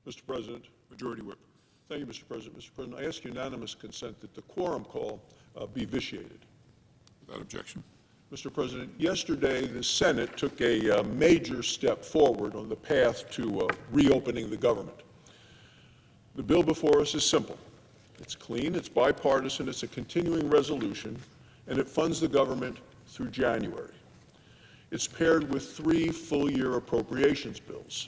Mr. President, Majority Whip. Thank you, Mr. President. Mr. President, I ask unanimous consent that the quorum call be vitiated. Without objection. Mr. President, yesterday the Senate took a major step forward on the path to reopening the government. The bill before us is simple. It's clean, it's bipartisan, it's a continuing resolution, and it funds the government through January. It's paired with 3 full-year appropriations bills.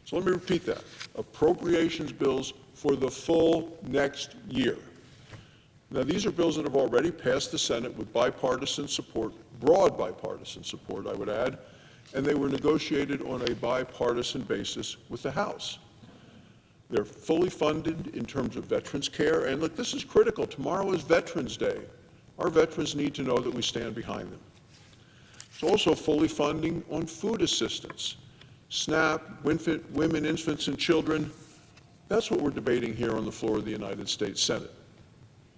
So let me repeat that. Appropriations bills for the full next year. Now, these are bills that have already passed the Senate with bipartisan support, broad bipartisan support, I would add, and they were negotiated on a bipartisan basis with the House. They're fully funded in terms of veterans care, and look, this is critical. Tomorrow is Veterans Day. Our veterans need to know that we stand behind them. It's also fully funding on food assistance, SNAP, women, infants, and children. That's what we're debating here on the floor of the United States Senate.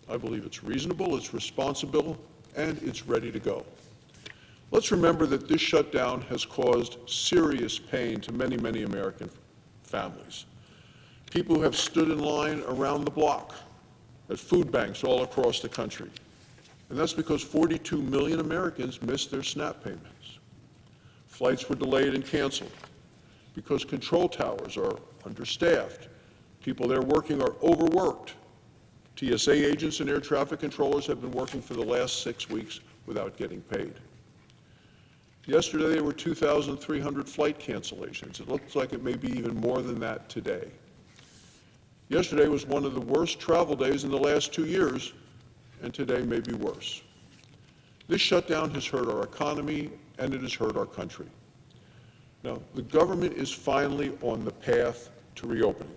I believe it's reasonable, it's responsible, and it's ready to go. Let's remember that this shutdown has caused serious pain to many, many American families. People who have stood in line around the block at food banks all across the country. And that's because 42 million Americans missed their SNAP payments. Flights were delayed and canceled because control towers are understaffed. People there working are overworked. TSA agents and air traffic controllers have been working for the last 6 weeks without getting paid. Yesterday, there were 2,300 flight cancellations. It looks like it may be even more than that today. Yesterday was one of the worst travel days in the last 2 years, and today may be worse. This shutdown has hurt our economy, and it has hurt our country. Now, the government is finally on the path to reopening.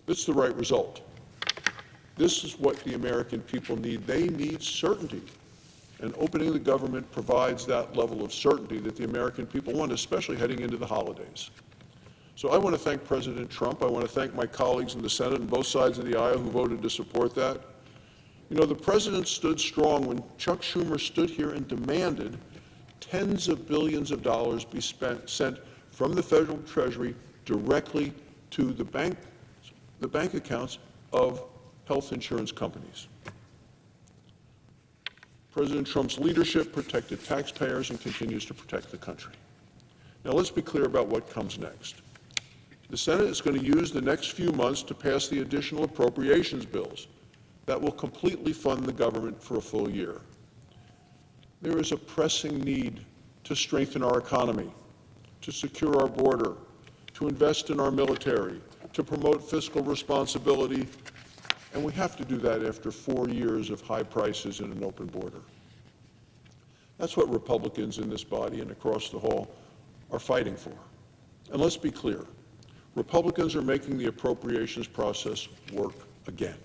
It's the right result. This is what the American people need. They need certainty, and opening the government provides that level of certainty that the American people want, especially heading into the holidays. So I want to thank President Trump. I want to thank my colleagues in the Senate on both sides of the aisle who voted to support that. You know, the President stood strong when Chuck Schumer stood here and demanded tens of billions of dollars be sent from the federal treasury directly to the bank accounts of health insurance companies. President Trump's leadership protected taxpayers and continues to protect the country. Now let's be clear about what comes next. The Senate is going to use the next few months to pass the additional appropriations bills that will completely fund the government for a full year. There is a pressing need to strengthen our economy, to secure our border, to invest in our military, to promote fiscal responsibility, and we have to do that after 4 years of high prices and an open border. That's what Republicans in this body and across the hall are fighting for. And let's be clear, Republicans are making the appropriations process work again.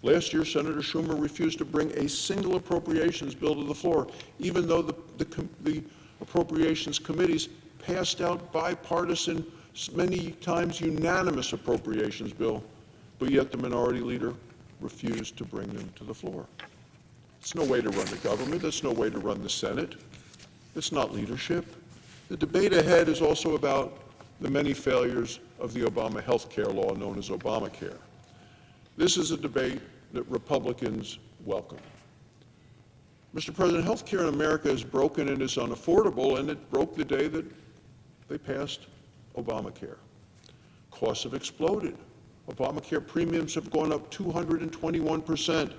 Last year, Senator Schumer refused to bring a single appropriations bill to the floor, even though the appropriations committees passed out bipartisan, many times unanimous appropriations bill, but yet the minority leader refused to bring them to the floor. It's no way to run the government. That's no way to run the Senate. It's not leadership. The debate ahead is also about the many failures of the Obama health care law known as Obamacare. This is a debate that Republicans welcome. Mr. President, health care in America is broken and is unaffordable, and it broke the day that they passed Obamacare. Costs have exploded. Obamacare premiums have gone up 221%.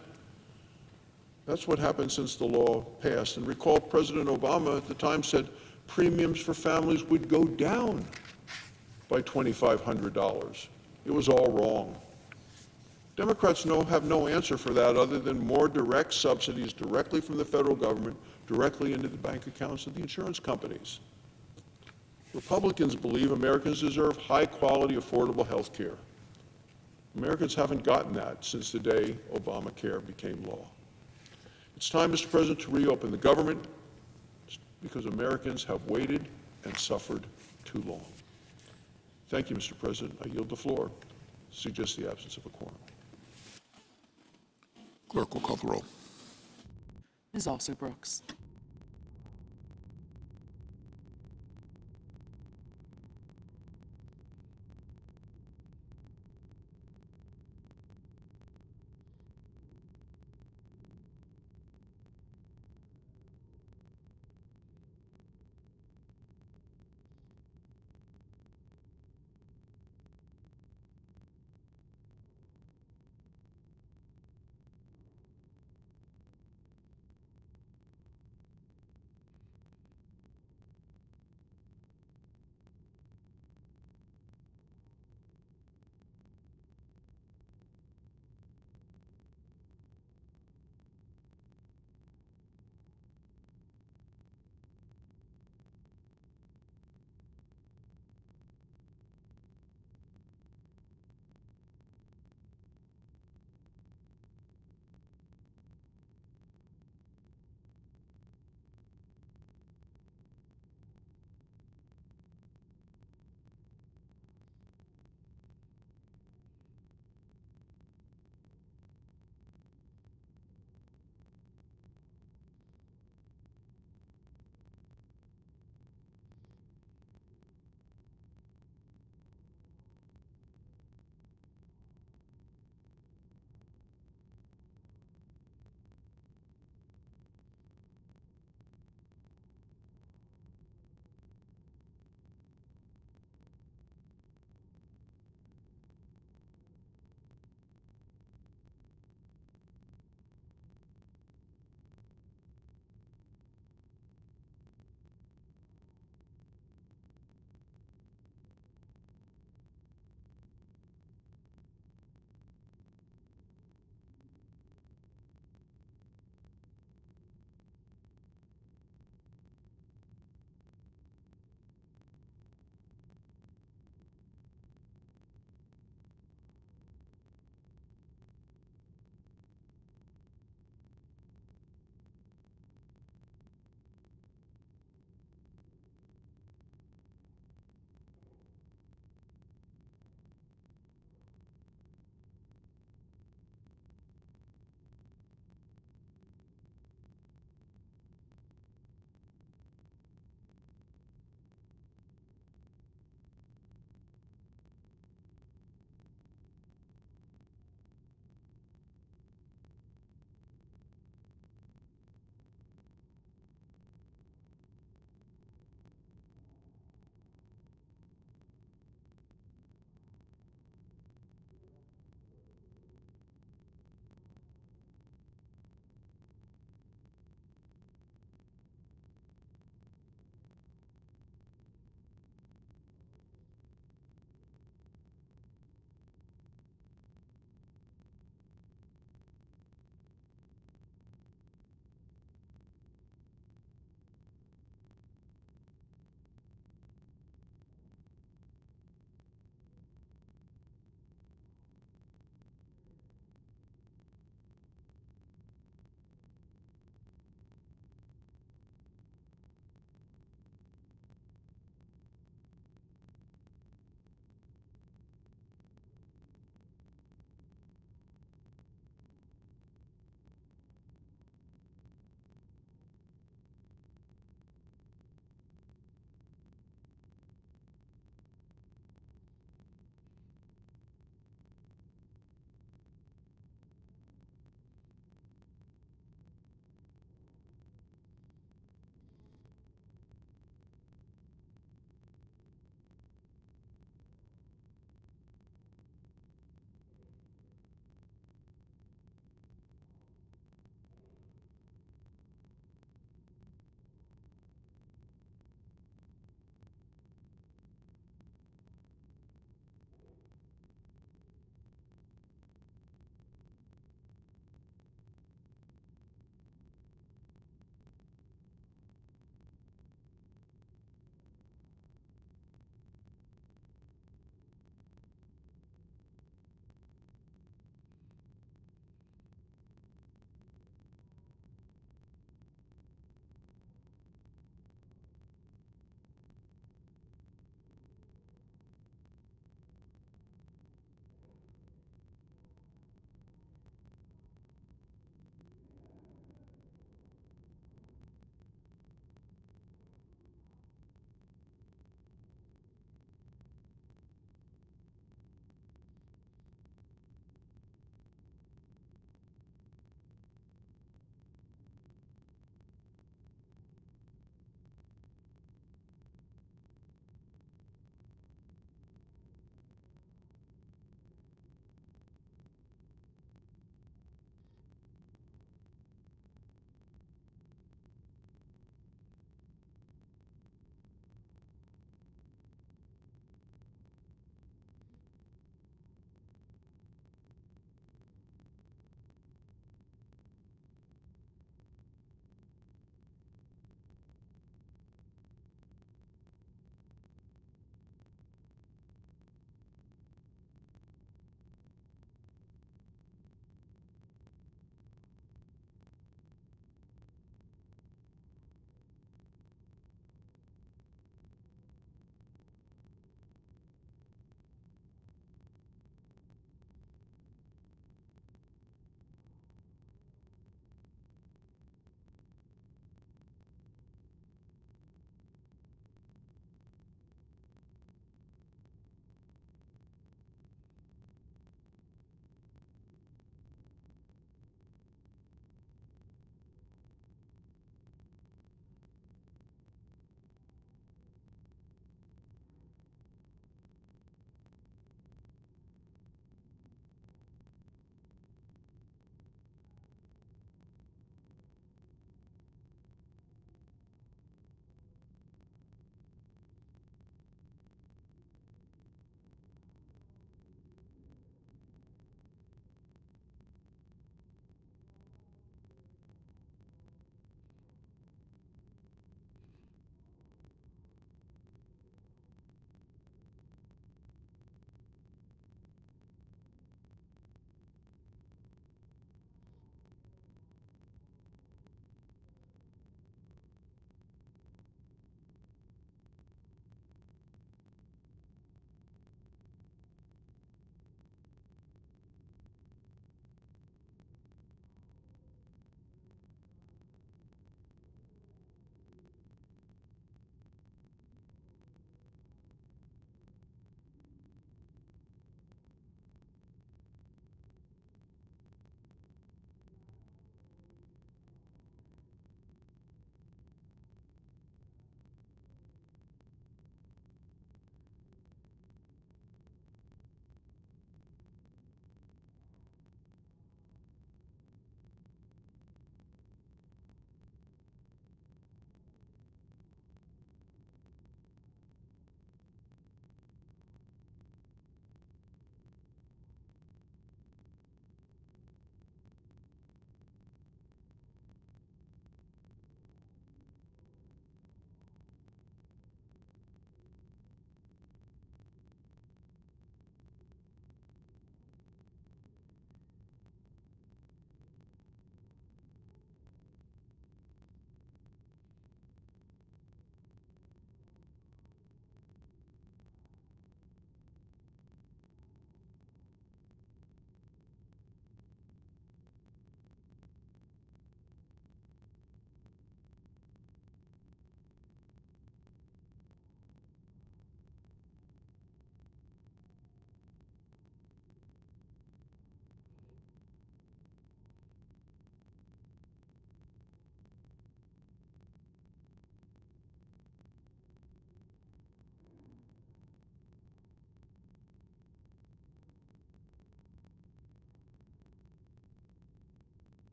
That's what happened since the law passed. And recall President Obama at the time said premiums for families would go down by $2,500. It was all wrong. Democrats have no answer for that other than more direct subsidies directly from the federal government, directly into the bank accounts of the insurance companies. Republicans believe Americans deserve high-quality, affordable health care. Americans haven't gotten that since the day Obamacare became law. It's time, Mr. President, to reopen the government because Americans have waited and suffered too long. Thank you, Mr. President. I yield the floor. Suggest the absence of a quorum. Clerk will call the roll. Ms. Alsop-Brooks.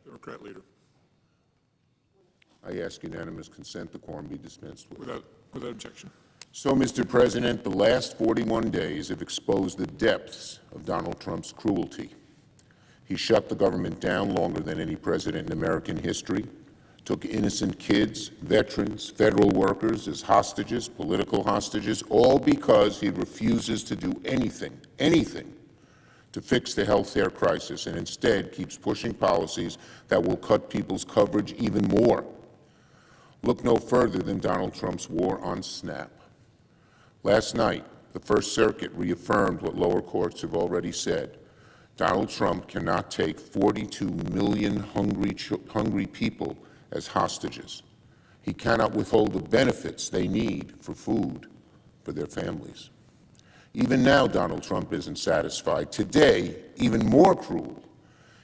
Democrat leader. I ask unanimous consent the quorum be dispensed with. Without objection. So, Mr. President, the last 41 days have exposed the depths of Donald Trump's cruelty. He shut the government down longer than any president in American history, took innocent kids, veterans, federal workers as hostages, political hostages, all because he refuses to do anything to fix the health care crisis, and instead keeps pushing policies that will cut people's coverage even more. Look no further than Donald Trump's war on SNAP. Last night, the First Circuit reaffirmed what lower courts have already said. Donald Trump cannot take 42 million hungry people as hostages. He cannot withhold the benefits they need for food for their families. Even now, Donald Trump isn't satisfied. Today, even more cruel,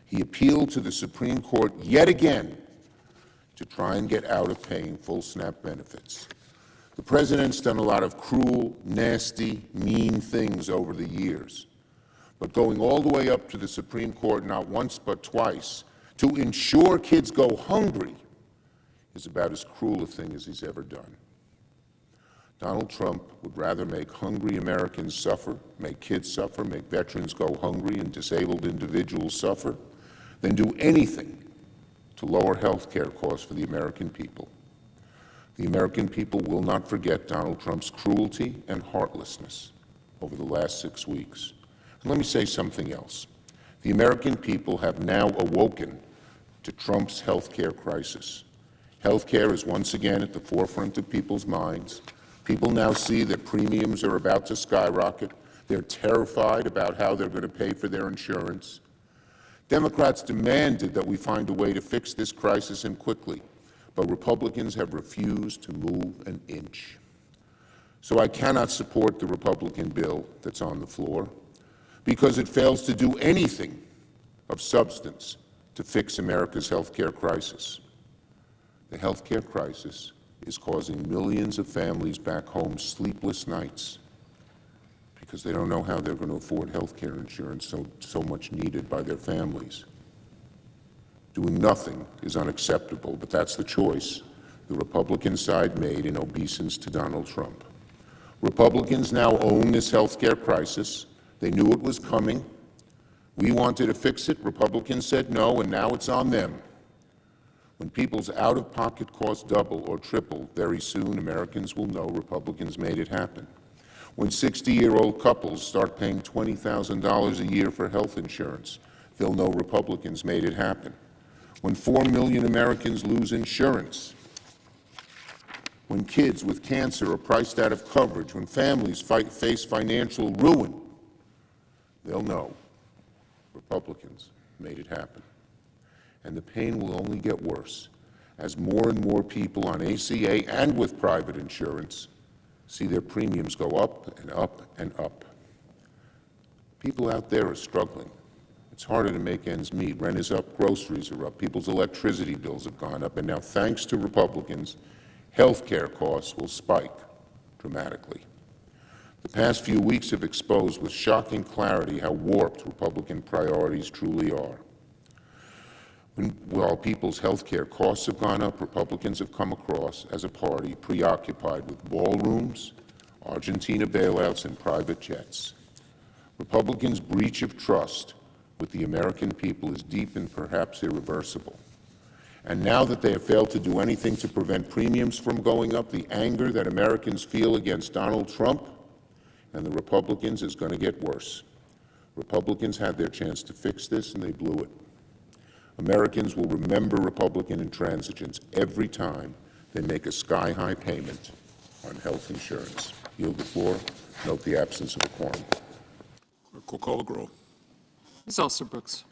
he appealed to the Supreme Court yet again to try and get out of paying full SNAP benefits. The president's done a lot of cruel, nasty, mean things over the years. But going all the way up to the Supreme Court, not once but twice, to ensure kids go hungry is about as cruel a thing as he's ever done. Donald Trump would rather make hungry Americans suffer, make kids suffer, make veterans go hungry and disabled individuals suffer, than do anything to lower health care costs for the American people. The American people will not forget Donald Trump's cruelty and heartlessness over the last 6 weeks. And let me say something else. The American people have now awoken to Trump's health care crisis. Health care is once again at the forefront of people's minds. People now see that premiums are about to skyrocket. They're terrified about how they're going to pay for their insurance. Democrats demanded that we find a way to fix this crisis and quickly, but Republicans have refused to move an inch. So I cannot support the Republican bill that's on the floor because it fails to do anything of substance to fix America's health care crisis. The health care crisis is causing millions of families back home sleepless nights because they don't know how they're going to afford health care insurance so much needed by their families. Doing nothing is unacceptable, but that's the choice the Republican side made in obeisance to Donald Trump. Republicans now own this health care crisis. They knew it was coming. We wanted to fix it. Republicans said no, and now it's on them. When people's out-of-pocket costs double or triple, very soon Americans will know Republicans made it happen. When 60-year-old couples start paying $20,000 a year for health insurance, they'll know Republicans made it happen. When 4 million Americans lose insurance, when kids with cancer are priced out of coverage, when families face financial ruin, they'll know Republicans made it happen. And the pain will only get worse as more and more people on ACA and with private insurance see their premiums go up and up and up. People out there are struggling. It's harder to make ends meet. Rent is up, groceries are up, people's electricity bills have gone up, and now, thanks to Republicans, health care costs will spike dramatically. The past few weeks have exposed with shocking clarity how warped Republican priorities truly are. While people's health care costs have gone up, Republicans have come across as a party preoccupied with ballrooms, Argentina bailouts, and private jets. Republicans' breach of trust with the American people is deep and perhaps irreversible. And now that they have failed to do anything to prevent premiums from going up, the anger that Americans feel against Donald Trump and the Republicans is going to get worse. Republicans had their chance to fix this, and they blew it. Americans will remember Republican intransigence every time they make a sky-high payment on health insurance. Yield the floor. Note the absence of a quorum. Clerk will call the roll. Ms. Alston-Brooks.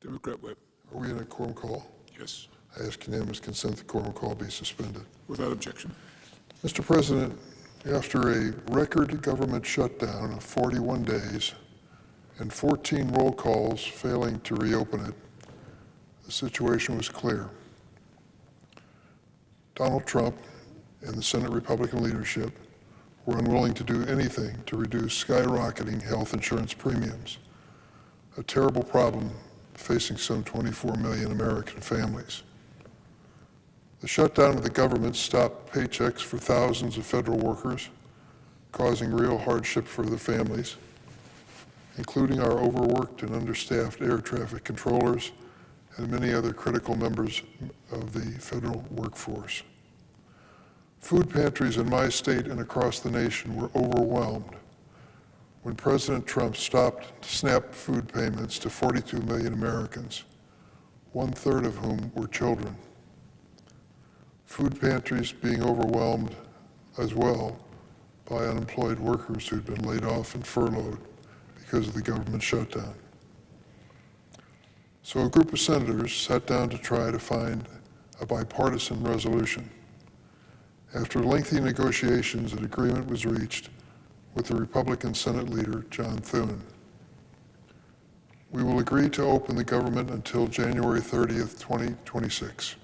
Democrat Webb. Are we in a quorum call? Yes. I ask unanimous consent the quorum call be suspended. Without objection. Mr. President, after a record government shutdown of 41 days and 14 roll calls failing to reopen it, the situation was clear. Donald Trump and the Senate Republican leadership were unwilling to do anything to reduce skyrocketing health insurance premiums, a terrible problem facing some 24 million American families. The shutdown of the government stopped paychecks for thousands of federal workers, causing real hardship for the families, including our overworked and understaffed air traffic controllers and many other critical members of the federal workforce. Food pantries in my state and across the nation were overwhelmed when President Trump stopped SNAP food payments to 42 million Americans, 1/3 of whom were children. Food pantries being overwhelmed as well by unemployed workers who'd been laid off and furloughed because of the government shutdown. So a group of senators sat down to try to find a bipartisan resolution. After lengthy negotiations, an agreement was reached with the Republican Senate leader, John Thune. We will agree to open the government until January 30th, 2026.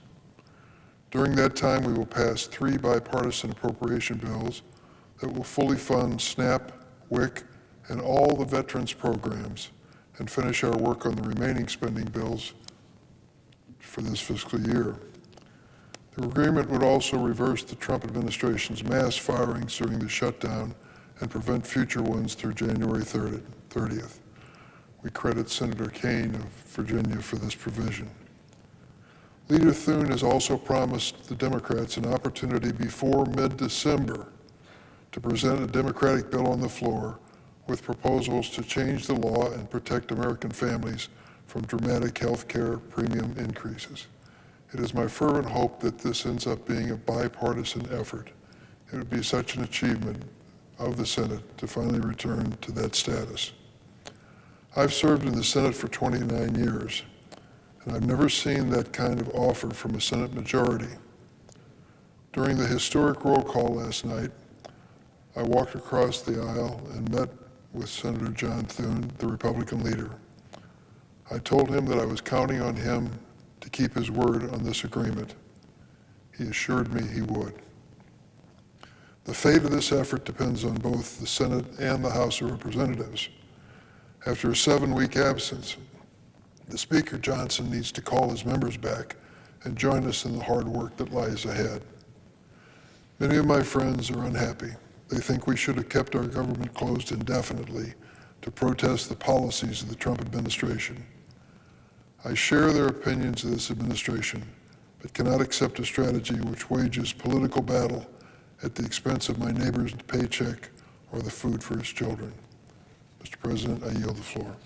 During that time, we will pass 3 bipartisan appropriation bills that will fully fund SNAP, WIC, and all the veterans programs, and finish our work on the remaining spending bills for this fiscal year. The agreement would also reverse the Trump administration's mass firings during the shutdown and prevent future ones through January 30th. We credit Senator Kaine of Virginia for this provision. Leader Thune has also promised the Democrats an opportunity before mid-December to present a Democratic bill on the floor with proposals to change the law and protect American families from dramatic health care premium increases. It is my fervent hope that this ends up being a bipartisan effort. It would be such an achievement of the Senate to finally return to that status. I've served in the Senate for 29 years, and I've never seen that kind of offer from a Senate majority. During the historic roll call last night, I walked across the aisle and met with Senator John Thune, the Republican leader. I told him that I was counting on him to keep his word on this agreement. He assured me he would. The fate of this effort depends on both the Senate and the House of Representatives. After a 7-week absence, the Speaker Johnson needs to call his members back and join us in the hard work that lies ahead. Many of my friends are unhappy. They think we should have kept our government closed indefinitely to protest the policies of the Trump administration. I share their opinions of this administration, but cannot accept a strategy which wages political battle at the expense of my neighbor's paycheck or the food for his children. Mr. President, I yield the floor.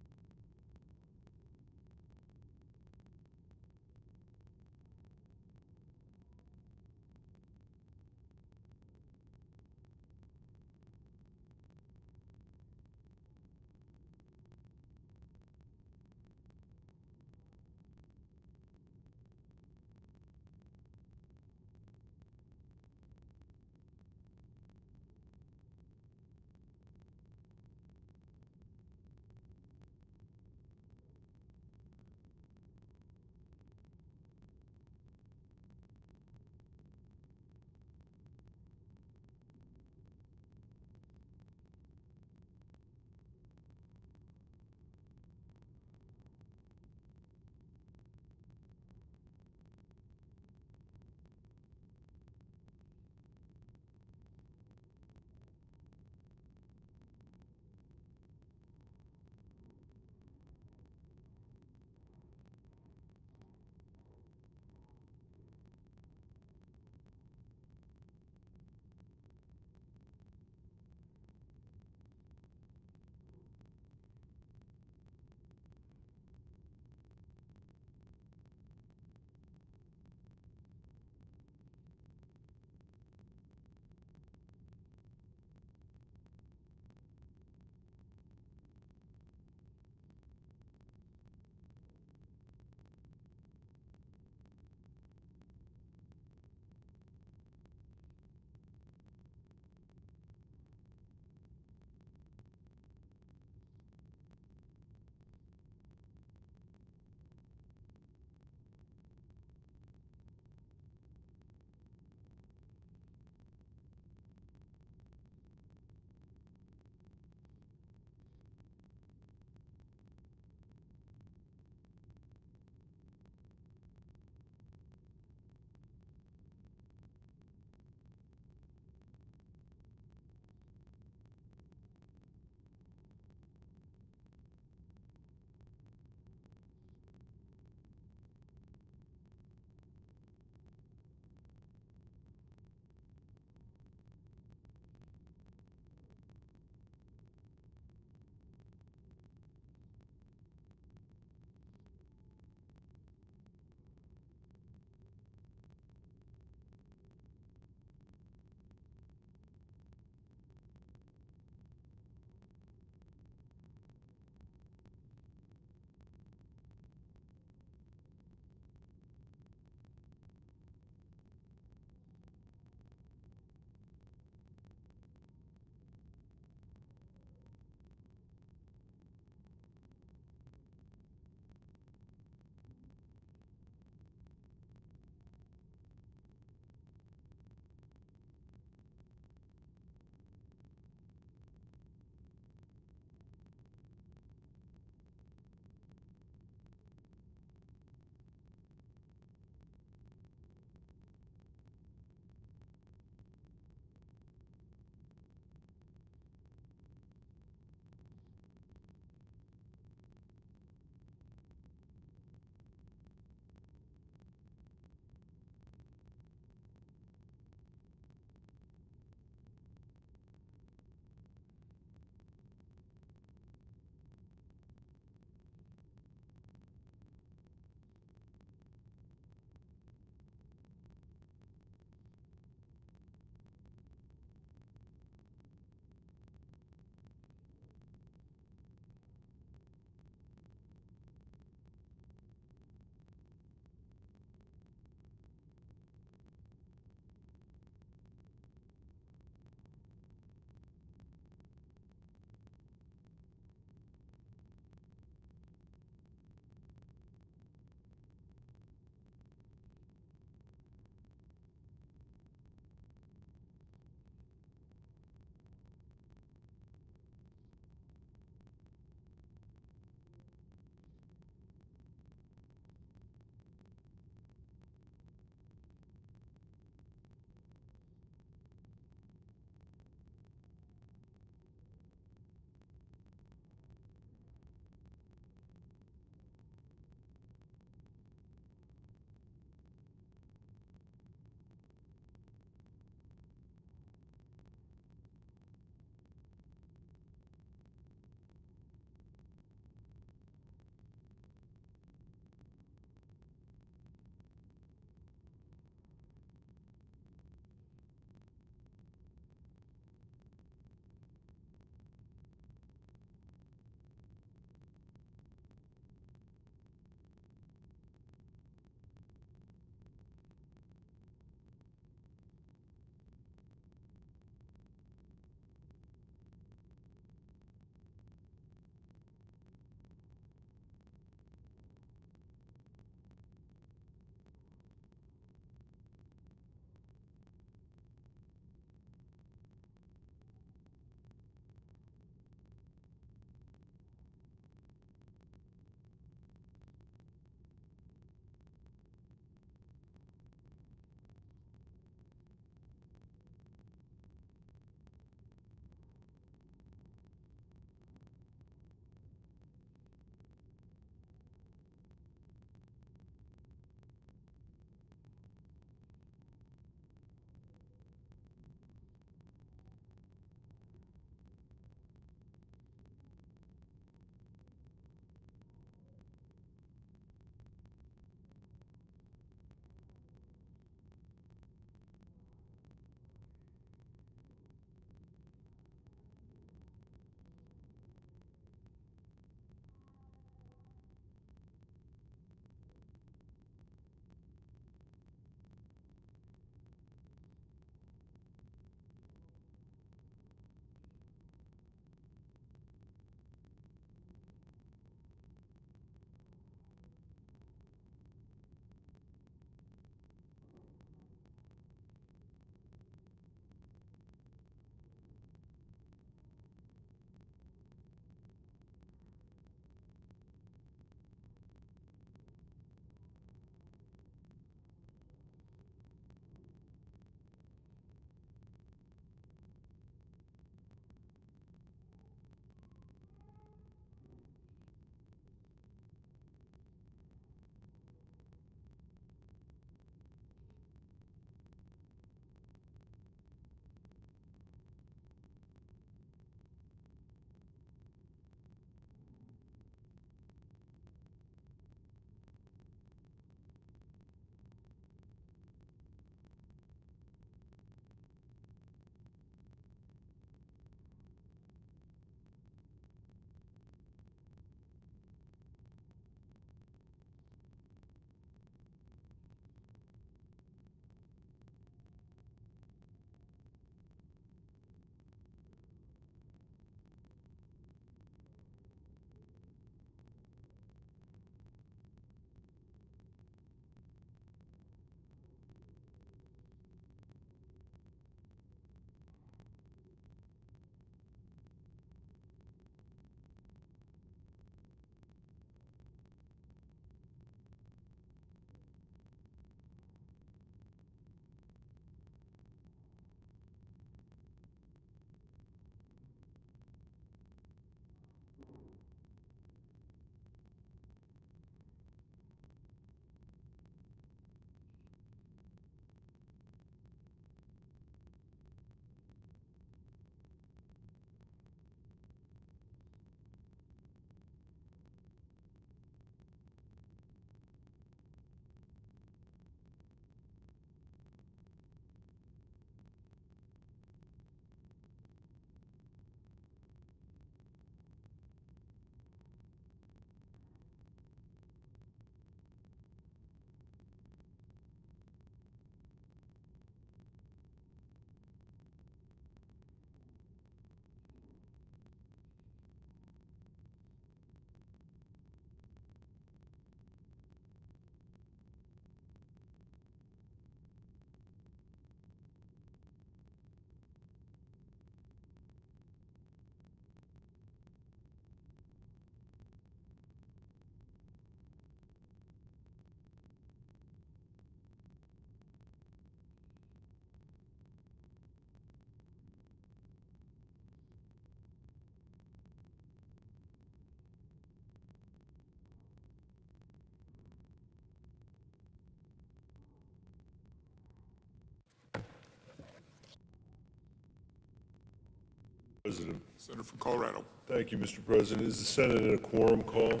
President. Senator from Colorado. Thank you, Mr. President. Is the Senate in a quorum call?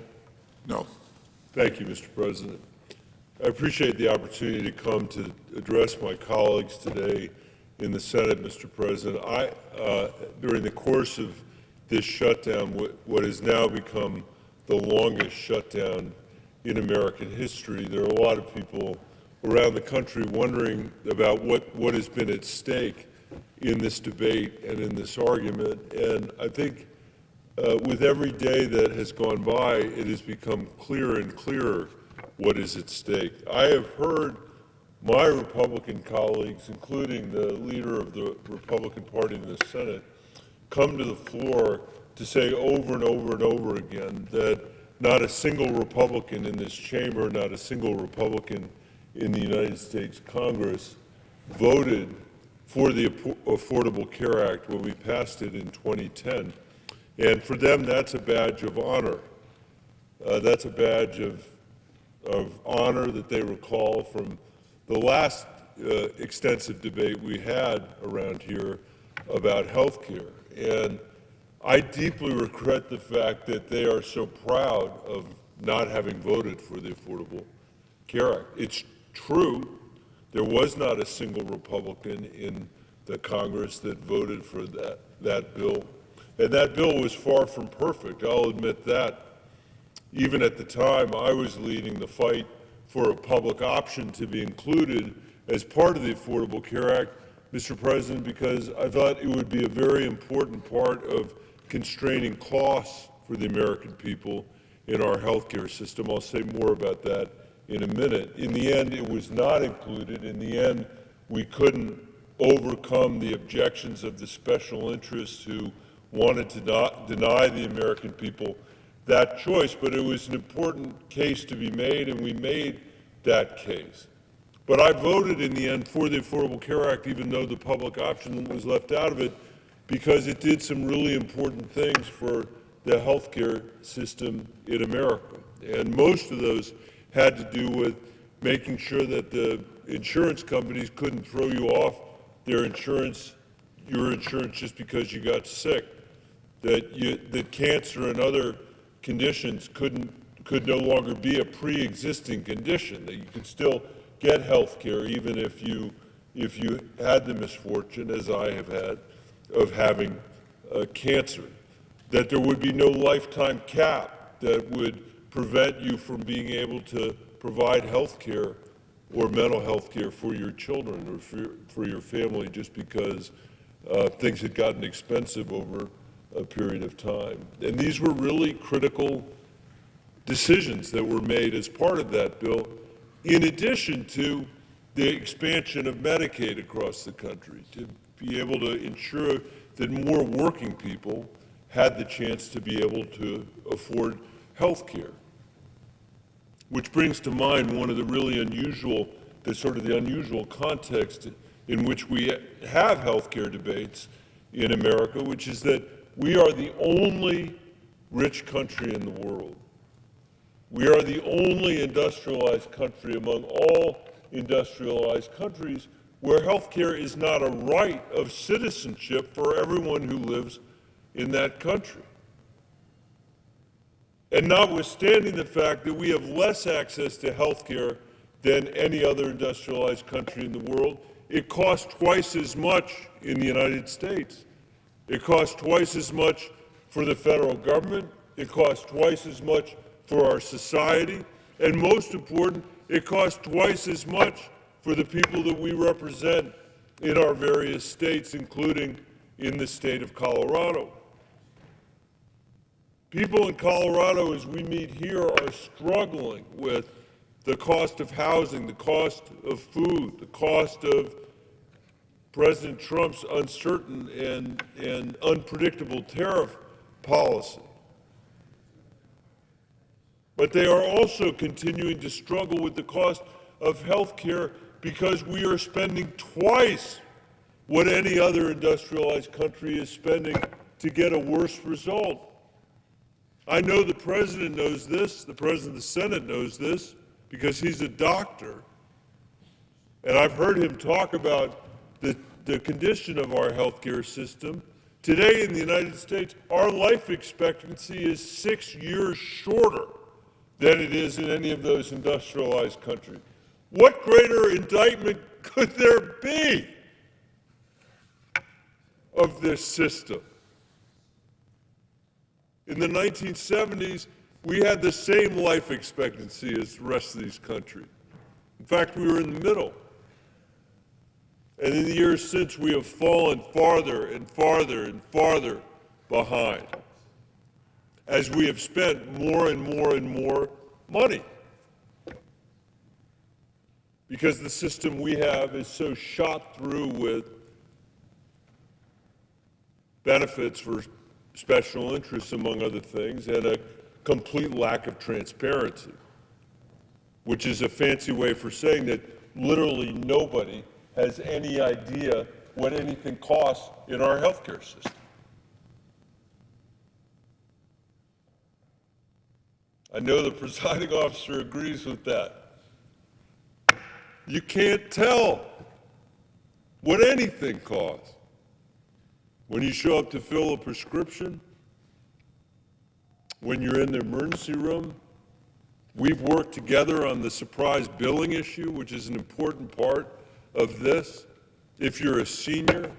No. Thank you, Mr. President. I appreciate the opportunity to come to address my colleagues today in the Senate, Mr. President. During the course of this shutdown, what has now become the longest shutdown in American history, there are a lot of people around the country wondering about what has been at stake in this debate and in this argument. And I think with every day that has gone by, it has become clearer and clearer what is at stake. I have heard my Republican colleagues, including the leader of the Republican Party in the Senate, come to the floor to say over and over and over again that not a single Republican in this chamber, not a single Republican in the United States Congress voted for the Affordable Care Act when we passed it in 2010. And for them, that's a badge of honor. That's a badge of honor that they recall from the last extensive debate we had around here about health care. And I deeply regret the fact that they are so proud of not having voted for the Affordable Care Act. It's true, there was not a single Republican in the Congress that voted for that bill. And that bill was far from perfect, I'll admit that. Even at the time, I was leading the fight for a public option to be included as part of the Affordable Care Act, Mr. President, because I thought it would be a very important part of constraining costs for the American people in our health care system. I'll say more about that in a minute. In the end, it was not included. In the end, we couldn't overcome the objections of the special interests who wanted to not deny the American people that choice, but it was an important case to be made, and we made that case. But I voted in the end for the Affordable Care Act, even though the public option was left out of it, because it did some really important things for the healthcare system in America. And most of those had to do with making sure that the insurance companies couldn't throw you off your insurance just because you got sick, that cancer and other conditions could no longer be a pre-existing condition, that you could still get health care even if you had the misfortune, as I have had, of having cancer, that there would be no lifetime cap that would prevent you from being able to provide health care or mental health care for your children or for your family just because things had gotten expensive over a period of time. And these were really critical decisions that were made as part of that bill, in addition to the expansion of Medicaid across the country, to be able to ensure that more working people had the chance to be able to afford health care. Which brings to mind one of the really unusual, the unusual context in which we have health care debates in America, which is that we are the only rich country in the world. We are the only industrialized country among all industrialized countries where health care is not a right of citizenship for everyone who lives in that country. And notwithstanding the fact that we have less access to health care than any other industrialized country in the world, it costs twice as much in the United States. It costs twice as much for the federal government. It costs twice as much for our society. And most important, it costs twice as much for the people that we represent in our various states, including in the state of Colorado. People in Colorado, as we meet here, are struggling with the cost of housing, the cost of food, the cost of President Trump's uncertain and unpredictable tariff policy. But they are also continuing to struggle with the cost of health care because we are spending twice what any other industrialized country is spending to get a worse result. I know the President knows this, the President of the Senate knows this, because he's a doctor. And I've heard him talk about the condition of our healthcare system Today in the United States, our life expectancy is 6 years shorter than it is in any of those industrialized countries. What greater indictment could there be of this system? In the 1970s, we had the same life expectancy as the rest of these countries. In fact, we were in the middle. And in the years since, we have fallen farther and farther and farther behind as we have spent more and more and more money. Because the system we have is so shot through with benefits for special interests, among other things, and a complete lack of transparency, which is a fancy way for saying that literally nobody has any idea what anything costs in our healthcare system. I know the presiding officer agrees with that. You can't tell what anything costs. When you show up to fill a prescription, when you're in the emergency room, we've worked together on the surprise billing issue, which is an important part of this. If you're a senior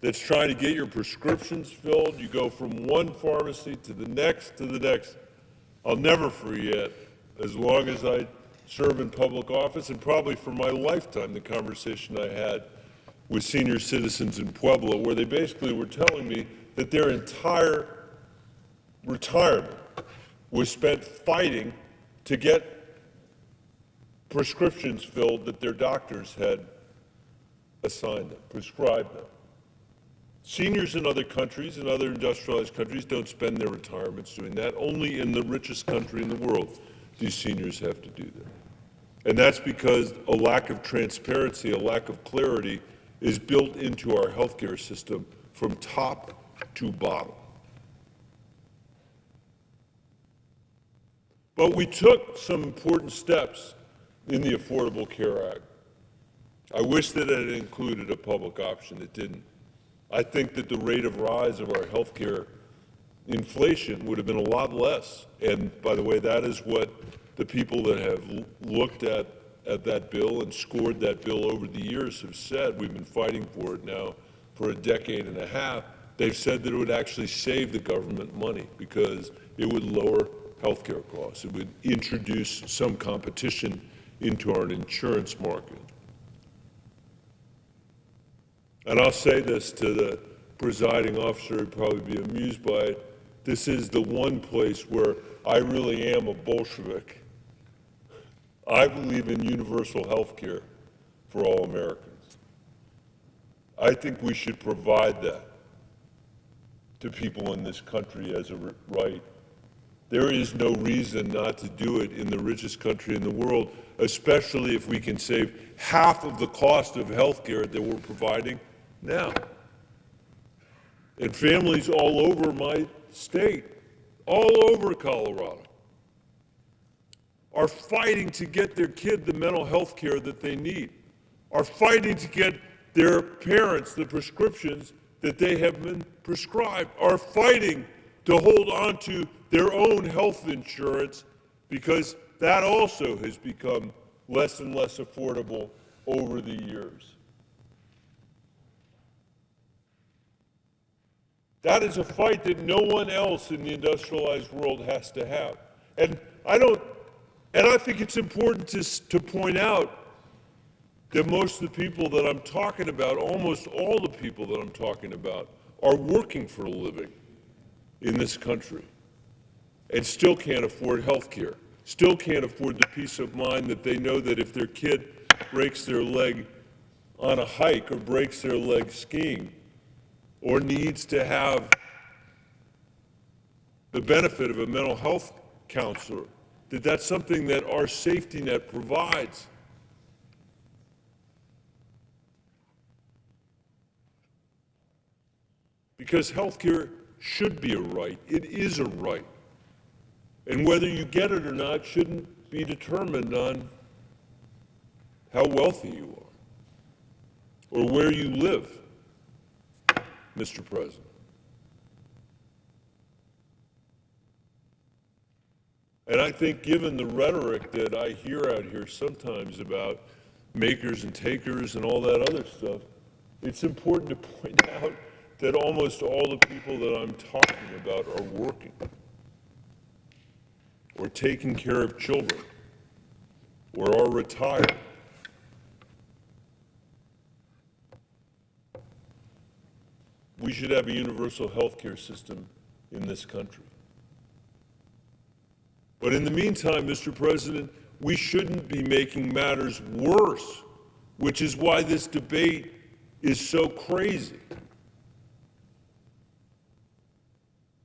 that's trying to get your prescriptions filled, you go from one pharmacy to the next to the next. I'll never forget, as long as I serve in public office, and probably for my lifetime, the conversation I had with senior citizens in Pueblo, where they basically were telling me that their entire retirement was spent fighting to get prescriptions filled that their doctors had assigned them, prescribed them. Seniors in other countries, in other industrialized countries, don't spend their retirements doing that. Only in the richest country in the world do seniors have to do that. And that's because a lack of transparency, a lack of clarity is built into our healthcare system from top to bottom. But we took some important steps in the Affordable Care Act. I wish that it had included a public option. It didn't. I think that the rate of rise of our healthcare inflation would have been a lot less. And by the way, that is what the people that have looked at that bill and scored that bill over the years have said. We've been fighting for it now for a decade and a half. They've said that it would actually save the government money because it would lower healthcare costs. It would introduce some competition into our insurance market. And I'll say this to the presiding officer, who'd probably be amused by it. This is the one place where I really am a Bolshevik. I believe in universal health care for all Americans. I think we should provide that to people in this country as a right. There is no reason not to do it in the richest country in the world, especially if we can save half of the cost of health care that we're providing now. And families all over my state, all over Colorado, are fighting to get their kid the mental health care that they need, are fighting to get their parents the prescriptions that they have been prescribed, are fighting to hold on to their own health insurance because that also has become less and less affordable over the years. That is a fight that no one else in the industrialized world has to have. And I think it's important to point out that most of the people that I'm talking about, almost all the people that I'm talking about, are working for a living in this country and still can't afford health care, still can't afford the peace of mind that they know that if their kid breaks their leg on a hike or breaks their leg skiing or needs to have the benefit of a mental health counselor, that that's something that our safety net provides. Because health care should be a right. It is a right. And whether you get it or not shouldn't be determined on how wealthy you are or where you live, Mr. President. And I think given the rhetoric that I hear out here sometimes about makers and takers and all that other stuff, it's important to point out that almost all the people that I'm talking about are working or taking care of children or are retired. We should have a universal health care system in this country. But in the meantime, Mr. President, we shouldn't be making matters worse, which is why this debate is so crazy.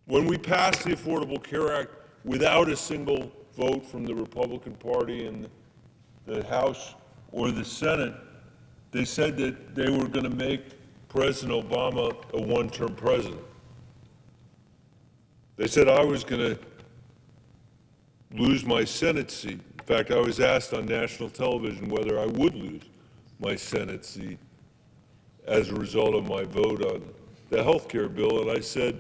When we passed the Affordable Care Act without a single vote from the Republican Party in the House or the Senate, they said that they were going to make President Obama a one-term president. They said I was going to lose my Senate seat. In fact, I was asked on national television whether I would lose my Senate seat as a result of my vote on the health care bill, and I said,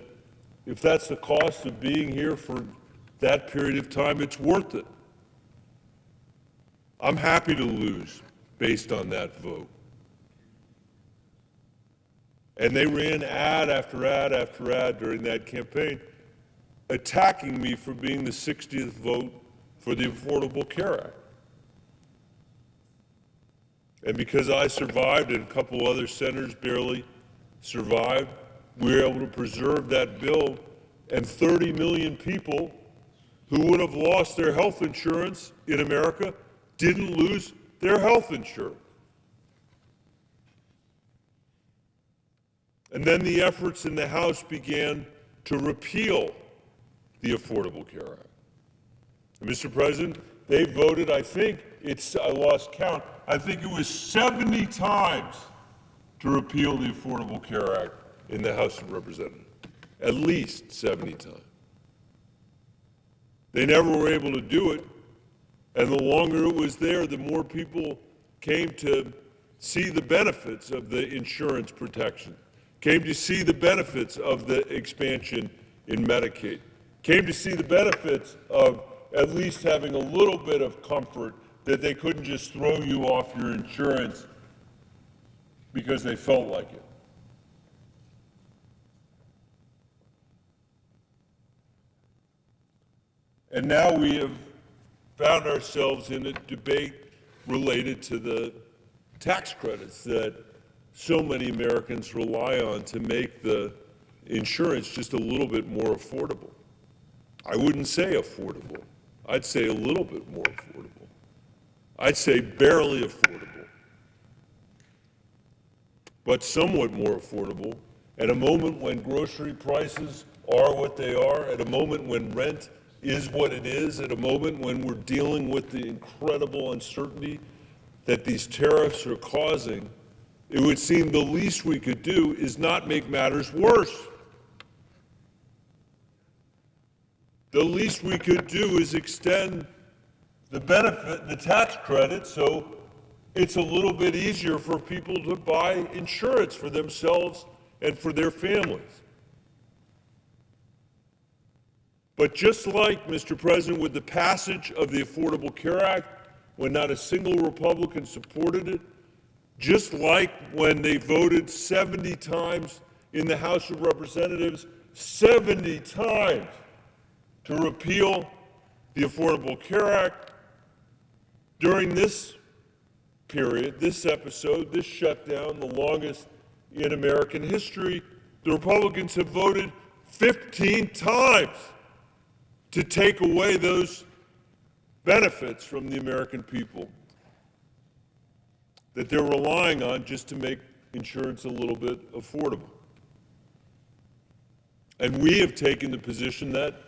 if that's the cost of being here for that period of time, it's worth it. I'm happy to lose based on that vote. And they ran ad after ad after ad during that campaign, attacking me for being the 60th vote for the Affordable Care Act. And because I survived and a couple other senators barely survived, we were able to preserve that bill, and 30 million people who would have lost their health insurance in America didn't lose their health insurance. And then the efforts in the House began to repeal the Affordable Care Act. And Mr. President, they voted, I lost count, I think it was 70 times to repeal the Affordable Care Act in the House of Representatives. At least 70 times. They never were able to do it, and the longer it was there, the more people came to see the benefits of the insurance protection, came to see the benefits of the expansion in Medicaid, came to see the benefits of at least having a little bit of comfort that they couldn't just throw you off your insurance because they felt like it. And now we have found ourselves in a debate related to the tax credits that so many Americans rely on to make the insurance just a little bit more affordable. I wouldn't say affordable. I'd say a little bit more affordable. I'd say barely affordable, but somewhat more affordable at a moment when grocery prices are what they are, at a moment when rent is what it is, at a moment when we're dealing with the incredible uncertainty that these tariffs are causing. It would seem the least we could do is not make matters worse. The least we could do is extend the benefit, the tax credit, so it's a little bit easier for people to buy insurance for themselves and for their families. But just like, Mr. President, with the passage of the Affordable Care Act, when not a single Republican supported it, just like when they voted 70 times in the House of Representatives, 70 times to repeal the Affordable Care Act, during this period, this episode, this shutdown, the longest in American history, the Republicans have voted 15 times to take away those benefits from the American people that they're relying on just to make insurance a little bit affordable. And we have taken the position that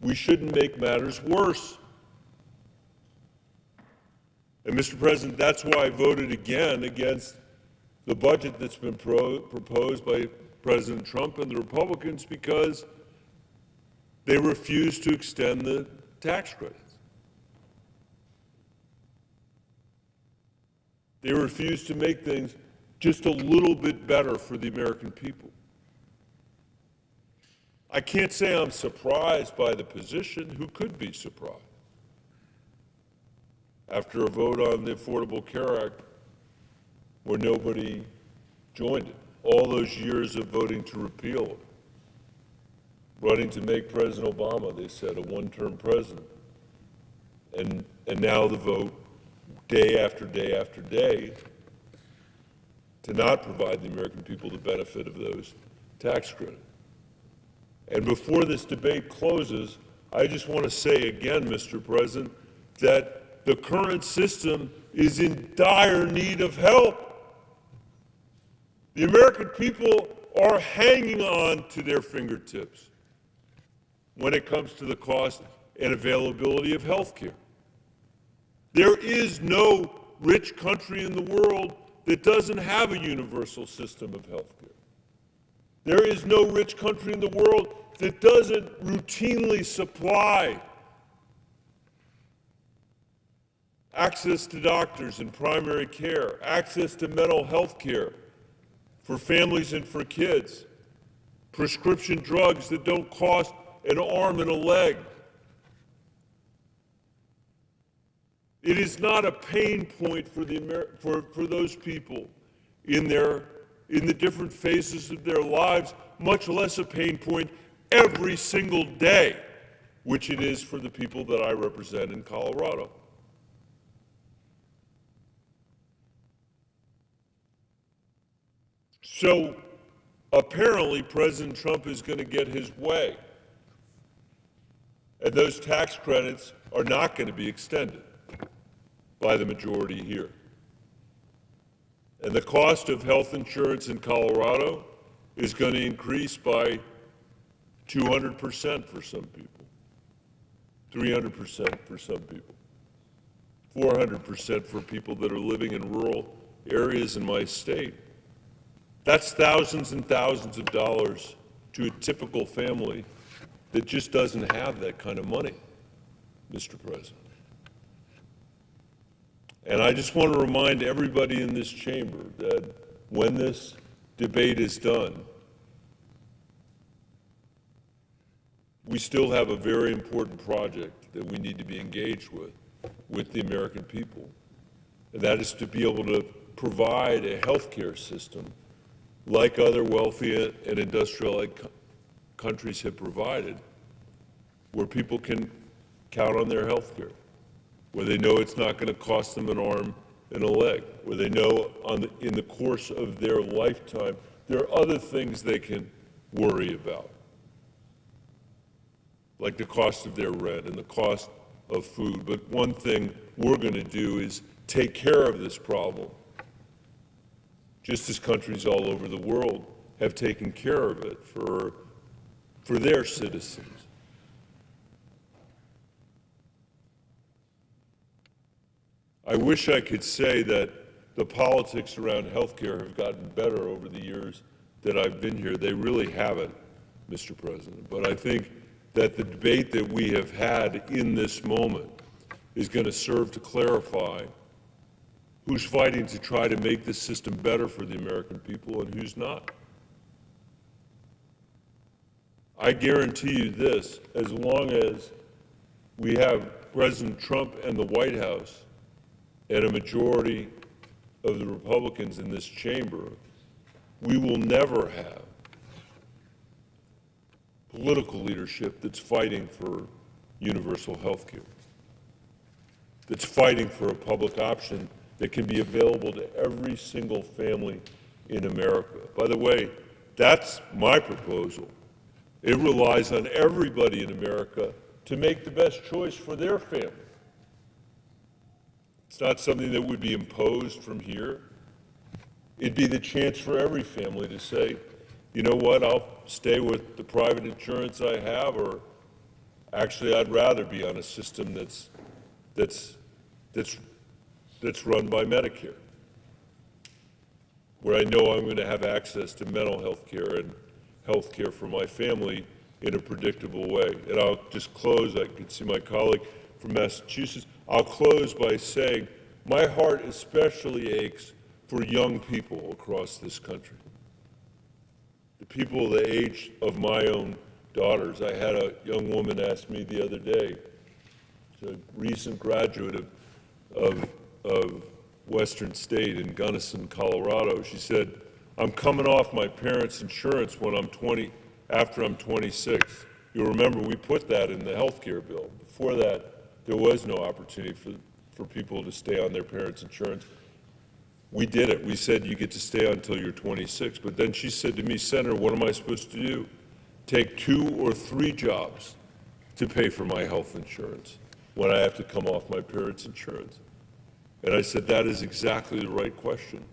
we shouldn't make matters worse. And Mr. President, that's why I voted again against the budget that's been proposed by President Trump and the Republicans, because they refuse to extend the tax credits. They refuse to make things just a little bit better for the American people. I can't say I'm surprised by the position. Who could be surprised? After a vote on the Affordable Care Act where nobody joined it, all those years of voting to repeal it, running to make President Obama, they said, a one-term president. And now the vote, day after day after day, to not provide the American people the benefit of those tax credits. And before this debate closes, I just want to say again, Mr. President, that the current system is in dire need of help. The American people are hanging on to their fingertips when it comes to the cost and availability of health care. There is no rich country in the world that doesn't have a universal system of health care. There is no rich country in the world that doesn't routinely supply access to doctors and primary care, access to mental health care for families and for kids, prescription drugs that don't cost an arm and a leg. It is not a pain point for those people in the different phases of their lives, much less a pain point every single day, which it is for the people that I represent in Colorado. So apparently President Trump is going to get his way, and those tax credits are not going to be extended by the majority here. And the cost of health insurance in Colorado is going to increase by 200% for some people, 300% for some people, 400% for people that are living in rural areas in my state. That's thousands and thousands of dollars to a typical family that just doesn't have that kind of money, Mr. President. And I just want to remind everybody in this chamber that when this debate is done, we still have a very important project that we need to be engaged with the American people, and that is to be able to provide a health care system like other wealthy and industrialized countries have provided, where people can count on their health care, where they know it's not going to cost them an arm and a leg, where they know in the course of their lifetime there are other things they can worry about, like the cost of their rent and the cost of food. But one thing we're going to do is take care of this problem, just as countries all over the world have taken care of it for their citizens. I wish I could say that the politics around health care have gotten better over the years that I've been here. They really haven't, Mr. President. But I think that the debate that we have had in this moment is going to serve to clarify who's fighting to try to make this system better for the American people and who's not. I guarantee you this, as long as we have President Trump and the White House and a majority of the Republicans in this chamber, we will never have political leadership that's fighting for universal health care, that's fighting for a public option that can be available to every single family in America. By the way, that's my proposal. It relies on everybody in America to make the best choice for their family. It's not something that would be imposed from here. It'd be the chance for every family to say, you know what, I'll stay with the private insurance I have, or actually I'd rather be on a system that's run by Medicare, where I know I'm going to have access to mental health care and health care for my family in a predictable way. And I'll just close, I can see my colleague from Massachusetts. I'll close by saying my heart especially aches for young people across this country, the people the age of my own daughters. I had a young woman ask me the other day, a recent graduate of Western State in Gunnison, Colorado. She said, I'm coming off my parents' insurance when after I'm 26. You'll remember we put that in the health care bill. Before that, there was no opportunity for people to stay on their parents' insurance. We did it. We said you get to stay until you're 26. But then she said to me, Senator, what am I supposed to do? Take 2 or 3 jobs to pay for my health insurance when I have to come off my parents' insurance? And I said, that is exactly the right question.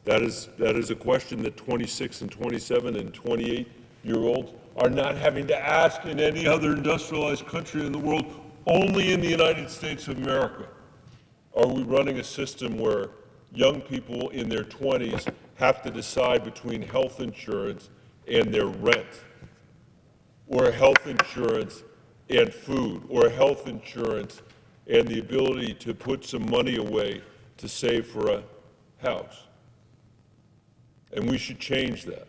That is a question that 26 and 27 and 28-year-olds are not having to ask in any other industrialized country in the world. Only in the United States of America are we running a system where young people in their 20s have to decide between health insurance and their rent, or health insurance and food, or health insurance and the ability to put some money away to save for a house. And we should change that.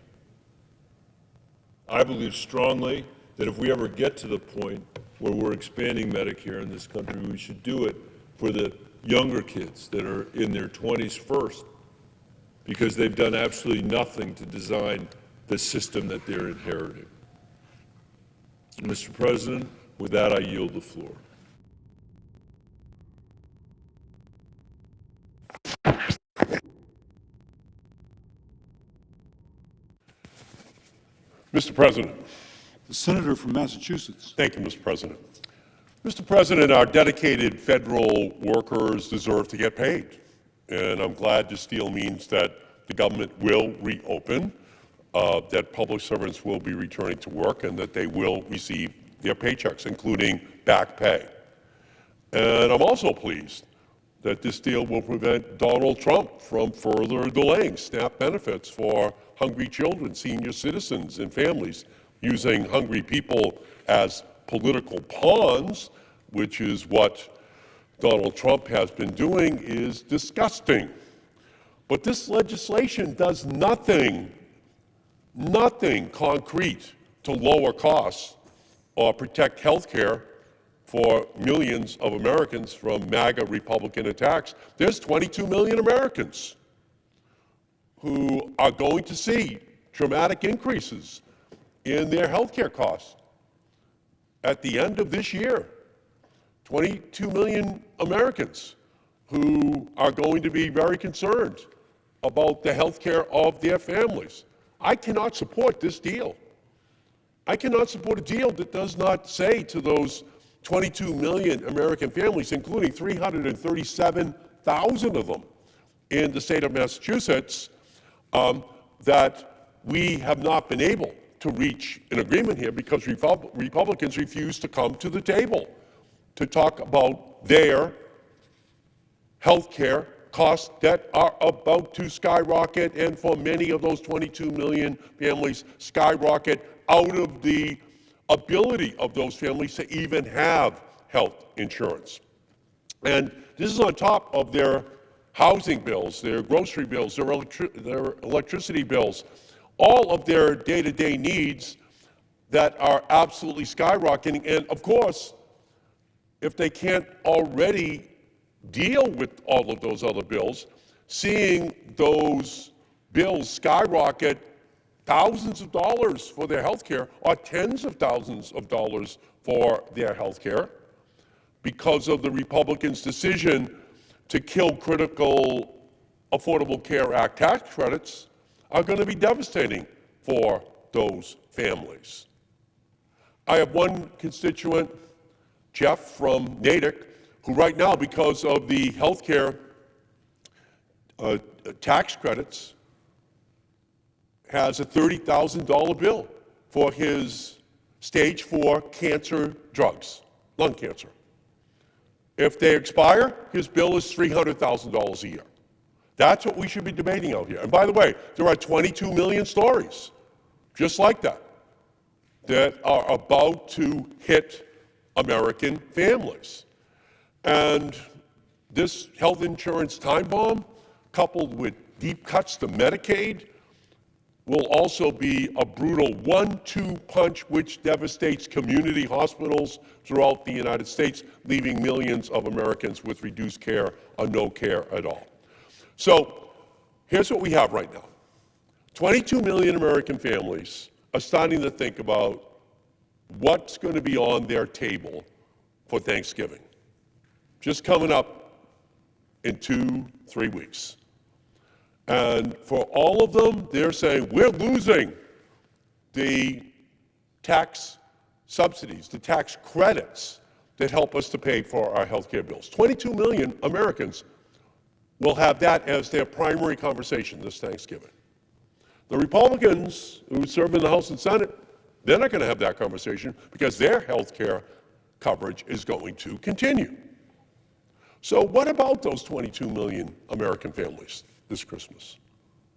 I believe strongly that if we ever get to the point where we're expanding Medicare in this country, we should do it for the younger kids that are in their 20s first, because they've done absolutely nothing to design the system that they're inheriting. Mr. President, with that, I yield the floor. Mr. President. The senator from Massachusetts. Thank you, Mr. President. Mr. President, our dedicated federal workers deserve to get paid. And I'm glad this deal means that the government will reopen, that public servants will be returning to work, and that they will receive their paychecks, including back pay. And I'm also pleased that this deal will prevent Donald Trump from further delaying SNAP benefits for hungry children, senior citizens, and families. Using hungry people as political pawns, which is what Donald Trump has been doing, is disgusting. But this legislation does nothing concrete to lower costs or protect health care for millions of Americans from MAGA Republican attacks. There's 22 million Americans who are going to see dramatic increases in their health care costs at the end of this year. 22 million Americans who are going to be very concerned about the health care of their families. I cannot support this deal. I cannot support a deal that does not say to those 22 million American families, including 337,000 of them in the state of Massachusetts, that we have not been able to reach an agreement here because Republicans refuse to come to the table to talk about their health care costs that are about to skyrocket, and for many of those 22 million families, skyrocket out of the ability of those families to even have health insurance. And this is on top of their housing bills, their grocery bills, their electricity bills, all of their day-to-day needs that are absolutely skyrocketing. And of course, if they can't already deal with all of those other bills, seeing those bills skyrocket thousands of dollars for their health care, or tens of thousands of dollars for their health care, because of the Republicans' decision to kill critical Affordable Care Act tax credits, are going to be devastating for those families. I have one constituent, Jeff from Natick, who right now, because of the health care tax credits, has a $30,000 bill for his stage 4 cancer drugs, lung cancer. If they expire, his bill is $300,000 a year. That's what we should be debating out here. And by the way, there are 22 million stories just like that that are about to hit American families. And this health insurance time bomb, coupled with deep cuts to Medicaid, will also be a brutal 1-2 punch which devastates community hospitals throughout the United States, leaving millions of Americans with reduced care or no care at all. So here's what we have right now. 22 million American families are starting to think about what's going to be on their table for Thanksgiving. Just coming up in 2-3 weeks. And for all of them, they're saying, we're losing the tax subsidies, the tax credits that help us to pay for our health care bills. 22 million Americans will have that as their primary conversation this Thanksgiving. The Republicans who serve in the House and Senate, they're not going to have that conversation because their health care coverage is going to continue. So what about those 22 million American families this Christmas,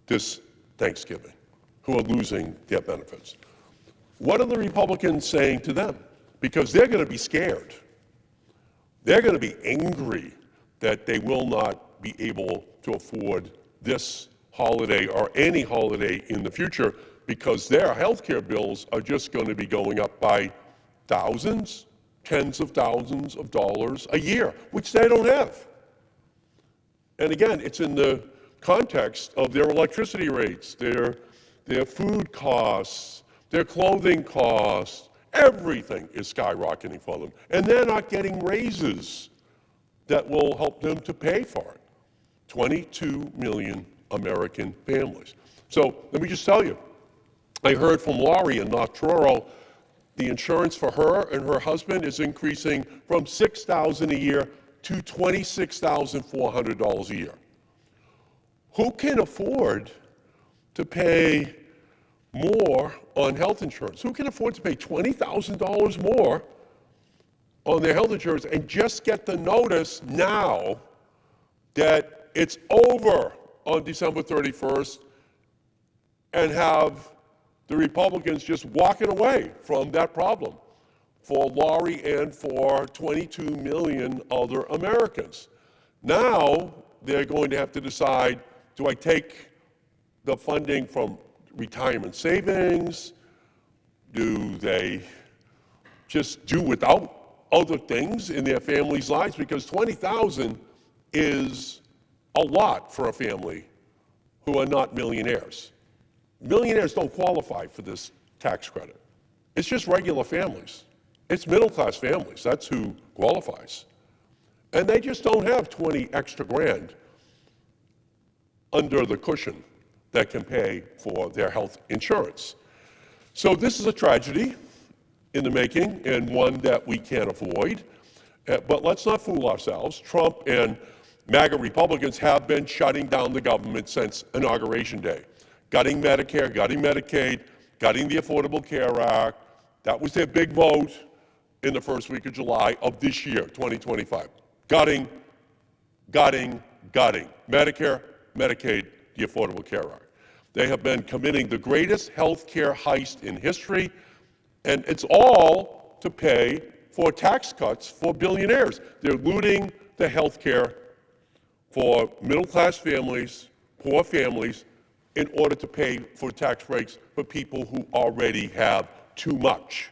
this Thanksgiving, who are losing their benefits? What are the Republicans saying to them? Because they're going to be scared. They're going to be angry that they will not be able to afford this holiday or any holiday in the future because their health care bills are just going to be going up by thousands, tens of thousands of dollars a year, which they don't have. And again, it's in the context of their electricity rates, their food costs, their clothing costs. Everything is skyrocketing for them. And they're not getting raises that will help them to pay for it. 22 million American families. So let me just tell you, I heard from Laurie in North Truro, the insurance for her and her husband is increasing from $6,000 a year to $26,400 a year. Who can afford to pay more on health insurance? Who can afford to pay $20,000 more on their health insurance and just get the notice now that it's over on December 31st and have the Republicans just walking away from that problem for Laurie and for 22 million other Americans? Now they're going to have to decide, do I take the funding from retirement savings? Do they just do without other things in their families' lives? Because $20,000 is a lot for a family who are not millionaires. Millionaires don't qualify for this tax credit. It's just regular families. It's middle-class families. That's who qualifies. And they just don't have 20 extra grand under the cushion that can pay for their health insurance. So this is a tragedy in the making and one that we can't avoid. But let's not fool ourselves. Trump and MAGA Republicans have been shutting down the government since Inauguration Day. Gutting Medicare, gutting Medicaid, gutting the Affordable Care Act. That was their big vote in the first week of July of this year, 2025. Gutting, gutting, gutting. Medicare, Medicaid, the Affordable Care Act. They have been committing the greatest health care heist in history, and it's all to pay for tax cuts for billionaires. They're looting the health care for middle-class families, poor families, in order to pay for tax breaks for people who already have too much.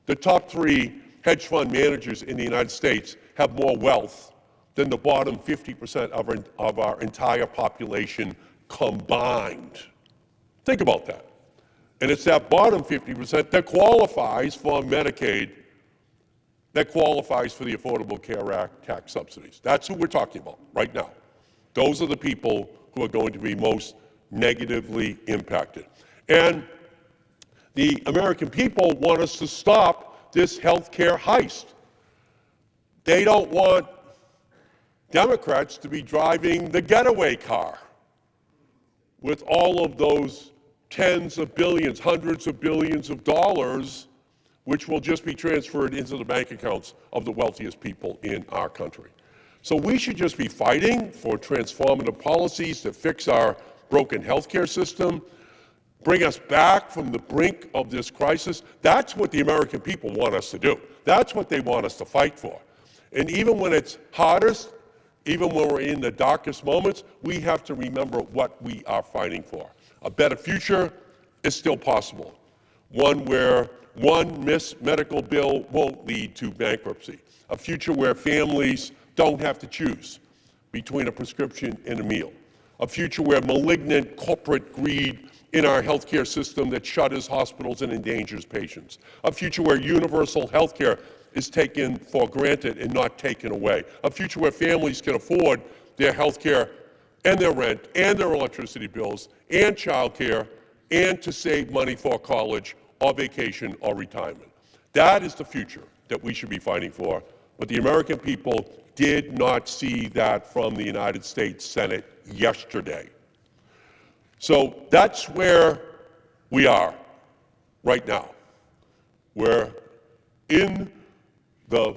The top 3 hedge fund managers in the United States have more wealth than the bottom 50% of our entire population combined. Think about that. And it's that bottom 50% that qualifies for Medicaid, that qualifies for the Affordable Care Act tax subsidies. That's who we're talking about right now. Those are the people who are going to be most negatively impacted. And the American people want us to stop this health care heist. They don't want Democrats to be driving the getaway car with all of those tens of billions, hundreds of billions of dollars, which will just be transferred into the bank accounts of the wealthiest people in our country. So we should just be fighting for transformative policies to fix our broken healthcare system, bring us back from the brink of this crisis. That's what the American people want us to do. That's what they want us to fight for. And even when it's hardest, even when we're in the darkest moments, we have to remember what we are fighting for. A better future is still possible. One where one missed medical bill won't lead to bankruptcy. A future where families don't have to choose between a prescription and a meal. A future where malignant corporate greed in our healthcare system that shutters hospitals and endangers patients. A future where universal healthcare is taken for granted and not taken away. A future where families can afford their healthcare and their rent and their electricity bills and childcare and to save money for college or vacation or retirement. That is the future that we should be fighting for. But the American people did not see that from the United States Senate yesterday. So that's where we are right now. We're in the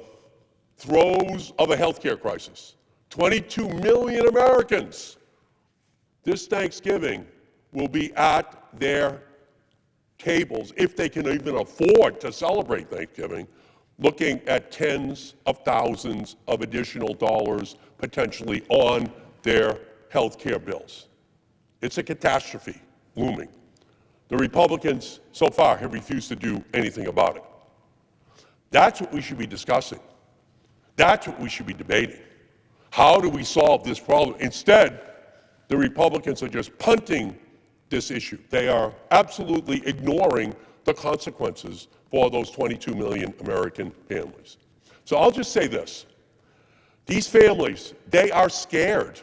throes of a healthcare crisis. 22 million Americans this Thanksgiving will be at their tables, if they can even afford to celebrate Thanksgiving, looking at tens of thousands of additional dollars potentially on their health care bills. It's a catastrophe looming. The Republicans so far have refused to do anything about it. That's what we should be discussing. That's what we should be debating. How do we solve this problem? Instead, the Republicans are just punting this issue. They are absolutely ignoring the consequences for those 22 million American families. So I'll just say this. These families, they are scared.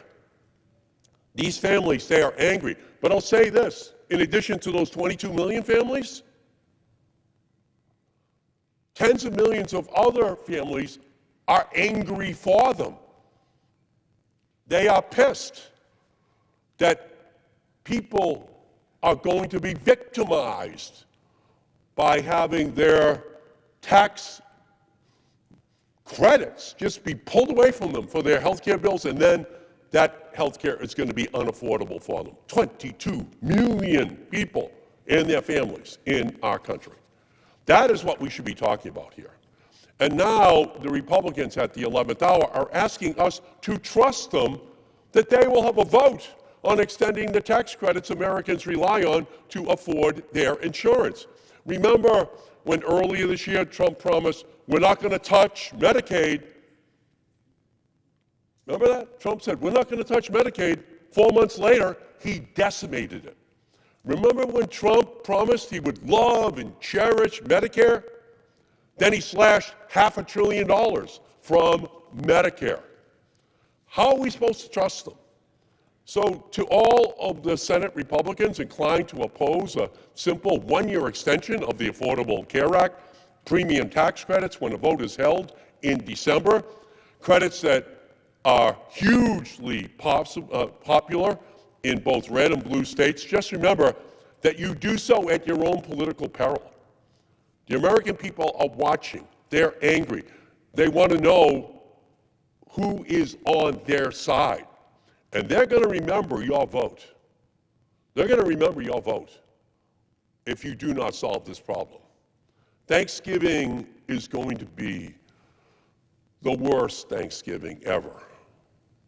These families, they are angry. But I'll say this, in addition to those 22 million families, tens of millions of other families are angry for them. They are pissed that people are going to be victimized by having their tax credits just be pulled away from them for their health care bills, and then that health care is going to be unaffordable for them. 22 million people and their families in our country. That is what we should be talking about here. And now the Republicans at the 11th hour are asking us to trust them that they will have a vote on extending the tax credits Americans rely on to afford their insurance. Remember when earlier this year Trump promised, we're not going to touch Medicaid. Remember that? Trump said, we're not going to touch Medicaid. 4 months later, he decimated it. Remember when Trump promised he would love and cherish Medicare? Then he slashed $500 billion from Medicare. How are we supposed to trust them? So to all of the Senate Republicans inclined to oppose a simple one-year extension of the Affordable Care Act, premium tax credits when a vote is held in December, credits that are hugely popular in both red and blue states, just remember that you do so at your own political peril. The American people are watching. They're angry. They want to know who is on their side. And they're going to remember your vote. They're going to remember your vote if you do not solve this problem. Thanksgiving is going to be the worst Thanksgiving ever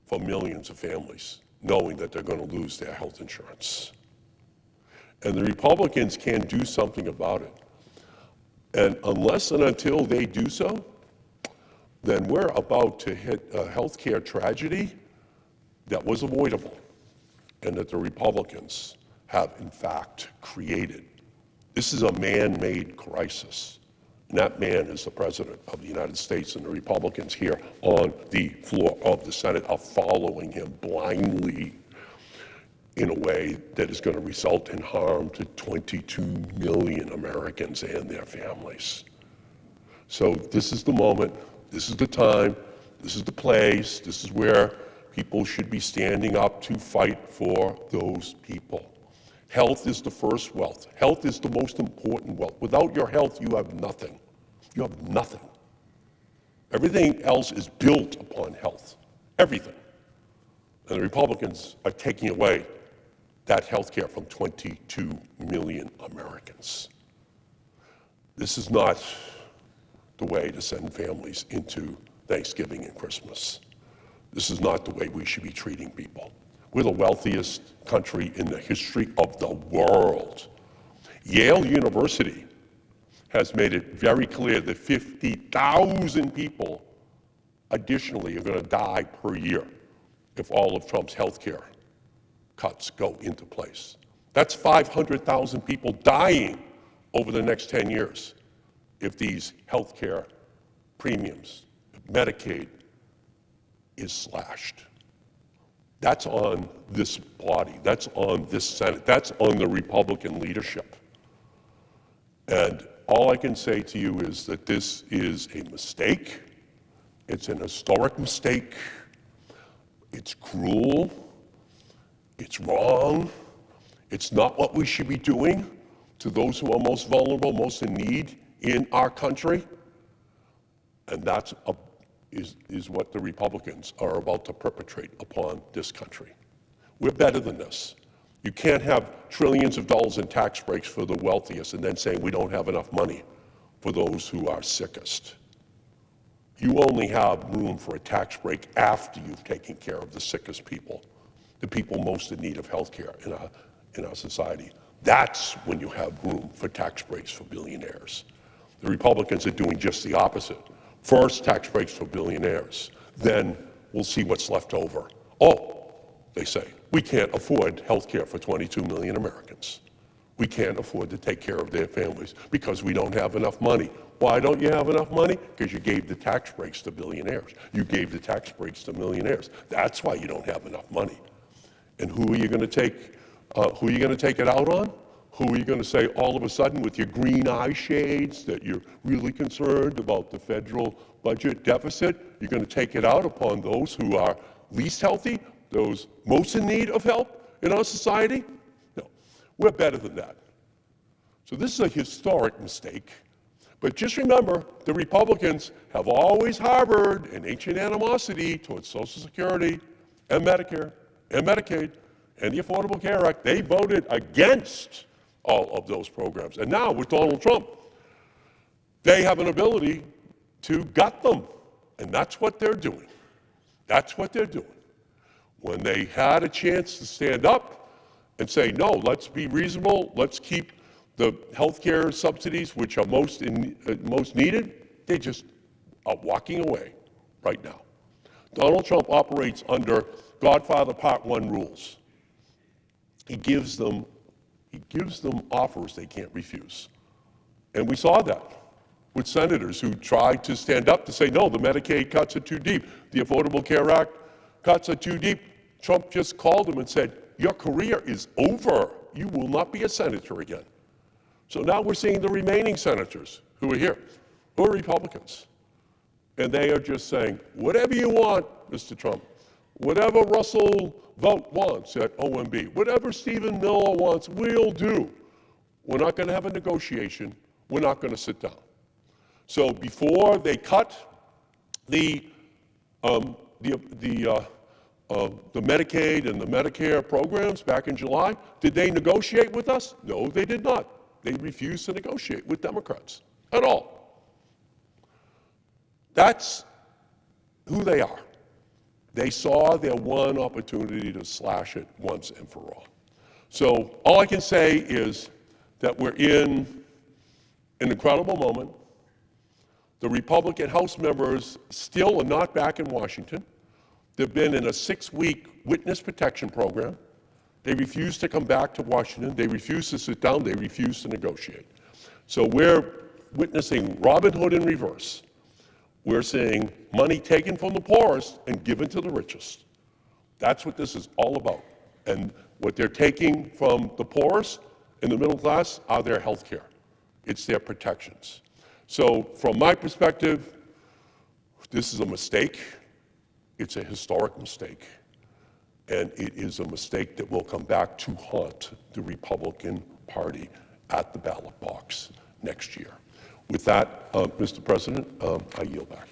for millions of families, knowing that they're going to lose their health insurance. And the Republicans can't do something about it. And unless and until they do so, then we're about to hit a healthcare tragedy that was avoidable and that the Republicans have, in fact, created. This is a man-made crisis. And that man is the President of the United States, and the Republicans here on the floor of the Senate are following him blindly in a way that is going to result in harm to 22 million Americans and their families. So this is the moment, this is the time, this is the place, this is where people should be standing up to fight for those people. Health is the first wealth. Health is the most important wealth. Without your health, you have nothing. You have nothing. Everything else is built upon health. Everything. And the Republicans are taking away that health care from 22 million Americans. This is not the way to send families into Thanksgiving and Christmas. This is not the way we should be treating people. We're the wealthiest country in the history of the world. Yale University has made it very clear that 50,000 people additionally are going to die per year if all of Trump's health care cuts go into place. That's 500,000 people dying over the next 10 years if these health care premiums, if Medicaid is slashed. That's on this body, that's on this Senate, that's on the Republican leadership. And all I can say to you is that this is a mistake. It's an historic mistake. It's cruel. It's wrong. It's not what we should be doing to those who are most vulnerable, most in need in our country. And that's is what the Republicans are about to perpetrate upon this country. We're better than this. You can't have trillions of dollars in tax breaks for the wealthiest and then say we don't have enough money for those who are sickest. You only have room for a tax break after you've taken care of the sickest people, the people most in need of health care in our society. That's when you have room for tax breaks for billionaires. The Republicans are doing just the opposite. First, tax breaks for billionaires. Then we'll see what's left over. Oh, they say, we can't afford health care for 22 million Americans. We can't afford to take care of their families because we don't have enough money. Why don't you have enough money? Because you gave the tax breaks to billionaires. You gave the tax breaks to millionaires. That's why you don't have enough money. And who are you going to take? Who are you going to take it out on? Who are you going to say all of a sudden with your green eye shades that you're really concerned about the federal budget deficit? You're going to take it out upon those who are least healthy, those most in need of help in our society? No, we're better than that. So this is a historic mistake. But just remember, the Republicans have always harbored an ancient animosity towards Social Security and Medicare and Medicaid and the Affordable Care Act. They voted against all of those programs. And now with Donald Trump, they have an ability to gut them. And that's what they're doing. That's what they're doing. When they had a chance to stand up and say, no, let's be reasonable, let's keep the health care subsidies, which are most needed, they just are walking away right now. Donald Trump operates under Godfather Part 1 rules. He gives them offers they can't refuse. And we saw that with senators who tried to stand up to say, no, the Medicaid cuts are too deep. The Affordable Care Act cuts are too deep. Trump just called them and said, your career is over. You will not be a senator again. So now we're seeing the remaining senators who are here, who are Republicans. And they are just saying, whatever you want, Mr. Trump, whatever Russell Vought wants at OMB, whatever Stephen Miller wants, we'll do. We're not going to have a negotiation. We're not going to sit down. So before they cut the Medicaid and the Medicare programs back in July, did they negotiate with us? No, they did not. They refused to negotiate with Democrats at all. That's who they are. They saw their one opportunity to slash it once and for all. So all I can say is that we're in an incredible moment. The Republican House members still are not back in Washington. They've been in a 6-week witness protection program. They refuse to come back to Washington. They refuse to sit down. They refuse to negotiate. So we're witnessing Robin Hood in reverse. We're seeing money taken from the poorest and given to the richest. That's what this is all about. And what they're taking from the poorest and the middle class are their health care. It's their protections. So from my perspective, this is a mistake. It's a historic mistake. And it is a mistake that will come back to haunt the Republican Party at the ballot box next year. With that, Mr. President, I yield back.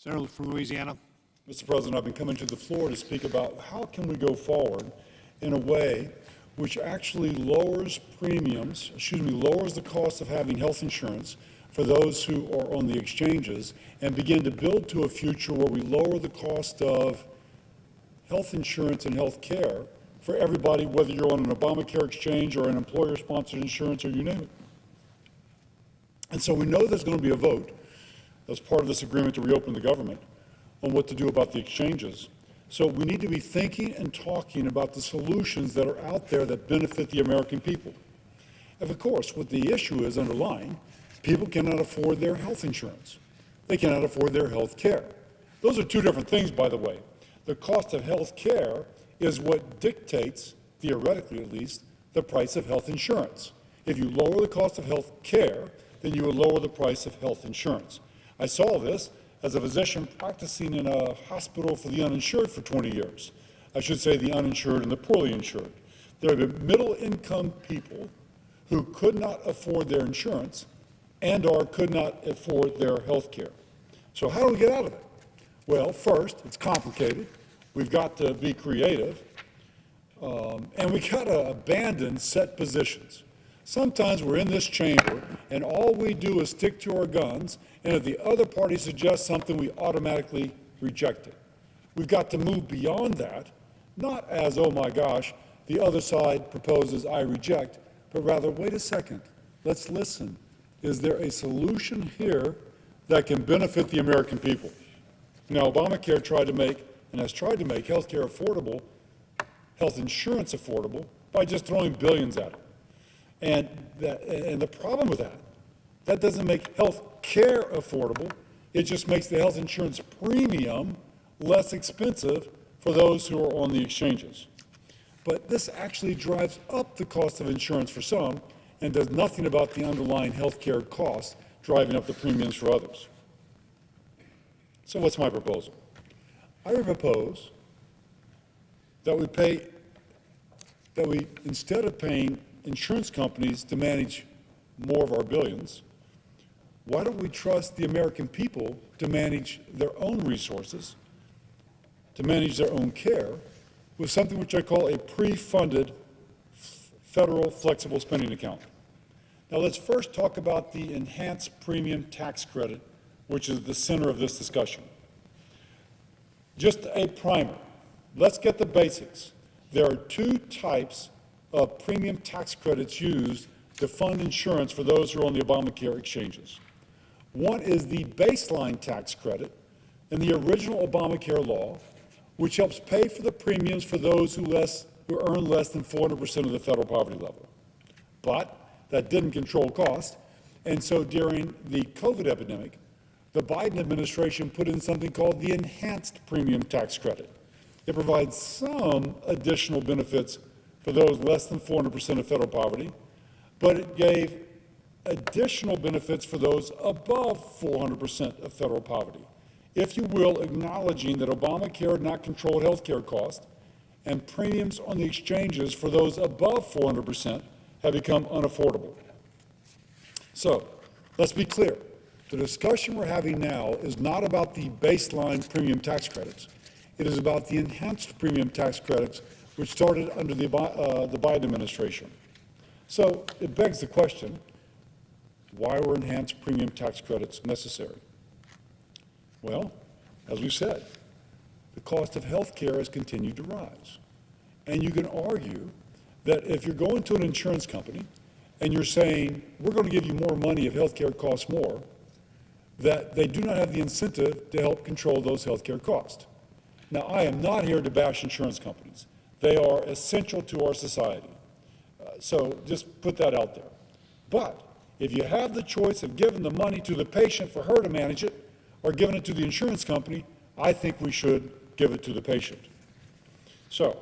Senator from Louisiana. Mr. President, I've been coming to the floor to speak about how can we go forward in a way which actually lowers premiums, lowers the cost of having health insurance for those who are on the exchanges, and begin to build to a future where we lower the cost of health insurance and health care for everybody, whether you're on an Obamacare exchange or an employer-sponsored insurance or you name it. And so we know there's going to be a vote as part of this agreement to reopen the government on what to do about the exchanges. So we need to be thinking and talking about the solutions that are out there that benefit the American people. And of course, what the issue is underlying, people cannot afford their health insurance. They cannot afford their health care. Those are two different things, by the way. The cost of health care is what dictates, theoretically at least, the price of health insurance. If you lower the cost of health care, then you will lower the price of health insurance. I saw this as a physician practicing in a hospital for the uninsured for 20 years. I should say the uninsured and the poorly insured. There have been middle-income people who could not afford their insurance and or could not afford their health care. So how do we get out of it? Well, first, it's complicated. We've got to be creative, and we got to abandon set positions. Sometimes we're in this chamber, and all we do is stick to our guns, and if the other party suggests something, we automatically reject it. We've got to move beyond that, not as, oh my gosh, the other side proposes, I reject, but rather, wait a second, let's listen. Is there a solution here that can benefit the American people? Now, Obamacare tried to make, and has tried to make, health care affordable, health insurance affordable, by just throwing billions at it. And the problem with that doesn't make health care affordable. It just makes the health insurance premium less expensive for those who are on the exchanges. But this actually drives up the cost of insurance for some and does nothing about the underlying health care costs driving up the premiums for others. So what's my proposal? I would propose that we, instead of paying insurance companies to manage more of our billions, why don't we trust the American people to manage their own resources, to manage their own care, with something which I call a pre-funded federal flexible spending account. Now let's first talk about the enhanced premium tax credit, which is the center of this discussion. Just a primer. Let's get the basics. There are two types of premium tax credits used to fund insurance for those who are on the Obamacare exchanges. One is the baseline tax credit in the original Obamacare law, which helps pay for the premiums for those who earn less than 400% of the federal poverty level. But that didn't control cost, and so during the COVID epidemic, the Biden administration put in something called the enhanced premium tax credit. It provides some additional benefits for those less than 400% of federal poverty, but it gave additional benefits for those above 400% of federal poverty. If you will, acknowledging that Obamacare had not controlled health care costs, and premiums on the exchanges for those above 400% have become unaffordable. So, let's be clear. The discussion we're having now is not about the baseline premium tax credits. It is about the enhanced premium tax credits, which started under the Biden administration. So it begs the question, why were enhanced premium tax credits necessary? Well, as we said, the cost of health care has continued to rise. And you can argue that if you're going to an insurance company and you're saying, we're going to give you more money if health care costs more, that they do not have the incentive to help control those health care costs. Now, I am not here to bash insurance companies. They are essential to our society. So just put that out there. But if you have the choice of giving the money to the patient for her to manage it or giving it to the insurance company, I think we should give it to the patient. So,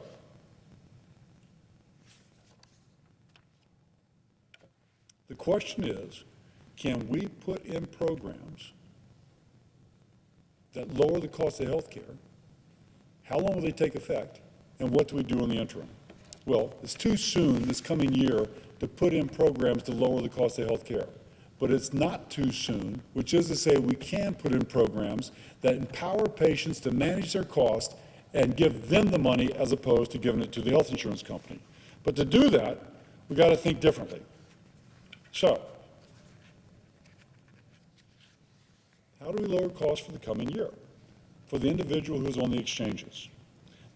the question is, can we put in programs that lower the cost of health care? How long will they take effect? And what do we do in the interim? Well, it's too soon this coming year to put in programs to lower the cost of health care. but it's not too soon, which is to say we can put in programs that empower patients to manage their cost and give them the money as opposed to giving it to the health insurance company. But to do that, we got to think differently. So, how do we lower costs for the coming year for the individual who's on the exchanges?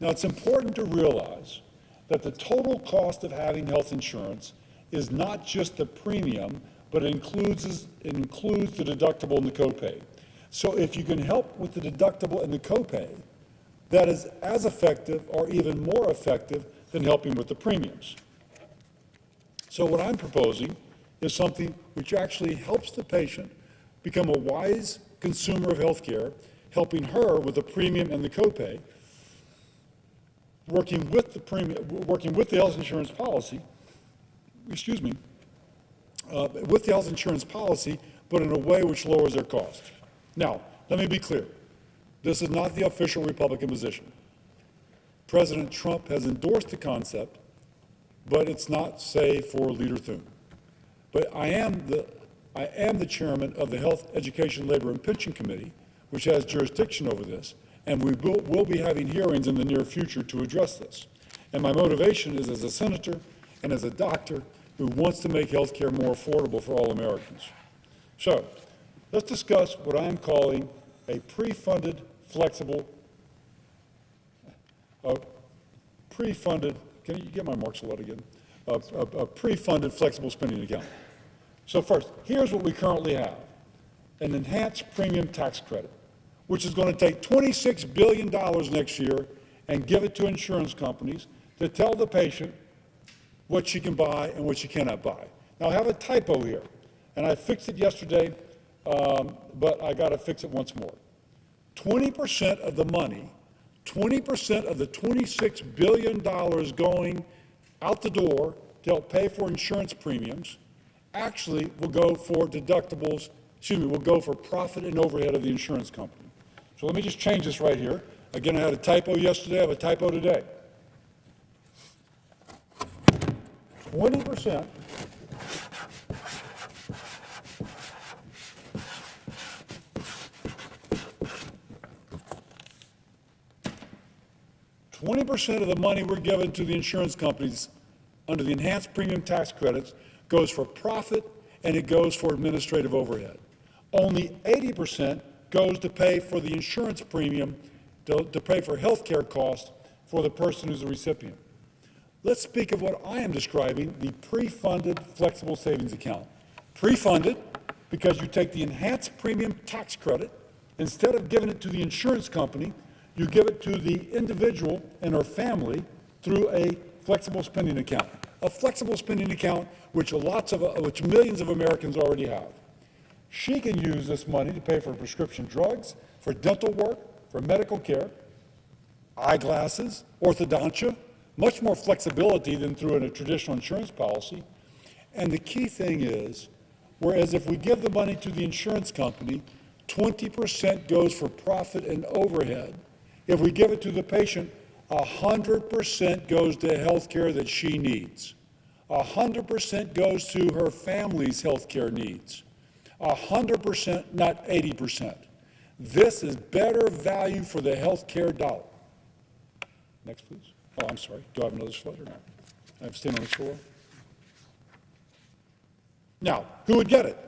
Now, it's important to realize that the total cost of having health insurance is not just the premium, but it includes the deductible and the copay. So if you can help with the deductible and the copay, that is as effective or even more effective than helping with the premiums. So what I'm proposing is something which actually helps the patient become a wise consumer of health care, helping her with the premium and the copay, working with the health insurance policy, with the health insurance policy, but in a way which lowers their cost. Now, let me be clear. This is not the official Republican position. President Trump has endorsed the concept, but it's not, say, for Leader Thune. But I am the chairman of the Health, Education, Labor, and Pension Committee, which has jurisdiction over this, and we will be having hearings in the near future to address this. And my motivation is as a senator and as a doctor who wants to make health care more affordable for all Americans. So, let's discuss what I'm calling a pre-funded, flexible, can you get my marks a lot again? A pre-funded, flexible spending account. So first, here's what we currently have: an enhanced premium tax credit, which is going to take $26 billion next year and give it to insurance companies to tell the patient what she can buy and what she cannot buy. Now, I have a typo here, and I fixed it yesterday, but I got to fix it once more. 20% of the money, 20% of the $26 billion going out the door to help pay for insurance premiums actually will go for deductibles, will go for profit and overhead of the insurance company. So let me just change this right here. Again, I had a typo yesterday, I have a typo today. 20% of the money we're giving to the insurance companies under the enhanced premium tax credits goes for profit and it goes for administrative overhead. Only 80% goes to pay for the insurance premium, to pay for health care costs for the person who's the recipient. Let's speak of what I am describing, the pre-funded flexible savings account. Pre-funded because you take the enhanced premium tax credit, instead of giving it to the insurance company, you give it to the individual and her family through a flexible spending account. A flexible spending account which millions of Americans already have. She can use this money to pay for prescription drugs, for dental work, for medical care, eyeglasses, orthodontia, much more flexibility than through a traditional insurance policy. And the key thing is, whereas if we give the money to the insurance company, 20% goes for profit and overhead. If we give it to the patient, 100% goes to health care that she needs. 100% goes to her family's health care needs. 100%, not 80%. This is better value for the health care dollar. Next, please. Oh, I'm sorry. Do I have another slide or not? I have to stand on the floor. Now, who would get it?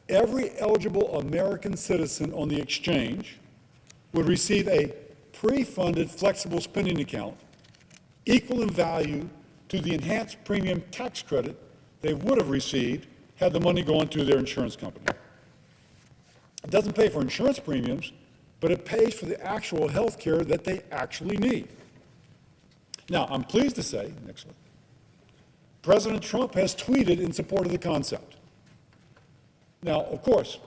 Every eligible American citizen on the exchange would receive a pre-funded flexible spending account equal in value to the enhanced premium tax credit they would have received had the money gone to their insurance company. It doesn't pay for insurance premiums, but it pays for the actual health care that they actually need. Now, I'm pleased to say, next slide, President Trump has tweeted in support of the concept. Now, of course,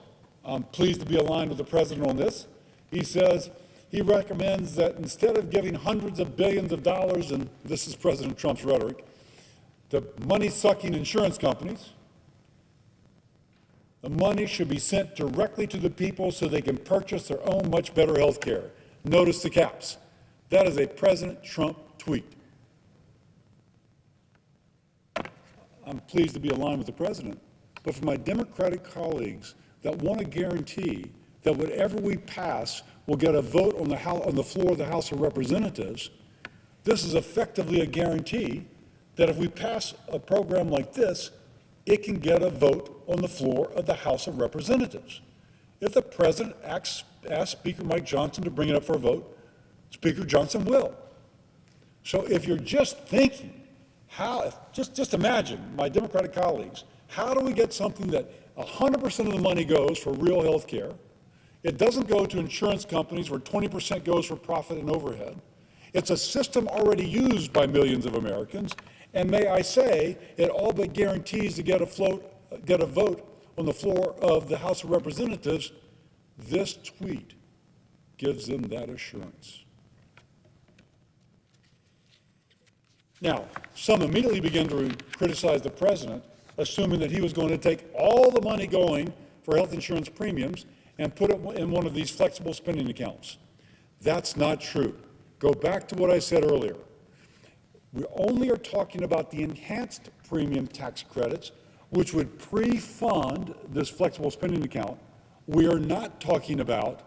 I'm pleased to be aligned with the president on this. He says he recommends that instead of giving hundreds of billions of dollars, and this is President Trump's rhetoric, to money-sucking insurance companies, the money should be sent directly to the people so they can purchase their own much better health care. Notice the caps. That is a President Trump tweet. I'm pleased to be aligned with the president, but for my Democratic colleagues that want to guarantee that whatever we pass will get a vote on the floor of the House of Representatives, this is effectively a guarantee that if we pass a program like this, it can get a vote on the floor of the House of Representatives. If the president asks Speaker Mike Johnson to bring it up for a vote, Speaker Johnson will. So if you're just thinking, just imagine, my Democratic colleagues, how do we get something that 100% of the money goes for real health care? It doesn't go to insurance companies where 20% goes for profit and overhead. It's a system already used by millions of Americans, and may I say, it all but guarantees to get a vote on the floor of the House of Representatives. This tweet gives them that assurance. Now, some immediately began to criticize the president, assuming that he was going to take all the money going for health insurance premiums and put it in one of these flexible spending accounts. That's not true. Go back to what I said earlier. We only are talking about the enhanced premium tax credits, which would pre-fund this flexible spending account. We are not talking about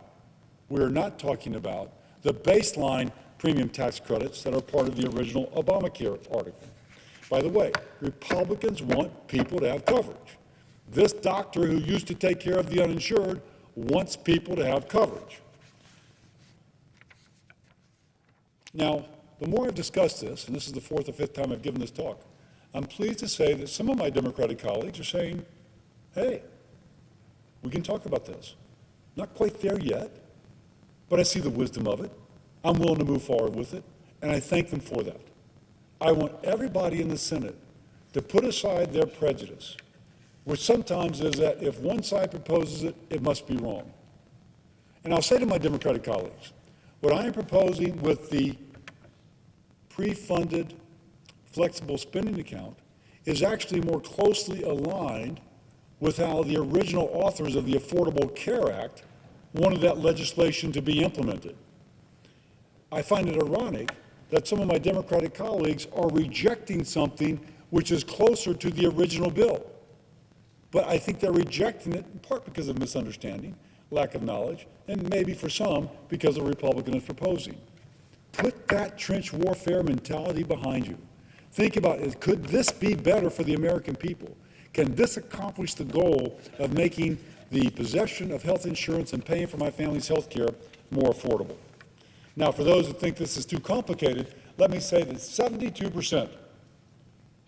the baseline premium tax credits that are part of the original Obamacare article. By the way, Republicans want people to have coverage. This doctor who used to take care of the uninsured wants people to have coverage. Now, the more I've discussed this, and this is the fourth or fifth time I've given this talk, I'm pleased to say that some of my Democratic colleagues are saying, hey, we can talk about this. Not quite there yet, but I see the wisdom of it. I'm willing to move forward with it, and I thank them for that. I want everybody in the Senate to put aside their prejudice, which sometimes is that if one side proposes it, it must be wrong. And I'll say to my Democratic colleagues, what I am proposing with the pre-funded flexible spending account is actually more closely aligned with how the original authors of the Affordable Care Act wanted that legislation to be implemented. I find it ironic that some of my Democratic colleagues are rejecting something which is closer to the original bill. But I think they're rejecting it in part because of misunderstanding, lack of knowledge, and maybe for some because the Republican is proposing. Put that trench warfare mentality behind you. Think about it. Could this be better for the American people? Can this accomplish the goal of making the possession of health insurance and paying for my family's health care more affordable? Now, for those who think this is too complicated, let me say that 72%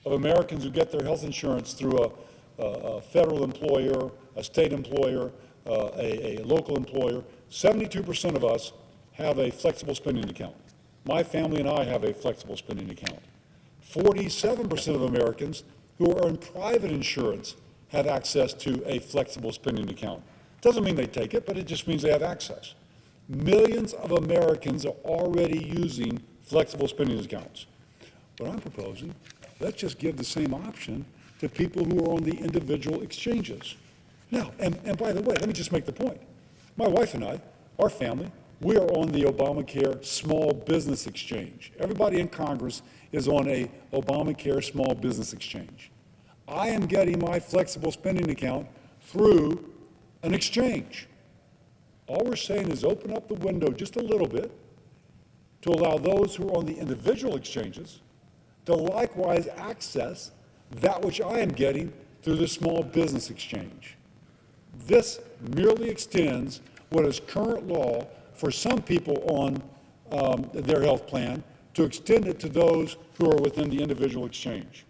of Americans who get their health insurance through a federal employer, a state employer, a local employer, 72% of us have a flexible spending account. My family and I have a flexible spending account. 47% of Americans who are on private insurance have access to a flexible spending account. Doesn't mean they take it, but it just means they have access. Millions of Americans are already using flexible spending accounts. What I'm proposing, let's just give the same option to people who are on the individual exchanges. Now, and by the way, let me just make the point. My wife and I, our family, we are on the Obamacare Small Business Exchange. Everybody in Congress is on a Obamacare Small Business Exchange. I am getting my flexible spending account through an exchange. All we're saying is open up the window just a little bit to allow those who are on the individual exchanges to likewise access that which I am getting through the Small Business Exchange. This merely extends what is current law for some people on their health plan to extend it to those who are within the individual exchange.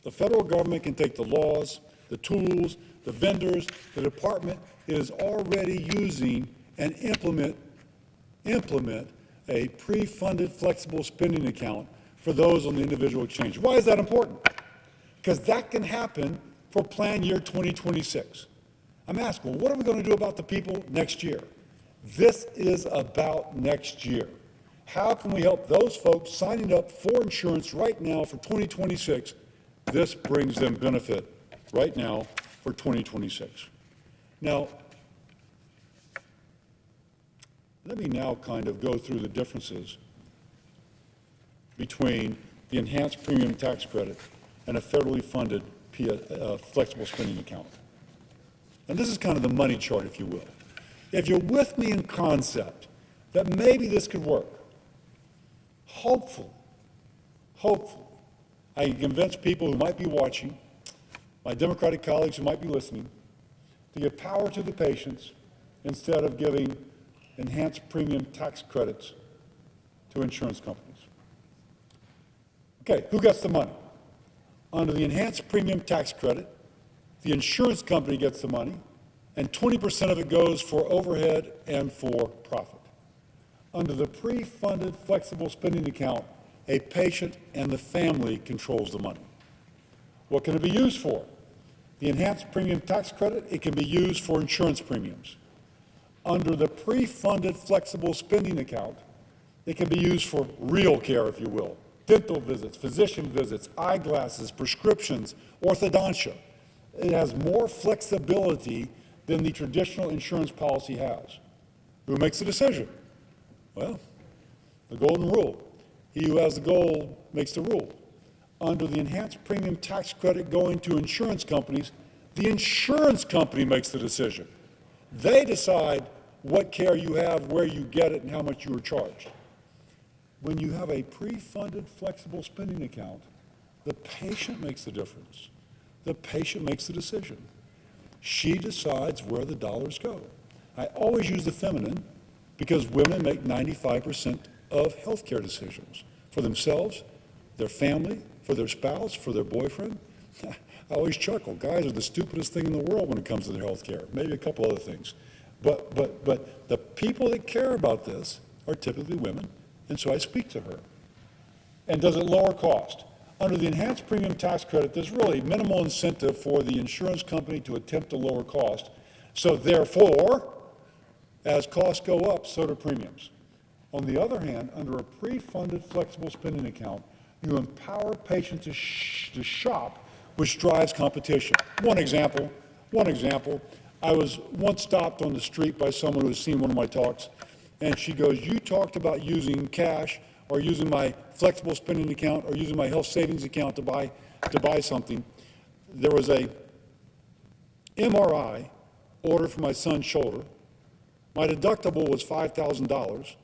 The federal government can take the laws, the tools, the vendors, the department is already using and implement a pre-funded flexible spending account for those on the individual exchange. Why is that important? Because that can happen for plan year 2026. I'm asking, well, what are we going to do about the people next year? This is about next year. How can we help those folks signing up for insurance right now for 2026? This brings them benefit right now for 2026. Now, let me now kind of go through the differences between the enhanced premium tax credit and a federally funded flexible spending account. And this is kind of the money chart, if you will. If you're with me in concept that maybe this could work, hopefully, I can convince people who might be watching, my Democratic colleagues who might be listening, to give power to the patients instead of giving enhanced premium tax credits to insurance companies. Okay, who gets the money? Under the enhanced premium tax credit, the insurance company gets the money, and 20% of it goes for overhead and for profit. Under the pre-funded flexible spending account, a patient and the family controls the money. What can it be used for? The enhanced premium tax credit, it can be used for insurance premiums. Under the pre-funded flexible spending account, it can be used for real care, if you will. Dental visits, physician visits, eyeglasses, prescriptions, orthodontia. It has more flexibility than the traditional insurance policy has. Who makes the decision? Well, the golden rule. He who has the goal makes the rule. Under the enhanced premium tax credit going to insurance companies, the insurance company makes the decision. They decide what care you have, where you get it, and how much you are charged. When you have a pre-funded flexible spending account, the patient makes the difference. The patient makes the decision. She decides where the dollars go. I always use the feminine because women make 95% of healthcare decisions for themselves, their family, for their spouse, for their boyfriend. I always chuckle. Guys are the stupidest thing in the world when it comes to their healthcare. Maybe a couple other things. But the people that care about this are typically women, and so I speak to her. And does it lower cost? Under the enhanced premium tax credit, there's really minimal incentive for the insurance company to attempt to lower cost. So therefore, as costs go up, so do premiums. On the other hand, under a pre-funded flexible spending account, you empower patients to shop, which drives competition. One example, I was once stopped on the street by someone who had seen one of my talks, and she goes, "You talked about using cash or using my flexible spending account or using my health savings account to buy something." There was a MRI ordered for my son's shoulder. My deductible was $5,000.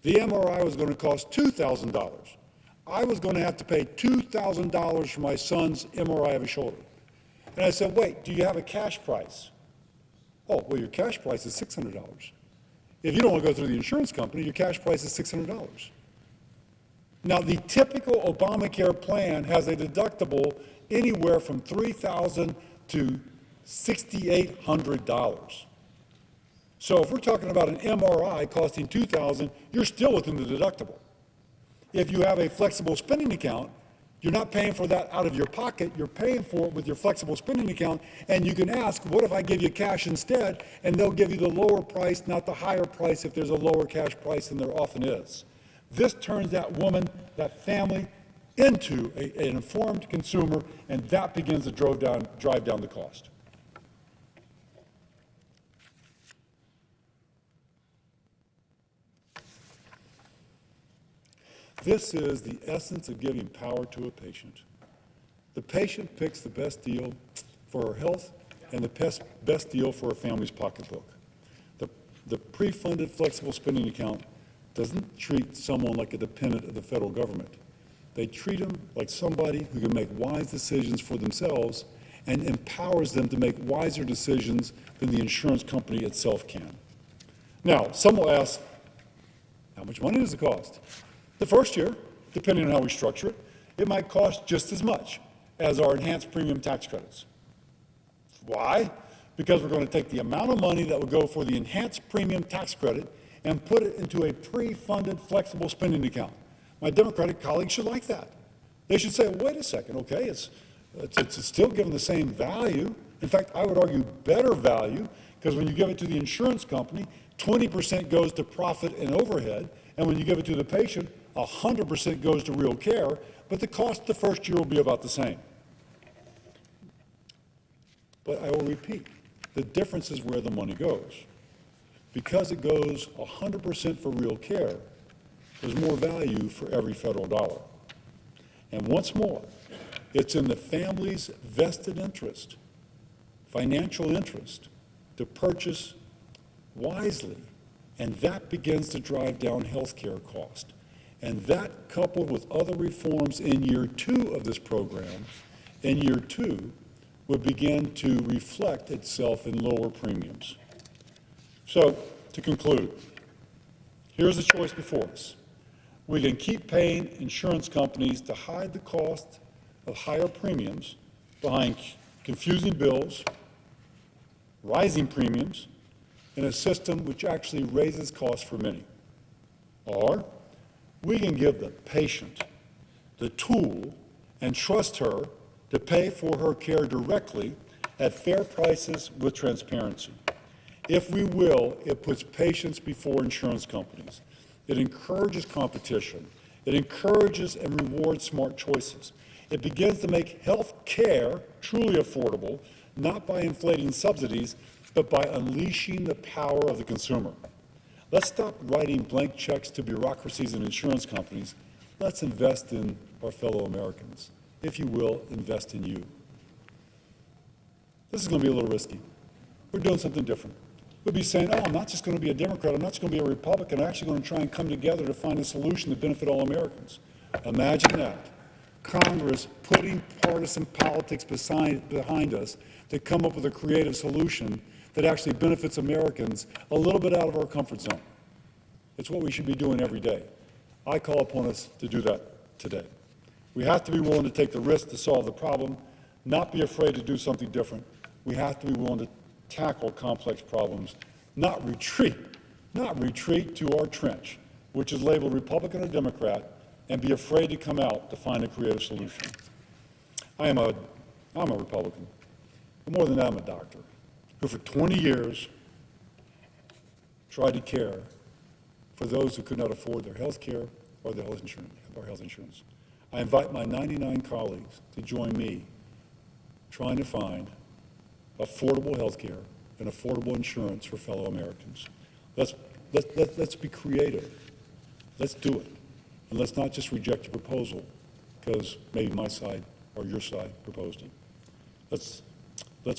The MRI was going to cost $2,000. I was going to have to pay $2,000 for my son's MRI of his shoulder. And I said, "Wait, do you have a cash price?" "Oh, well, your cash price is $600. If you don't want to go through the insurance company, your cash price is $600. Now, the typical Obamacare plan has a deductible anywhere from $3,000 to $6,800. So if we're talking about an MRI costing $2,000, you're still within the deductible. If you have a flexible spending account, you're not paying for that out of your pocket, you're paying for it with your flexible spending account, and you can ask, what if I give you cash instead? And they'll give you the lower price, not the higher price if there's a lower cash price than there often is. This turns that woman, that family, into an informed consumer, and that begins to drive down the cost. This is the essence of giving power to a patient. The patient picks the best deal for her health and the best deal for her family's pocketbook. The pre-funded flexible spending account doesn't treat someone like a dependent of the federal government. They treat them like somebody who can make wise decisions for themselves and empowers them to make wiser decisions than the insurance company itself can. Now, some will ask, how much money does it cost? The first year, depending on how we structure it, it might cost just as much as our enhanced premium tax credits. Why? Because we're going to take the amount of money that would go for the enhanced premium tax credit and put it into a pre-funded flexible spending account. My Democratic colleagues should like that. They should say, wait a second, okay, it's still given the same value. In fact, I would argue better value, because when you give it to the insurance company, 20% goes to profit and overhead, and when you give it to the patient, 100% goes to real care, but the cost the first year will be about the same. But I will repeat, the difference is where the money goes. Because it goes 100% for real care, there's more value for every federal dollar. And once more, It's in the family's vested interest, financial interest, to purchase wisely, and that begins to drive down health care cost. And that, coupled with other reforms in year 2 of this program, in year 2, would begin to reflect itself in lower premiums. So, to conclude, here's the choice before us. We can keep paying insurance companies to hide the cost of higher premiums behind confusing bills, rising premiums, in a system which actually raises costs for many. Or we can give the patient the tool and trust her to pay for her care directly at fair prices with transparency. If we will, it puts patients before insurance companies. It encourages competition. It encourages and rewards smart choices. It begins to make health care truly affordable, not by inflating subsidies, but by unleashing the power of the consumer. Let's stop writing blank checks to bureaucracies and insurance companies. Let's invest in our fellow Americans. If you will, invest in you. This is going to be a little risky. We're doing something different. We'll be saying, oh, I'm not just going to be a Democrat, I'm not just going to be a Republican, I'm actually going to try and come together to find a solution to benefit all Americans. Imagine that. Congress putting partisan politics behind us to come up with a creative solution that actually benefits Americans a little bit out of our comfort zone. It's what we should be doing every day. I call upon us to do that today. We have to be willing to take the risk to solve the problem, not be afraid to do something different. We have to be willing to tackle complex problems, not retreat to our trench, which is labeled Republican or Democrat, and be afraid to come out to find a creative solution. I'm a Republican, but more than that, I'm a doctor who for 20 years tried to care for those who could not afford their health care or their health insurance. I invite my 99 colleagues to join me trying to find affordable health care and affordable insurance for fellow Americans. Let's be creative. Let's do it. And let's not just reject a proposal because maybe my side or your side proposed it. Let's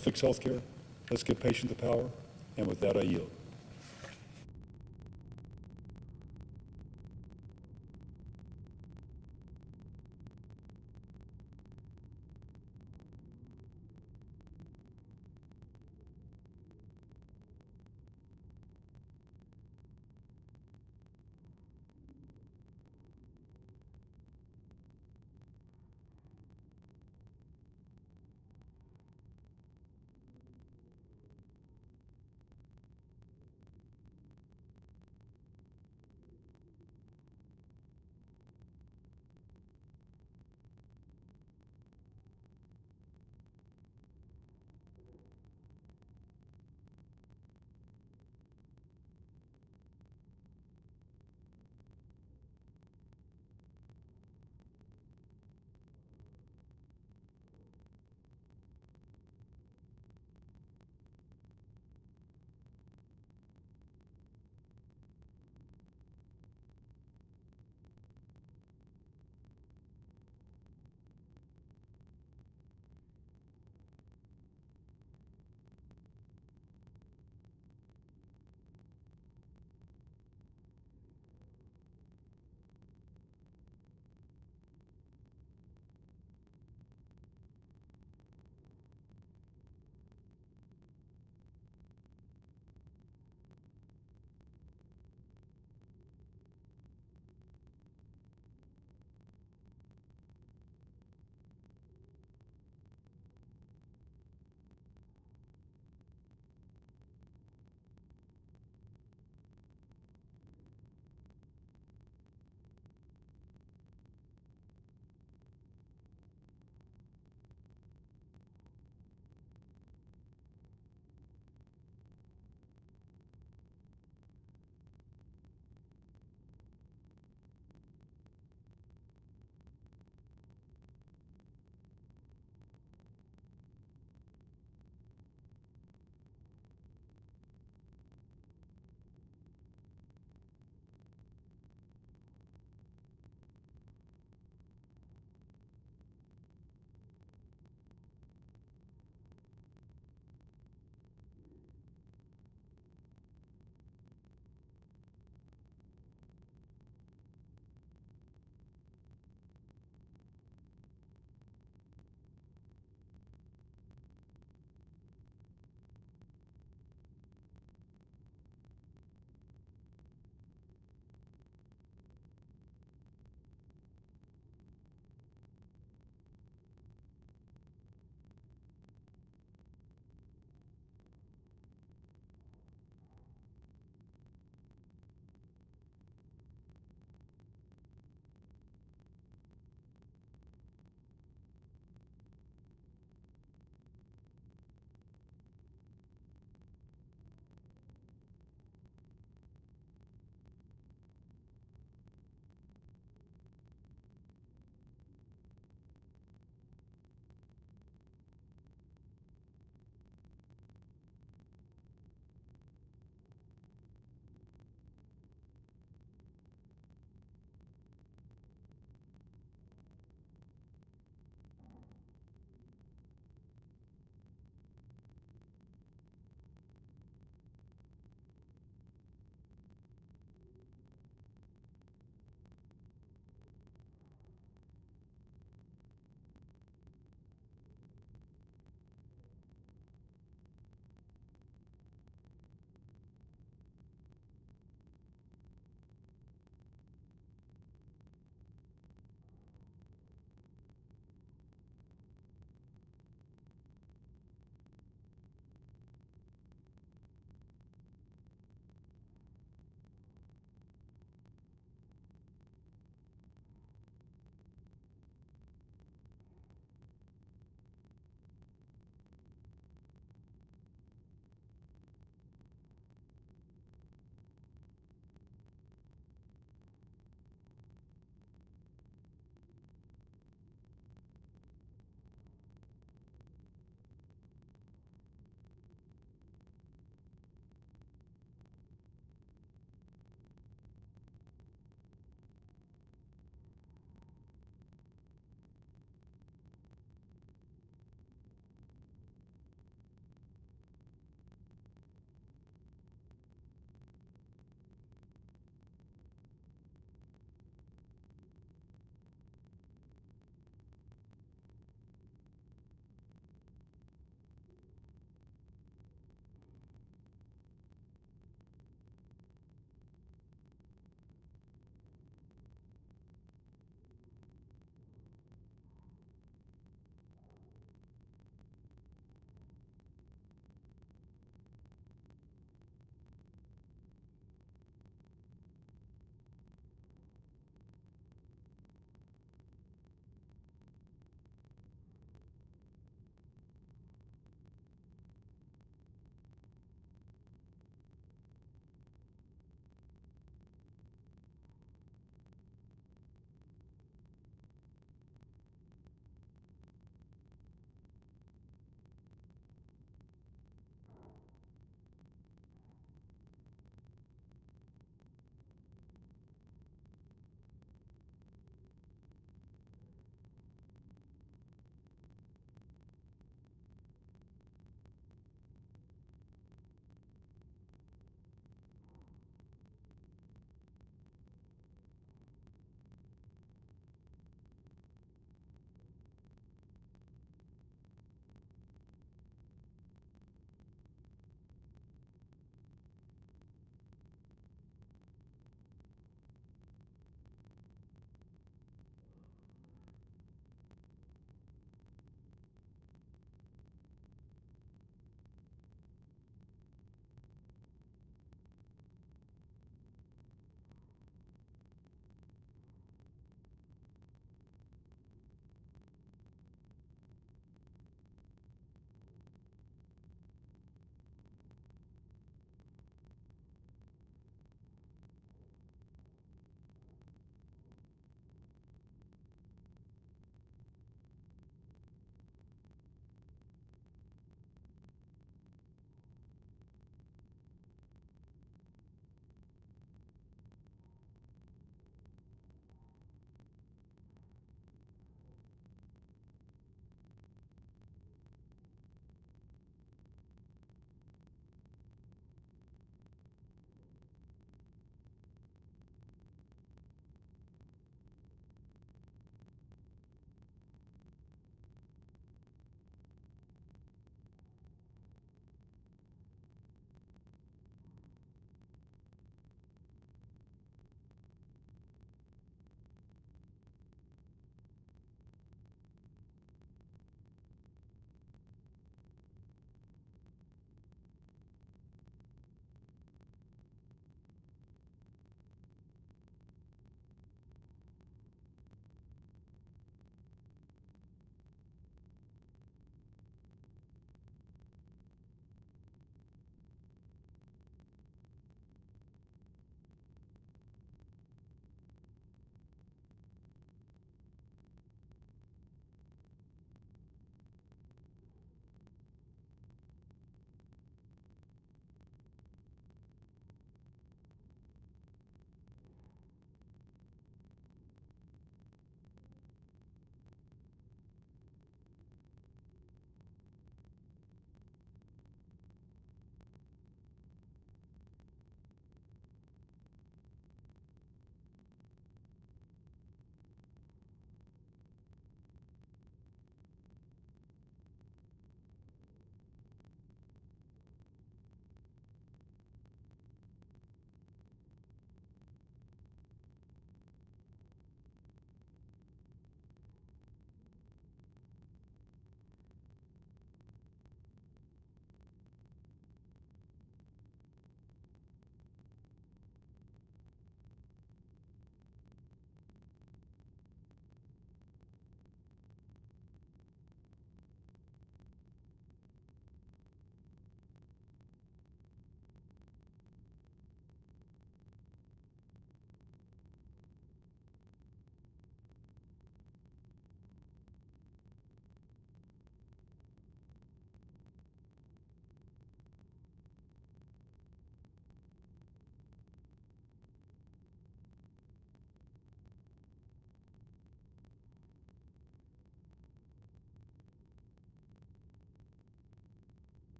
fix health care. Let's give patients the power. And with that, I yield.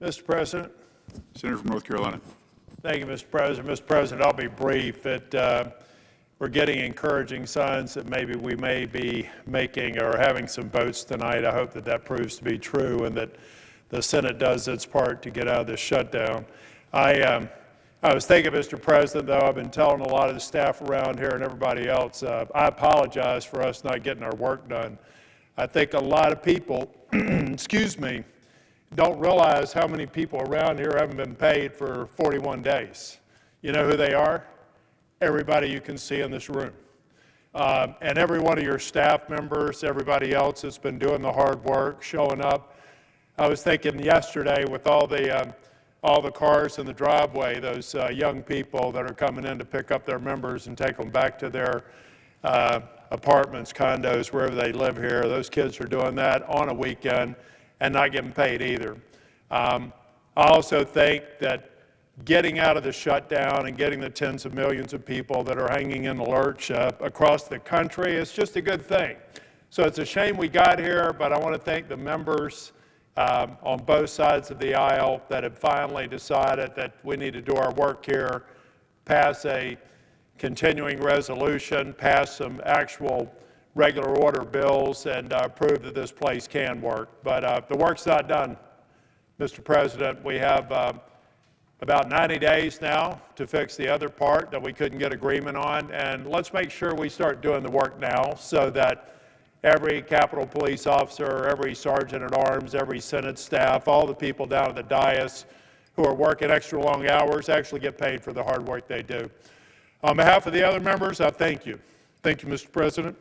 Mr. President. Senator from North Carolina. Thank you, Mr. President. Mr. President, I'll be brief. We're getting encouraging signs that maybe we may be making or having some votes tonight. I hope that that proves to be true and that the Senate does its part to get out of this shutdown. I was thinking, Mr. President, though, I've been telling a lot of the staff around here and everybody else, I apologize for us not getting our work done. I think a lot of people, excuse me, don't realize how many people around here haven't been paid for 41 days. You know who they are? Everybody you can see in this room. And every one of your staff members, everybody else that's been doing the hard work, showing up. I was thinking yesterday with all the cars in the driveway, those young people that are coming in to pick up their members and take them back to their apartments, condos, wherever they live here. Those kids are doing that on a weekend and not getting paid either. I also think that getting out of the shutdown and getting the tens of millions of people that are hanging in the lurch across the country is just a good thing. So it's a shame we got here, but I want to thank the members on both sides of the aisle that have finally decided that we need to do our work here, pass a continuing resolution, pass some actual regular order bills, and prove that this place can work. But the work's not done, Mr. President. We have about 90 days now to fix the other part that we couldn't get agreement on, and let's make sure we start doing the work now so that every Capitol Police officer, every sergeant at arms, every Senate staff, all the people down at the dais who are working extra long hours actually get paid for the hard work they do. On behalf of the other members, I thank you. Thank you, Mr. President.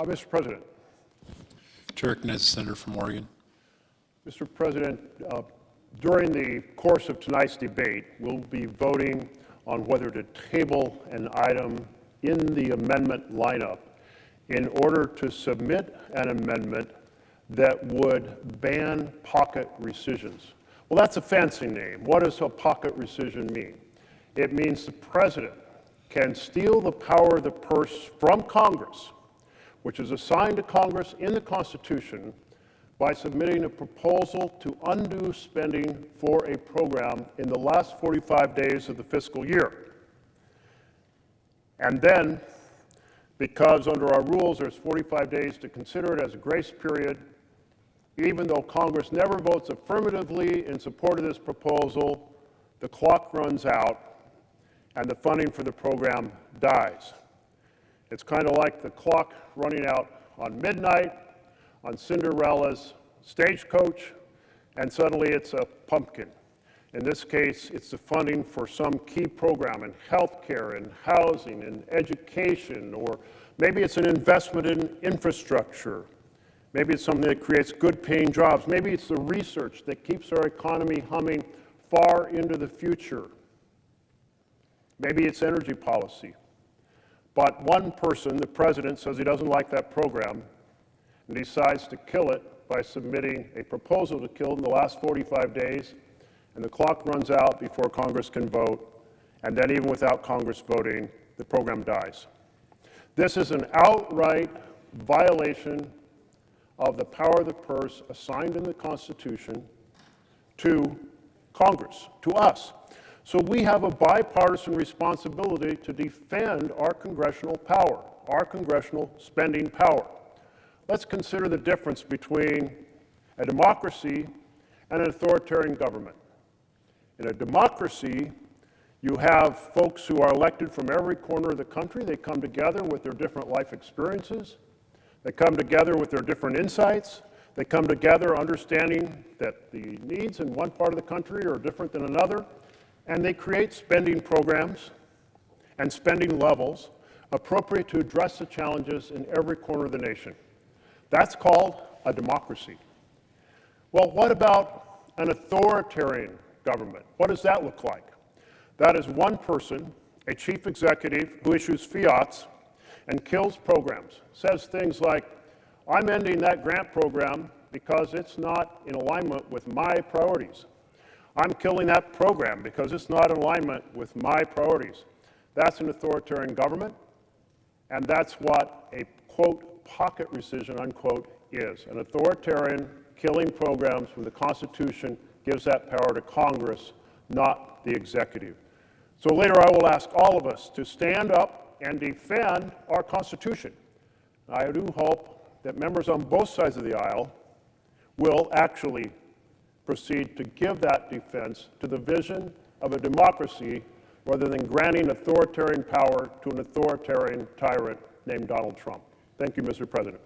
Mr. President. Chair recognizes the senator from Oregon. Mr. President, during the course of tonight's debate, we'll be voting on whether to table an item in the amendment lineup in order to submit an amendment that would ban pocket rescissions. Well, that's a fancy name. What does a pocket rescission mean? It means the president can steal the power of the purse from Congress, which is assigned to Congress in the Constitution, by submitting a proposal to undo spending for a program in the last 45 days of the fiscal year. And then, because under our rules there's 45 days to consider it as a grace period, even though Congress never votes affirmatively in support of this proposal, the clock runs out and the funding for the program dies. It's kind of like the clock running out on midnight, on Cinderella's stagecoach, and suddenly it's a pumpkin. In this case, it's the funding for some key program in healthcare, in housing, in education, or maybe it's an investment in infrastructure. Maybe it's something that creates good paying jobs. Maybe it's the research that keeps our economy humming far into the future. Maybe it's energy policy. But one person, the president, says he doesn't like that program and decides to kill it by submitting a proposal to kill it in the last 45 days, and the clock runs out before Congress can vote, and then even without Congress voting, the program dies. This is an outright violation of the power of the purse assigned in the Constitution to Congress, to us. So we have a bipartisan responsibility to defend our congressional power, our congressional spending power. Let's consider the difference between a democracy and an authoritarian government. In a democracy, you have folks who are elected from every corner of the country. They come together with their different life experiences. They come together with their different insights. They come together understanding that the needs in one part of the country are different than another, and they create spending programs and spending levels appropriate to address the challenges in every corner of the nation. That's called a democracy. Well, what about an authoritarian government? What does that look like? That is one person, a chief executive, who issues fiats and kills programs, says things like, I'm ending that grant program because it's not in alignment with my priorities. I'm killing that program because it's not in alignment with my priorities. That's an authoritarian government, and that's what a, quote, pocket rescission, unquote, is. An authoritarian killing programs when the Constitution gives that power to Congress, not the executive. So later I will ask all of us to stand up and defend our Constitution. I do hope that members on both sides of the aisle will actually proceed to give that defense to the vision of a democracy rather than granting authoritarian power to an authoritarian tyrant named Donald Trump. Thank you, Mr. President.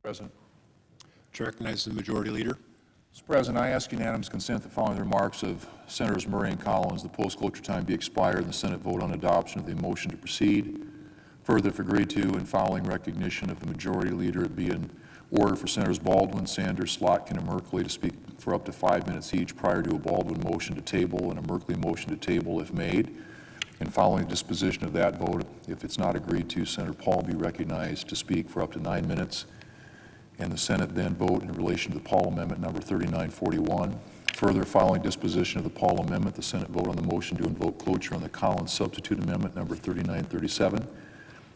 President. Chair recognizes the Majority Leader. Mr. President, I ask unanimous consent that following the remarks of Senators Murray and Collins, the post-cloture time be expired and the Senate vote on adoption of the motion to proceed. Further, if agreed to, and following recognition of the Majority Leader, it be in order for Senators Baldwin, Sanders, Slotkin, and Merkley to speak for up to 5 minutes each prior to a Baldwin motion to table and a Merkley motion to table if made. And following disposition of that vote, if it's not agreed to, Senator Paul be recognized to speak for up to 9 minutes. And the Senate then vote in relation to the Paul Amendment number 3941. Further, following disposition of the Paul Amendment, the Senate vote on the motion to invoke cloture on the Collins Substitute Amendment number 3937.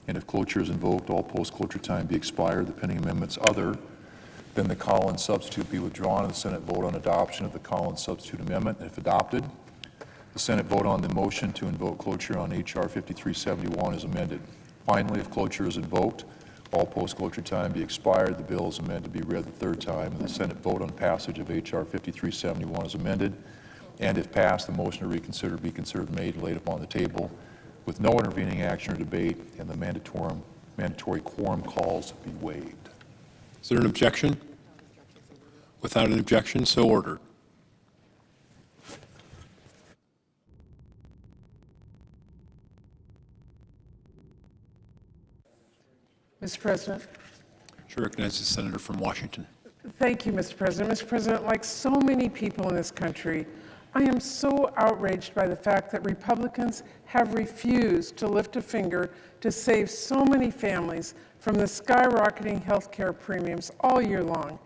And if cloture is invoked, all post-cloture time be expired. The pending amendments other than the Collins Substitute be withdrawn, and the Senate vote on adoption of the Collins Substitute Amendment. And if adopted, the Senate vote on the motion to invoke cloture on H.R. 5371 is amended. Finally, if cloture is invoked, all post-cloture time be expired. The bill is amended to be read the third time, and the Senate vote on passage of H.R. 5371 is amended. And if passed, the motion to reconsider be considered made and laid upon the table with no intervening action or debate, and the mandatory quorum calls be waived. Is there an objection? Without an objection, so ordered. Mr. President. Chair recognizes the Senator from Washington. Thank you, Mr. President. Mr. President, like so many people in this country, I am so outraged by the fact that Republicans have refused to lift a finger to save so many families from the skyrocketing health care premiums all year long.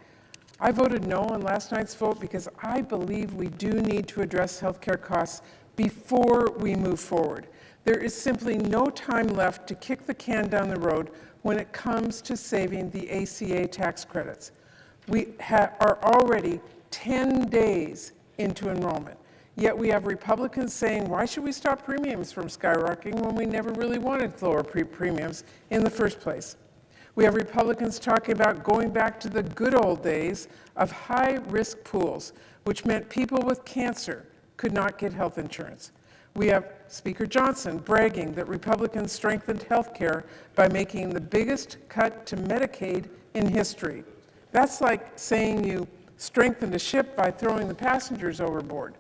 I voted no on last night's vote because I believe we do need to address health care costs before we move forward. There is simply no time left to kick the can down the road when it comes to saving the ACA tax credits. We are already 10 days into enrollment. Yet we have Republicans saying, why should we stop premiums from skyrocketing when we never really wanted lower premiums in the first place? We have Republicans talking about going back to the good old days of high-risk pools, which meant people with cancer could not get health insurance. We have Speaker Johnson bragging that Republicans strengthened health care by making the biggest cut to Medicaid in history. That's like saying you strengthened a ship by throwing the passengers overboard.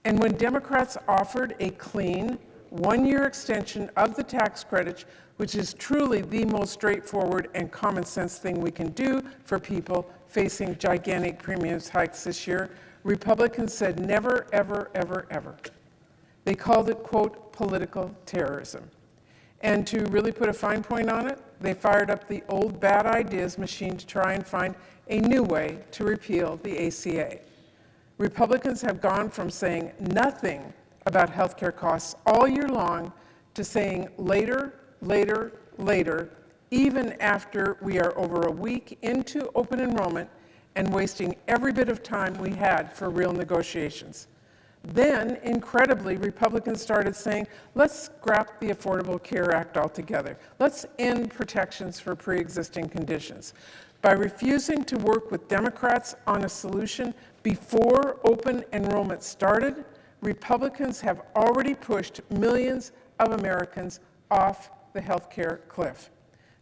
And when Democrats offered a clean, one-year extension of the tax credit, which is truly the most straightforward and common sense thing we can do for people facing gigantic premiums hikes this year, Republicans said never, ever, ever, ever. They called it, quote, political terrorism. And to really put a fine point on it, they fired up the old bad ideas machine to try and find a new way to repeal the ACA. Republicans have gone from saying nothing about health care costs all year long to saying later, later, later, even after we are over a week into open enrollment and wasting every bit of time we had for real negotiations. Then, incredibly, Republicans started saying, let's scrap the Affordable Care Act altogether. Let's end protections for pre-existing conditions. By refusing to work with Democrats on a solution before open enrollment started, Republicans have already pushed millions of Americans off the health care cliff.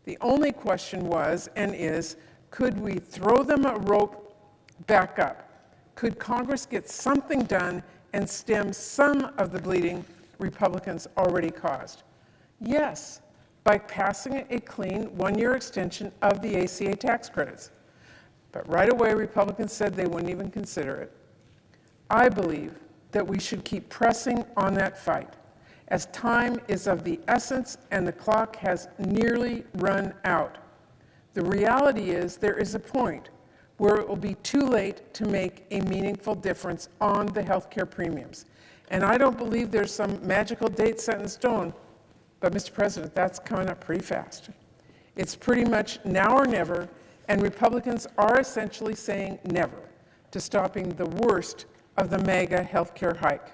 The only question was, and is, could we throw them a rope back up? Could Congress get something done and stem some of the bleeding Republicans already caused? Yes, by passing a clean one-year extension of the ACA tax credits. But right away, Republicans said they wouldn't even consider it. I believe that we should keep pressing on that fight, as time is of the essence and the clock has nearly run out. The reality is there is a point where it will be too late to make a meaningful difference on the health care premiums. And I don't believe there's some magical date set in stone, but Mr. President, that's coming up pretty fast. It's pretty much now or never, and Republicans are essentially saying never to stopping the worst of the mega health care hike.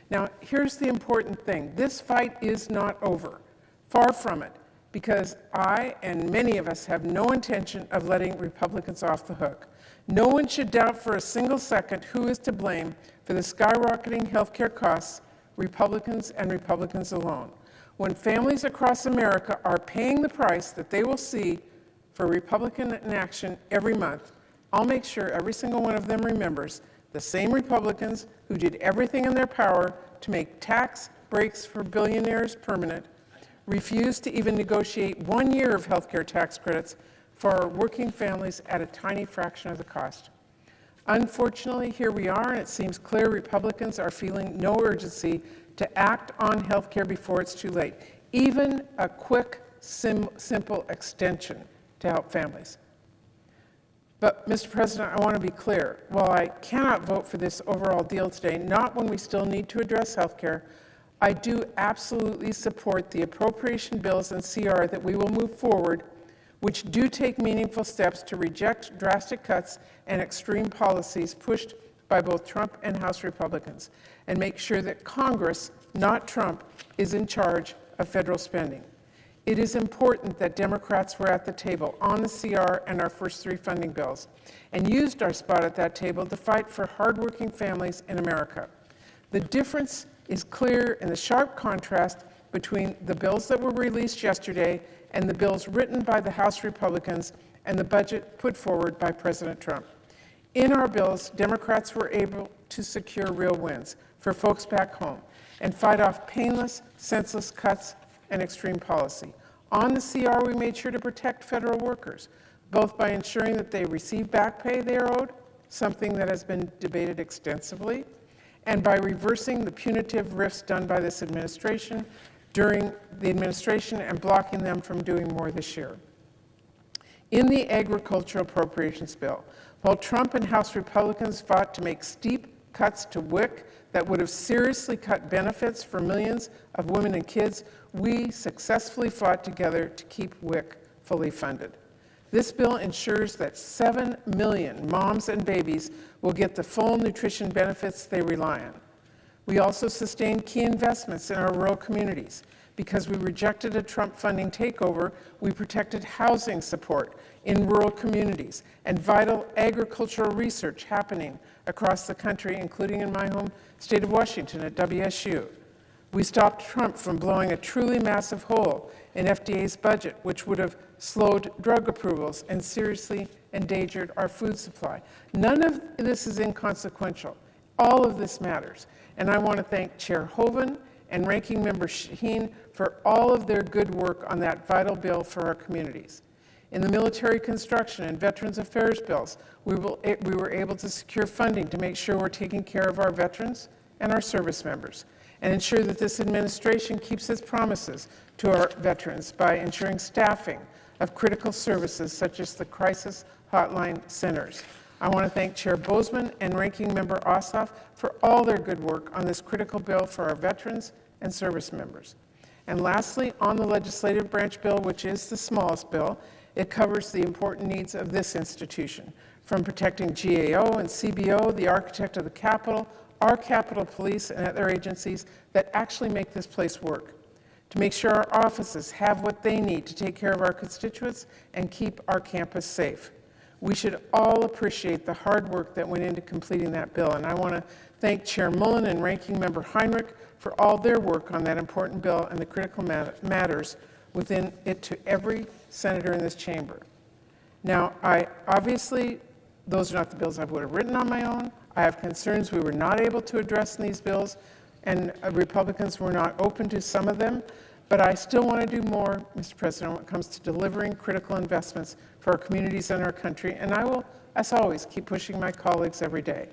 Now, here's the important thing. This fight is not over. Far from it. Because I and many of us have no intention of letting Republicans off the hook. No one should doubt for a single second who is to blame for the skyrocketing health care costs, Republicans and Republicans alone. When families across America are paying the price that they will see for Republican inaction every month, I'll make sure every single one of them remembers the same Republicans who did everything in their power to make tax breaks for billionaires permanent, refused to even negotiate 1 year of health care tax credits for working families at a tiny fraction of the cost. Unfortunately, here we are, and it seems clear Republicans are feeling no urgency to act on health care before it's too late, even a quick, simple extension to help families. But, Mr. President, I want to be clear. While I cannot vote for this overall deal today, not when we still need to address health care, I do absolutely support the appropriation bills and CR that we will move forward, which do take meaningful steps to reject drastic cuts and extreme policies pushed by both Trump and House Republicans, and make sure that Congress, not Trump, is in charge of federal spending. It is important that Democrats were at the table on the CR and our first 3 funding bills, and used our spot at that table to fight for hardworking families in America. The difference is clear in the sharp contrast between the bills that were released yesterday and the bills written by the House Republicans and the budget put forward by President Trump. In our bills, Democrats were able to secure real wins for folks back home and fight off painless, senseless cuts and extreme policy. On the CR, we made sure to protect federal workers, both by ensuring that they receive back pay they are owed, something that has been debated extensively, and by reversing the punitive rifts done by this administration during the administration and blocking them from doing more this year. In the agricultural appropriations bill, while Trump and House Republicans fought to make steep cuts to WIC that would have seriously cut benefits for millions of women and kids, we successfully fought together to keep WIC fully funded. This bill ensures that 7 million moms and babies will get the full nutrition benefits they rely on. We also sustained key investments in our rural communities. Because we rejected a Trump funding takeover, we protected housing support in rural communities and vital agricultural research happening across the country, including in my home state of Washington at WSU. We stopped Trump from blowing a truly massive hole in FDA's budget, which would have slowed drug approvals and seriously endangered our food supply. None of this is inconsequential. All of this matters. And I want to thank Chair Hoeven and Ranking Member Shaheen for all of their good work on that vital bill for our communities. In the military construction and Veterans Affairs bills, we were able to secure funding to make sure we're taking care of our veterans and our service members, and ensure that this administration keeps its promises to our veterans by ensuring staffing of critical services such as the crisis hotline centers. I want to thank Chair Bozeman and Ranking Member Ossoff for all their good work on this critical bill for our veterans and service members. And lastly, on the legislative branch bill, which is the smallest bill, it covers the important needs of this institution, from protecting GAO and CBO, the architect of the Capitol, our Capitol Police, and other agencies that actually make this place work, to make sure our offices have what they need to take care of our constituents and keep our campus safe. We should all appreciate the hard work that went into completing that bill, and I want to thank Chair Mullen and Ranking Member Heinrich for all their work on that important bill and the critical matters within it to every senator in this chamber. Now, obviously, those are not the bills I would have written on my own. I have concerns we were not able to address in these bills, and Republicans were not open to some of them, but I still want to do more, Mr. President, when it comes to delivering critical investments for our communities and our country, and I will, as always, keep pushing my colleagues every day.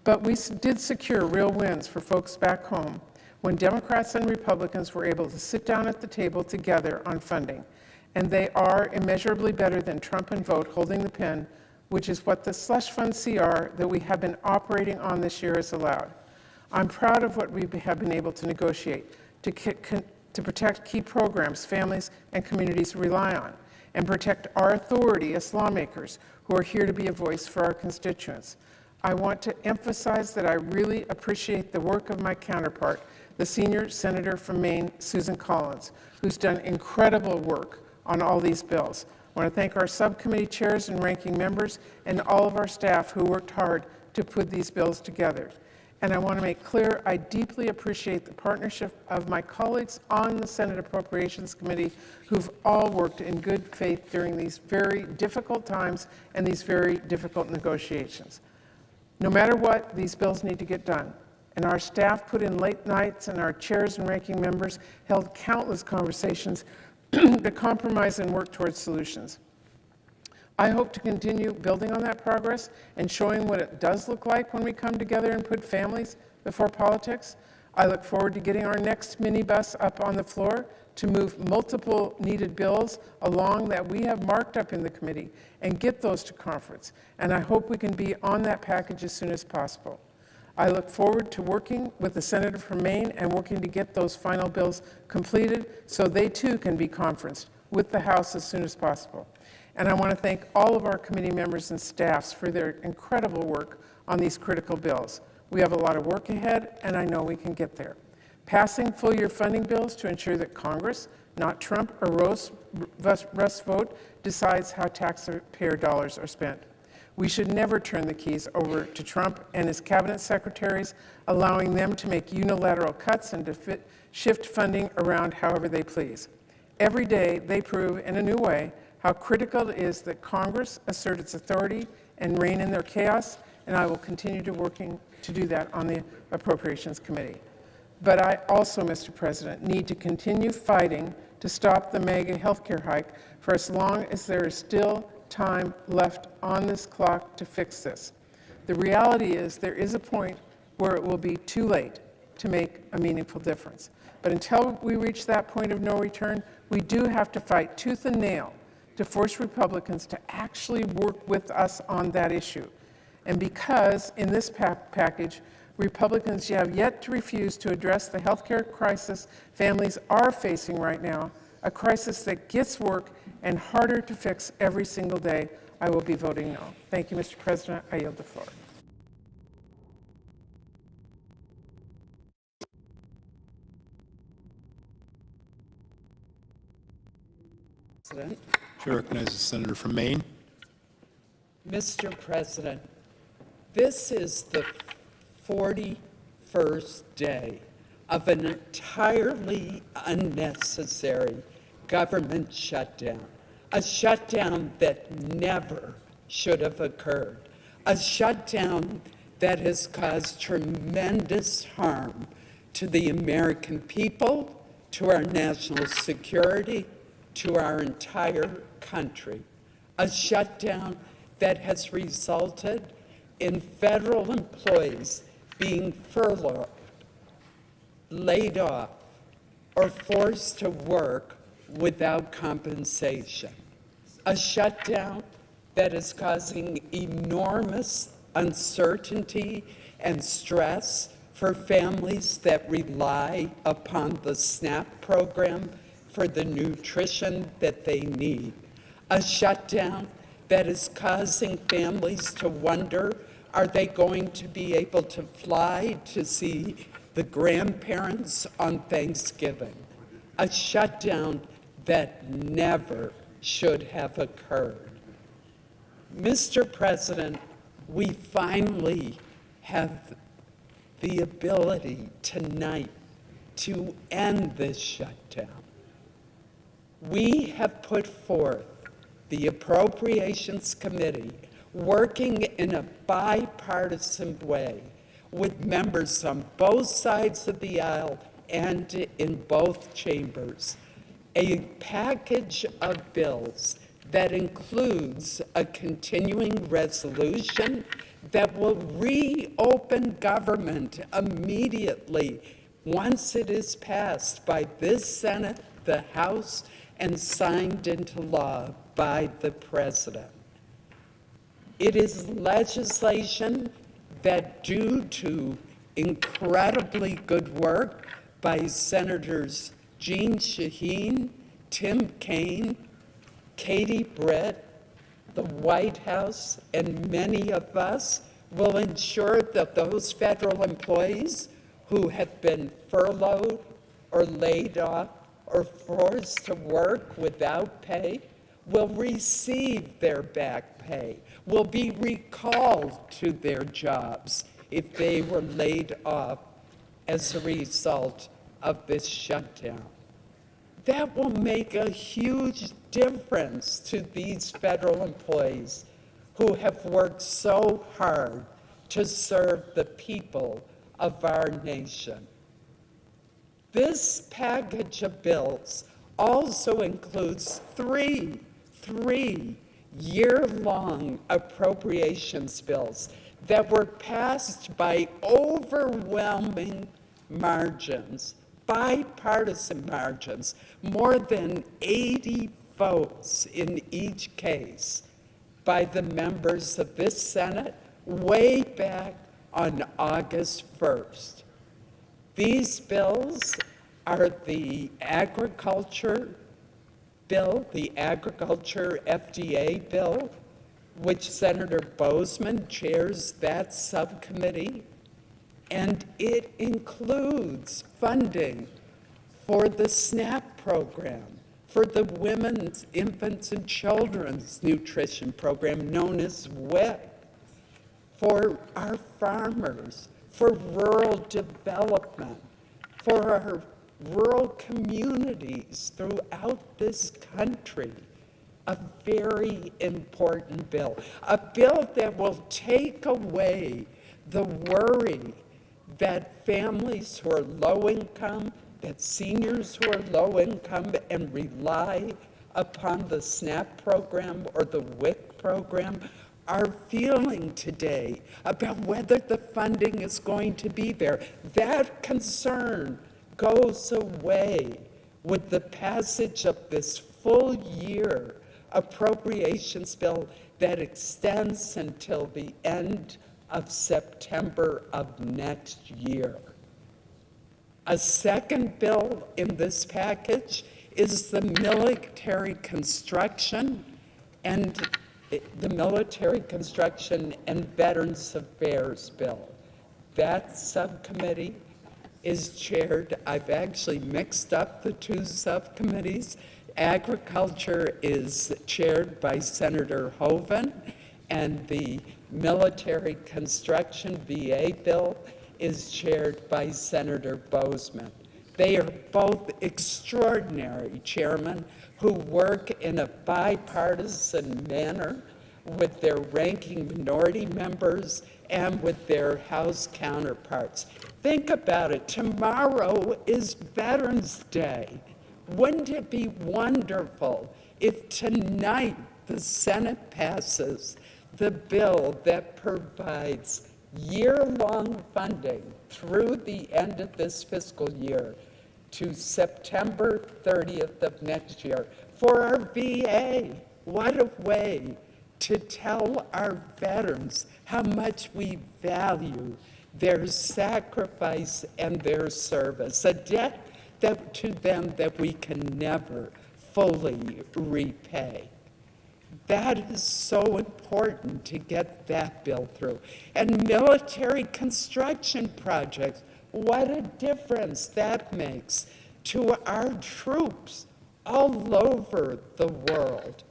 But we did secure real wins for folks back home when Democrats and Republicans were able to sit down at the table together on funding, and they are immeasurably better than Trump and vote holding the pen, which is what the slush fund CR that we have been operating on this year has allowed. I'm proud of what we have been able to negotiate to protect key programs families and communities rely on, and protect our authority as lawmakers who are here to be a voice for our constituents. I want to emphasize that I really appreciate the work of my counterpart, the senior senator from Maine, Susan Collins, who's done incredible work on all these bills. I want to thank our subcommittee chairs and ranking members and all of our staff who worked hard to put these bills together. And I want to make clear, I deeply appreciate the partnership of my colleagues on the Senate Appropriations Committee who've all worked in good faith during these very difficult times and these very difficult negotiations. No matter what, these bills need to get done. And our staff put in late nights, and our chairs and ranking members held countless conversations to compromise and work towards solutions. I hope to continue building on that progress and showing what it does look like when we come together and put families before politics. I look forward to getting our next minibus up on the floor to move multiple needed bills along that we have marked up in the committee and get those to conference. And I hope we can be on that package as soon as possible. I look forward to working with the senator from Maine and working to get those final bills completed so they too can be conferenced with the House as soon as possible. And I want to thank all of our committee members and staffs for their incredible work on these critical bills. We have a lot of work ahead, and I know we can get there. Passing full-year funding bills to ensure that Congress, not Trump or Russ vote, decides how taxpayer dollars are spent. We should never turn the keys over to Trump and his cabinet secretaries, allowing them to make unilateral cuts and to shift funding around however they please. Every day, they prove in a new way how critical it is that Congress assert its authority and rein in their chaos, and I will continue to working to do that on the Appropriations Committee. But I also, Mr. President, need to continue fighting to stop the mega healthcare hike for as long as there is still time left on this clock to fix this. The reality is there is a point where it will be too late to make a meaningful difference. But until we reach that point of no return, we do have to fight tooth and nail to force Republicans to actually work with us on that issue. And because in this package, Republicans have yet to refuse to address the healthcare crisis families are facing right now, a crisis that gets work and harder to fix every single day, I will be voting no. Thank you, Mr. President. I yield the floor. President. Chair recognizes the senator from Maine. Mr. President, this is the 41st day of an entirely unnecessary government shutdown, a shutdown that never should have occurred, a shutdown that has caused tremendous harm to the American people, to our national security, to our entire country, a shutdown that has resulted in federal employees being furloughed, laid off, or forced to work without compensation. A shutdown that is causing enormous uncertainty and stress for families that rely upon the SNAP program for the nutrition that they need. A shutdown that is causing families to wonder, are they going to be able to fly to see the grandparents on Thanksgiving? A shutdown that never should have occurred. Mr. President, we finally have the ability tonight to end this shutdown. We have put forth the Appropriations Committee working in a bipartisan way with members on both sides of the aisle and in both chambers, a package of bills that includes a continuing resolution that will reopen government immediately once it is passed by this Senate, the House, and signed into law by the President. It is legislation that, due to incredibly good work by Senators Jeanne Shaheen, Tim Kaine, Katie Britt, the White House, and many of us, will ensure that those federal employees who have been furloughed or laid off or forced to work without pay will receive their back pay, will be recalled to their jobs if they were laid off as a result of this shutdown. That will make a huge difference to these federal employees who have worked so hard to serve the people of our nation. This package of bills also includes three year-long appropriations bills that were passed by overwhelming margins, bipartisan margins, more than 80 votes in each case by the members of this Senate way back on August 1st. These bills are the agriculture bill, the agriculture FDA bill, which Senator Boozman chairs that subcommittee, and it includes funding for the SNAP program, for the Women's, Infants, and Children's Nutrition Program known as WIC, for our farmers, for rural development, for our rural communities throughout this country. A very important bill, a bill that will take away the worry that families who are low income, that seniors who are low income and rely upon the SNAP program or the WIC program are feeling today about whether the funding is going to be there. That concern goes away with the passage of this full year appropriations bill that extends until the end of September of next year. A second bill in this package is the military construction and Veterans Affairs bill. That subcommittee is chaired, I've actually mixed up the two subcommittees. Agriculture is chaired by Senator Hoeven, and the military construction VA bill is chaired by Senator Boozman. They are both extraordinary chairmen who work in a bipartisan manner with their ranking minority members and with their House counterparts. Think about it. Tomorrow is Veterans Day. Wouldn't it be wonderful if tonight the Senate passes the bill that provides year-long funding through the end of this fiscal year to September 30th of next year for our VA? What a way to tell our veterans how much we value their sacrifice and their service, a debt to them that we can never fully repay. That is so important to get that bill through. And military construction projects, what a difference that makes to our troops all over the world.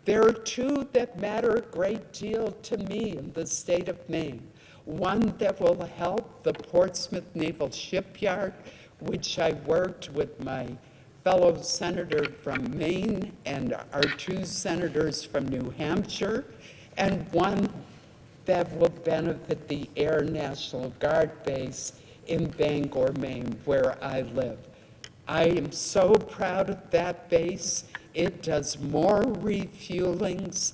There are two that matter a great deal to me in the state of Maine. One that will help the Portsmouth Naval Shipyard, which I worked with my fellow senator from Maine and our two senators from New Hampshire, and one that will benefit the Air National Guard base in Bangor, Maine, where I live. I am so proud of that base. It does more refuelings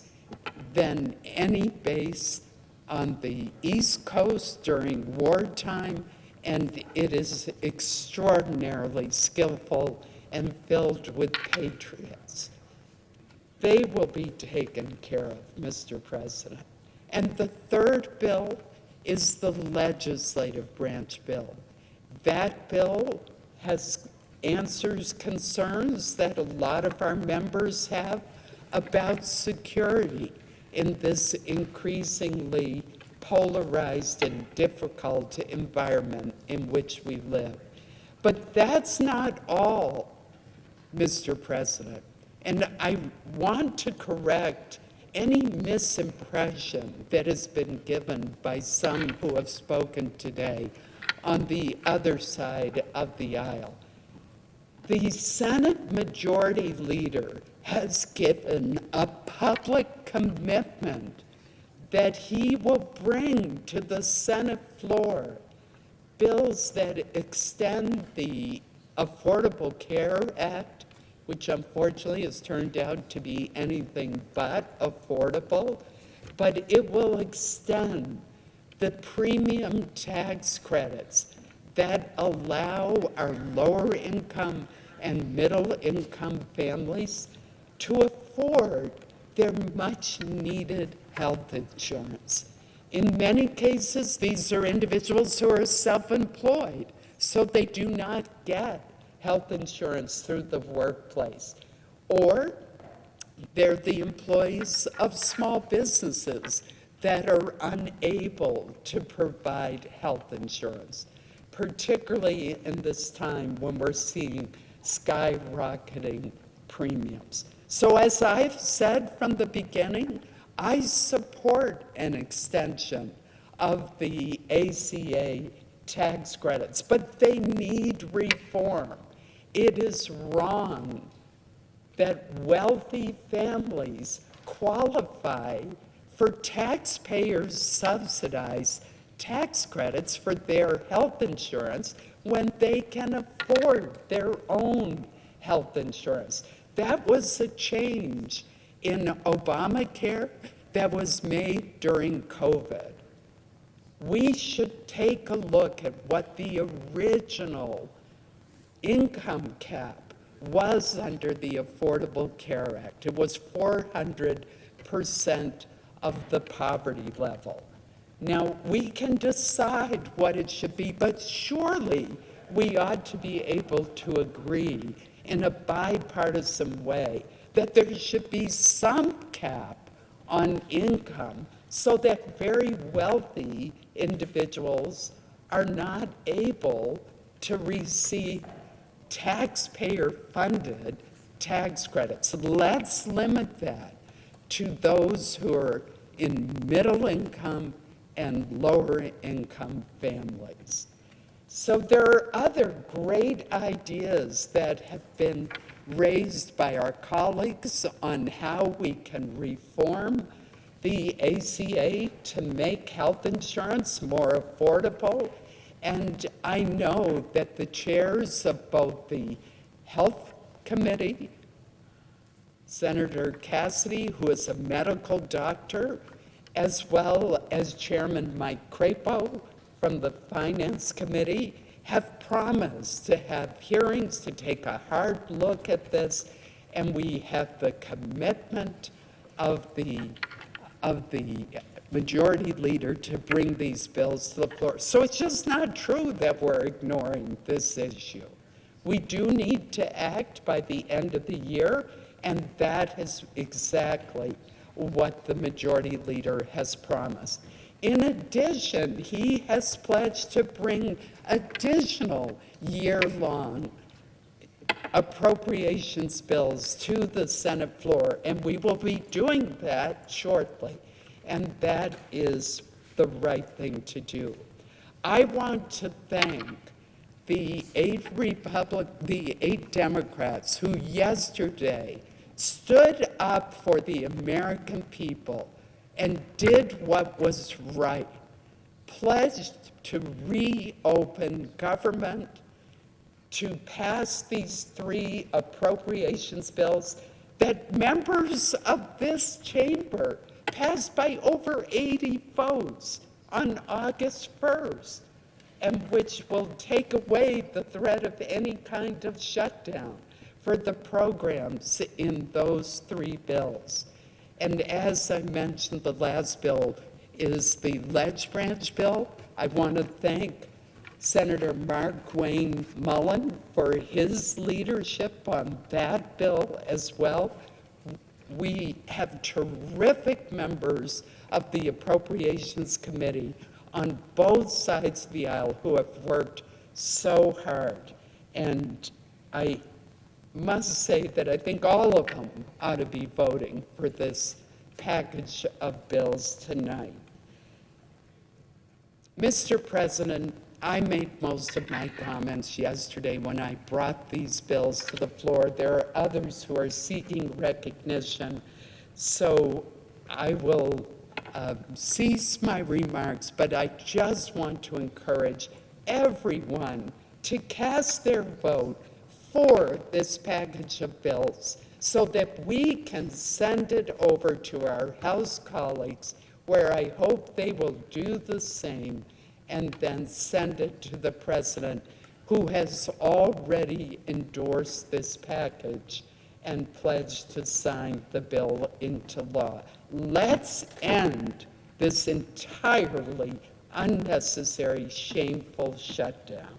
than any base on the East Coast during wartime, and it is extraordinarily skillful and filled with patriots. They will be taken care of, Mr. President. And the third bill is the legislative branch bill. That bill answers concerns that a lot of our members have about security in this increasingly polarized and difficult environment in which we live. But that's not all, Mr. President. And I want to correct any misimpression that has been given by some who have spoken today on the other side of the aisle. The Senate Majority Leader has given a public commitment that he will bring to the Senate floor bills that extend the Affordable Care Act, which unfortunately has turned out to be anything but affordable, but it will extend the premium tax credits that allow our lower income and middle income families to afford their much needed health insurance. In many cases, these are individuals who are self-employed, so they do not get health insurance through the workplace. Or they're the employees of small businesses that are unable to provide health insurance, particularly in this time when we're seeing skyrocketing premiums. So as I've said from the beginning, I support an extension of the ACA tax credits, but they need reform. It is wrong that wealthy families qualify for taxpayers subsidized tax credits for their health insurance when they can afford their own health insurance. That was a change in Obamacare that was made during COVID. We should take a look at what the original income cap was under the Affordable Care Act. It was 400% of the poverty level. Now, we can decide what it should be, but surely we ought to be able to agree in a bipartisan way that there should be some cap on income so that very wealthy individuals are not able to receive taxpayer-funded tax credits. Let's limit that to those who are in middle income and lower income families. So there are other great ideas that have been raised by our colleagues on how we can reform the ACA to make health insurance more affordable. And I know that the chairs of both the Health Committee, Senator Cassidy, who is a medical doctor, as well as Chairman Mike Crapo from the Finance Committee, have promised to have hearings to take a hard look at this, and we have the commitment of the Majority Leader to bring these bills to the floor. So it's just not true that we're ignoring this issue. We do need to act by the end of the year, and that is exactly what the Majority Leader has promised. In addition, he has pledged to bring additional year-long appropriations bills to the Senate floor, and we will be doing that shortly, and that is the right thing to do. I want to thank the 8 Democrats who yesterday stood up for the American people and did what was right, pledged to reopen government, to pass these 3 appropriations bills that members of this chamber passed by over 80 votes on August 1st, and which will take away the threat of any kind of shutdown for the programs in those 3 bills. And as I mentioned, the last bill is the Ledge Branch bill. I want to thank Senator Mark Wayne Mullen for his leadership on that bill as well. We have terrific members of the Appropriations Committee on both sides of the aisle who have worked so hard. And I must say that I think all of them ought to be voting for this package of bills tonight. Mr. President, I made most of my comments yesterday when I brought these bills to the floor. There are others who are seeking recognition, so I will cease my remarks, but I just want to encourage everyone to cast their vote for this package of bills so that we can send it over to our House colleagues, where I hope they will do the same, and then send it to the President, who has already endorsed this package and pledged to sign the bill into law. Let's end this entirely unnecessary, shameful shutdown.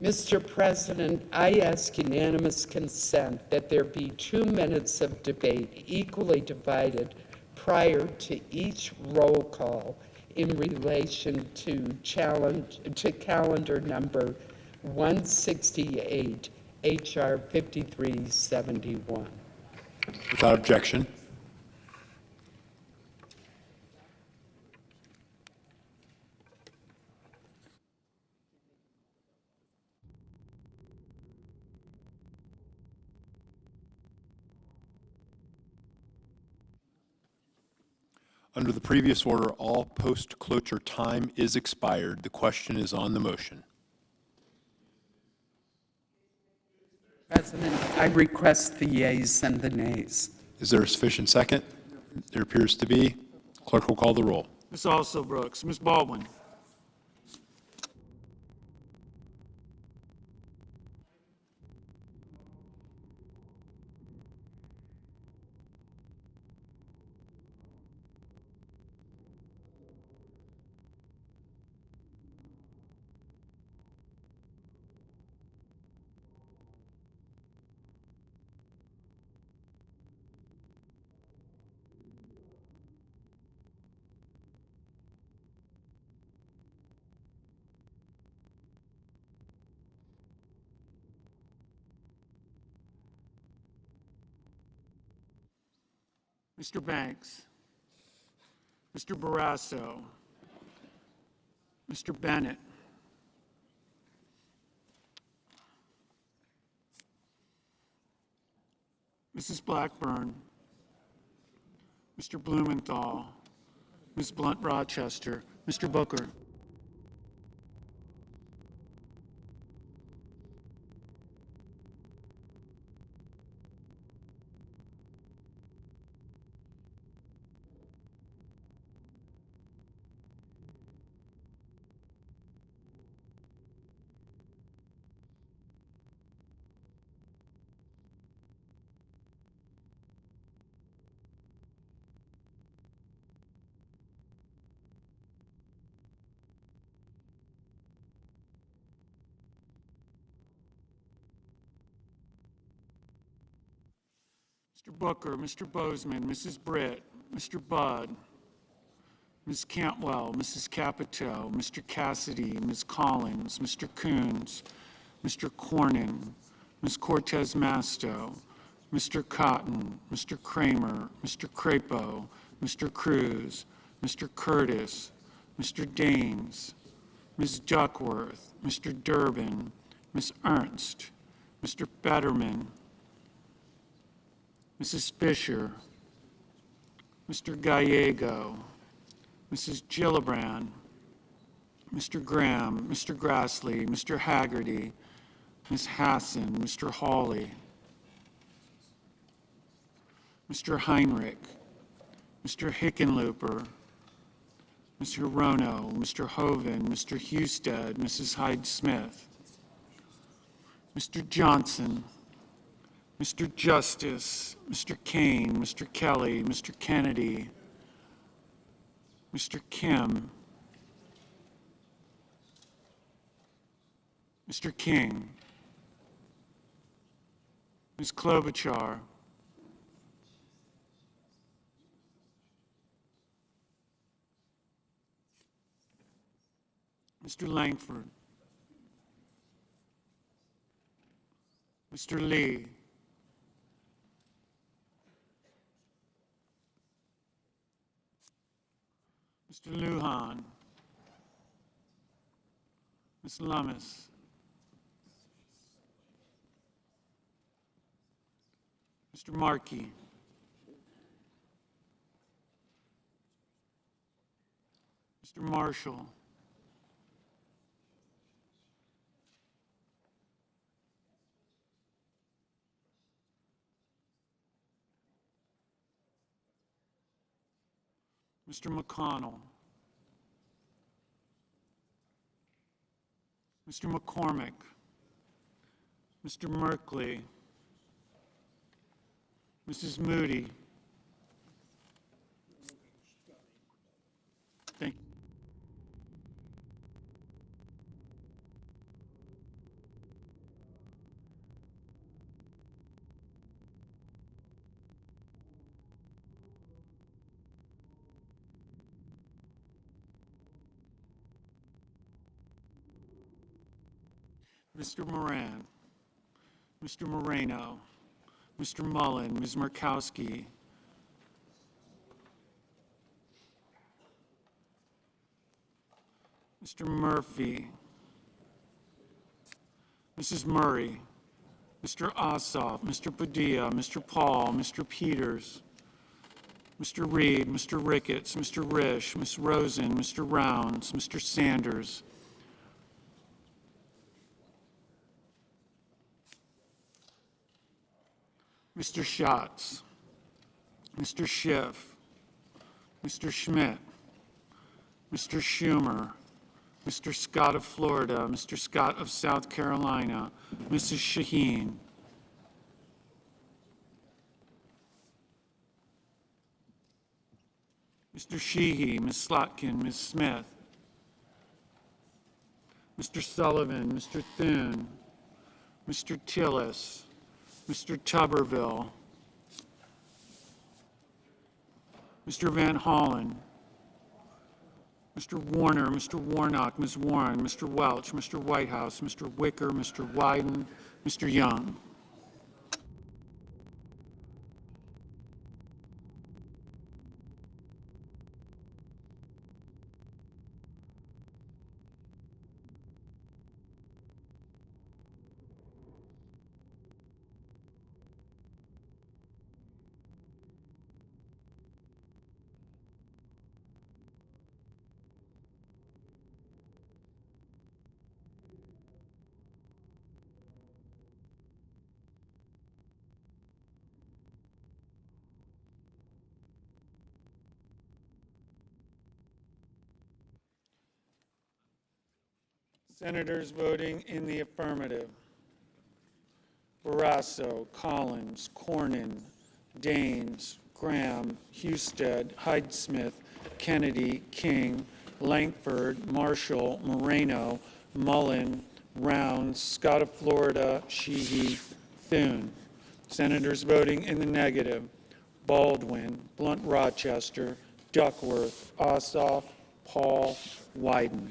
Mr. President, I ask unanimous consent that there be 2 minutes of debate equally divided prior to each roll call in relation to calendar number 168, H.R. 5371. Without objection. Under the previous order, all post-cloture time is expired. The question is on the motion. President, I request the yeas and the nays. Is there a sufficient second? There appears to be. Clerk will call the roll. Ms. Also Brooks, Ms. Baldwin, Mr. Banks, Mr. Barrasso, Mr. Bennett, Mrs. Blackburn, Mr. Blumenthal, Ms. Blunt Rochester, Mr. Booker. Mr. Booker, Mr. Bozeman, Mrs. Britt, Mr. Budd, Ms. Cantwell, Mrs. Capito, Mr. Cassidy, Ms. Collins, Mr. Coons, Mr. Cornyn, Ms. Cortez Masto, Mr. Cotton, Mr. Kramer, Mr. Crapo, Mr. Cruz, Mr. Curtis, Mr. Daines, Ms. Duckworth, Mr. Durbin, Ms. Ernst, Mr. Fetterman, Mrs. Fisher, Mr. Gallego, Mrs. Gillibrand, Mr. Graham, Mr. Grassley, Mr. Haggerty, Ms. Hassan, Mr. Hawley, Mr. Heinrich, Mr. Hickenlooper, Ms. Hirono, Mr. Hoven, Mr. Husted, Mrs. Hyde-Smith, Mr. Johnson, Mr. Justice, Mr. Kane, Mr. Kelly, Mr. Kennedy, Mr. Kim, Mr. King, Ms. Klobuchar, Mr. Langford, Mr. Lee, Mr. Lujan, Ms. Lummis, Mr. Markey, Mr. Marshall, Mr. McConnell, Mr. McCormick, Mr. Merkley, Mrs. Moody. Thank you. Mr. Moran, Mr. Moreno, Mr. Mullen, Ms. Murkowski, Mr. Murphy, Mrs. Murray, Mr. Ossoff, Mr. Padilla, Mr. Paul, Mr. Peters, Mr. Reed, Mr. Ricketts, Mr. Risch, Ms. Rosen, Mr. Rounds, Mr. Sanders, Mr. Schatz, Mr. Schiff, Mr. Schmidt, Mr. Schumer, Mr. Scott of Florida, Mr. Scott of South Carolina, Mrs. Shaheen, Mr. Sheehy, Ms. Slotkin, Ms. Smith, Mr. Sullivan, Mr. Thune, Mr. Tillis, Mr. Tuberville, Mr. Van Hollen, Mr. Warner, Mr. Warnock, Ms. Warren, Mr. Welch, Mr. Whitehouse, Mr. Wicker, Mr. Wyden, Mr. Young. Senators voting in the affirmative: Barrasso, Collins, Cornyn, Daines, Graham, Husted, Hyde-Smith, Kennedy, King, Lankford, Marshall, Moreno, Mullen, Rounds, Scott of Florida, Sheehy, Thune. Senators voting in the negative: Baldwin, Blunt Rochester, Duckworth, Ossoff, Paul, Wyden.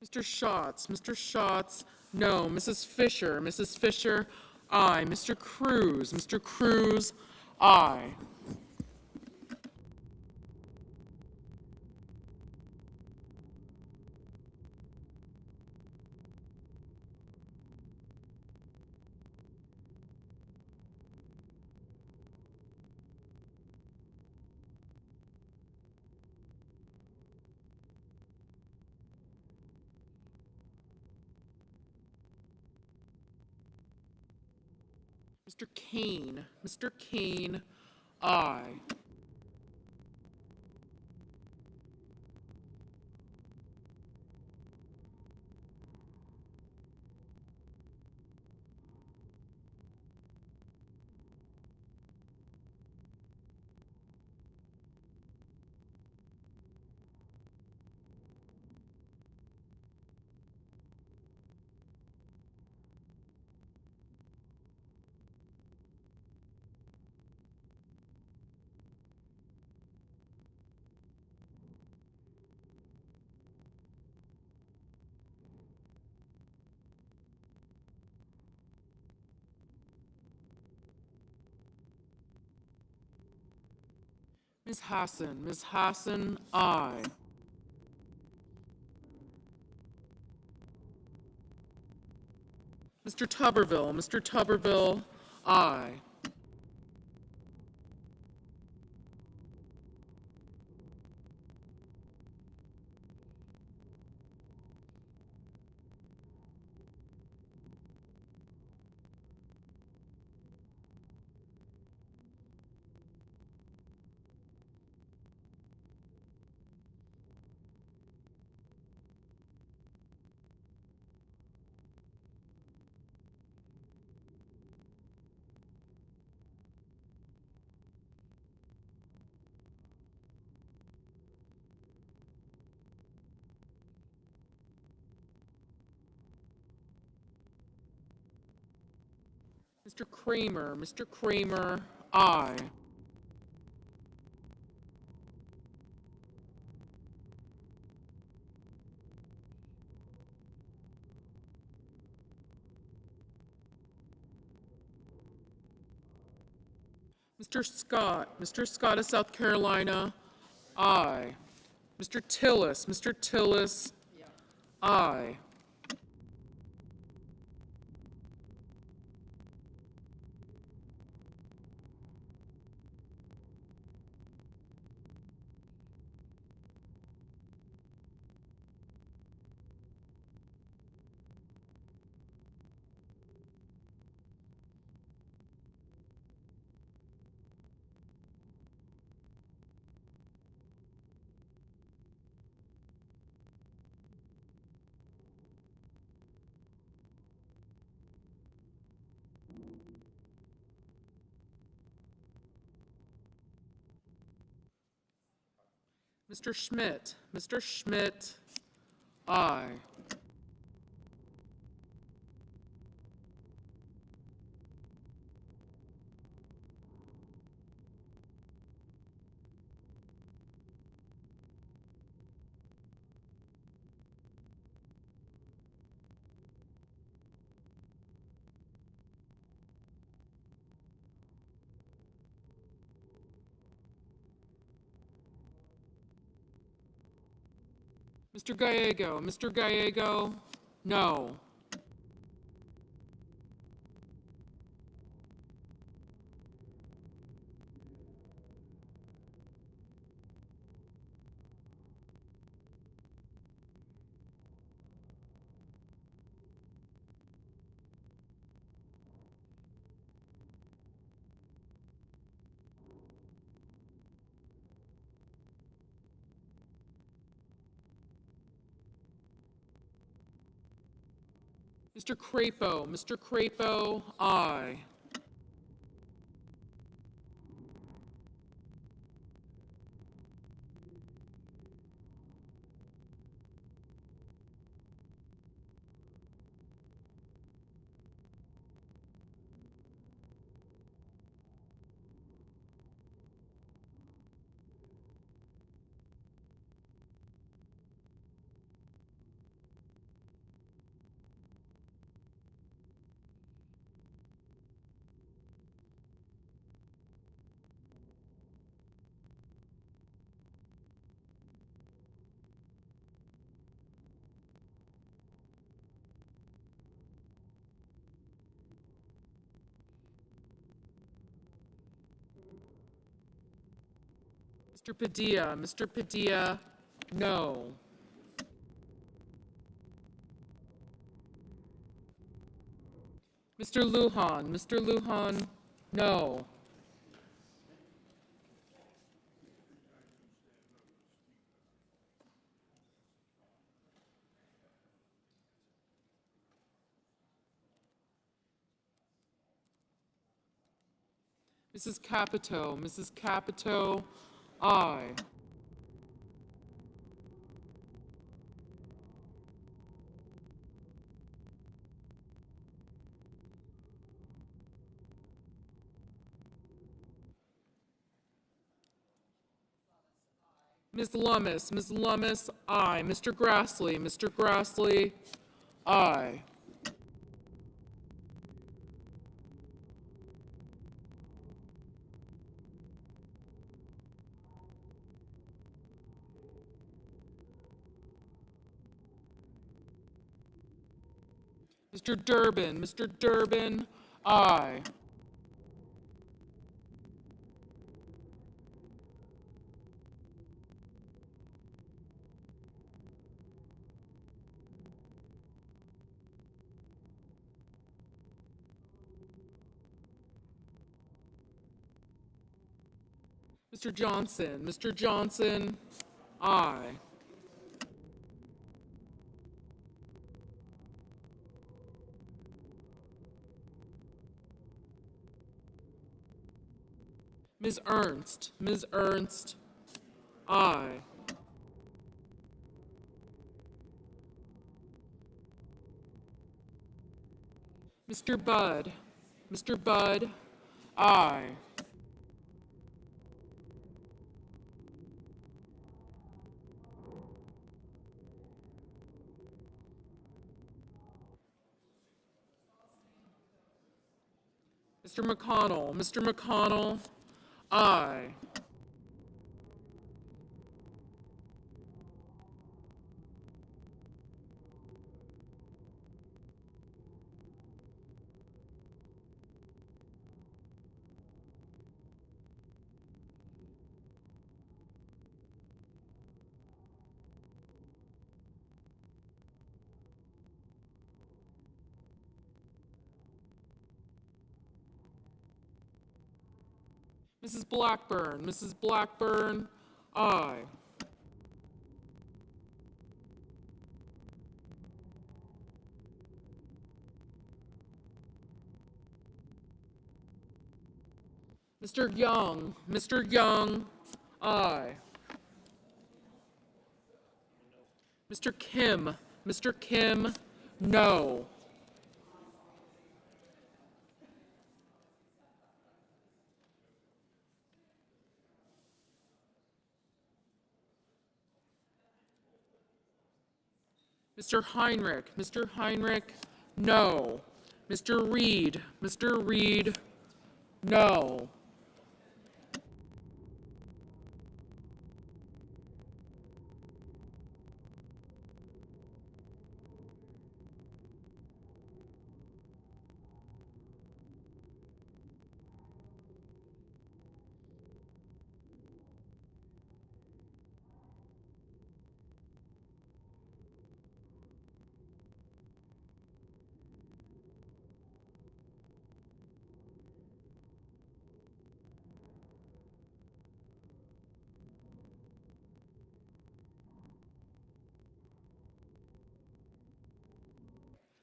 Mr. Schatz, no. Mrs. Fisher, aye. Mr. Cruz, aye. Mr. Kane, aye. Ms. Hassan, aye. Mr. Tuberville, aye. Mr. Kramer, aye. Mr. Scott of South Carolina, aye. Mr. Tillis, aye. Mr. Schmidt, aye. Mr. Gallego, no. Mr. Crapo, aye. Mr. Padilla, no. Mr. Lujan, no. Mrs. Capito, aye. Ms. Lummis, aye. Mr. Grassley, aye. Mr. Durbin, aye. Mr. Johnson, aye. Ms. Ernst, aye. Mr. Budd, aye. Mr. McConnell, aye. Mrs. Blackburn, aye. Mr. Young, aye. Mr. Kim, no. Mr. Heinrich, no. Mr. Reed, no.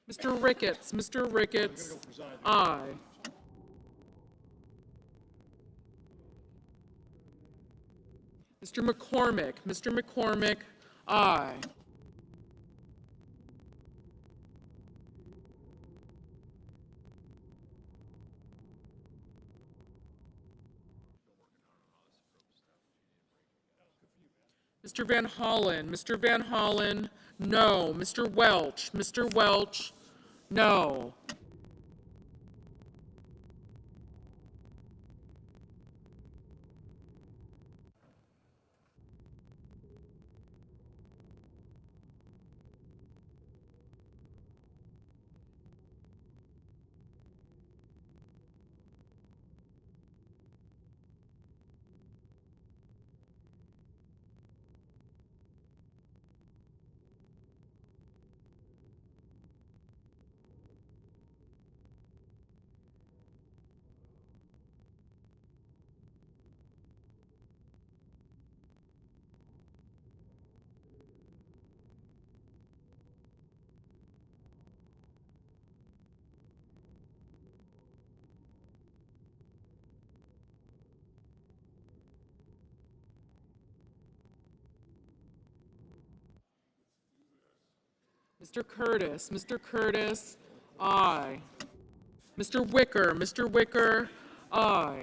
Mr. Ricketts, aye. Mr. McCormick, aye. Mr. Van Hollen, no. Mr. Welch, no. Mr. Curtis, aye. Mr. Wicker, aye.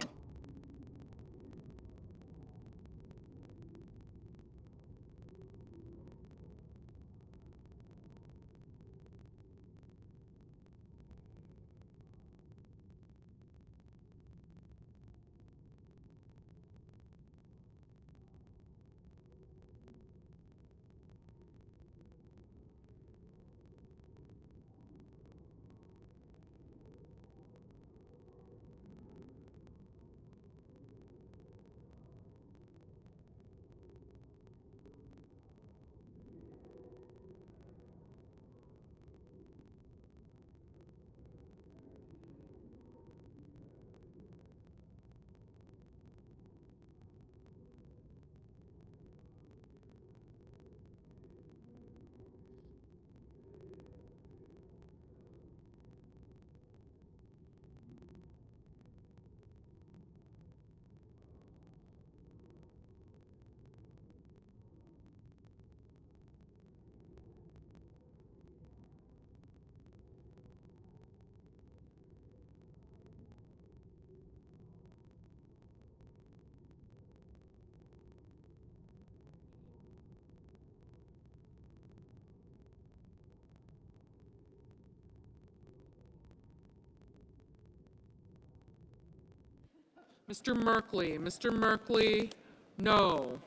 Mr. Merkley, Mr. Merkley, no.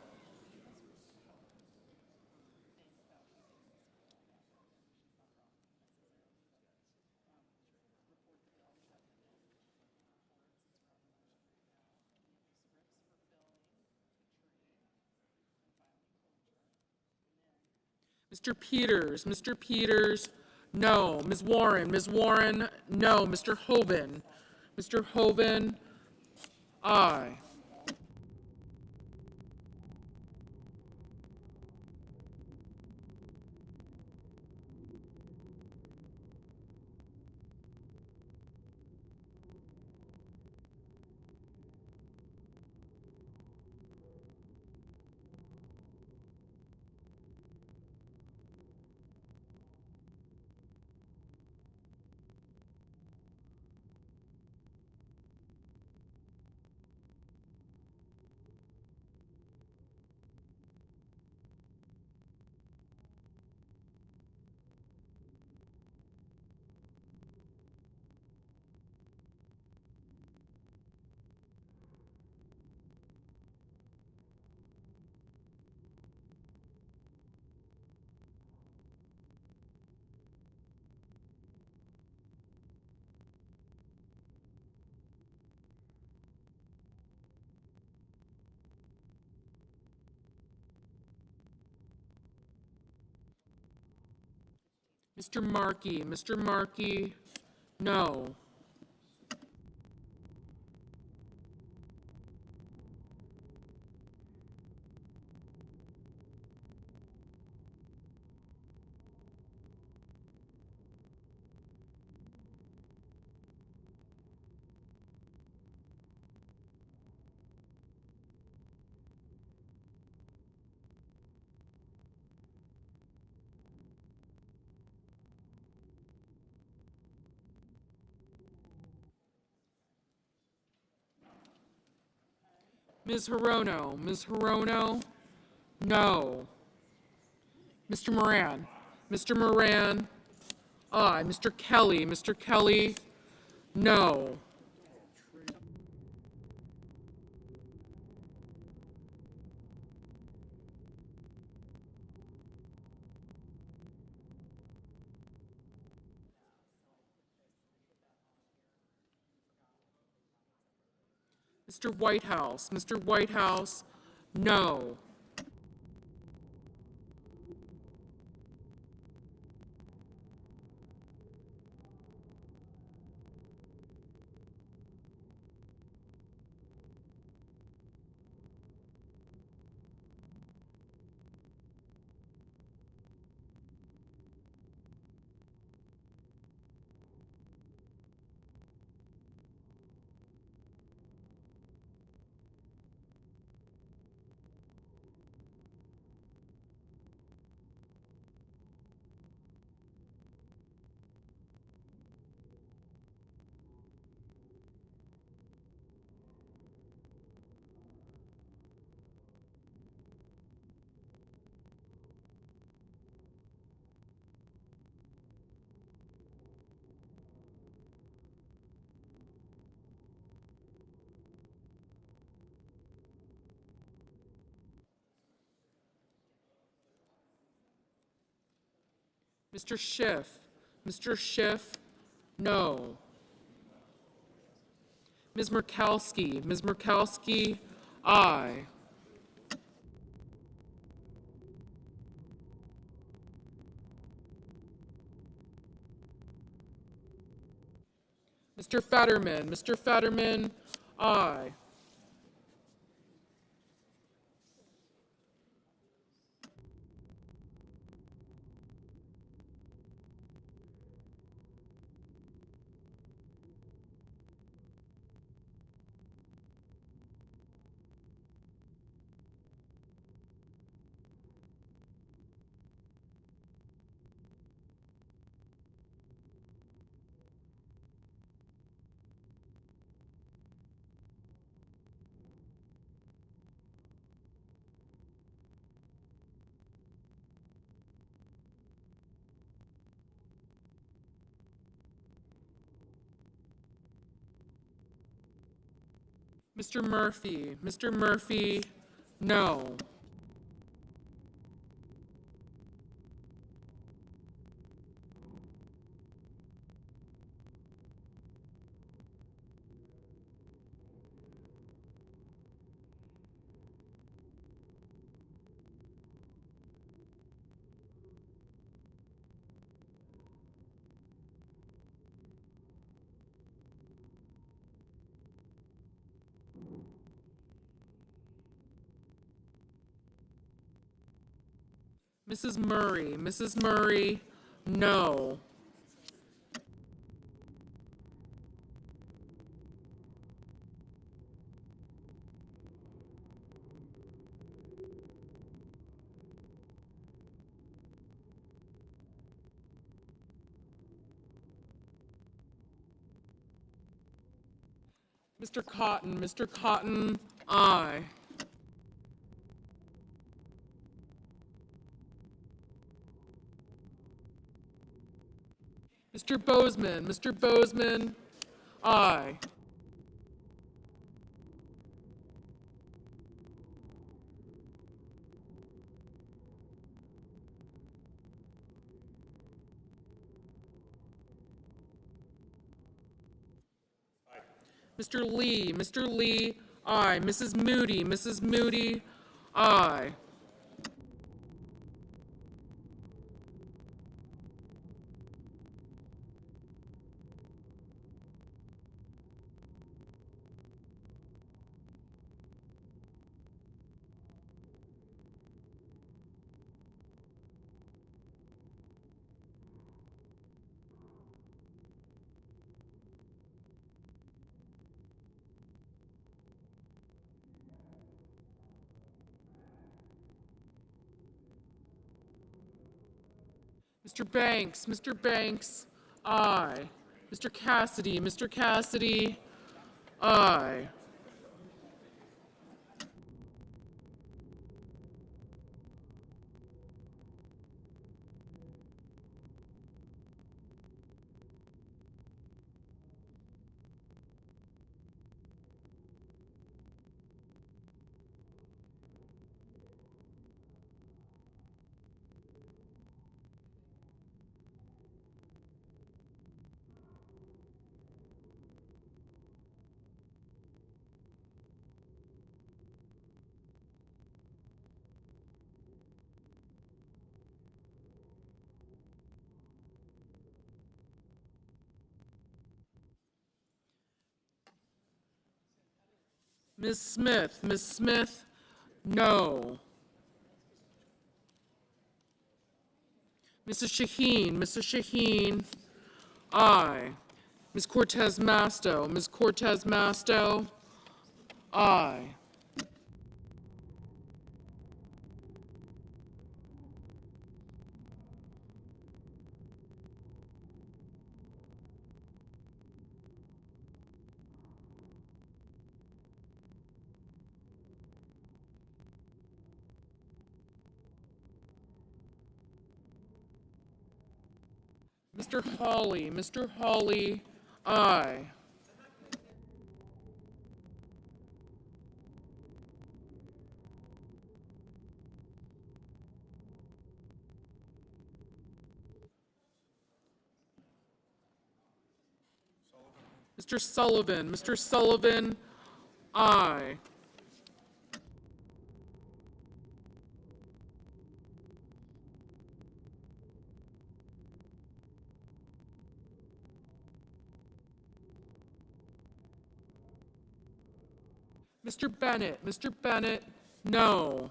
Mr. Peters, no. Ms. Warren, no. Mr. Hoven, aye. Mr. Markey, no. Ms. Hirono, no. Mr. Moran, aye. Mr. Kelly, no. Mr. Whitehouse, no. Mr. Schiff, no. Ms. Murkowski, aye. Mr. Fetterman, aye. Mr. Murphy. Mr. Murphy, no. Mrs. Murray. Mrs. Murray, no. Mr. Cotton. Mr. Cotton, aye. Mr. Bozeman. Mr. Bozeman, aye. Mr. Lee. Mr. Lee, aye. Mrs. Moody. Mrs. Moody, aye. Mr. Banks. Mr. Banks, aye. Mr. Cassidy. Mr. Cassidy, aye. Ms. Smith. Ms. Smith, no. Mrs. Shaheen. Mrs. Shaheen, aye. Ms. Cortez Masto. Ms. Cortez Masto, aye. Mr. Hawley. Mr. Hawley, aye. Mr. Sullivan. Mr. Sullivan, aye. Mr. Bennett. Mr. Bennett, no.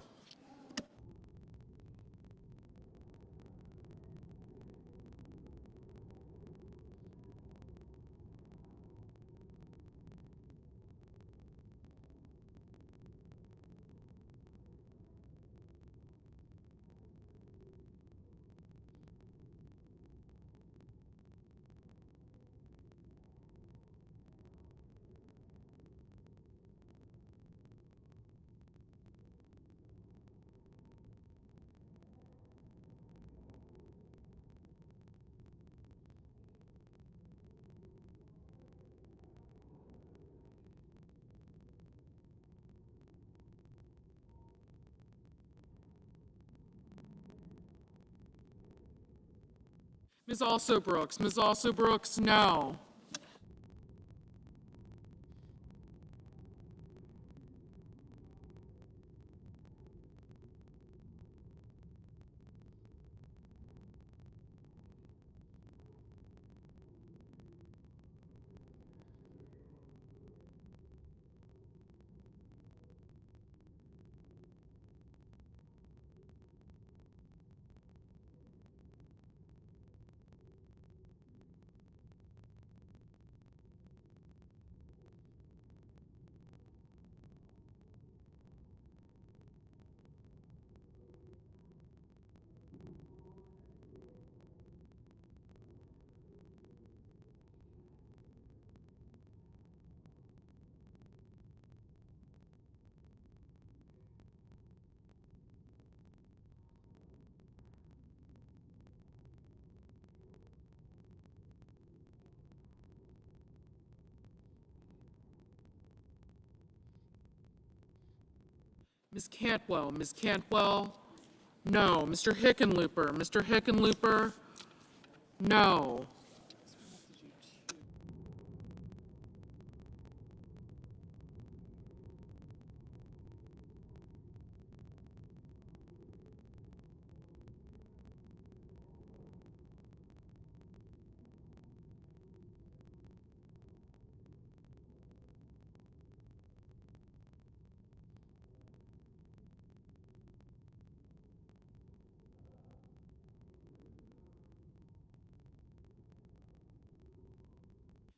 Ms. Also Brooks, Ms. Also Brooks, no. Ms. Cantwell, Ms. Cantwell, no. Mr. Hickenlooper, Mr. Hickenlooper, no.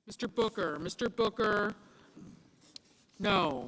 Mr. Booker, no.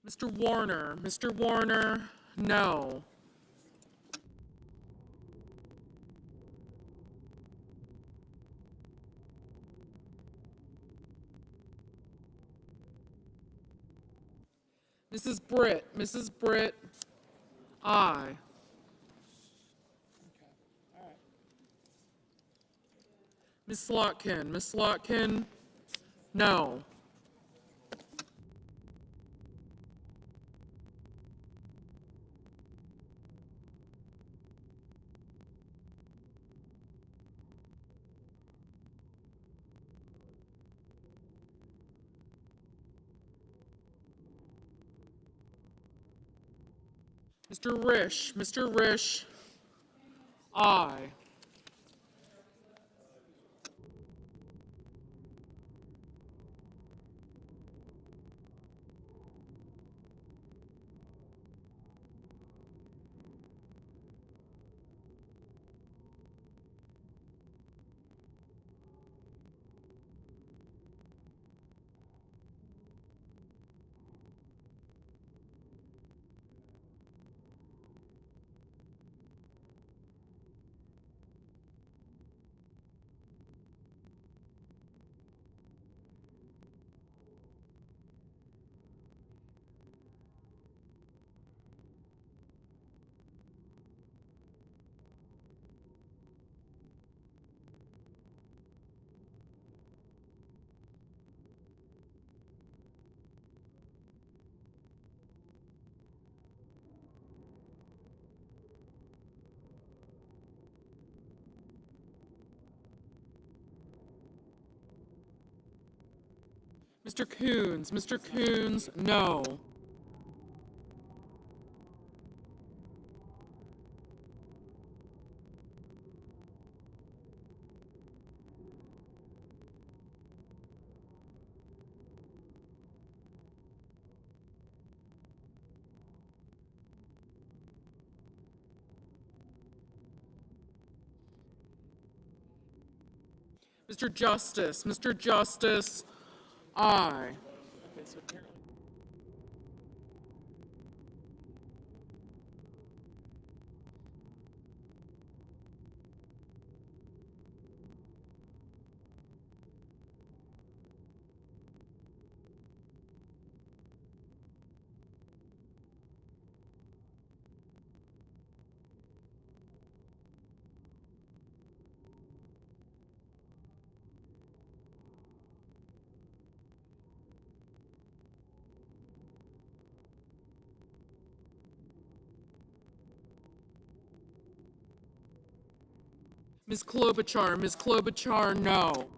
Mr. Warner, no. Mrs. Britt, aye. Ms. Slotkin, no. Mr. Risch, aye. Mr. Coons, no. Mr. Justice, Mr. Justice, aye. Ms. Klobuchar, no.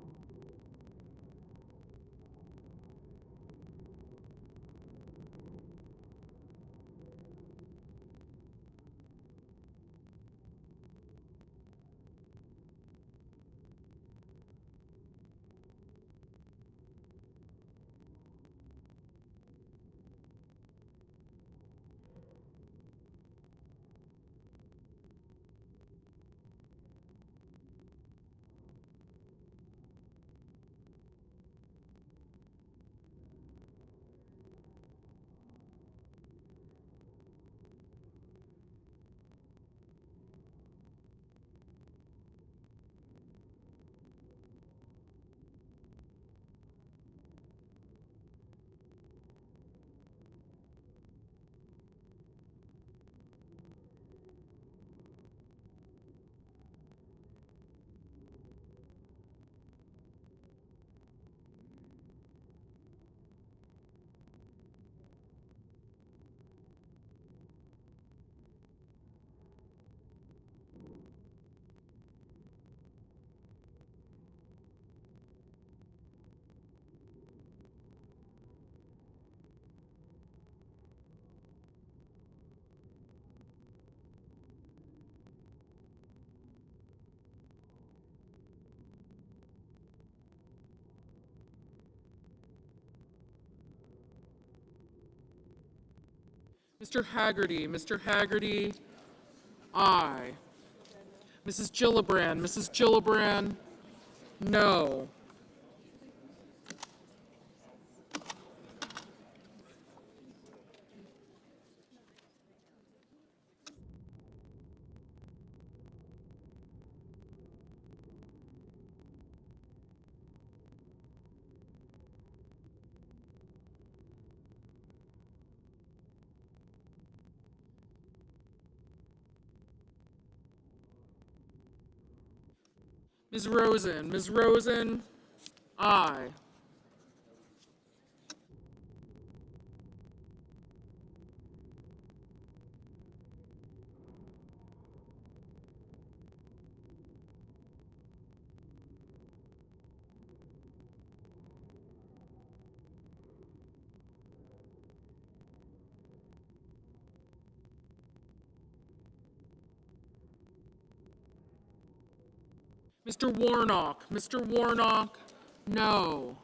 Mr. Haggerty, aye. Mrs. Gillibrand, no. Ms. Rosen, aye. Mr. Warnock, no.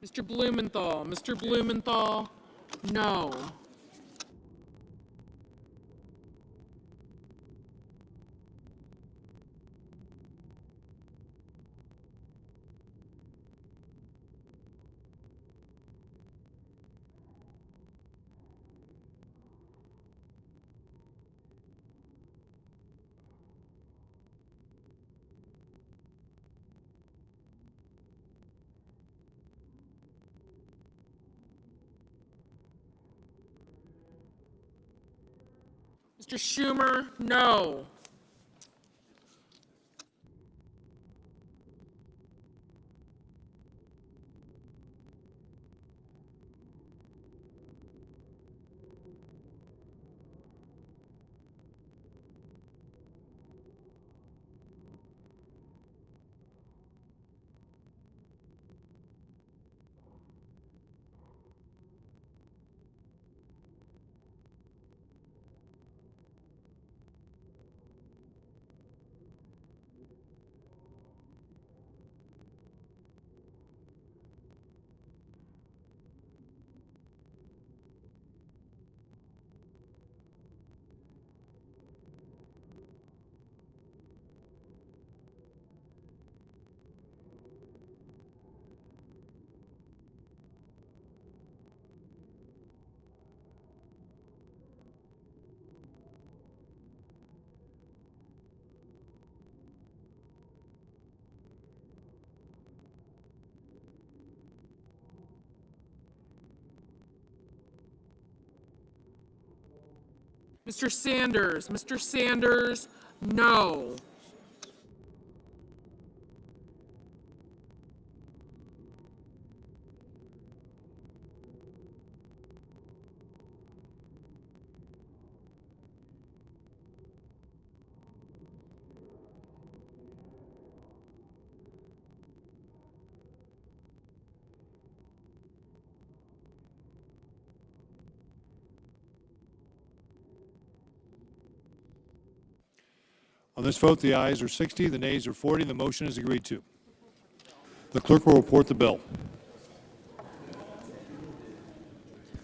Mr. Blumenthal, no. Mr. Schumer, no. Mr. Sanders, no. On this vote, the ayes are 60, the nays are 40, and the motion is agreed to. The clerk will report the bill.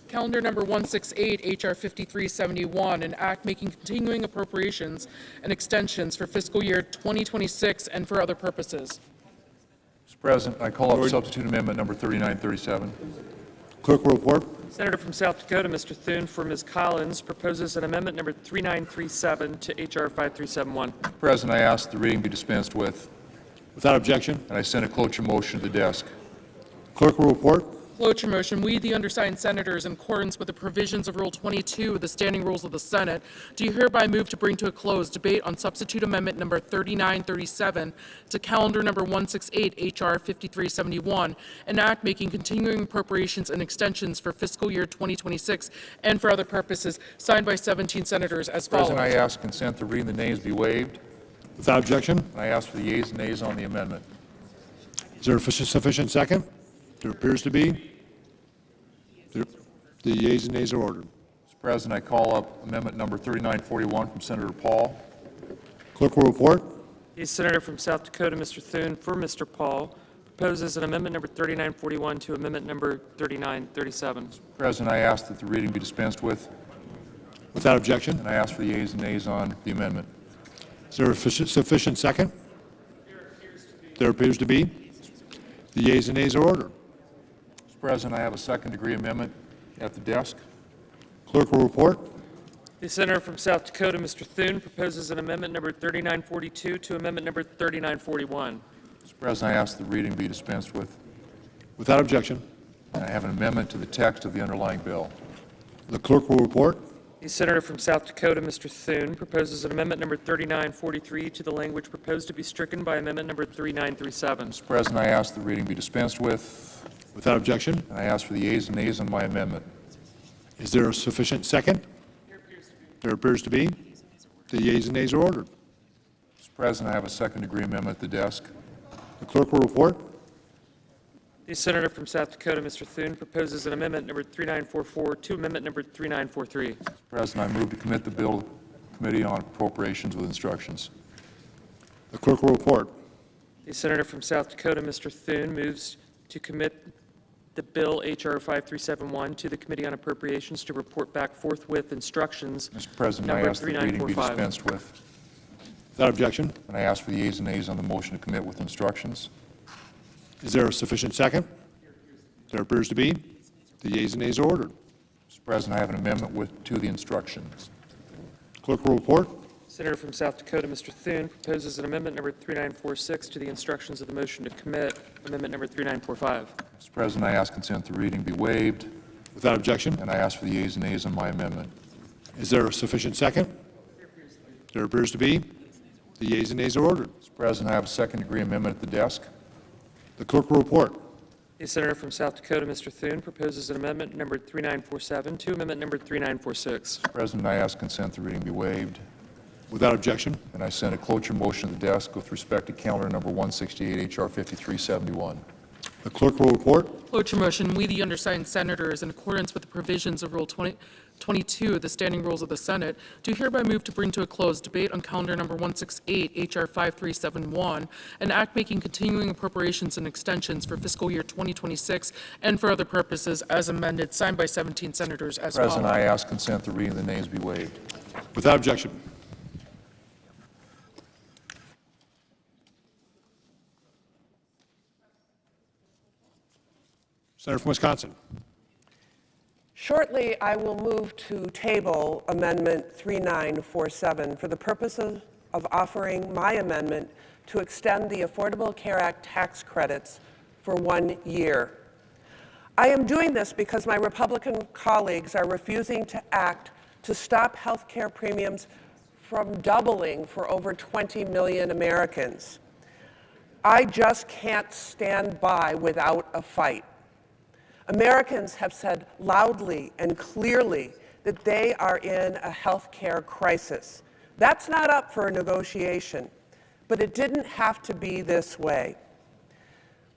Calendar number 168, H.R. 5371, an act making continuing appropriations and extensions for fiscal year 2026 and for other purposes. Mr. President, I call up substitute amendment number 3937. Clerk will report. Senator from South Dakota, Mr. Thune, for Ms. Collins, proposes an amendment number 3937 to H.R. 5371. Mr. President, I ask the reading be dispensed with, Without objection. and I send a cloture motion to the desk. Clerk will report. Cloture motion, we, the undersigned senators, in accordance with the provisions of Rule 22 of the Standing Rules of the Senate, do hereby move to bring to a close debate on substitute amendment number 3937 to calendar number 168, H.R. 5371, an act making continuing appropriations and extensions for fiscal year 2026 and for other purposes, signed by 17 senators as follows. President, I ask consent to reading the nays be waived, Without objection. and I ask for the yeas and nays on the amendment. Is there a sufficient second? There appears to be. The yeas and nays are ordered. Mr. President, I call up amendment number 3941 from Senator Paul. Clerk will report. The Senator from South Dakota, Mr. Thune, for Mr. Paul, proposes an amendment number 3941 to amendment number 3937. Mr. President, I ask that the reading be dispensed with, Without objection. and I ask for the yeas and nays on the amendment. Is there a sufficient second? There appears to be. The yeas and nays are ordered. Mr. President, I have a second-degree amendment at the desk. Clerk will report. The Senator from South Dakota, Mr. Thune, proposes an amendment number 3942 to amendment number 3941. Mr. President, I ask the reading be dispensed with, Without objection. and I have an amendment to the text of the underlying bill. The clerk will report. The Senator from South Dakota, Mr. Thune, proposes an amendment number 3943 to the language proposed to be stricken by amendment number 3937. Mr. President, I ask the reading be dispensed with, Without objection. and I ask for the yeas and nays on my amendment. Is there a sufficient second? There appears to be. The yeas and nays are ordered. Mr. President, I have a second-degree amendment at the desk. The clerk will report. The Senator from South Dakota, Mr. Thune, proposes an amendment number 3944 to amendment number 3943. Mr. President, I move to commit the bill to the Committee on Appropriations with instructions. The clerk will report. The Senator from South Dakota, Mr. Thune, moves to commit the bill H.R. 5371 to the Committee on Appropriations to report back forthwith instructions. Mr. President, I number ask the reading be 3945. dispensed with, Without objection. and I ask for the yeas and nays on the motion to commit with instructions. Is there a sufficient second? There appears to be. The yeas and nays are ordered. Mr. President, I have an amendment to the instructions. Clerk will report. Senator from South Dakota, Mr. Thune, proposes an amendment number 3946 to the instructions of the motion to commit, amendment number 3945. Mr. President, I ask consent the reading be waived, Without objection. and I ask for the yeas and nays on my amendment. Is there a sufficient second? There appears to be. The yeas and nays are ordered. Mr. President, I have a second-degree amendment at the desk. The clerk will report. The senator from South Dakota, Mr. Thune, proposes an amendment number 3947 to amendment number 3946. Mr. President, I ask consent the reading be waived, Without objection. and I send a cloture motion to the desk with respect to calendar number 168, H.R. 5371. The clerk will report. Cloture motion, we, the undersigned senators, in accordance with the provisions of Rule 22 of the Standing Rules of the Senate, do hereby move to bring to a close debate on calendar number 168, H.R. 5371, an act making continuing appropriations and extensions for fiscal year 2026 and for other purposes as amended, signed by 17 senators as follows. President, I ask consent the reading of the names be waived. Without objection. Senator from Wisconsin. Shortly, I will move to table Amendment 3947 for the purposes of offering my amendment to extend the Affordable Care Act tax credits for 1 year. I am doing this because my Republican colleagues are refusing to act to stop health care premiums from doubling for over 20 million Americans. I just can't stand by without a fight. Americans have said loudly and clearly that they are in a health care crisis. That's not up for negotiation, but it didn't have to be this way.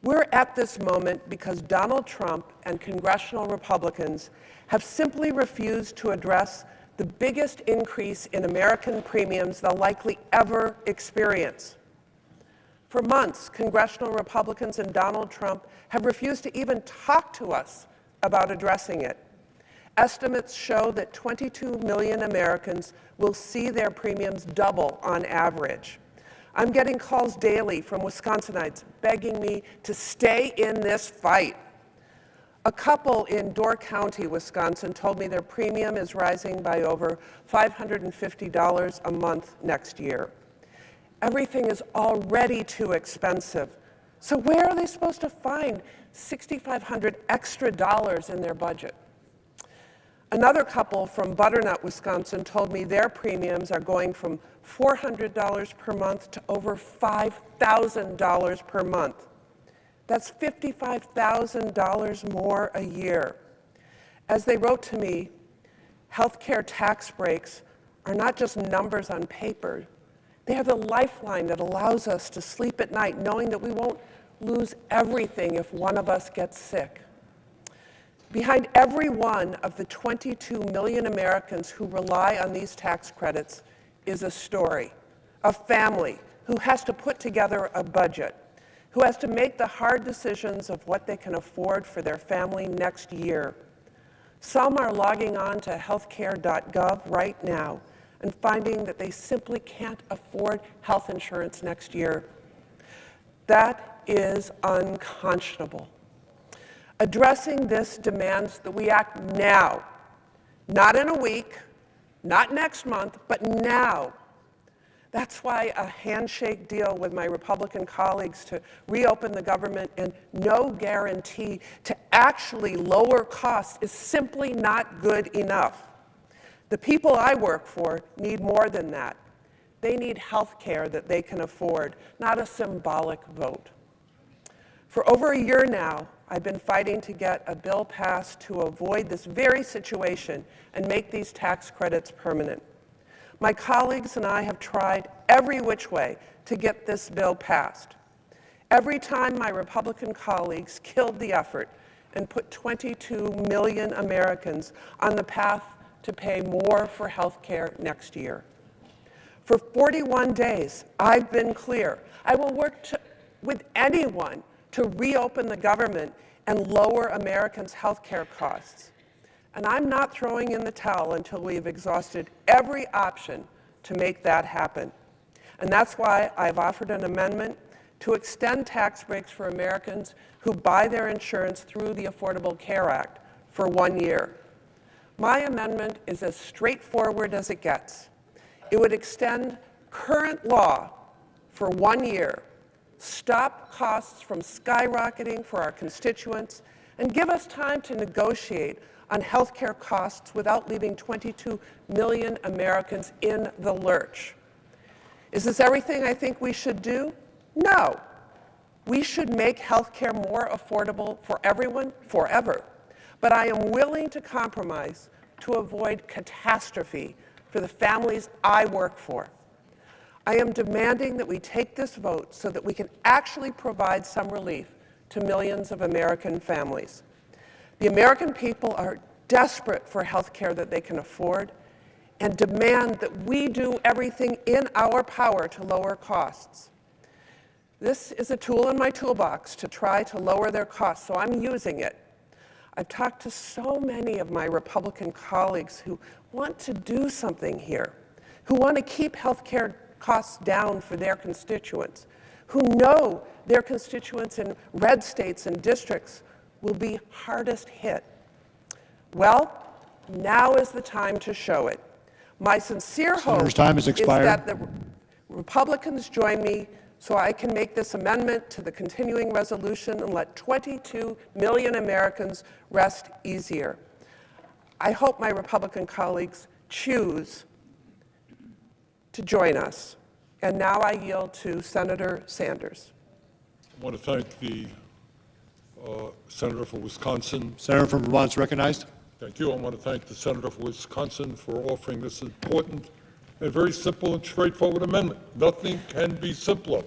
We're at this moment because Donald Trump and congressional Republicans have simply refused to address the biggest increase in American premiums they'll likely ever experience. For months, congressional Republicans and Donald Trump have refused to even talk to us about addressing it. Estimates show that 22 million Americans will see their premiums double on average. I'm getting calls daily from Wisconsinites begging me to stay in this fight. A couple in Door County, Wisconsin, told me their premium is rising by over $550 a month next year. Everything is already too expensive. So where are they supposed to find $6,500 extra in their budget? Another couple from Butternut, Wisconsin, told me their premiums are going from $400 per month to over $5,000 per month. That's $55,000 more a year. As they wrote to me, healthcare tax breaks are not just numbers on paper. They are the lifeline that allows us to sleep at night knowing that we won't lose everything if one of us gets sick. Behind every one of the 22 million Americans who rely on these tax credits is a story, a family who has to put together a budget, who has to make the hard decisions of what they can afford for their family next year. Some are logging on to healthcare.gov right now and finding that they simply can't afford health insurance next year. That is unconscionable. Addressing this demands that we act now, not in a week, not next month, but now. That's why a handshake deal with my Republican colleagues to reopen the government and no guarantee to actually lower costs is simply not good enough. The people I work for need more than that. They need health care that they can afford, not a symbolic vote. For over a year now, I've been fighting to get a bill passed to avoid this very situation and make these tax credits permanent. My colleagues and I have tried every which way to get this bill passed. Every time my Republican colleagues killed the effort and put 22 million Americans on the path to pay more for health care next year. For 41 days, I've been clear. I will work with anyone to reopen the government and lower Americans' health care costs. And I'm not throwing in the towel until we've exhausted every option to make that happen. And that's why I've offered an amendment to extend tax breaks for Americans who buy their insurance through the Affordable Care Act for 1 year. My amendment is as straightforward as it gets. It would extend current law for 1 year, stop costs from skyrocketing for our constituents, and give us time to negotiate on health care costs without leaving 22 million Americans in the lurch. Is this everything I think we should do? No. We should make health care more affordable for everyone forever. But I am willing to compromise to avoid catastrophe for the families I work for. I am demanding that we take this vote so that we can actually provide some relief to millions of American families. The American people are desperate for health care that they can afford and demand that we do everything in our power to lower costs. This is a tool in my toolbox to try to lower their costs, so I'm using it. I've talked to so many of my Republican colleagues who want to do something here, who want to keep health care costs down for their constituents, who know their constituents in red states and districts will be hardest hit. Well, now is the time to show it. My sincere hope is that the Republicans join me so I can make this amendment to the continuing resolution and let 22 million Americans rest easier. I hope my Republican colleagues choose to join us. And now I yield to Senator Sanders. I want to thank the Senator for Wisconsin. Senator from Vermont is recognized. Thank you. I want to thank the Senator for Wisconsin for offering this important and very simple and straightforward amendment. Nothing can be simpler.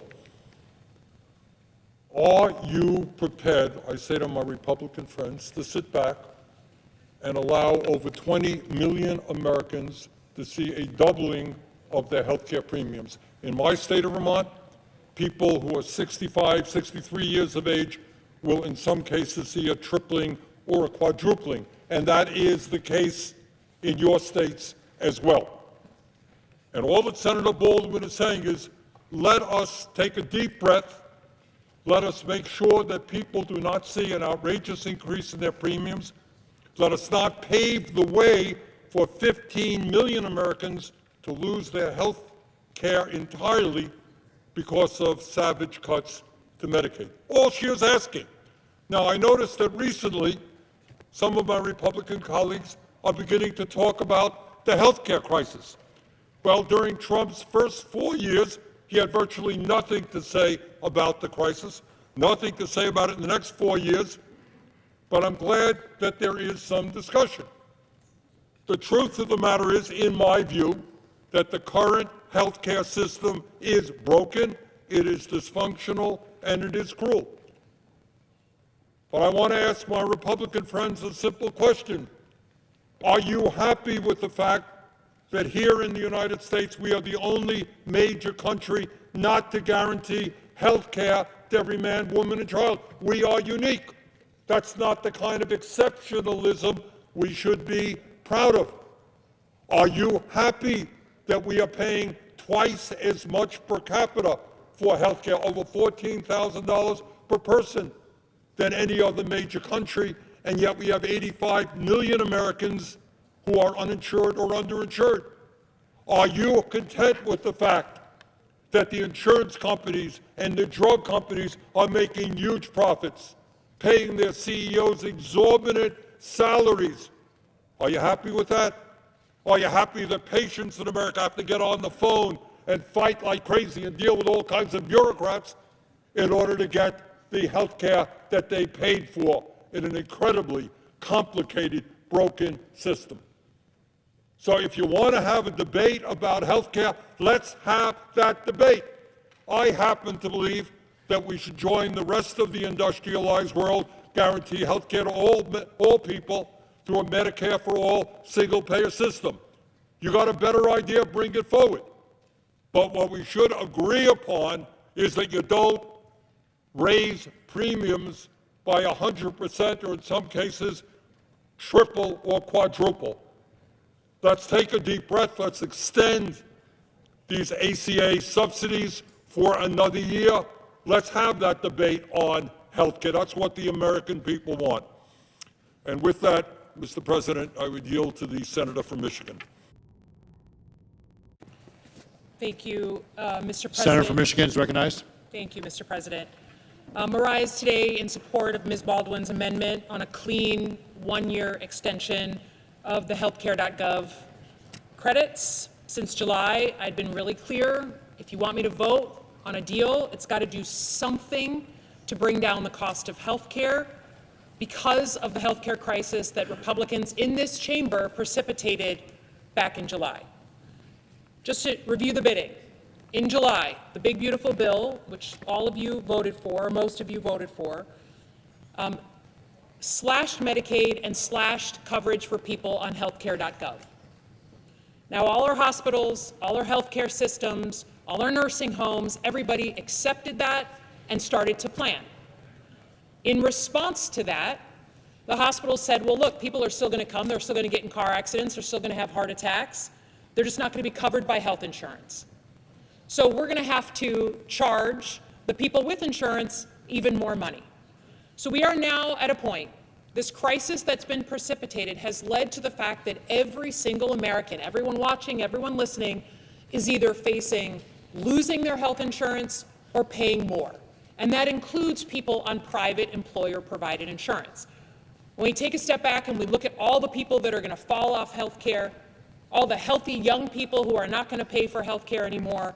Are you prepared, I say to my Republican friends, to sit back and allow over 20 million Americans to see a doubling of their health care premiums? In my state of Vermont, people who are 65, 63 years of age will in some cases see a tripling or a quadrupling, and that is the case in your states as well. And all that Senator Baldwin is saying is, let us take a deep breath. Let us make sure that people do not see an outrageous increase in their premiums. Let us not pave the way for 15 million Americans to lose their health care entirely because of savage cuts to Medicaid. All she is asking. Now, I noticed that recently some of my Republican colleagues are beginning to talk about the health care crisis. Well, during Trump's first 4 years, he had virtually nothing to say about the crisis, nothing to say about it in the next 4 years, but I'm glad that there is some discussion. The truth of the matter is, in my view, that the current health care system is broken, it is dysfunctional, and it is cruel. But I want to ask my Republican friends a simple question. Are you happy with the fact that here in the United States we are the only major country not to guarantee health care to every man, woman, and child? We are unique. That's not the kind of exceptionalism we should be proud of. Are you happy that we are paying twice as much per capita for health care, over $14,000 per person, than any other major country, and yet we have 85 million Americans who are uninsured or underinsured? Are you content with the fact that the insurance companies and the drug companies are making huge profits, paying their CEOs exorbitant salaries? Are you happy with that? Are you happy that patients in America have to get on the phone and fight like crazy and deal with all kinds of bureaucrats in order to get the health care that they paid for in an incredibly complicated, broken system? So if you want to have a debate about health care, let's have that debate. I happen to believe that we should join the rest of the industrialized world, guarantee health care to all people through a Medicare for all single-payer system. You got a better idea, bring it forward. But what we should agree upon is that you don't raise premiums by 100%, or in some cases, triple or quadruple. Let's take a deep breath. Let's extend these ACA subsidies for another year. Let's have that debate on health care. That's what the American people want. And with that, Mr. President, I would yield to the Senator from Michigan. Thank you, Mr. President. Senator from Michigan is recognized. Thank you, Mr. President. Rise today in support of Ms. Baldwin's amendment on a clean one-year extension of the healthcare.gov credits. Since July, I'd been really clear if you want me to vote on a deal, it's got to do something to bring down the cost of health care because of the health care crisis that Republicans in this chamber precipitated back in July. Just to review the bidding, in July, the big beautiful bill, which all of you voted for, most of you voted for, slashed Medicaid and slashed coverage for people on healthcare.gov. Now, all our hospitals, all our healthcare systems, all our nursing homes, everybody accepted that and started to plan. In response to that, the hospitals said, well, look, people are still going to come, they're still going to get in car accidents, they're still going to have heart attacks, they're just not going to be covered by health insurance. So we're going to have to charge the people with insurance even more money. So we are now at a point, this crisis that's been precipitated has led to the fact that every single American, everyone watching, everyone listening, is either facing losing their health insurance or paying more. And that includes people on private employer-provided insurance. When we take a step back and we look at all the people that are going to fall off health care, all the healthy young people who are not going to pay for health care anymore,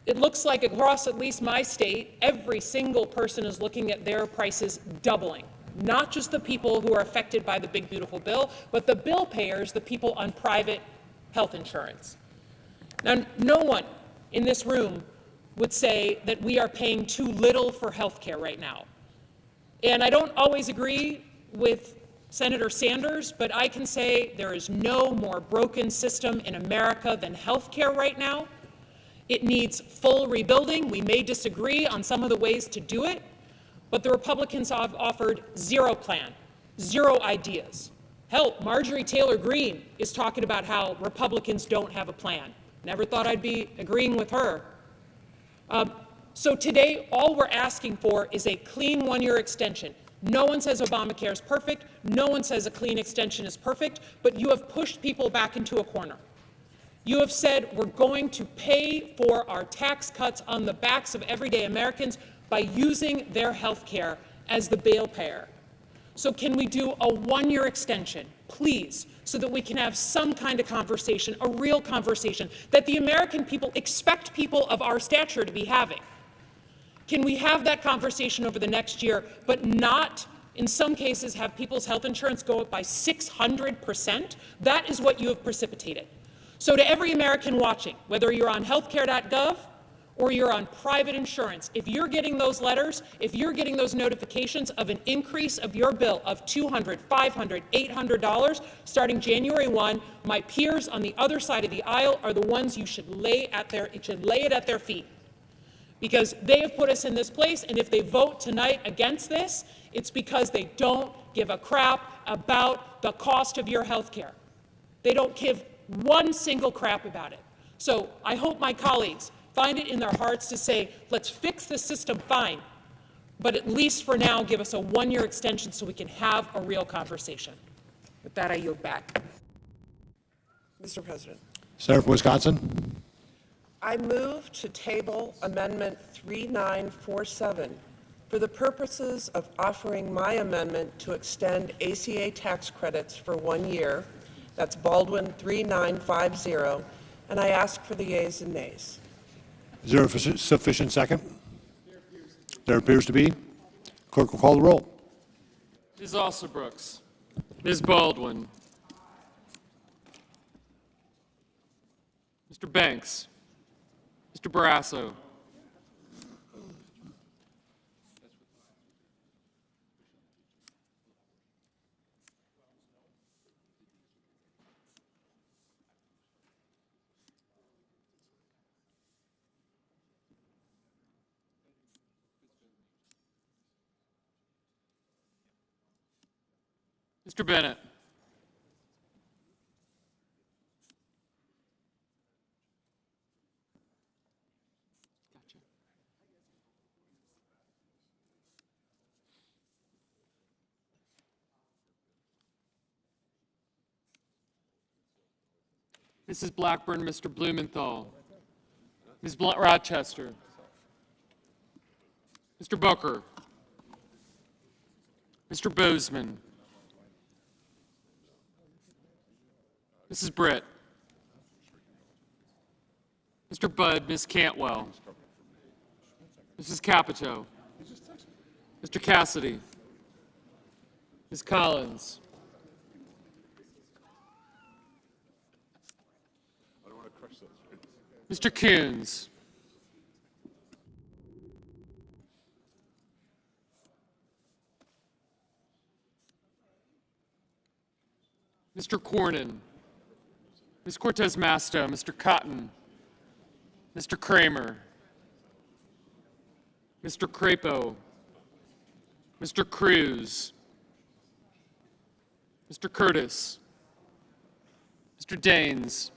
it looks like across at least my state, every single person is looking at their prices doubling. Not just the people who are affected by the big beautiful bill, but the bill payers, the people on private health insurance. Now, no one in this room would say that we are paying too little for health care right now. And I don't always agree with Senator Sanders, but I can say there is no more broken system in America than health care right now. It needs full rebuilding. We may disagree on some of the ways to do it, but the Republicans have offered zero plan, zero ideas. Hell, Marjorie Taylor Greene is talking about how Republicans don't have a plan. Never thought I'd be agreeing with her. So today, all we're asking for is a clean one-year extension. No one says Obamacare is perfect. No one says a clean extension is perfect, but you have pushed people back into a corner. You have said we're going to pay for our tax cuts on the backs of everyday Americans by using their health care as the bail payer. So can we do a one-year extension, please, so that we can have some kind of conversation, a real conversation, that the American people expect people of our stature to be having? Can we have that conversation over the next year, but not, in some cases, have people's health insurance go up by 600%? That is what you have precipitated. So to every American watching, whether you're on healthcare.gov or you're on private insurance, if you're getting those letters, if you're getting those notifications of an increase of your bill of $200, $500, $800 starting January 1, my peers on the other side of the aisle are the ones you should lay it at their feet. Because they have put us in this place, and if they vote tonight against this, it's because they don't give a crap about the cost of your health care. They don't give one single crap about it. So I hope my colleagues find it in their hearts to say, let's fix the system, fine, but at least for now give us a one-year extension so we can have a real conversation. With that, I yield back. Mr. President. Senator from Wisconsin. I move to table Amendment 3947 for the purposes of offering my amendment to extend ACA tax credits for 1 year. That's Baldwin 3950, and I ask for the yeas and nays. Is there a sufficient second? There appears to be. Clerk will call the roll. Ms. Alsobrooks. Ms. Baldwin. Mr. Banks. Mr. Barrasso. Mr. Bennett. Mrs. Blackburn, Mr. Blumenthal. Ms. Rochester. Mr. Booker. Mr. Bozeman. Mrs. Britt. Mr. Budd, Ms. Cantwell, Mrs. Capito, Mr. Cassidy, Ms. Collins, Mr. Coons, Mr. Cornyn, Ms. Cortez Masto, Mr. Cotton, Mr. Kramer, Mr. Crapo, Mr. Cruz, Mr. Curtis, Mr. Daines,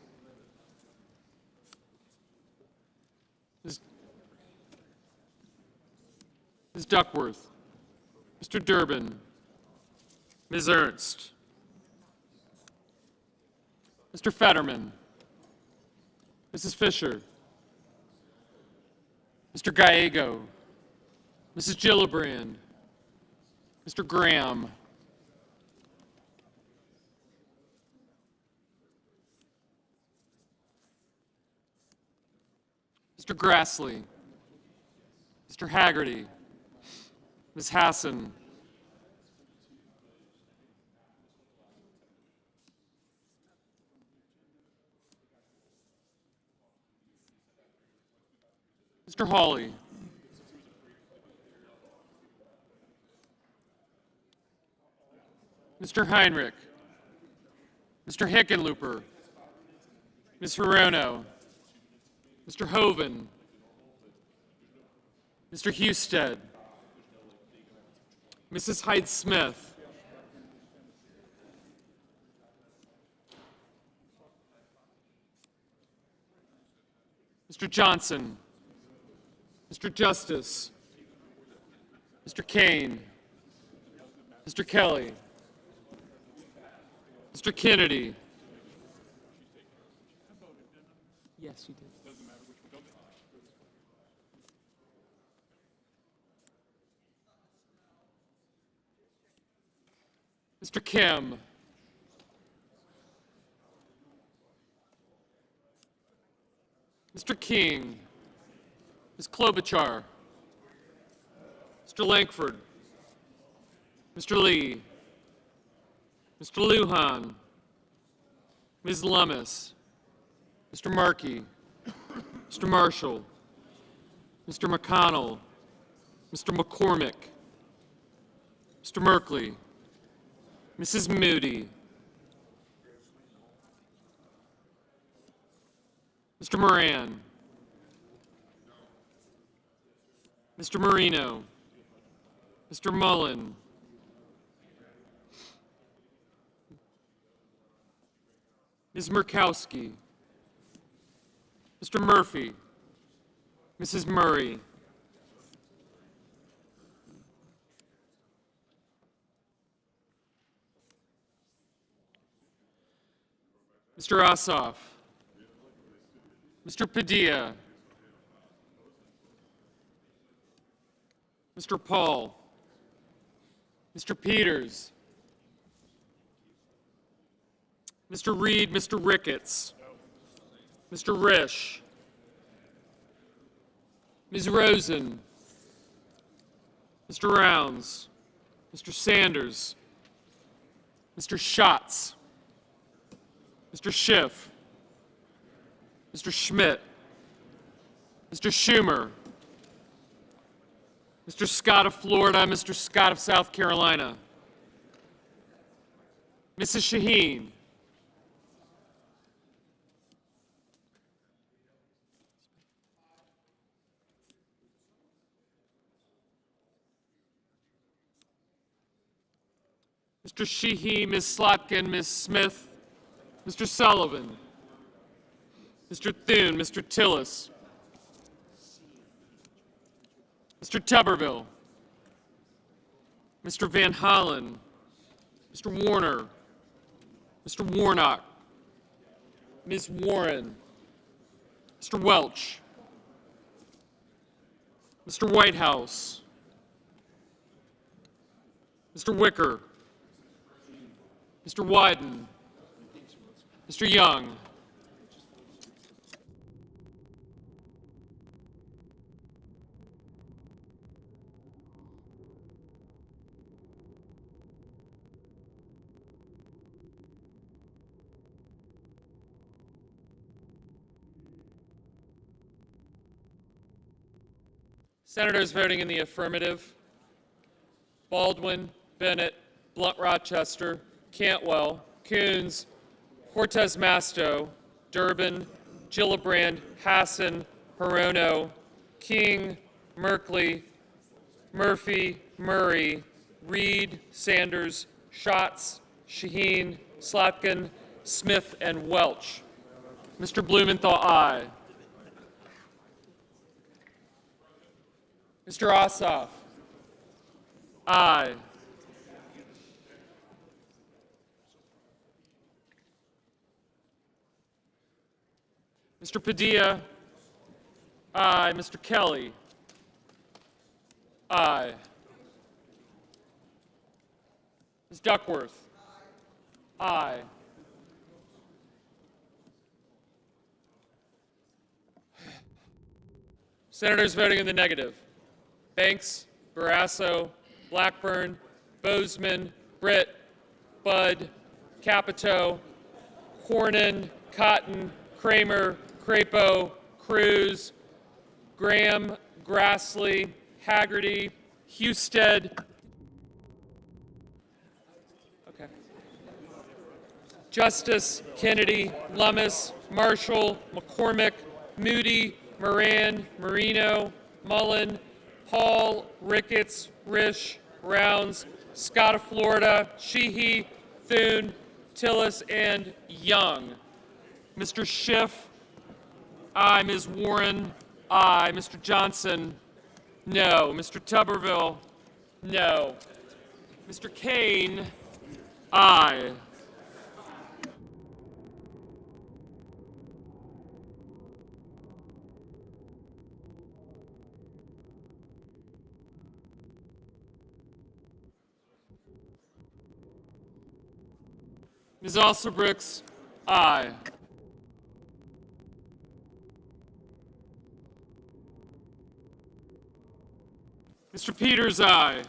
Ms. Duckworth, Mr. Durbin, Ms. Ernst, Mr. Fetterman, Mrs. Fisher, Mr. Gallego, Mrs. Gillibrand, Mr. Graham, Mr. Grassley, Mr. Haggerty, Ms. Hassan, Mr. Hawley, Mr. Heinrich, Mr. Hickenlooper, Ms. Hirono, Mr. Hoven, Mr. Husted, Mrs. Hyde-Smith, Mr. Johnson, Mr. Justice, Mr. Kane, Mr. Kelly, Mr. Kennedy. Yes, you did. Mr. Kim, Mr. King, Ms. Klobuchar, Mr. Lankford, Mr. Lee, Mr. Lujan, Ms. Lummis, Mr. Markey, Mr. Marshall, Mr. McConnell, Mr. McCormick, Mr. Merkley, Mrs. Moody, Mr. Moran, Mr. Marino, Mr. Mullen, Ms. Murkowski, Mr. Murphy, Mrs. Murray, Mr. Ossoff, Mr. Padilla, Mr. Paul, Mr. Peters, Mr. Reed, Mr. Ricketts, Mr. Risch, Ms. Rosen, Mr. Rounds, Mr. Sanders, Mr. Schatz, Mr. Schiff, Mr. Schmidt, Mr. Schumer, Mr. Scott of Florida, Mr. Scott of South Carolina, Mrs. Shaheen, Mr. Sheehy, Ms. Slotkin, Ms. Smith, Mr. Sullivan, Mr. Thune, Mr. Tillis, Mr. Tuberville, Mr. Van Hollen, Mr. Warner, Mr. Warnock, Ms. Warren, Mr. Welch, Mr. Whitehouse, Mr. Wicker, Mr. Wyden, Mr. Young, Senators voting in the affirmative: Baldwin, Bennett, Blunt Rochester, Cantwell, Coons, Cortez Masto, Durbin, Gillibrand, Hassan, Hirono, King, Merkley, Murphy, Murray, Reed, Sanders, Schatz, Shaheen, Slotkin, Smith, and Welch. Mr. Blumenthal, aye. Mr. Ossoff, aye. Mr. Padilla, aye. Mr. Kelly, aye. Ms. Duckworth, aye. Senators voting in the negative: Banks, Barrasso, Blackburn, Bozeman, Britt, Budd, Capito, Cornyn, Cotton, Kramer, Crapo, Cruz, Graham, Grassley, Haggerty, Husted. Okay. Justice, Kennedy, Lummis, Marshall, McCormick, Moody, Moran, Marino, Mullen, Paul, Ricketts, Risch, Rounds, Scott of Florida, Sheehy, Thune, Tillis, and Young. Mr. Schiff, aye. Ms. Warren, aye. Mr. Johnson, no. Mr. Tuberville, no. Mr. Kane, aye. Ms. Alsobrooks, aye. Mr. Peters, aye.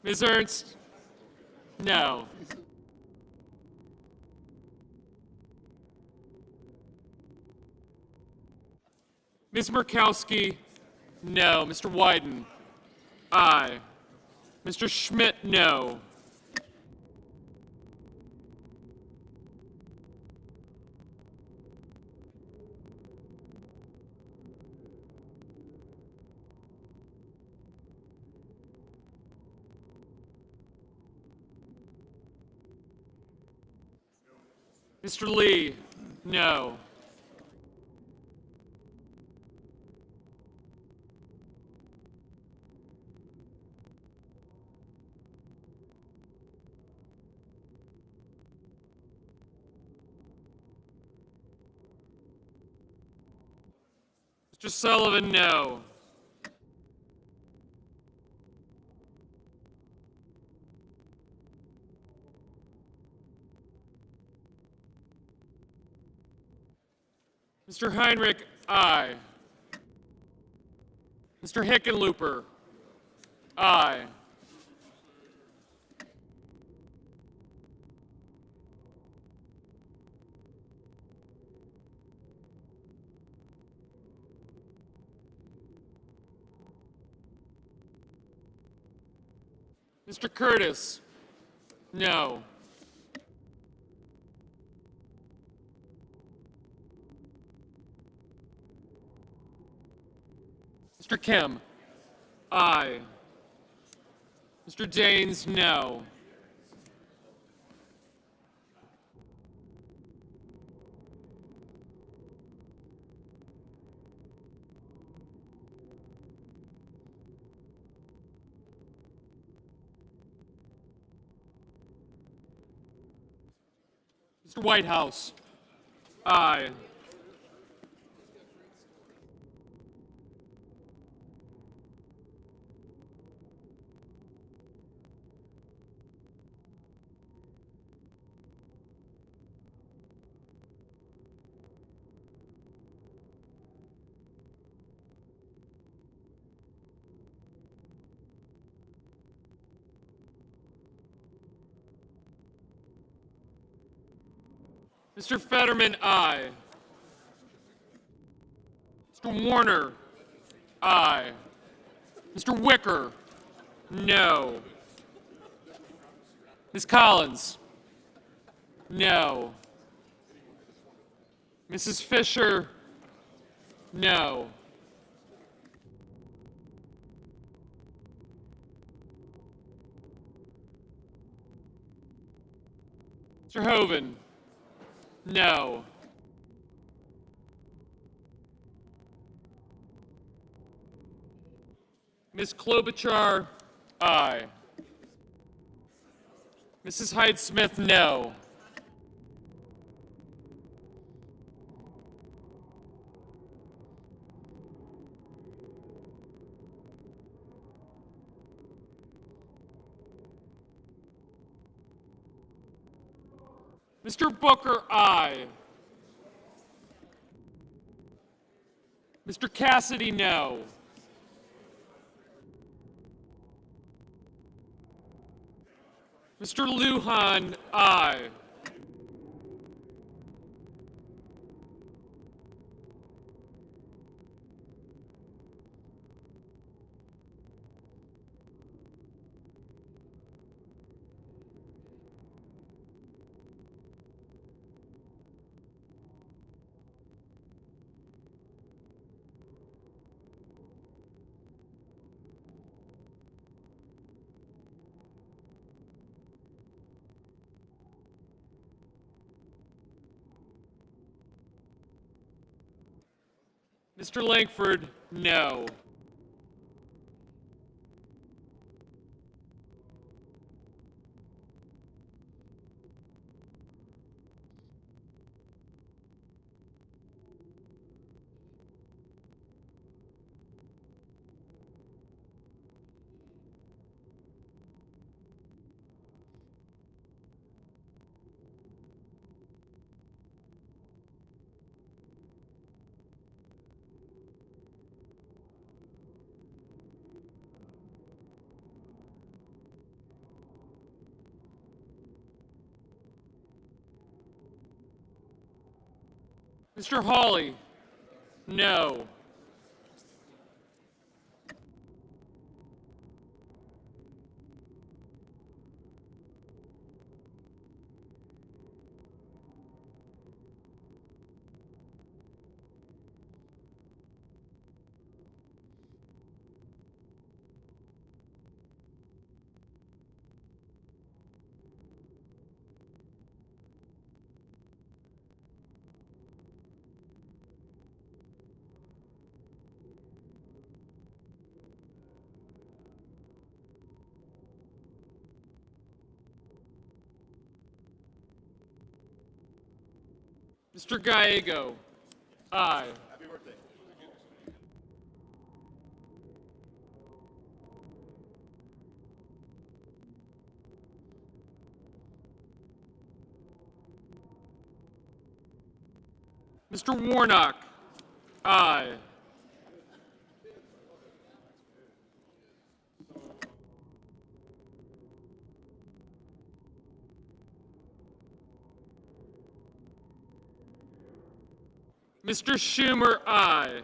Ms. Ernst, no. Ms. Murkowski, no. Mr. Wyden, aye. Mr. Schmidt, no. Mr. Lee, no. Mr. Sullivan, no. Mr. Heinrich, aye. Mr. Hickenlooper, aye. Mr. Curtis, no. Mr. Kim, aye. Mr. Daines, no. Mr. Whitehouse, aye. Mr. Fetterman, aye. Mr. Warner, aye. Mr. Wicker, no. Ms. Collins, no. Mrs. Fisher, no. Mr. Hoven, no. Ms. Klobuchar, aye. Mrs. Hyde-Smith, no. Mr. Booker, aye. Mr. Cassidy, no. Mr. Lujan, aye. Mr. Langford, no. Mr. Hawley, no. Mr. Gallego, aye. Happy birthday. Mr. Warnock, aye. Mr. Schumer, aye.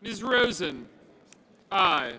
Ms. Rosen? Aye.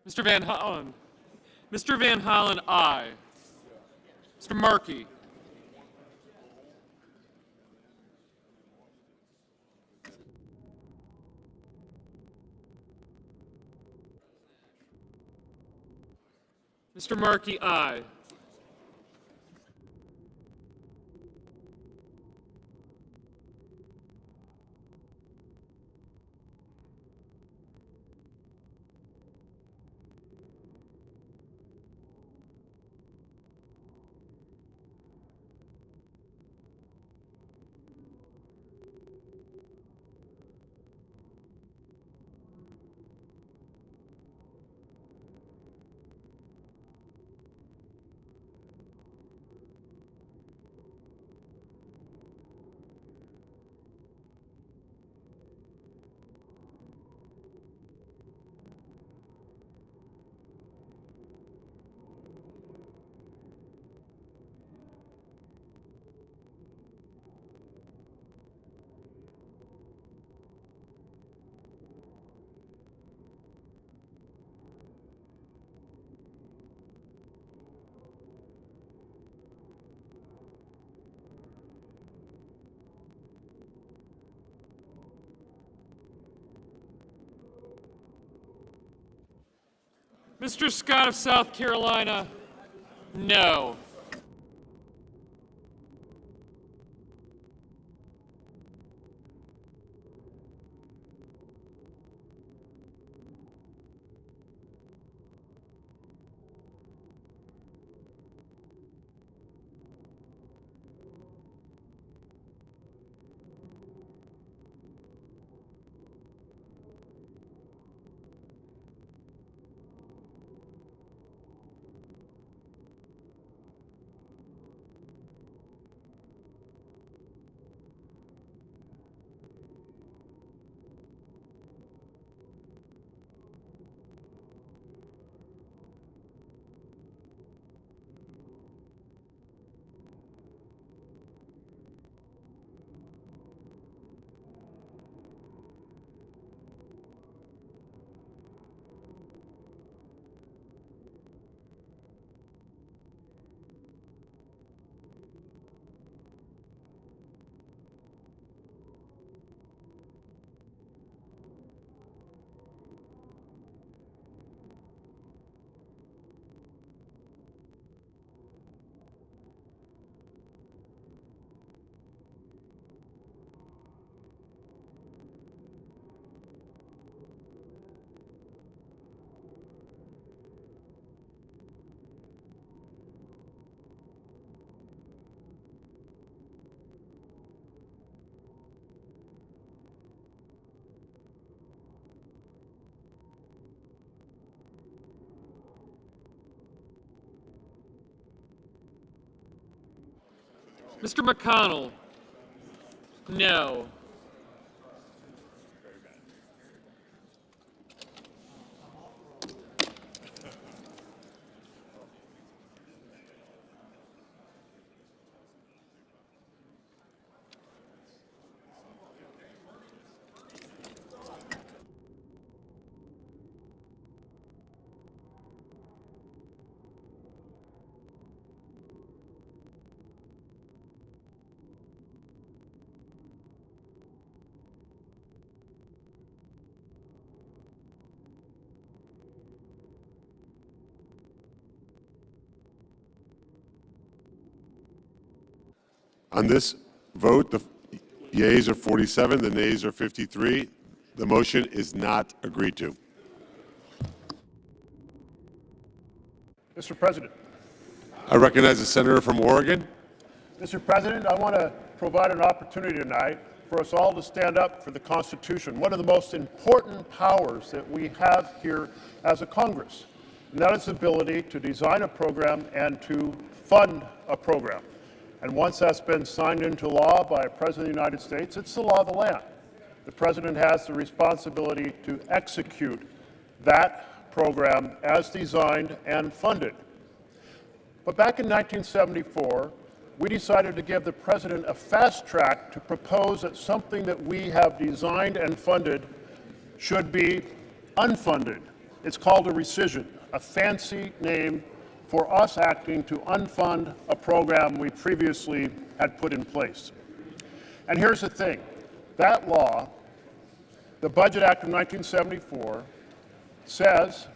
Mr. Van Hollen? Mr. Van Hollen, aye. Mr. Markey? Mr. Markey, aye. Mr. Scott of South Carolina, no. Mr. McConnell, no. On this vote, the yeas are 47, the nays are 53. The motion is not agreed to. Mr. President. I recognize the senator from Oregon. Mr. President, I want to provide an opportunity tonight for us all to stand up for the Constitution, one of the most important powers that we have here as a Congress, and that is the ability to design a program and to fund a program. And once that's been signed into law by a President of the United States, it's the law of the land. The President has the responsibility to execute that program as designed and funded. But back in 1974, we decided to give the President a fast track to propose that something that we have designed and funded should be unfunded. It's called a rescission, a fancy name for us acting to unfund a program we previously had put in place. And here's the thing, that law, the Budget Act of 1974, says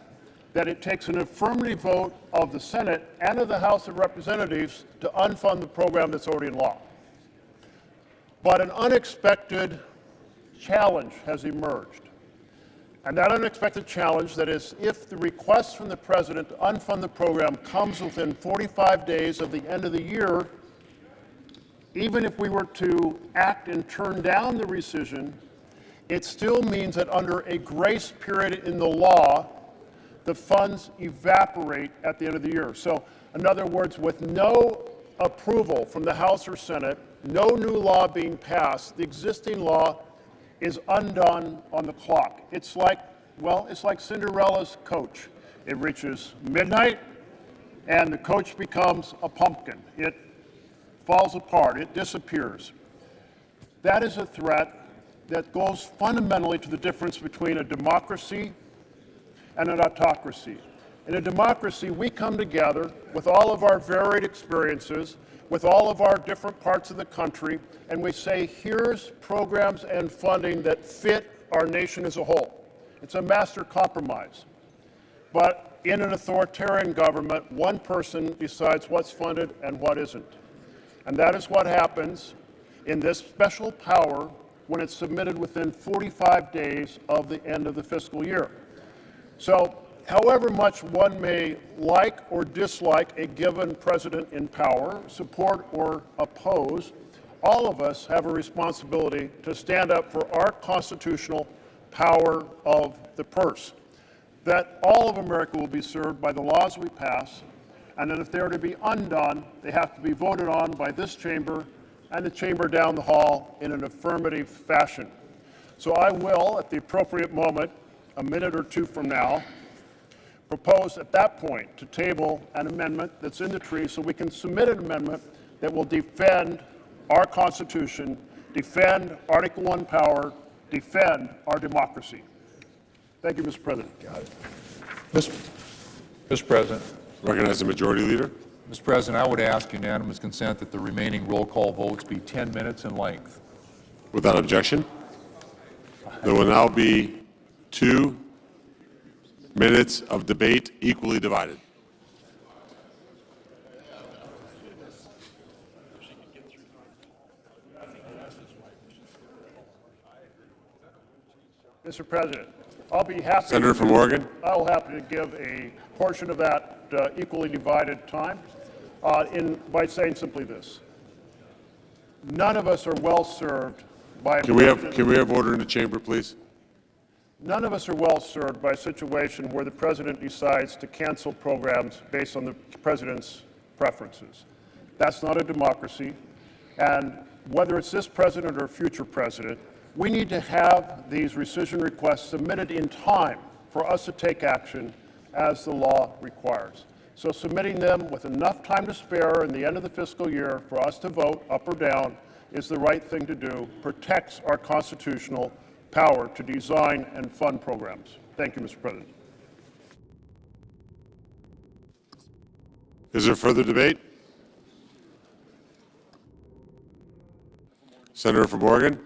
that it takes an affirmative vote of the Senate and of the House of Representatives to unfund the program that's already in law. But an unexpected challenge has emerged. And that unexpected challenge, that is, if the request from the President to unfund the program comes within 45 days of the end of the year, even if we were to act and turn down the rescission, it still means that under a grace period in the law, the funds evaporate at the end of the year. So, in other words, with no approval from the House or Senate, no new law being passed, the existing law is undone on the clock. It's like, well, it's like Cinderella's coach. It reaches midnight, and the coach becomes a pumpkin. It falls apart. It disappears. That is a threat that goes fundamentally to the difference between a democracy and an autocracy. In a democracy, we come together with all of our varied experiences, with all of our different parts of the country, and we say, here's programs and funding that fit our nation as a whole. It's a master compromise. But in an authoritarian government, one person decides what's funded and what isn't. And that is what happens in this special power when it's submitted within 45 days of the end of the fiscal year. So, however much one may like or dislike a given president in power, support or oppose, all of us have a responsibility to stand up for our constitutional power of the purse, that all of America will be served by the laws we pass, and that if they're to be undone, they have to be voted on by this chamber and the chamber down the hall in an affirmative fashion. So I will, at the appropriate moment, a minute or two from now, propose at that point to table an amendment that's in the tree so we can submit an amendment that will defend our Constitution, defend Article 1 power, defend our democracy. Thank you, Mr. President. Got it. Mr. President. Recognize the Majority Leader. Mr. President, I would ask unanimous consent that the remaining roll call votes be 10 minutes in length. Without objection, there will now be 2 minutes of debate equally divided. Mr. President, I'll be happy. Senator from Oregon. I'll happy to give a portion of that equally divided time by saying simply this. None of us are well served by. Can we have order in the chamber, please? None of us are well served by a situation where the president decides to cancel programs based on the president's preferences. That's not a democracy. And whether it's this president or a future president, we need to have these rescission requests submitted in time for us to take action as the law requires. So submitting them with enough time to spare in the end of the fiscal year for us to vote up or down is the right thing to do, protects our constitutional power to design and fund programs. Thank you, Mr. President. Is there further debate? Senator from Oregon.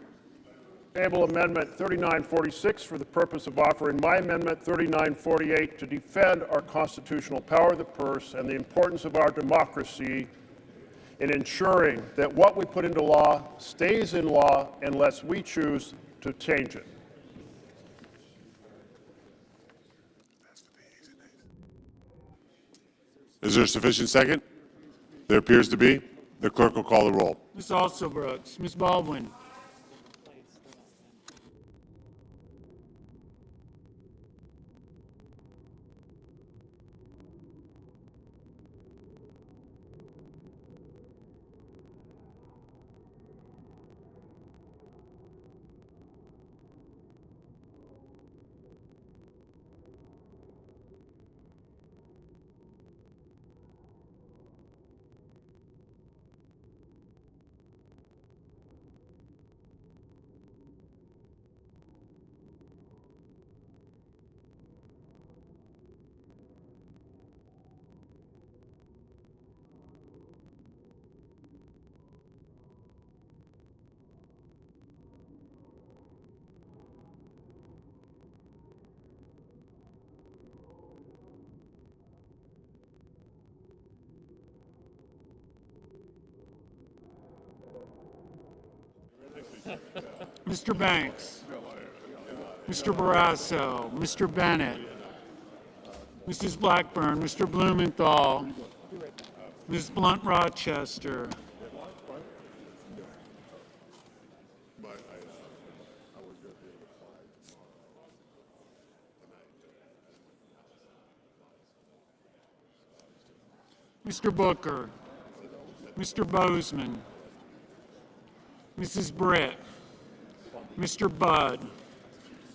Table Amendment 3946 for the purpose of offering my Amendment 3948 to defend our constitutional power of the purse and the importance of our democracy in ensuring that what we put into law stays in law unless we choose to change it. Is there a sufficient second? There appears to be. The clerk will call the roll. Ms. Alsobrooks, Ms. Baldwin, Mr. Banks, Mr. Barrasso, Mr. Bennett, Mrs. Blackburn, Mr. Blumenthal, Ms. Blunt Rochester, Mr. Booker, Mr. Bozeman, Mrs. Britt, Mr. Budd,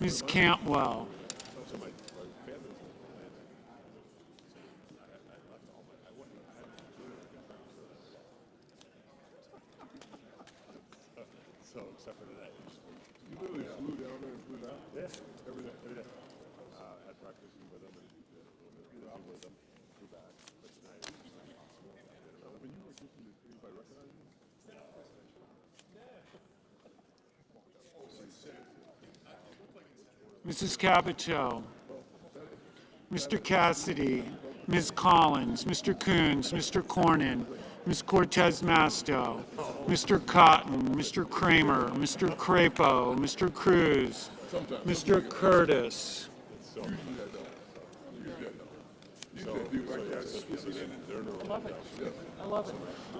Ms. Cantwell, Mrs. Capito, Mr. Cassidy, Ms. Collins, Mr. Coons, Mr. Cornyn, Ms. Cortez Masto, Mr. Cotton, Mr. Kramer, Mr. Crapo, Mr. Cruz, Mr. Curtis,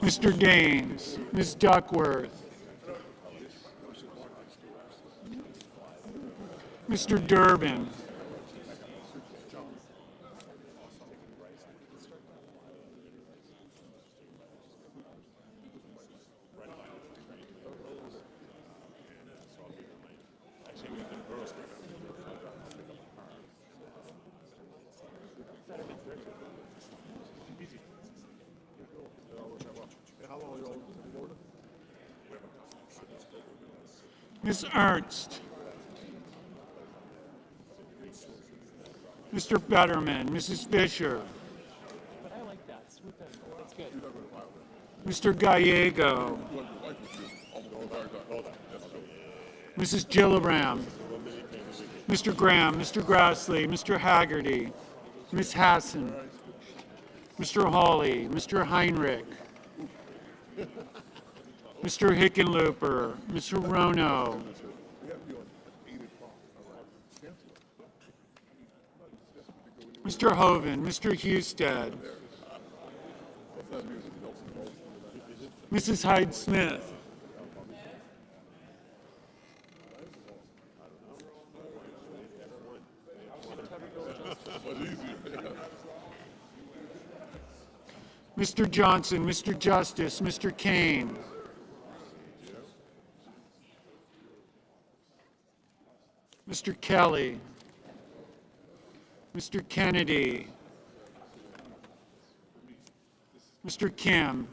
Mr. Gaines, Ms. Duckworth, Mr. Durbin, Ms. Ernst, Mr. Fetterman, Mrs. Fisher, Mr. Gallego, Mrs. Gillibrand, Mr. Graham, Mr. Grassley, Mr. Haggerty, Ms. Hassan, Mr. Hawley, Mr. Heinrich, Mr. Hickenlooper, Mr. Rono, Mr. Hoven, Mr. Husted, Mrs. Hyde-Smith, Mr. Johnson, Mr. Justice, Mr. Kane, Mr. Kelly, Mr. Kennedy, Mr. Kim,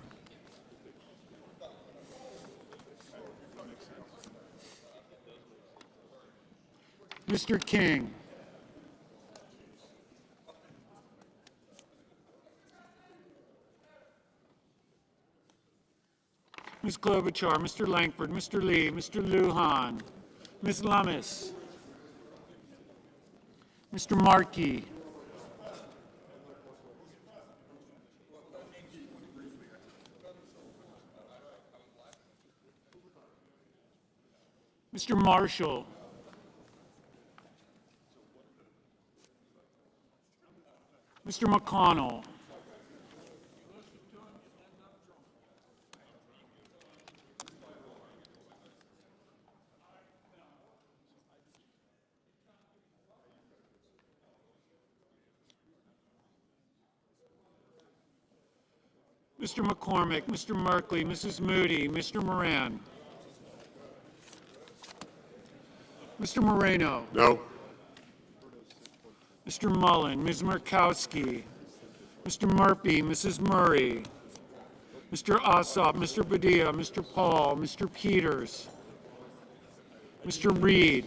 Mr. King, Ms. Klobuchar, Mr. Langford, Mr. Lee, Mr. Lujan, Ms. Lummis, Mr. Markey, Mr. Marshall. Mr. McConnell. Mr. McCormick, Mr. Merkley, Mrs. Moody, Mr. Moran. Mr. Moreno. No. Mr. Mullen, Ms. Murkowski, Mr. Murphy, Mrs. Murray, Mr. Ossoff, Mr. Padilla, Mr. Paul, Mr. Peters, Mr. Reed,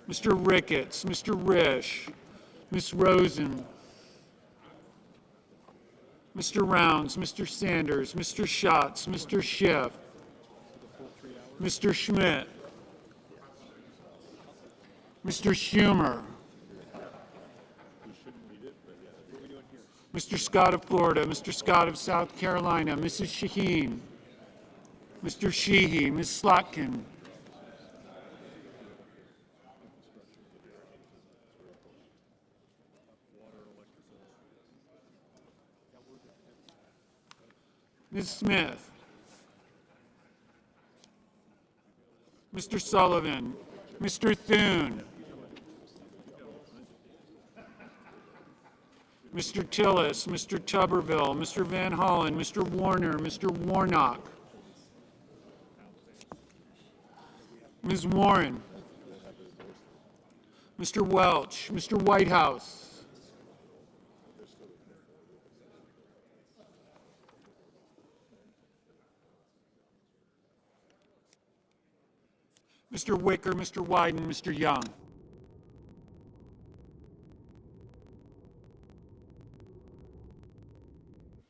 Mr. Ricketts, Mr. Risch, Ms. Rosen, Mr. Rounds, Mr. Sanders, Mr. Schatz, Mr. Schiff, Mr. Schmidt, Mr. Schumer, Mr. Scott of Florida, Mr. Scott of South Carolina, Mrs. Shaheen, Mr. Sheehy, Ms. Slotkin, Ms. Smith, Mr. Sullivan, Mr. Thune, Mr. Tillis, Mr. Tuberville, Mr. Van Hollen, Mr. Warner, Mr. Warnock, Ms. Warren, Mr. Welch, Mr. Whitehouse, Mr. Wicker, Mr. Wyden, Mr. Young.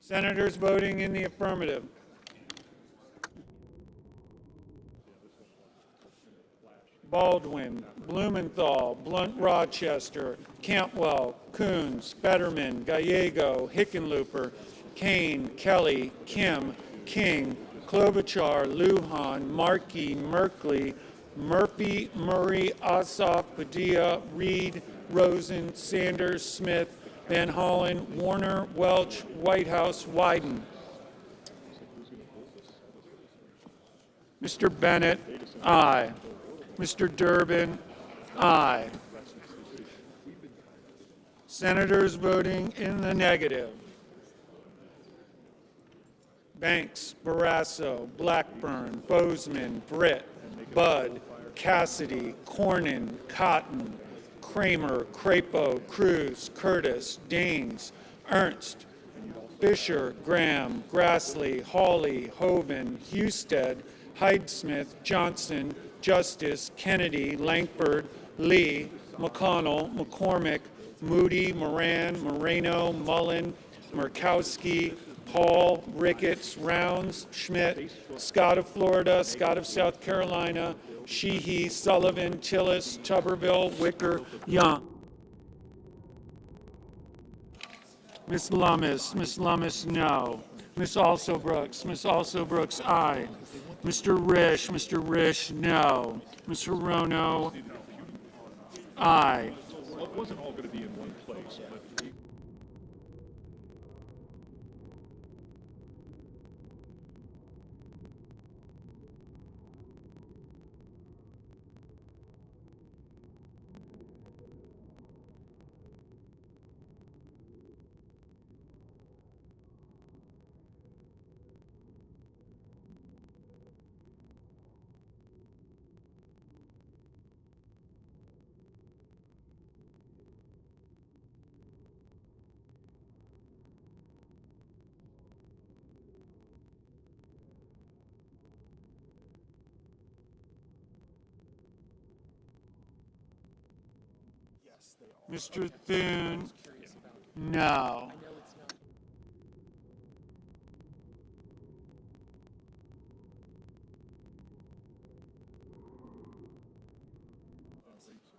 Senators voting in the affirmative. Baldwin, Blumenthal, Blunt Rochester, Cantwell, Coons, Fetterman, Gallego, Hickenlooper, Kane, Kelly, Kim, King, Klobuchar, Lujan, Markey, Merkley, Murphy, Murray, Ossoff, Padilla, Reed, Rosen, Sanders, Smith, Van Hollen, Warner, Welch, Whitehouse, Wyden. Mr. Bennett, aye. Mr. Durbin, aye. Senators voting in the negative. Banks, Barrasso, Blackburn, Bozeman, Britt, Budd, Cassidy, Cornyn, Cotton, Kramer, Crapo, Cruz, Curtis, Daines, Ernst, Fisher, Graham, Grassley, Hawley, Hoven, Husted, Hyde-Smith, Johnson, Justice, Kennedy, Lankford, Lee, McConnell, McCormick, Moody, Moran, Moreno, Mullen, Murkowski, Paul, Ricketts, Rounds, Schmidt, Scott of Florida, Scott of South Carolina, Sheehy, Sullivan, Tillis, Tuberville, Wicker, Young. Ms. Lummis, no. Ms. Alsobrooks, aye. Mr. Risch, no. Ms. Hirono, aye. Well, it wasn't all going to be in one place. Mr. Thune, no.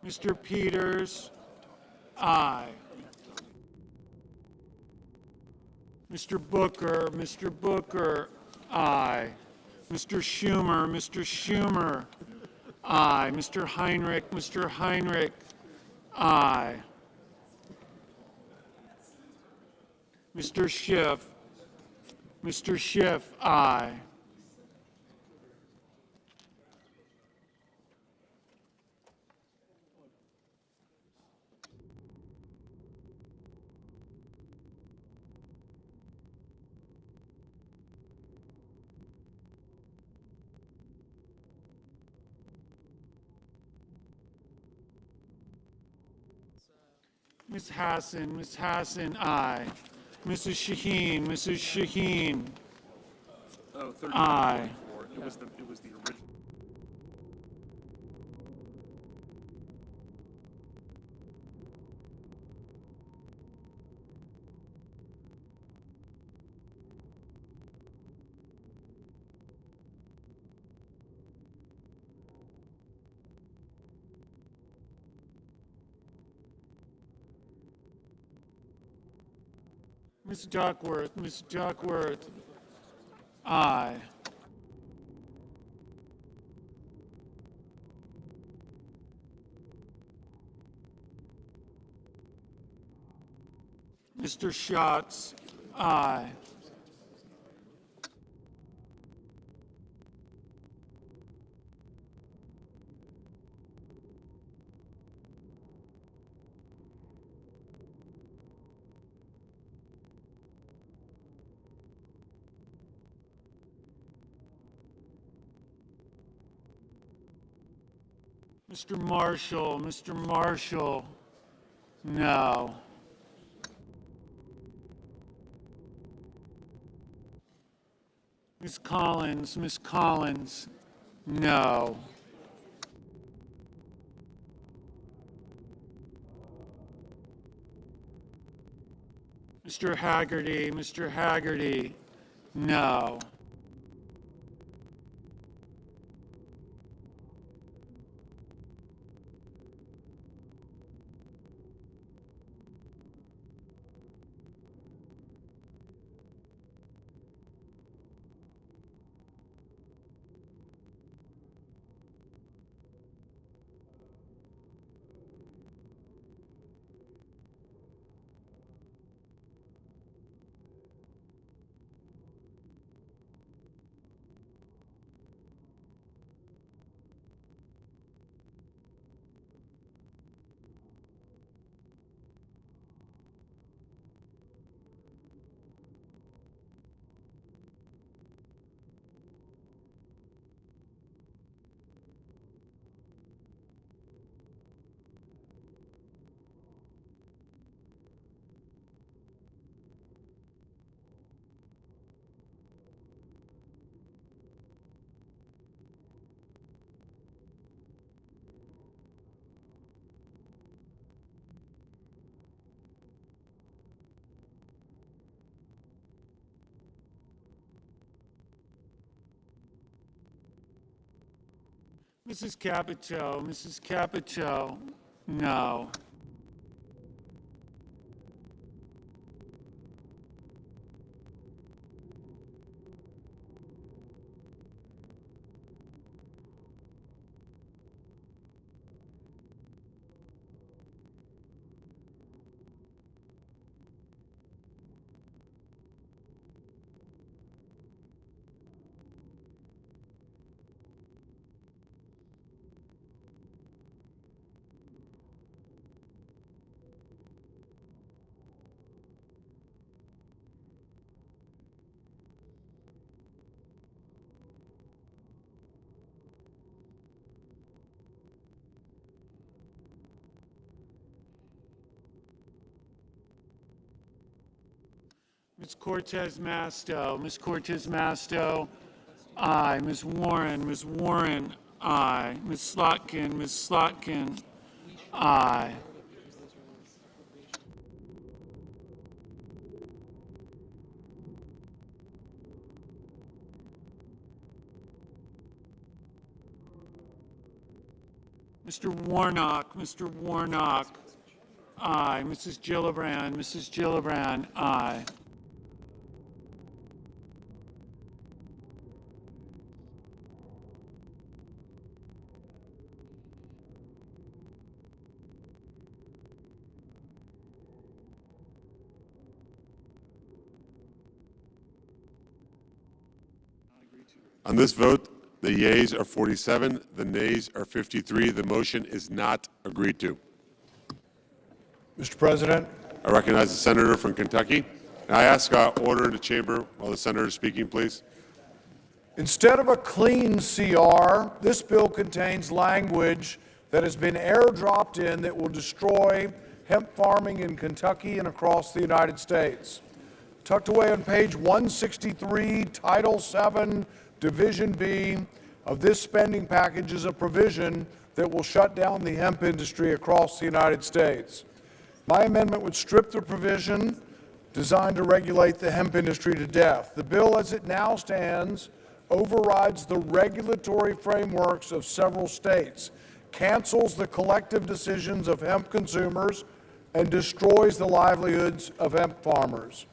Mr. Peters, aye. Mr. Booker, aye. Mr. Schumer, Aye. Mr. Heinrich, Mr. Heinrich. Aye. Mr. Schiff, Mr. Schiff. Aye. Ms. Hassan, aye. Mrs. Shaheen, Mrs. Shaheen. Oh, 30. Aye. It was the original. Ms. Duckworth, Ms. Duckworth. Aye. Mr. Schatz. Aye. Mr. Marshall, Mr. Marshall. No. Ms. Collins, Ms. Collins. No. Mr. Haggerty, Mr. Haggerty. No. Mrs. Capito, Mrs. Capito. No. Ms. Cortez Masto, Ms. Cortez Masto. Aye. Ms. Warren. Aye. Ms. Slotkin, Ms. Slotkin. Aye. Mr. Warnock, Mr. Warnock. Aye. Mrs. Gillibrand, Mrs. Gillibrand. Aye. On this vote, the yeas are 47, the nays are 53. The motion is not agreed to. Mr. President, I recognize the senator from Kentucky. And I ask order in the chamber while the senator is speaking, please. instead of a clean CR, this bill contains language that has been airdropped in that will destroy hemp farming in Kentucky and across the United States. Tucked away on page 163, Title 7, Division B of this spending package is a provision that will shut down the hemp industry across the United States. My amendment would strip the provision designed to regulate the hemp industry to death. The bill as it now stands overrides the regulatory frameworks of several states, cancels the collective decisions of hemp consumers, and destroys the livelihoods of hemp farmers.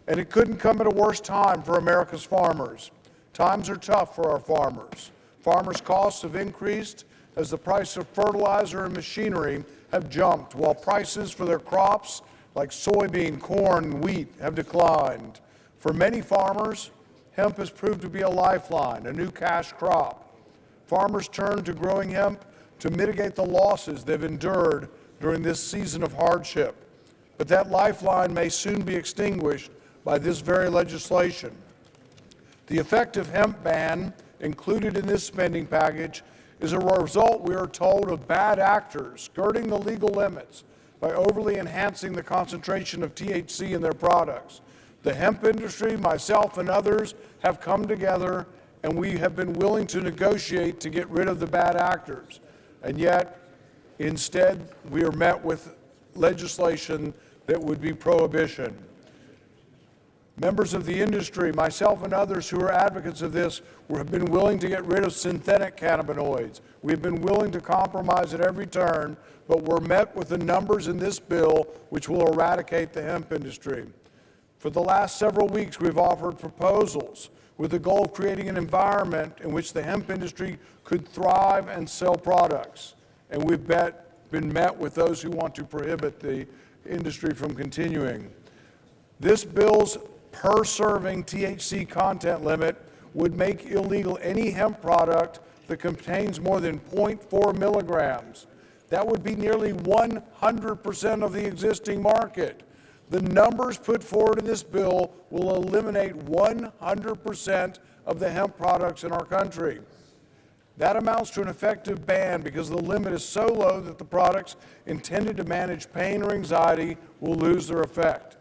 And it couldn't come at a worse time for America's farmers. Times are tough for our farmers. Farmers' costs have increased as the price of fertilizer and machinery have jumped, while prices for their crops like soybean, corn, and wheat have declined. For many farmers, hemp has proved to be a lifeline, a new cash crop. Farmers turn to growing hemp to mitigate the losses they've endured during this season of hardship. But that lifeline may soon be extinguished by this very legislation. The effective hemp ban included in this spending package is a result, we are told, of bad actors skirting the legal limits by overly enhancing the concentration of THC in their products. The hemp industry, myself and others, have come together and we have been willing to negotiate to get rid of the bad actors. And yet, instead, we are met with legislation that would be prohibition. Members of the industry, myself and others who are advocates of this, have been willing to get rid of synthetic cannabinoids. We've been willing to compromise at every turn, but we're met with the numbers in this bill which will eradicate the hemp industry. For the last several weeks, we've offered proposals with the goal of creating an environment in which the hemp industry could thrive and sell products. And we've been met with those who want to prohibit the industry from continuing. This bill's per-serving THC content limit would make illegal any hemp product that contains more than 0.4 milligrams. That would be nearly 100% of the existing market. The numbers put forward in this bill will eliminate 100% of the hemp products in our country. That amounts to an effective ban because the limit is so low that the products intended to manage pain or anxiety will lose their effect.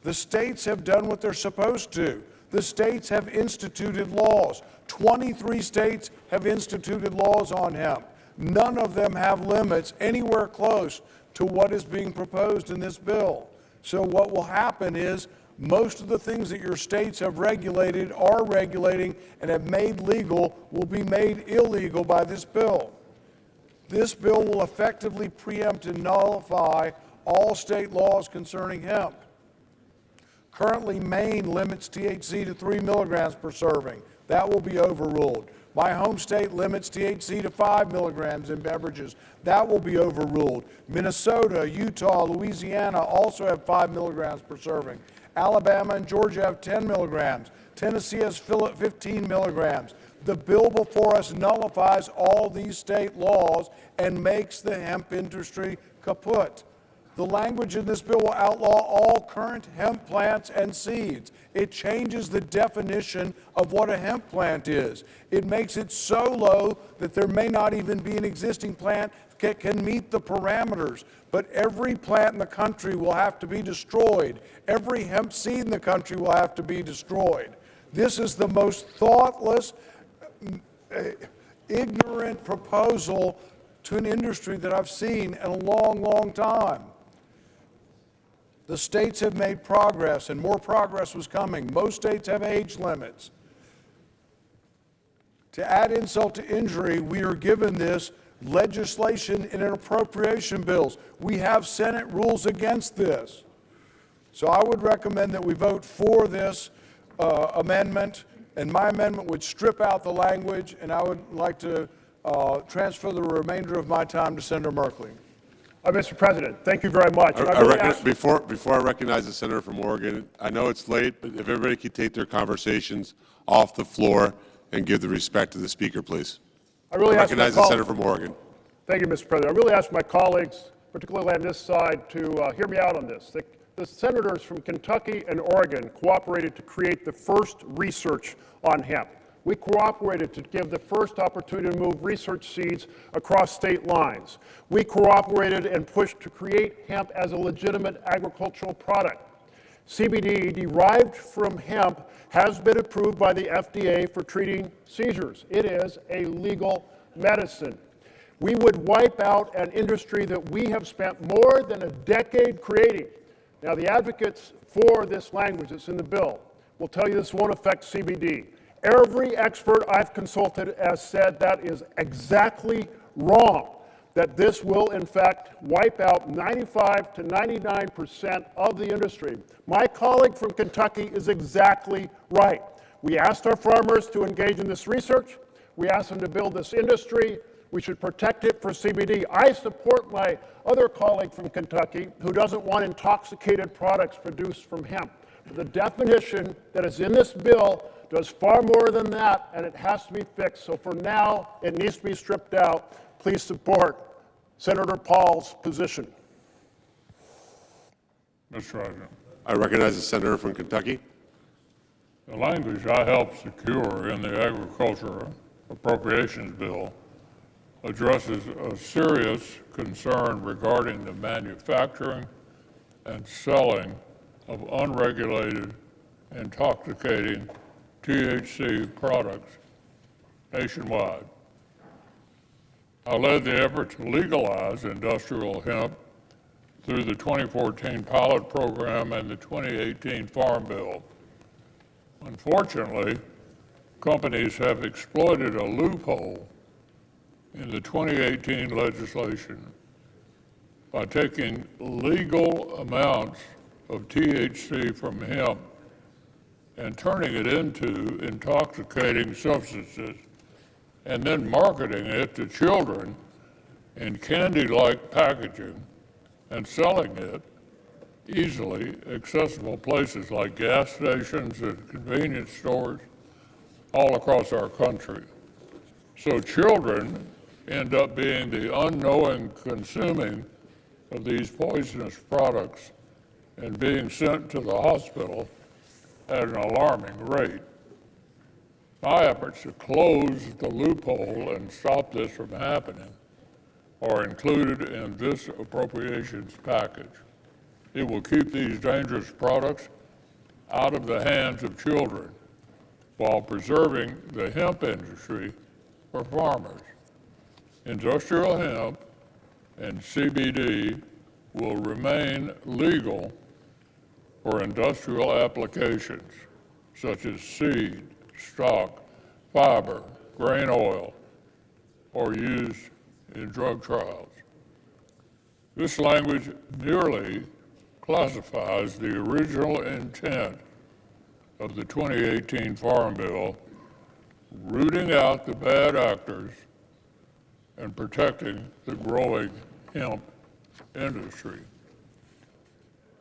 The states have done what they're supposed to. The states have instituted laws. 23 states have instituted laws on hemp. None of them have limits anywhere close to what is being proposed in this bill. So what will happen is most of the things that your states have regulated, are regulating, and have made legal will be made illegal by this bill. This bill will effectively preempt and nullify all state laws concerning hemp. Currently, Maine limits THC to 3 milligrams per serving. That will be overruled. My home state limits THC to 5 milligrams in beverages. That will be overruled. Minnesota, Utah, Louisiana also have 5 milligrams per serving. Alabama and Georgia have 10 milligrams. Tennessee has 15 milligrams. The bill before us nullifies all these state laws and makes the hemp industry kaput. The language in this bill will outlaw all current hemp plants and seeds. It changes the definition of what a hemp plant is. It makes it so low that there may not even be an existing plant that can meet the parameters. But every plant in the country will have to be destroyed. Every hemp seed in the country will have to be destroyed. This is the most thoughtless, ignorant proposal to an industry that I've seen in a long, long time. The states have made progress, and more progress was coming. Most states have age limits. To add insult to injury, we are given this legislation in an appropriation bills. We have Senate rules against this. So I would recommend that we vote for this amendment, and my amendment would strip out the language, and I would like to transfer the remainder of my time to Senator Merkley. Mr. President, thank you very much. Before I recognize the senator from Oregon, I know it's late, but if everybody could take their conversations off the floor, and give the respect to the speaker, please. I really ask my recognize the senator from Oregon. Thank you, Mr. President. I really ask my colleagues, particularly on this side, to hear me out on this. The senators from Kentucky and Oregon cooperated to create the first research on hemp. We cooperated to give the first opportunity to move research seeds across state lines. We cooperated and pushed to create hemp as a legitimate agricultural product. CBD derived from hemp has been approved by the FDA for treating seizures. It is a legal medicine. We would wipe out an industry that we have spent more than a decade creating. Now, the advocates for this language that's in the bill will tell you this won't affect CBD. Every expert I've consulted has said that is exactly wrong, that this will, in fact, wipe out 95 to 99% of the industry. My colleague from Kentucky is exactly right. We asked our farmers to engage in this research. We asked them to build this industry. We should protect it for CBD. I support my other colleague from Kentucky who doesn't want intoxicated products produced from hemp. But the definition that is in this bill does far more than that, and it has to be fixed. So for now, it needs to be stripped out. Please support Senator Paul's position. Mr. President. I recognize the senator from Kentucky. The language I helped secure in the Agriculture Appropriations Bill addresses a serious concern regarding the manufacturing and selling of unregulated, intoxicating THC products nationwide. I led the effort to legalize industrial hemp through the 2014 pilot program and the 2018 Farm Bill. Unfortunately, companies have exploited a loophole in the 2018 legislation by taking legal amounts of THC from hemp and turning it into intoxicating substances and then marketing it to children in candy-like packaging and selling it easily accessible places like gas stations and convenience stores all across our country. So children end up being the unknowing consuming of these poisonous products and being sent to the hospital at an alarming rate. My efforts to close the loophole and stop this from happening are included in this appropriations package. It will keep these dangerous products out of the hands of children while preserving the hemp industry for farmers. Industrial hemp and CBD will remain legal for industrial applications such as seed, stock, fiber, grain oil, or used in drug trials. This language merely classifies the original intent of the 2018 Farm Bill, rooting out the bad actors and protecting the growing hemp industry.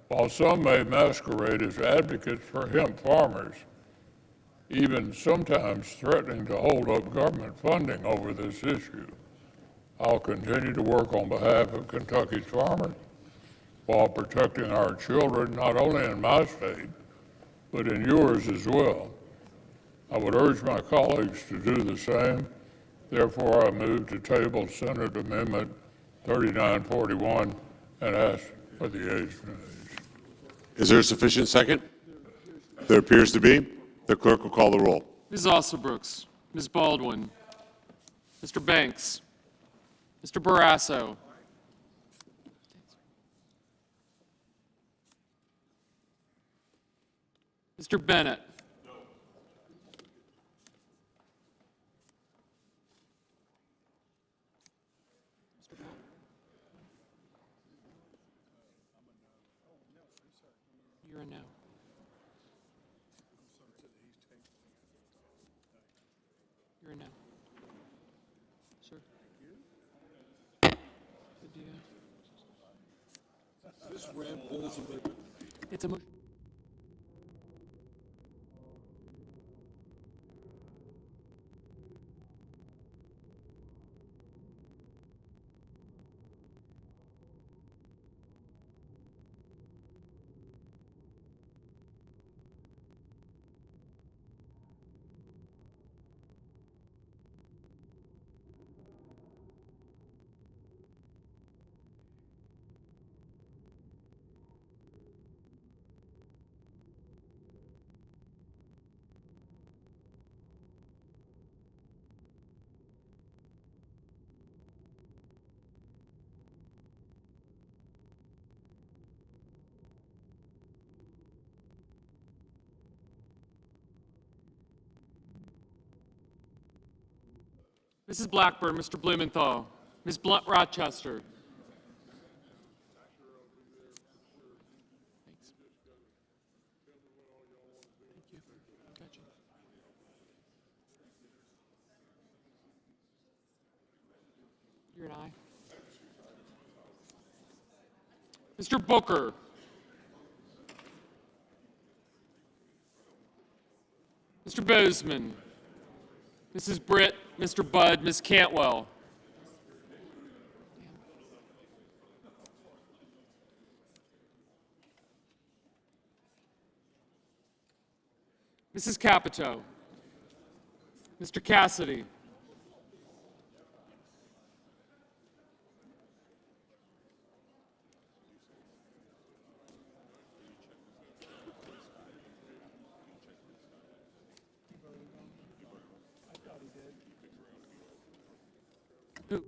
While some may masquerade as advocates for hemp farmers, even sometimes threatening to hold up government funding over this issue, I'll continue to work on behalf of Kentucky's farmers while protecting our children, not only in my state, but in yours as well. I would urge my colleagues to do the same. Therefore, I move to table Senate Amendment 3941 and ask for the ayes and nays. Is there a sufficient second? There appears to be. The clerk will call the roll. Ms. Ossobrooks, Ms. Baldwin, Mr. Banks, Mr. Barrasso, Mr. Bennett, you're a no. You're a no. Sir. Good deal. It's a motion. Mrs. Blackburn, Mr. Blumenthal, Ms. Blunt Rochester. You're an aye. Mr. Booker. Mr. Bozeman. Mrs. Britt, Mr. Budd, Ms. Cantwell. Mrs. Capito. Mr. Cassidy. Who?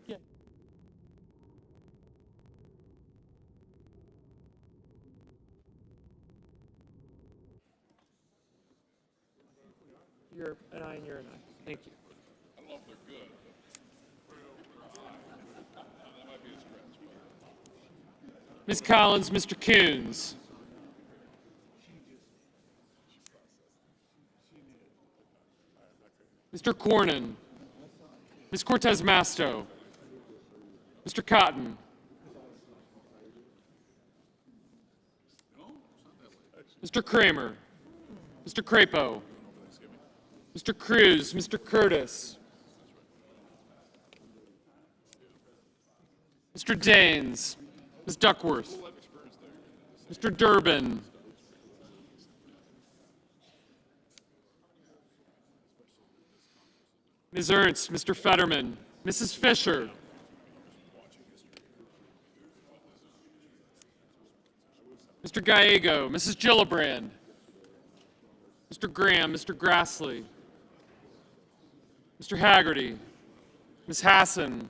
Yeah. You're an aye and you're an aye. Thank you. I don't know if they're good, but that might be a stretch. Ms. Collins, Mr. Coons. Mr. Cornyn. Ms. Cortez Masto. Mr. Cotton. Mr. Kramer. Mr. Crapo. Mr. Cruz. Mr. Curtis. Mr. Daines. Ms. Duckworth. Mr. Durbin. Ms. Ernst, Mr. Fetterman, Mrs. Fisher. Mr. Gallego, Mrs. Gillibrand. Mr. Graham, Mr. Grassley. Mr. Haggerty. Ms. Hassan.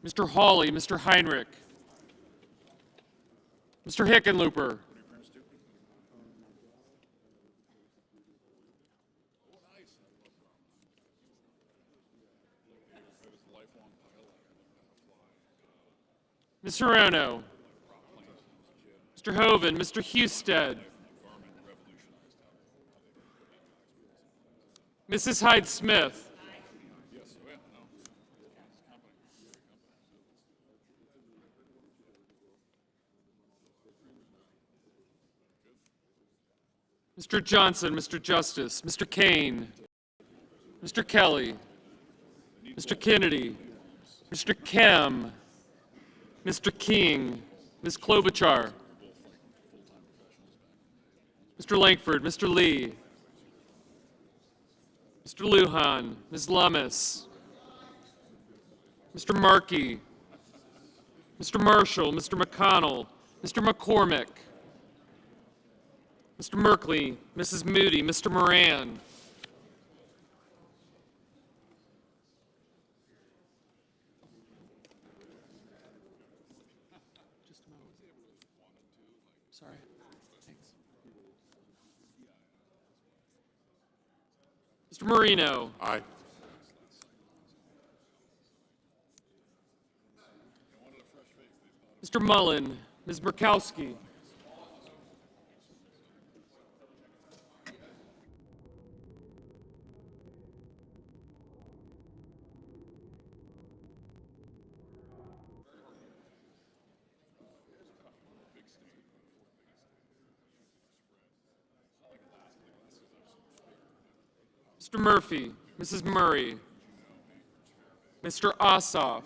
Mr. Hawley, Mr. Heinrich. Mr. Hickenlooper. Ms. Hirono. Mr. Hoven, Mr. Husted. Mrs. Hyde-Smith. Mr. Johnson, Mr. Justice, Mr. Kane, Mr. Kelly, Mr. Kennedy, Mr. Kem, Mr. King, Ms. Klobuchar, Mr. Langford, Mr. Lee, Mr. Lujan, Ms. Lummis, Mr. Markey, Mr. Marshall, Mr. McConnell, Mr. McCormick, Mr. Merkley, Mrs. Moody, Mr. Moran. Sorry. Thanks. Mr. Marino. Aye. Mr. Mullen, Ms. Murkowski. Mr. Murphy, Mrs. Murray, Mr. Ossoff,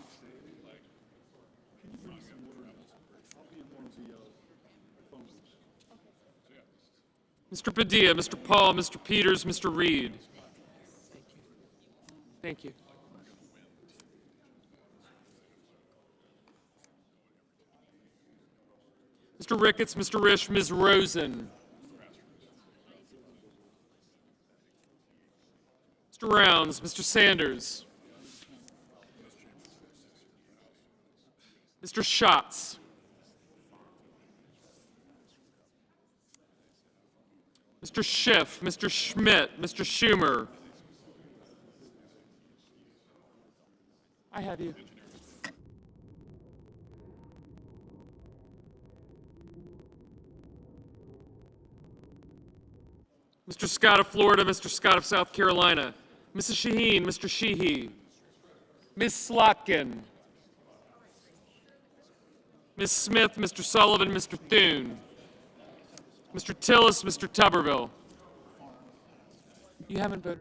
Mr. Padilla, Mr. Paul, Mr. Peters, Mr. Reed. Thank you. Mr. Ricketts, Mr. Risch, Ms. Rosen. Mr. Rounds, Mr. Sanders. Mr. Schatz. Mr. Schiff, Mr. Schmidt, Mr. Schumer. I have you. Mr. Scott of Florida, Mr. Scott of South Carolina, Mrs. Shaheen, Mr. Sheehy, Ms. Slotkin, Ms. Smith, Mr. Sullivan, Mr. Thune, Mr. Tillis, Mr. Tuberville. You haven't voted.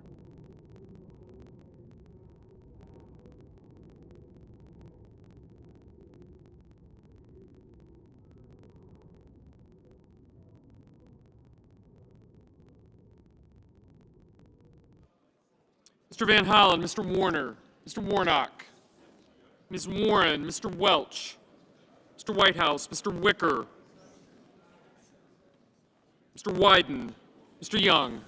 Mr. Van Hollen, Mr. Warner, Mr. Warnock, Ms. Warren, Mr. Welch, Mr. Whitehouse, Mr. Wicker, Mr. Wyden, Mr. Young.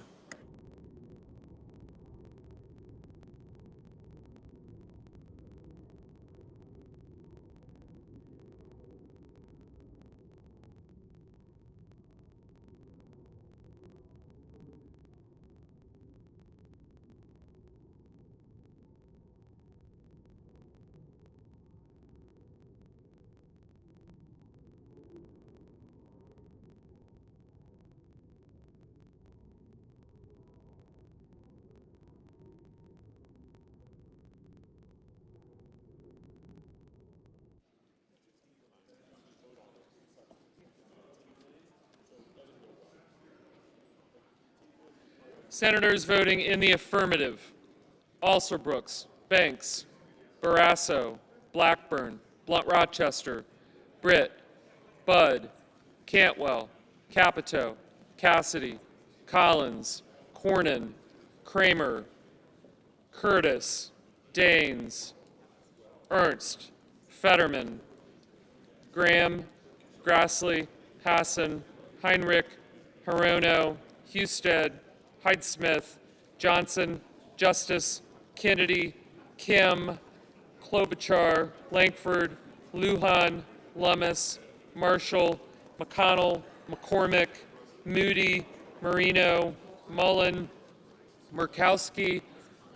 Senators voting in the affirmative: Alsobrooks, Banks, Barrasso, Blackburn, Blunt-Rochester, Britt, Budd, Cantwell, Capito, Cassidy, Collins, Cornyn, Kramer, Curtis, Daines, Ernst, Fetterman, Graham, Grassley, Hassan, Heinrich, Hirono, Husted, Hyde-Smith, Johnson, Justice, Kennedy, Kim, Klobuchar, Lankford, Lujan, Lummis, Marshall, McConnell, McCormick, Moody, Marino, Mullen, Murkowski,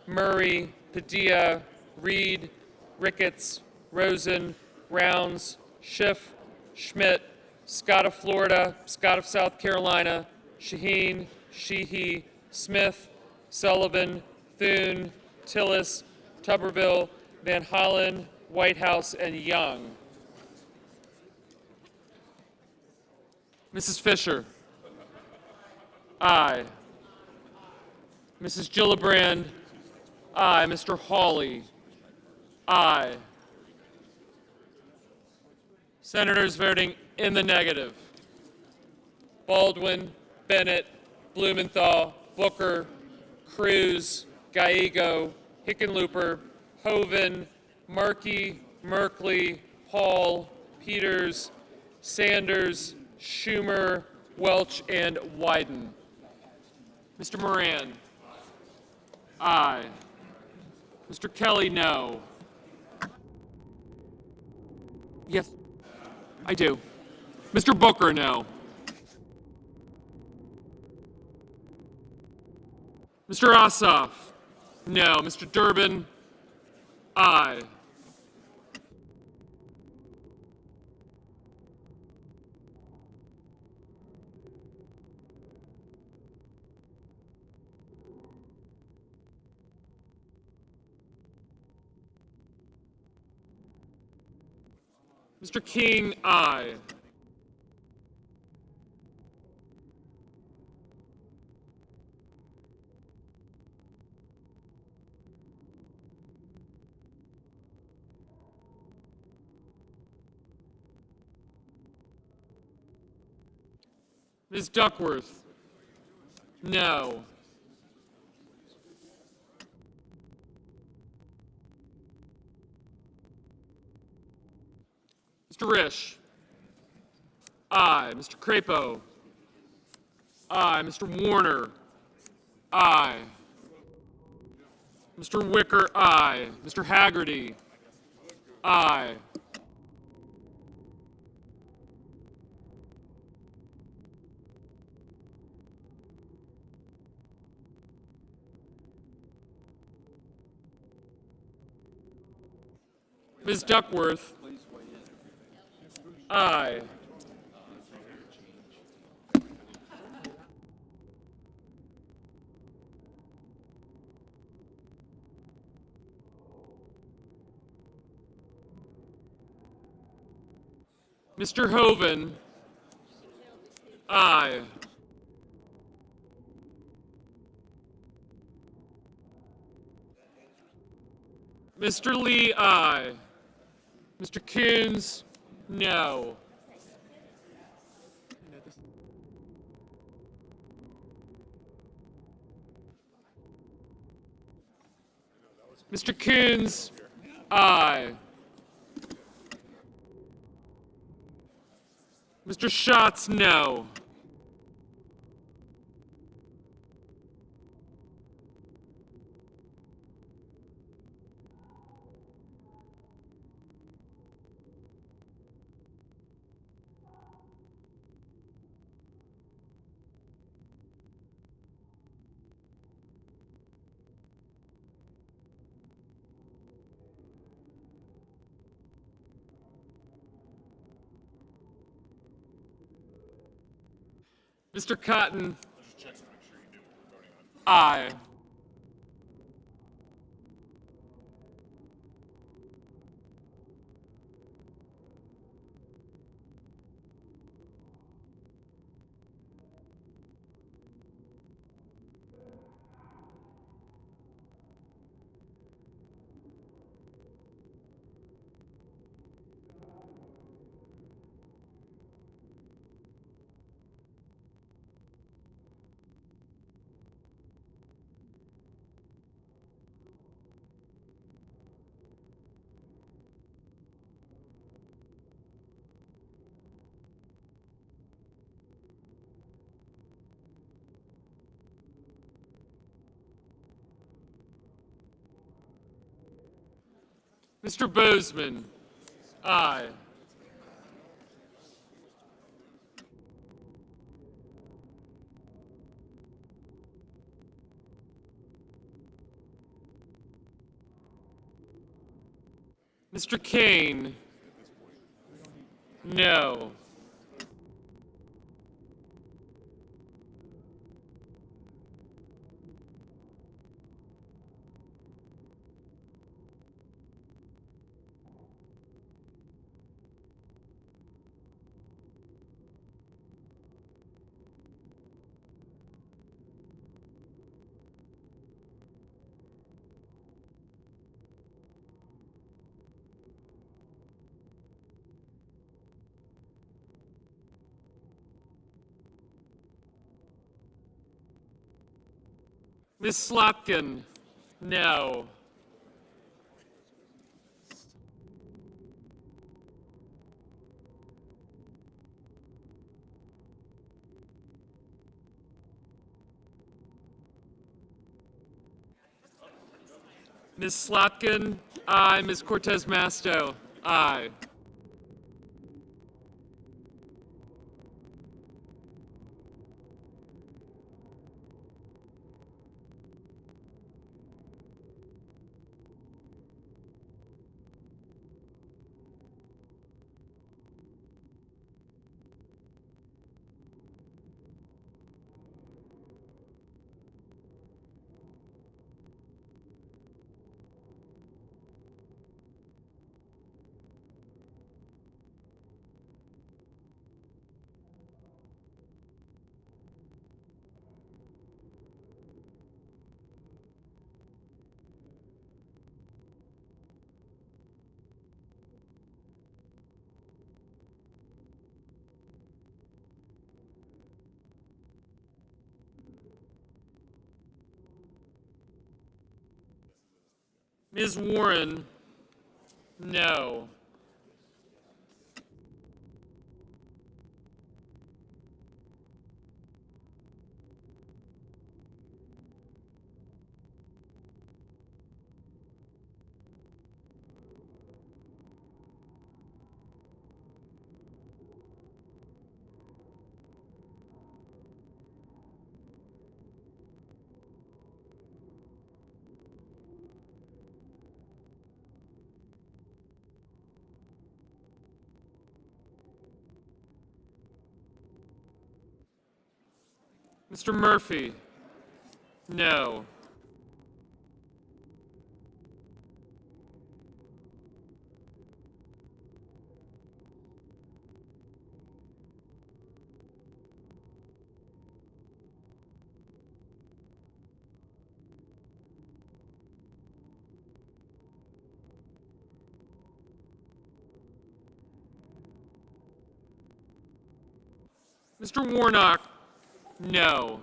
Murray, Padilla, Reed, Ricketts, Rosen, Rounds, Schiff, Schmidt, Scott of Florida, Scott of South Carolina, Shaheen, Sheehy, Smith, Sullivan, Thune, Tillis, Tuberville, Van Hollen, Whitehouse, and Young. Mrs. Fisher. Aye. Mrs. Gillibrand. Aye. Mr. Hawley. Aye. Senators voting in the negative: Baldwin, Bennett, Blumenthal, Booker, Cruz, Gallego, Hickenlooper, Hoeven, Markey, Merkley, Hall, Peters, Sanders, Schumer, Welch, and Wyden. Mr. Moran. Aye. Mr. Kelly, no. Yes, I do. Mr. Booker, no. Mr. Ossoff, no. Mr. Durbin, aye. Mr. King, aye. Ms. Duckworth, no. Mr. Risch, aye. Mr. Crapo, aye. Mr. Warner, aye. Mr. Wicker, aye. Mr. Haggerty, aye. Ms. Duckworth? Aye. Mr. Hoven? Aye. Mr. Lee, aye. Mr. Coons, no. Mr. Coons, aye. Mr. Schatz, no. Mr. Cotton, aye. Mr. Bozeman, aye. Mr. Kane, no. Ms. Slotkin, no. Ms. Slotkin, aye. Ms. Cortez Masto, aye. Ms. Warren, no. Mr. Murphy? No. Mr. Warnock? No.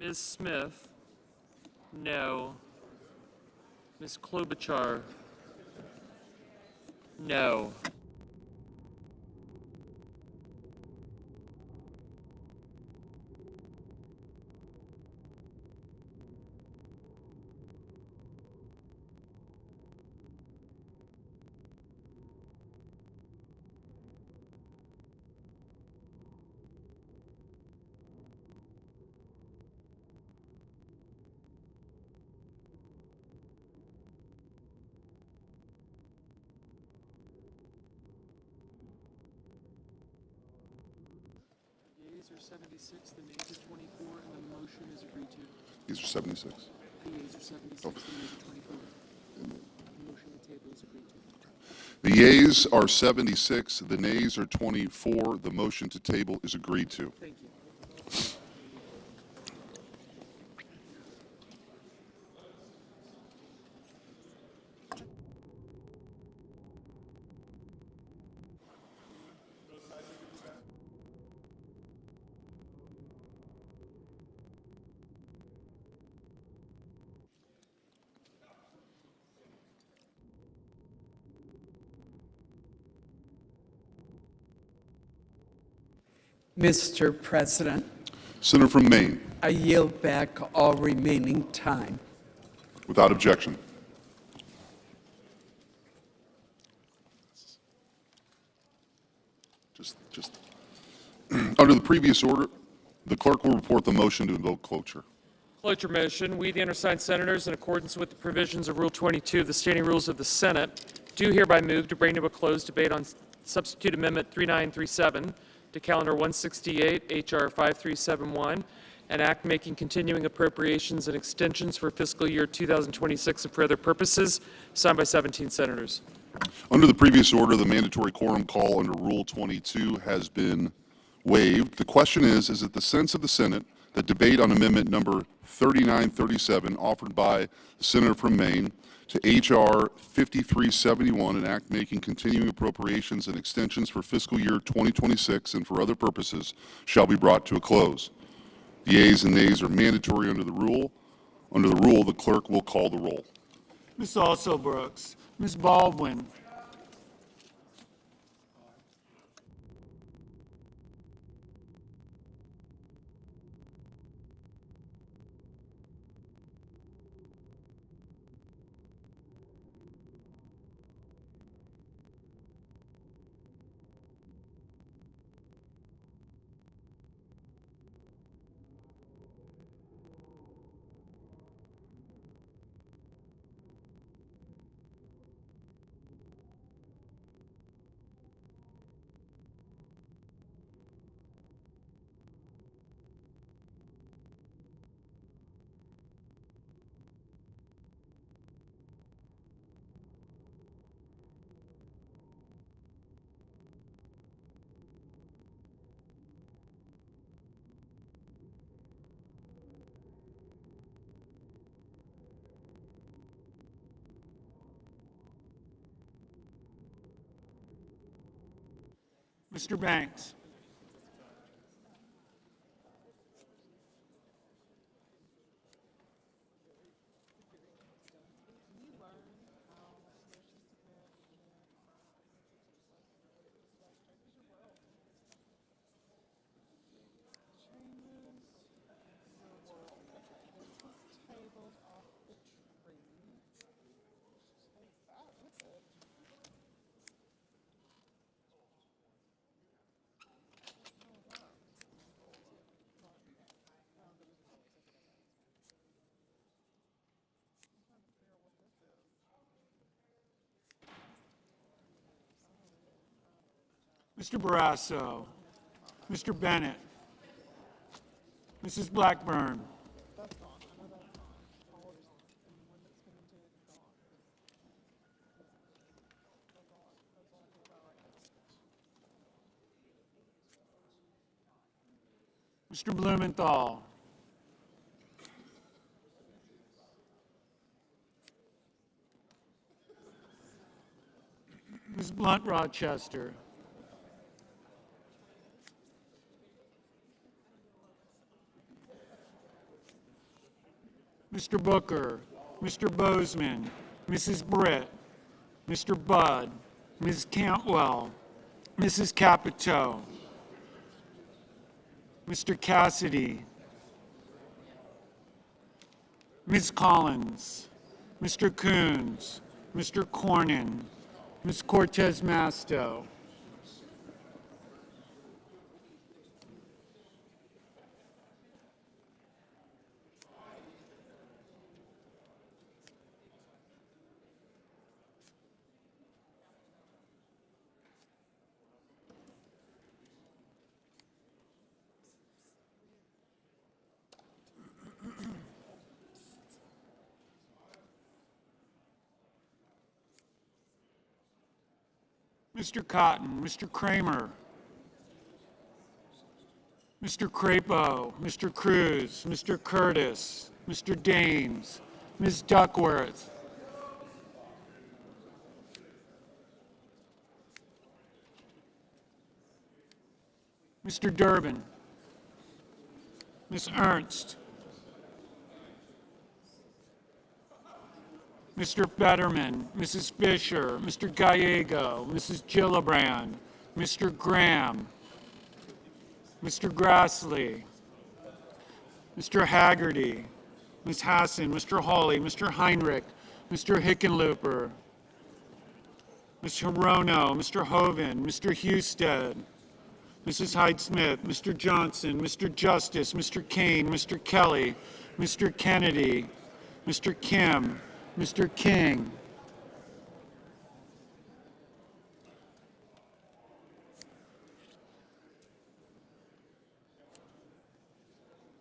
Ms. Smith? No. Ms. Klobuchar? No. Yeas are 76, the nays are 24, and the motion is agreed to. These are 76. The yeas are 76, the nays are 24. The motion to table is agreed to. The yeas are 76, the nays are 24. The motion to table is agreed to. Thank you. Mr. President, Senator from Maine, I yield back all remaining time. without objection. Just under the previous order, the clerk will report the motion to invoke cloture. Cloture motion. We, the undersigned senators, in accordance with the provisions of Rule 22 of the Standing Rules of the Senate, do hereby move to bring to a close debate on Substitute Amendment 3937 to Calendar 168, H.R. 5371, an act making continuing appropriations and extensions for fiscal year 2026 and for other purposes, signed by 17 senators. Under the previous order, the mandatory quorum call under Rule 22 has been waived. The question is it the sense of the Senate that debate on amendment number 3937 offered by the senator from Maine to H.R. 5371, an act making continuing appropriations and extensions for fiscal year 2026 and for other purposes, shall be brought to a close. The yeas and nays are mandatory under the rule. Under the rule, the clerk will call the roll. Ms. Alsobrooks, Ms. Baldwin, Mr. Banks. Mr. Barrasso, Mr. Bennett, Mrs. Blackburn, Mr. Blumenthal, Ms. Blunt Rochester, Mr. Booker, Mr. Bozeman, Mrs. Britt, Mr. Budd, Ms. Cantwell, Mrs. Capito, Mr. Cassidy, Ms. Collins, Mr. Coons, Mr. Cornyn, Ms. Cortez Masto, Mr. Cotton, Mr. Kramer, Mr. Crapo, Mr. Cruz, Mr. Curtis, Mr. Daines, Ms. Duckworth, Mr. Durbin, Ms. Ernst, Mr. Fetterman, Mrs. Fisher, Mr. Gallego, Mrs. Gillibrand, Mr. Graham, Mr. Grassley, Mr. Haggerty, Ms. Hassan, Mr. Hawley, Mr. Heinrich, Mr. Hickenlooper, Ms. Hirono, Mr. Hoven, Mr. Husted, Mrs. Hyde-Smith, Mr. Johnson, Mr. Justice, Mr. Kane, Mr. Kelly, Mr. Kennedy, Mr. Kim, Mr. King,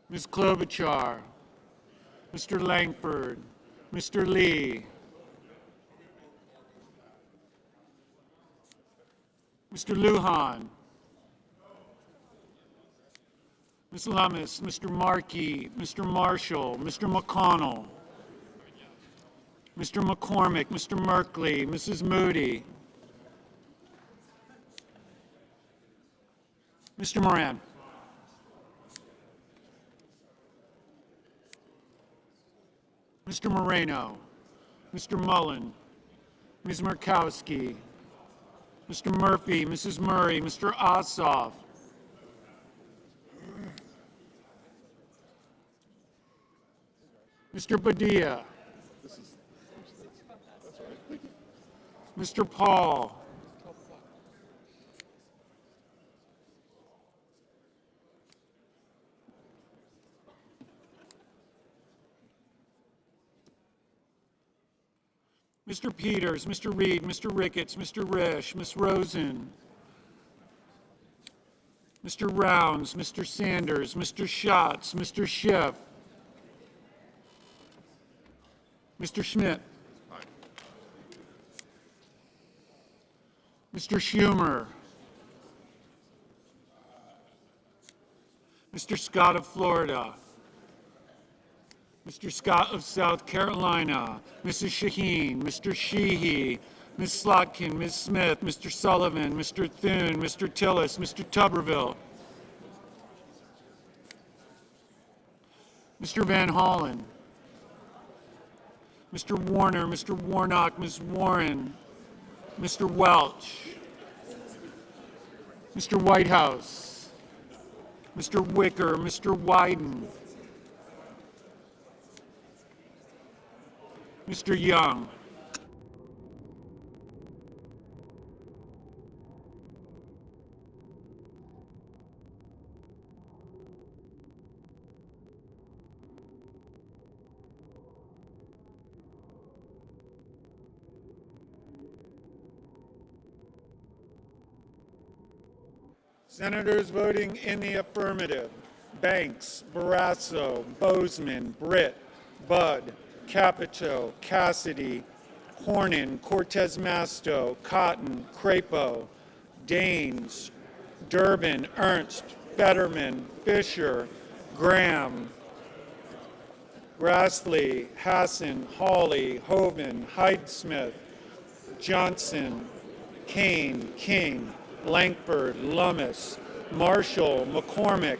Ms. Klobuchar, Mr. Langford, Mr. Lee, Mr. Lujan, Ms. Lummis, Mr. Markey, Mr. Marshall, Mr. McConnell, Mr. McCormick, Mr. Merkley, Mrs. Moody, Mr. Moran, Mr. Moreno, Mr. Mullen, Ms. Murkowski, Mr. Murphy, Mrs. Murray, Mr. Ossoff, Mr. Padilla, Mr. Paul, Mr. Peters, Mr. Reed, Mr. Ricketts, Mr. Risch, Ms. Rosen, Mr. Rounds, Mr. Sanders, Mr. Schatz, Mr. Schiff, Mr. Schmidt, Mr. Schumer, Mr. Scott of Florida, Mr. Scott of South Carolina, Mrs. Shaheen, Mr. Sheehy, Ms. Slotkin, Ms. Smith, Mr. Sullivan, Mr. Thune, Mr. Tillis, Mr. Tuberville, Mr. Van Hollen, Mr. Warner, Mr. Warnock, Ms. Warren, Mr. Welch, Mr. Whitehouse, Mr. Wicker, Mr. Wyden, Mr. Young, Senators voting in the affirmative: Banks, Barrasso, Bozeman, Britt, Budd, Capito, Cassidy, Cornyn, Cortez Masto, Cotton, Crapo, Daines, Durbin, Ernst, Fetterman, Fisher, Graham, Grassley, Hassan, Hawley, Hoven, Hyde-Smith, Johnson, Kane, King, Langford, Lummis, Marshall, McCormick,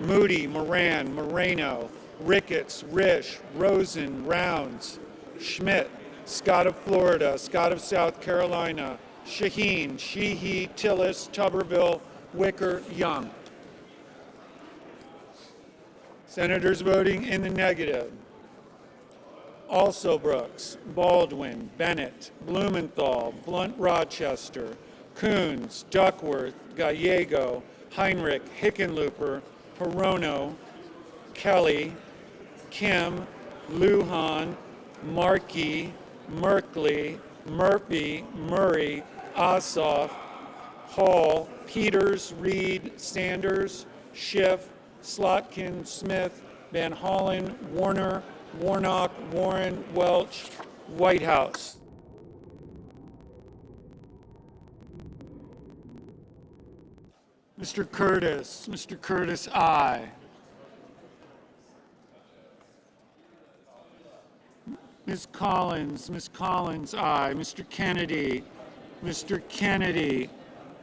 Moody, Moran, Moreno, Ricketts, Risch, Rosen, Rounds, Schmidt, Scott of Florida, Scott of South Carolina, Shaheen, Sheehy, Tillis, Tuberville, Wicker, Young. Senators voting in the negative: Alsobrooks, Baldwin, Bennett, Blumenthal, Blunt Rochester, Coons, Duckworth, Gallego, Heinrich, Hickenlooper, Hirono, Kelly, Kim, Lujan, Markey, Merkley, Murphy, Murray, Ossoff, Hall, Peters, Reed, Sanders, Schiff, Slotkin, Smith, Van Hollen, Warner, Warnock, Warren, Welch, Whitehouse. Mr. Curtis, aye. Ms. Collins, aye. Mr. Kennedy,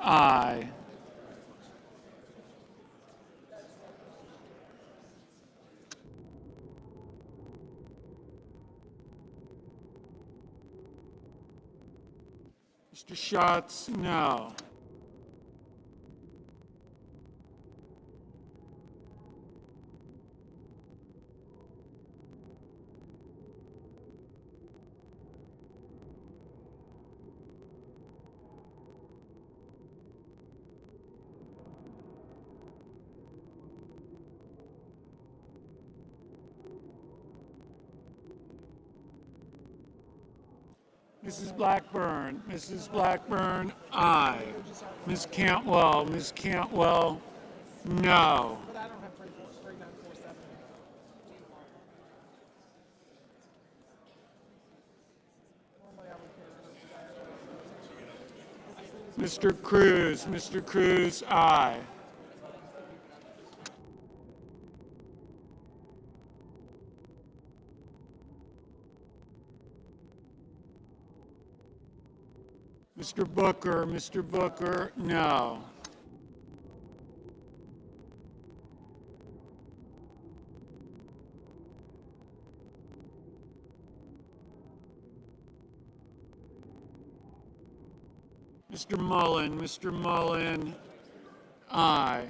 aye. Mr. Schatz, no. Mrs. Blackburn, aye. Ms. Cantwell, no. Mr. Cruz, aye. Mr. Booker, no. Mr. Mullen, aye.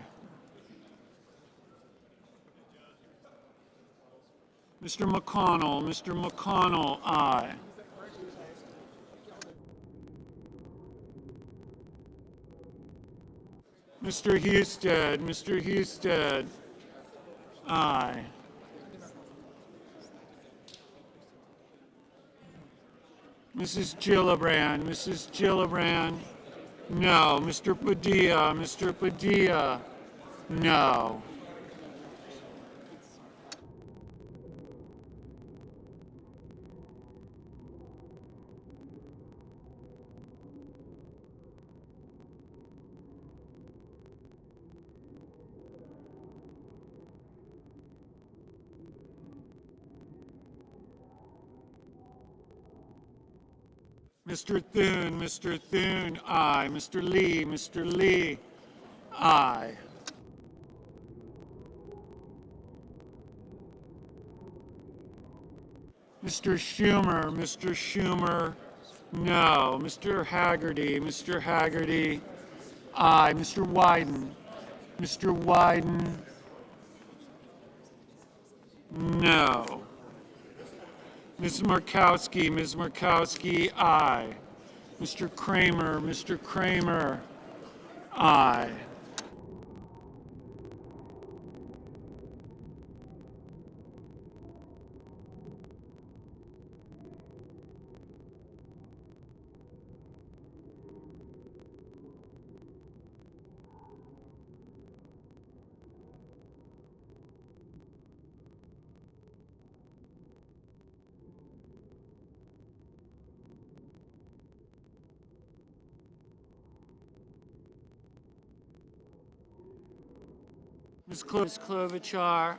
Mr. McConnell, aye. Mr. Husted, aye. Mrs. Gillibrand, no. Mr. Padilla, no. Mr. Thune, aye. Mr. Lee, aye. Mr. Schumer, no. Mr. Haggerty, aye. Mr. Wyden, no. Ms. Murkowski, aye. Mr. Kramer, aye. Ms. Klobuchar,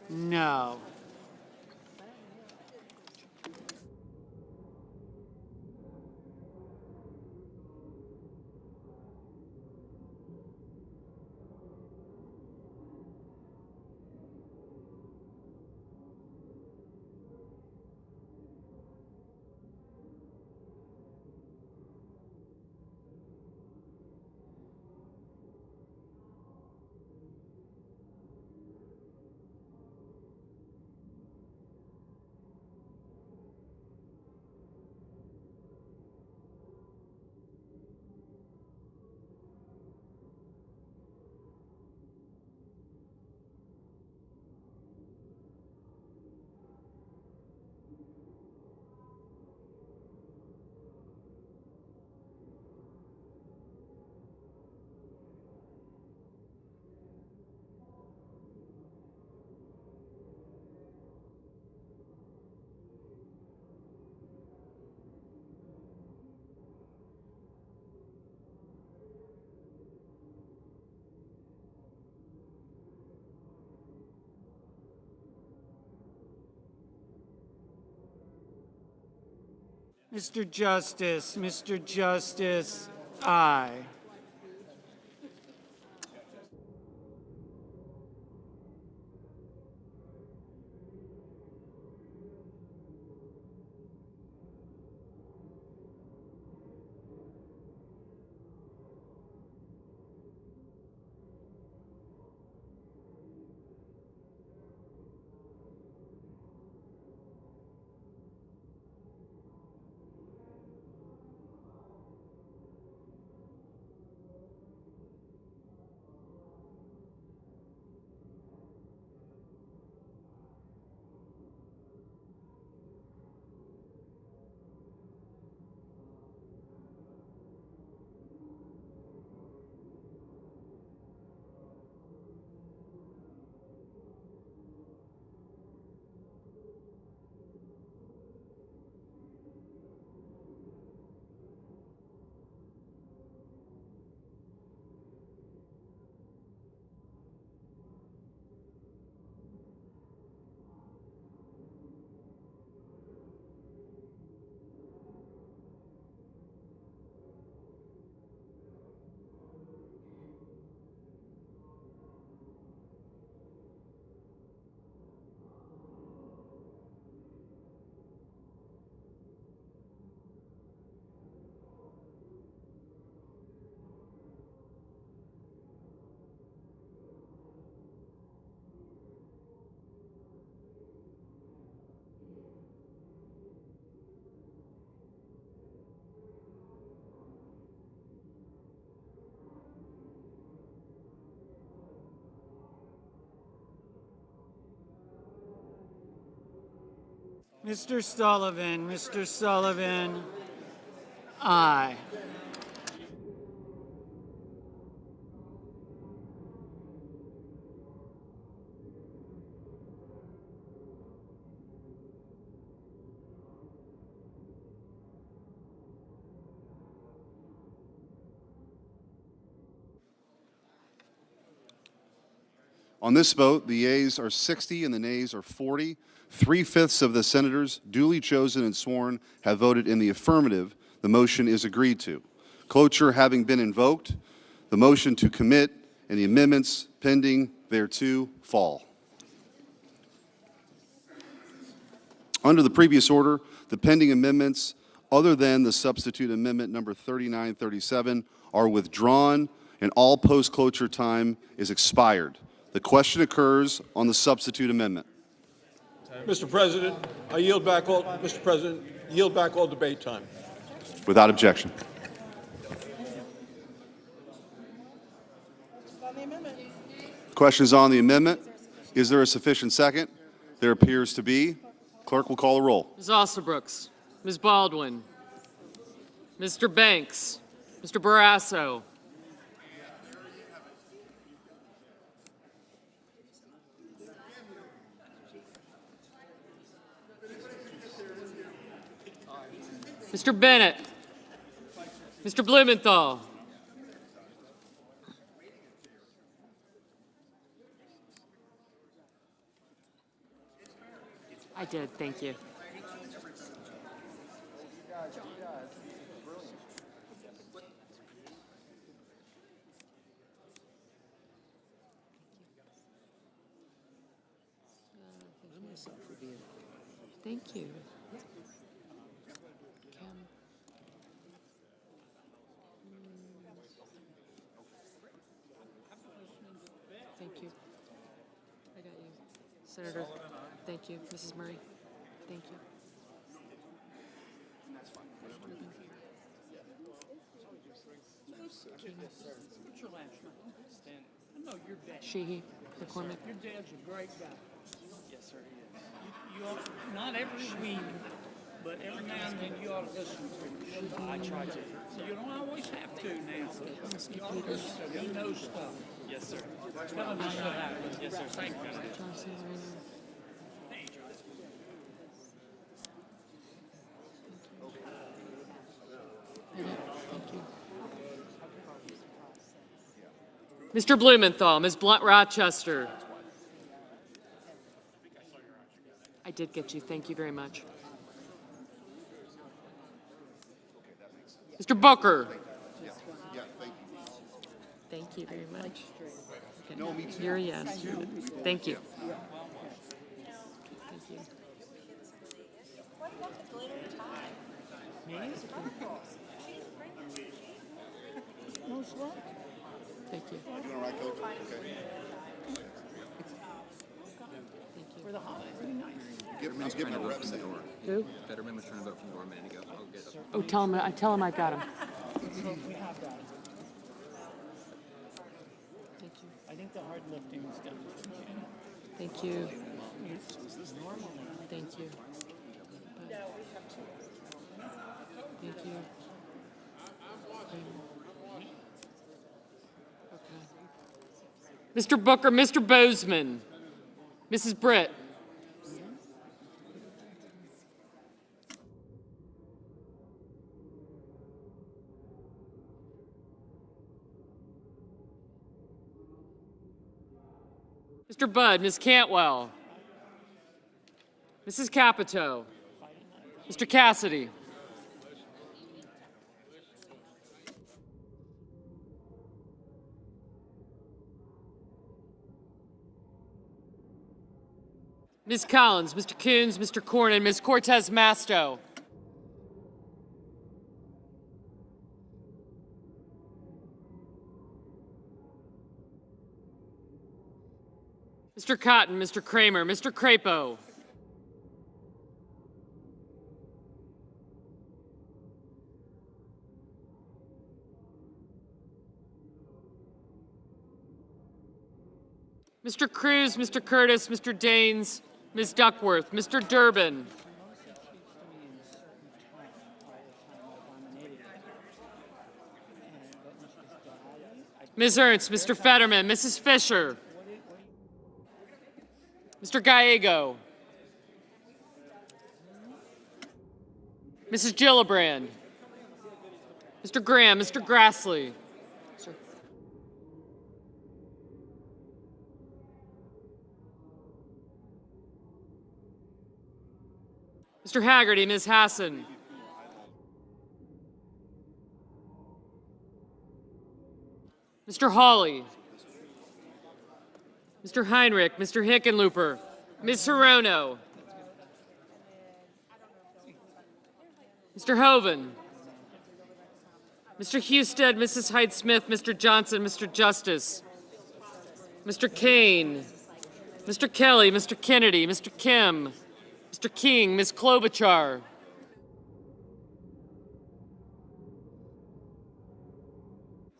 no. Mr. Justice, aye. Mr. Sullivan, aye. On this vote, the yeas are 60 and the nays are 40. 3/5 of the senators duly chosen and sworn have voted in the affirmative. The motion is agreed to. Cloture having been invoked, the motion to commit and the amendments pending thereto fall. Under the previous order, the pending amendments, other than the substitute amendment number 3937, are withdrawn and all post-cloture time is expired. The question occurs on the substitute amendment. Mr. President, I yield back all, Mr. President, yield back all debate time. Without objection. Questions on the amendment? Is there a sufficient second? There appears to be. Clerk will call the roll. Ms. Ossobrooks, Ms. Baldwin, Mr. Banks, Mr. Barrasso, Mr. Bennett, Mr. Blumenthal, I did, thank you. Thank you. Thank you. I got you. Senator, thank you. Mrs. Murray, thank you. What's your last name? Stan. I know your dad. Sheehy, McCormick. Your dad's a great guy. Yes, sir, he is. You ought, not every week, but every now and then you ought to listen to him. I try to. You don't always have to now. You ought to listen to him. He knows stuff. Yes, sir. Tell him I know that. Yes, sir. Thank you. Mr. Blumenthal, Ms. Blunt Rochester. I did get you. Thank you very much. Mr. Booker. Thank you very much. Okay. You're a yes. Thank you. Thank you. Thank you. For the holidays, it'd be nice. Fetterman's trying to vote from the door. Who? Fetterman was trying to vote from the door a minute ago. I'll get up. Oh, tell him I got him. We have that. Thank you. I think the hard lifting is done. Thank you. Is this normal? Thank you. Thank you. Mr. Booker, Mr. Bozeman, Mrs. Britt. Mr. Budd, Ms. Cantwell, Mrs. Capito, Mr. Cassidy. Ms. Collins, Mr. Coons, Mr. Cornyn, Ms. Cortez Masto. Mr. Cotton, Mr. Kramer, Mr. Crapo. Mr. Cruz, Mr. Curtis, Mr. Daines, Ms. Duckworth, Mr. Durbin. Ms. Ernst, Mr. Fetterman, Mrs. Fisher. Mr. Gallego. Mrs. Gillibrand. Mr. Graham, Mr. Grassley. Mr. Haggerty, Ms. Hassan. Mr. Hawley. Mr. Heinrich, Mr. Hickenlooper, Ms. Hirono. Mr. Hoven. Mr. Husted, Mrs. Hyde-Smith, Mr. Johnson, Mr. Justice. Mr. Kane. Mr. Kelly, Mr. Kennedy, Mr. Kim. Mr. King, Ms. Klobuchar.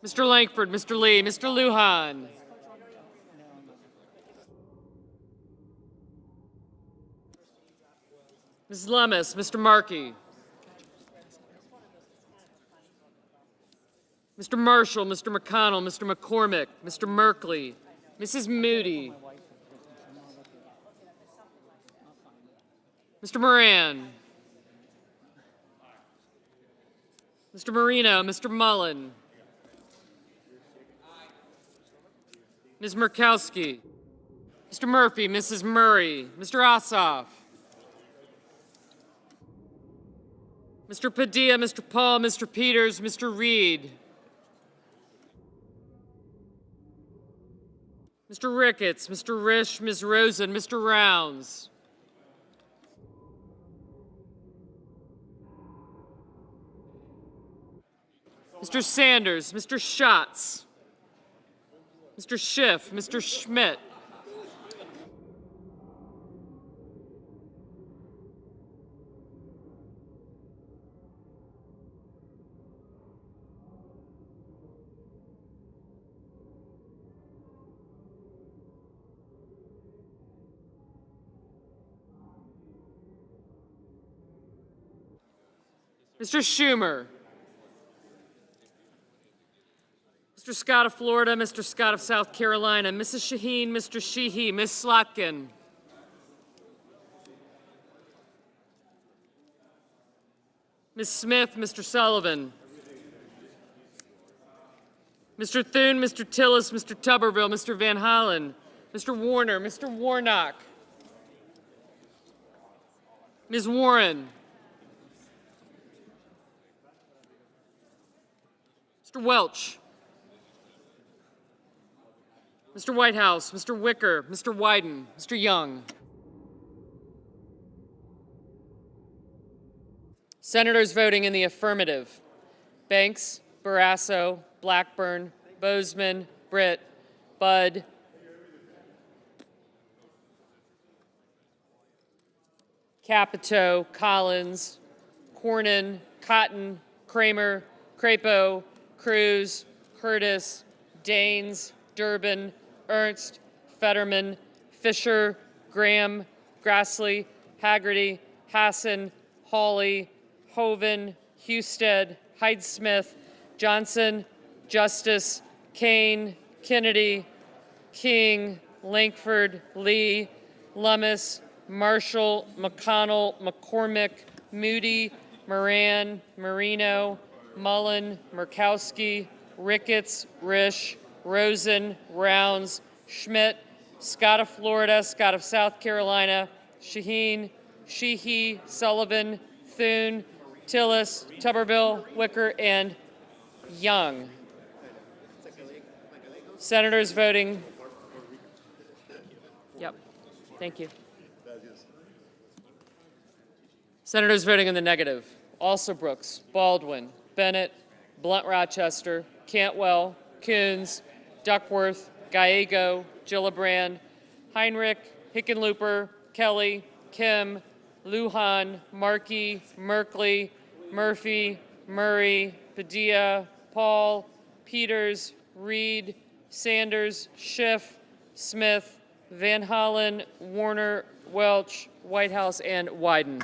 Mr. Langford, Mr. Lee, Mr. Lujan. Ms. Lummis, Mr. Markey. Mr. Marshall, Mr. McConnell, Mr. McCormick, Mr. Merkley, Mrs. Moody. Mr. Moran. Mr. Marino, Mr. Mullen. Ms. Murkowski. Mr. Murphy, Mrs. Murray, Mr. Ossoff. Mr. Padilla, Mr. Paul, Mr. Peters, Mr. Reed. Mr. Ricketts, Mr. Risch, Ms. Rosen, Mr. Rounds. Mr. Sanders, Mr. Schatz, Mr. Schiff, Mr. Schmidt. Mr. Schumer. Mr. Scott of Florida, Mr. Scott of South Carolina, Mrs. Shaheen, Mr. Sheehy, Ms. Slotkin. Ms. Smith, Mr. Sullivan. Mr. Thune, Mr. Tillis, Mr. Tuberville, Mr. Van Hollen, Mr. Warner, Mr. Warnock. Ms. Warren. Mr. Welch. Mr. Whitehouse, Mr. Wicker, Mr. Wyden, Mr. Young. Senators voting in the affirmative: Banks, Barrasso, Blackburn, Bozeman, Britt, Budd, Capito, Collins, Cornyn, Cotton, Kramer, Crapo, Cruz, Curtis, Daines, Durbin, Ernst, Fetterman, Fisher, Graham, Grassley, Haggerty, Hassan, Hawley, Hoven, Husted, Hyde-Smith, Johnson, Justice, Kane, Kennedy, King, Lankford, Lee, Lummis, Marshall, McConnell, McCormick, Moody, Moran, Marino, Mullen, Murkowski, Ricketts, Risch, Rosen, Rounds, Schmidt, Scott of Florida, Scott of South Carolina, Shaheen, Sheehy, Sullivan, Thune, Tillis, Tuberville, Wicker, and Young. Senators voting. Yep. Thank you. Senators voting in the negative: Alsobrooks, Baldwin, Bennett, Blunt Rochester, Cantwell, Coons, Duckworth, Gallego, Gillibrand, Heinrich, Hickenlooper, Kelly, Kim, Lujan, Markey, Merkley, Murphy, Murray, Padilla, Paul, Peters, Reed, Sanders, Schiff, Smith, Van Hollen, Warner, Welch, Whitehouse, and Wyden.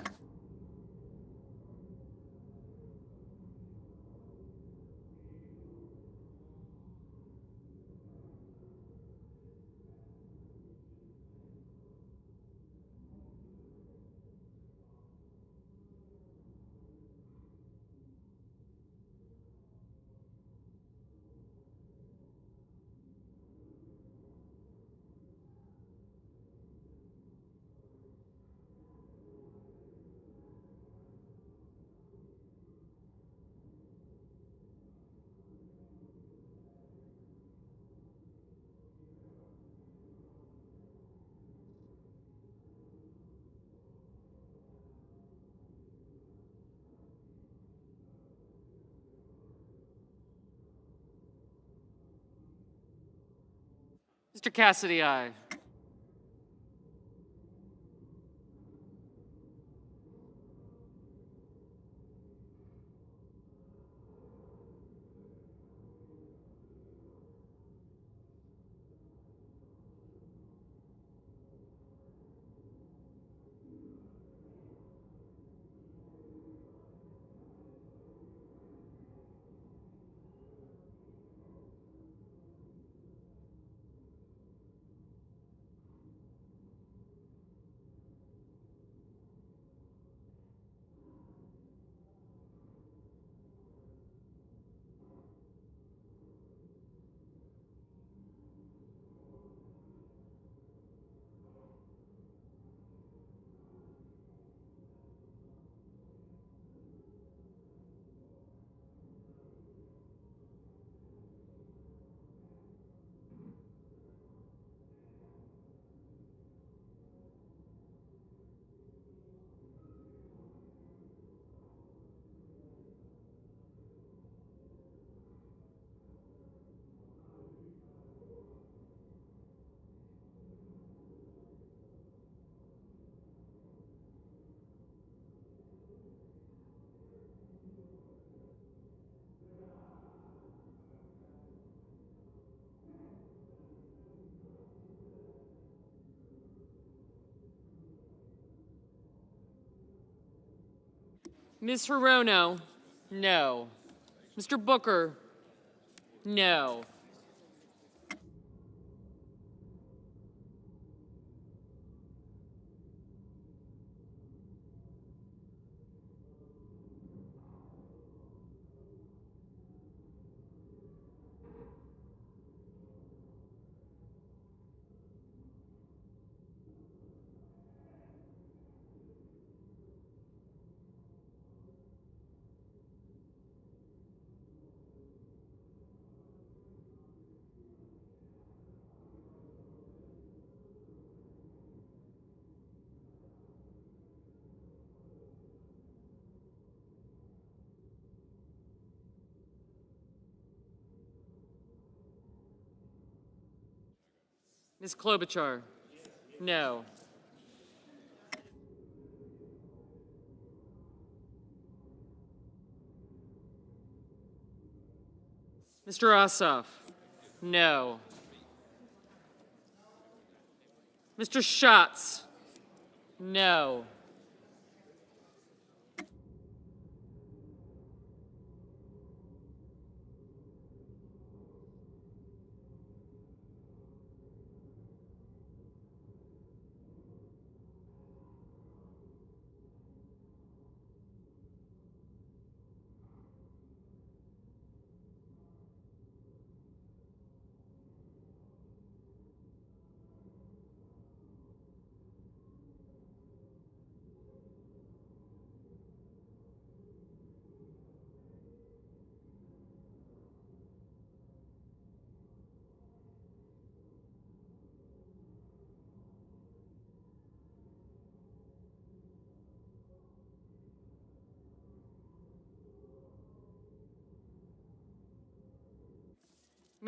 Mr. Cassidy, aye. Ms. Hirono, no. Mr. Booker, no. Ms. Klobuchar? No. Mr. Ossoff? No. Mr. Schatz? No.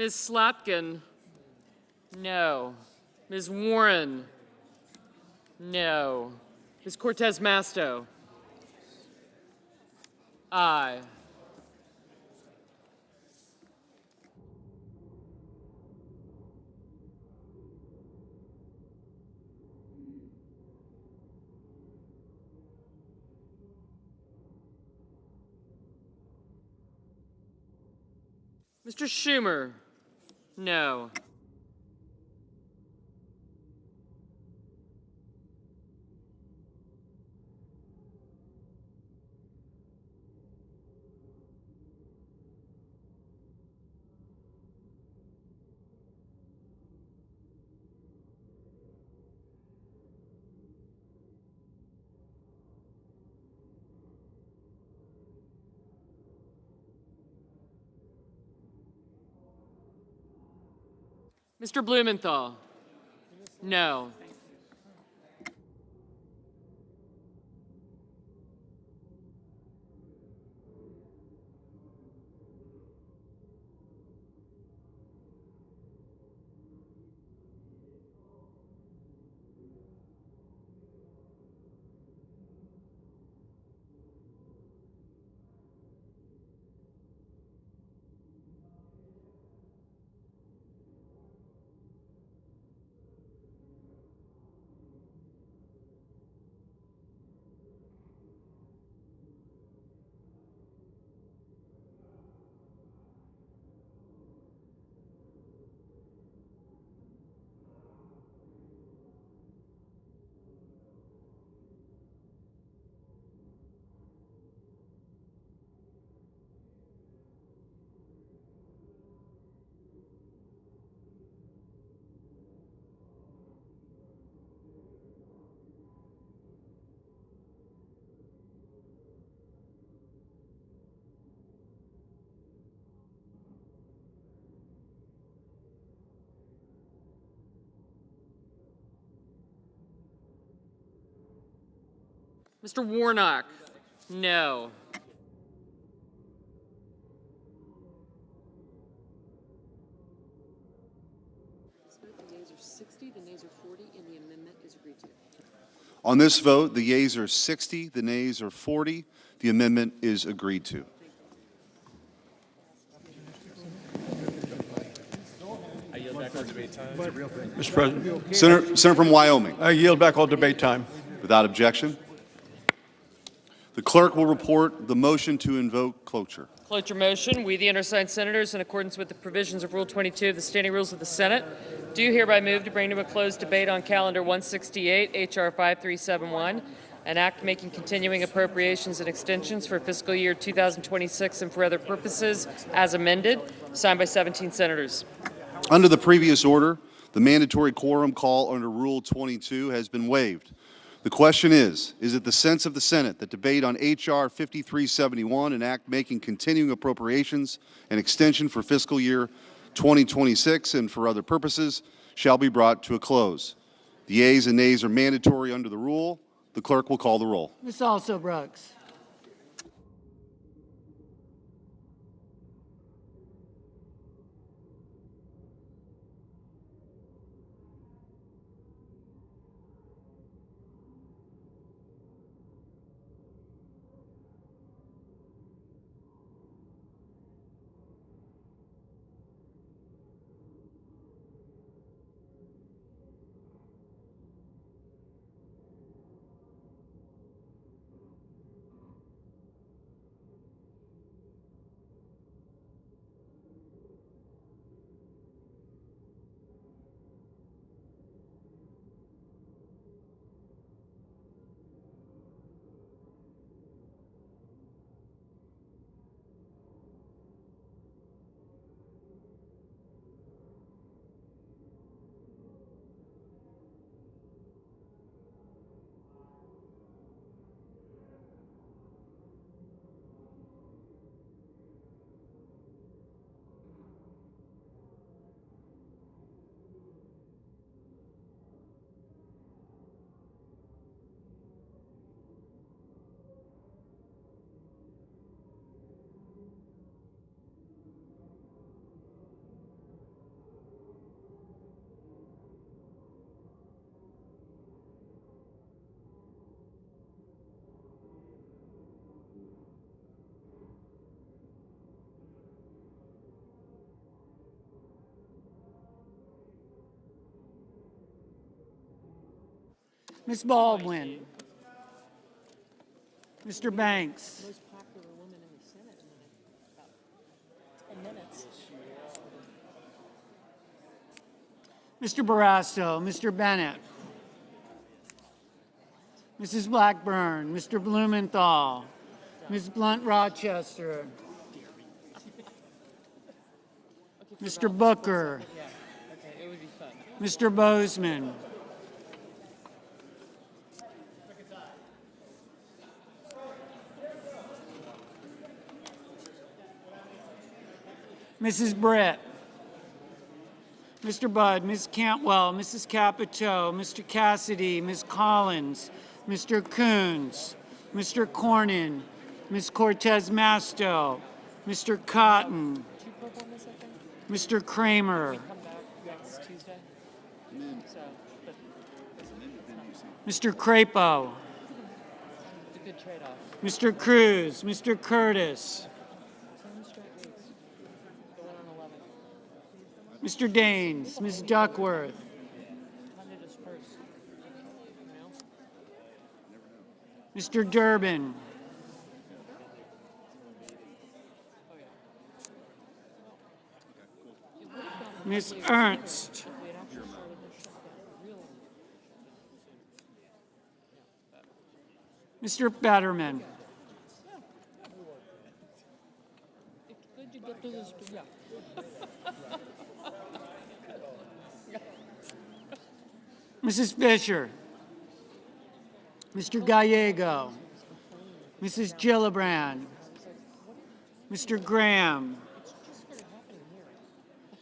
Ms. Slotkin? No. Ms. Warren? No. Ms. Cortez Masto? Aye. Mr. Schumer? No. Mr. Blumenthal? No. Mr. Warnock? No. The yeas are 60, the nays are 40, and the amendment is agreed to. On this vote, the yeas are 60, the nays are 40. The amendment is agreed to. I yield back on debate time. Mr. President. Senator from Wyoming. I yield back all debate time. Without objection. The clerk will report the motion to invoke cloture. Cloture motion. We, the undersigned senators, in accordance with the provisions of Rule 22 of the Standing Rules of the Senate, do hereby move to bring to a closed debate on Calendar 168, H.R. 5371, an act making continuing appropriations and extensions for fiscal year 2026 and for other purposes, as amended, signed by 17 senators. Under the previous order, the mandatory quorum call under Rule 22 has been waived. The question is it the sense of the Senate that debate on H.R. 5371, an act making continuing appropriations and extension for fiscal year 2026 and for other purposes, shall be brought to a close? The yeas and nays are mandatory under the rule. The clerk will call the roll. Ms. Also Brooks. Ms. Baldwin. Mr. Banks. Most popular woman in the Senate in about 10 minutes. Mr. Barrasso, Mr. Bennett. Mrs. Blackburn, Mr. Blumenthal, Ms. Blunt Rochester, Mr. Booker, Okay, it would be fun. Mr. Bozeman, Mrs. Britt, Mr. Budd, Ms. Cantwell, Mrs. Capito, Mr. Cassidy, Ms. Collins, Mr. Coons, Mr. Cornyn, Ms. Cortez Masto, Mr. Cotton, Mr. Kramer, Come back next Tuesday. So, but Mr. Crapo, it's a good trade-off. Mr. Cruz, Mr. Curtis, 10 straight weeks. Going on 11. Mr. Daines, Ms. Duckworth, Time to disperse. You know? Mr. Durbin, Ms. Ernst, We had actually started this shutdown really. Mr. Betterman, It's good to get to this, yeah. Mrs. Fisher, Mr. Gallego, Mrs. Gillibrand, Mr. Graham,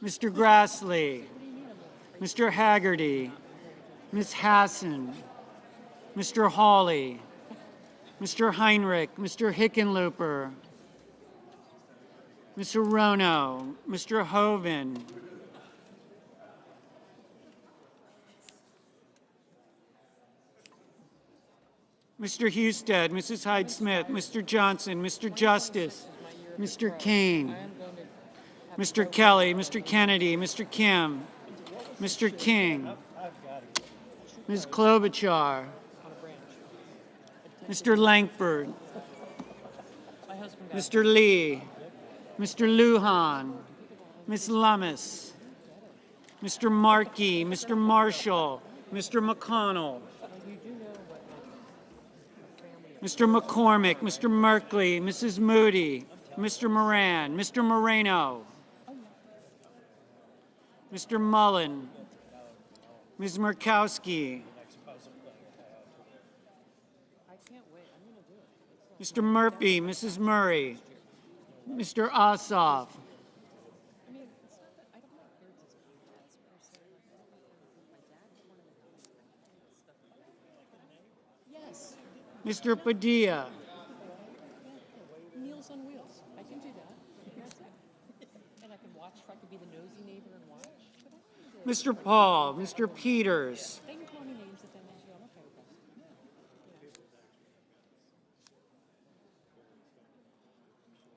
Mr. Grassley, Mr. Haggerty, Ms. Hassan, Mr. Hawley, Mr. Heinrich, Mr. Hickenlooper, Mr. Rono, Mr. Hoven, Mr. Husted, Mrs. Hyde-Smith, Mr. Johnson, Mr. Justice, Mr. Kane, Mr. Kelly, Mr. Kennedy, Mr. Kim, Mr. King, Ms. Klobuchar, Mr. Langford, Mr. Lee, Mr. Lujan, Ms. Lummis, Mr. Markey, Mr. Marshall, Mr. McConnell, Mr. McCormick, Mr. Merkley, Mrs. Moody, Mr. Moran, Mr. Moreno, Mr. Mullen, Ms. Murkowski, Mr. Murphy, Mrs. Murray, Mr. Ossoff, Yes. Mr. Padilla, Meals on Wheels. I can do that. That's it. And I can watch, I could be the nosy neighbor and watch. But I can do it. Mr. Paul, Mr. Peters, They can call me names if they want to. I'm okay with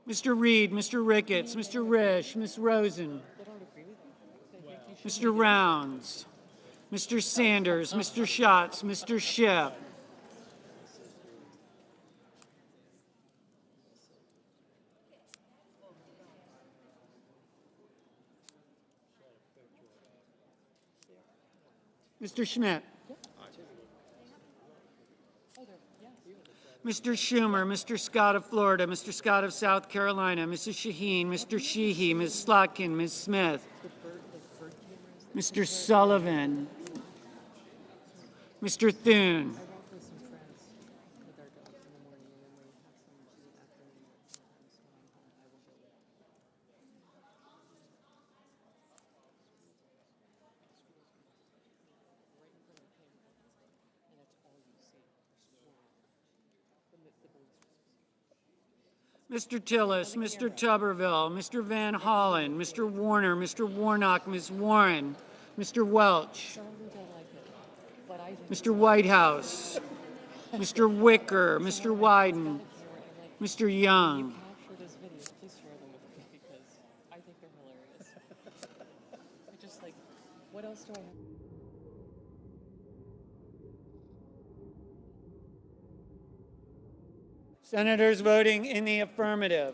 that. Mr. Reed, Mr. Ricketts, Mr. Risch, Ms. Rosen, They don't agree with me. They think you should. Mr. Rounds, Mr. Sanders, Mr. Schatz, Mr. Schiff, Mr. Schmidt, Mr. Schumer, Mr. Scott of Florida, Mr. Scott of South Carolina, Mrs. Shaheen, Mr. Sheehy, Ms. Slotkin, Ms. Smith, Mr. Sullivan, Mr. Thune, Mr. Tillis, Mr. Tuberville, Mr. Van Hollen, Mr. Warner, Mr. Warnock, Ms. Warren, Mr. Welch, Mr. Whitehouse, Mr. Wicker, Mr. Wyden, Mr. Young, Capture those videos, please share them with me because I think they're hilarious. I just like, what else do I have? Senators voting in the affirmative: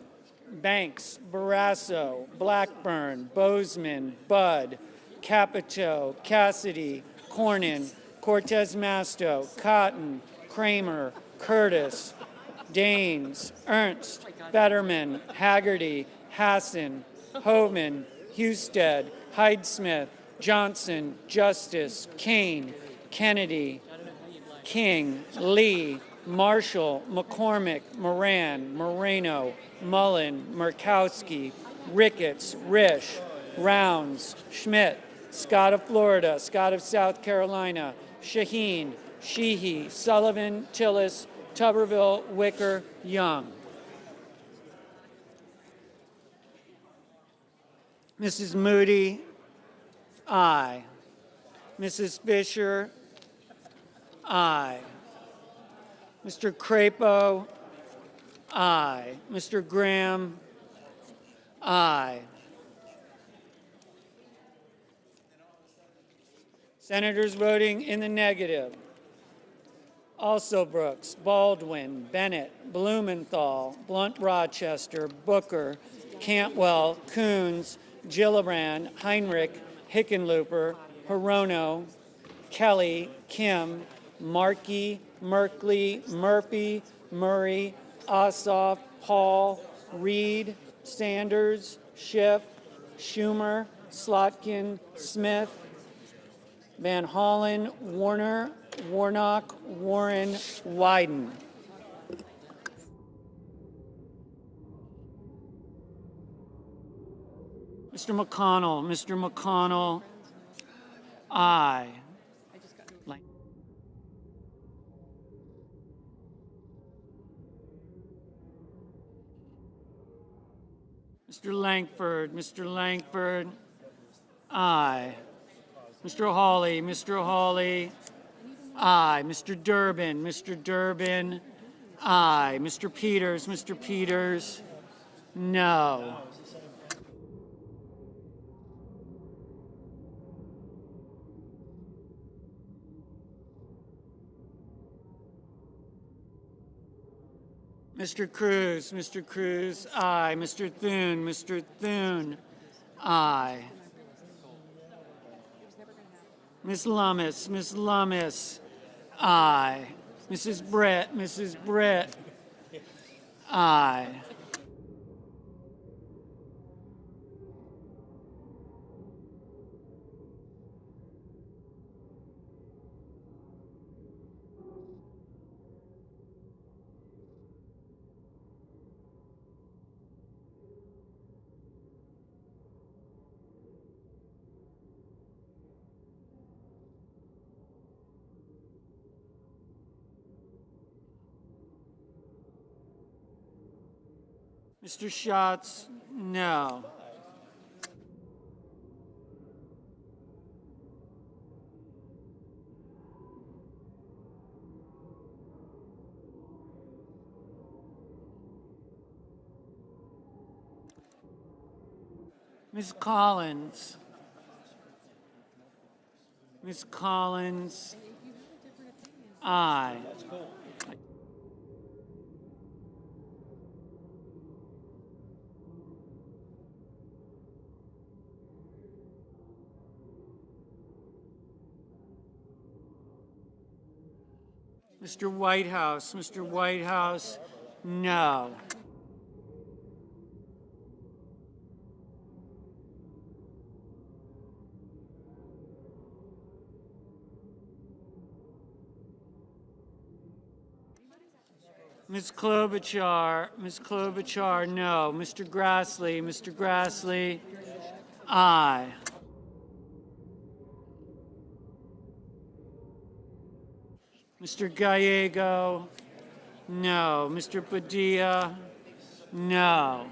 Banks, Barrasso, Blackburn, Bozeman, Budd, Capito, Cassidy, Cornyn, Cortez Masto, Cotton, Kramer, Curtis, Daines, Ernst, Fetterman, Haggerty, Hassan, Hovind, Husted, Hyde-Smith, Johnson, Justice, Kane, Kennedy, King, Lee, Marshall, McCormick, Moran, Moreno, Mullen, Murkowski, Ricketts, Risch, Rounds, Schmidt, Scott of Florida, Scott of South Carolina, Shaheen, Sheehy, Sullivan, Tillis, Tuberville, Wicker, Young. Mrs. Moody, aye. Mrs. Fisher, aye. Mr. Crapo, aye. Mr. Graham, aye. Senators voting in the negative: also Brooks, Baldwin, Bennett, Blumenthal, Blunt Rochester, Booker, Cantwell, Coons, Gillibrand, Heinrich, Hickenlooper, Hirono, Kelly, Kim, Markey, Merkley, Murphy, Murray, Ossoff, Hall, Reed, Sanders, Schiff, Schumer, Slotkin, Smith, Van Hollen, Warner, Warnock, Warren, Wyden. Mr. McConnell, aye. Mr. Langford, aye. Mr. Hawley, aye. Mr. Durbin, aye. Mr. Peters, no. Mr. Cruz, aye. Mr. Thune, aye. Miss Lummis, aye. Mrs. Britt, aye. Mr. Schatz, no. Ms. Collins, aye. Mr. Whitehouse, no. Ms. Klobuchar, no. Mr. Grassley, aye. Mr. Gallego, no. Mr. Padilla, no.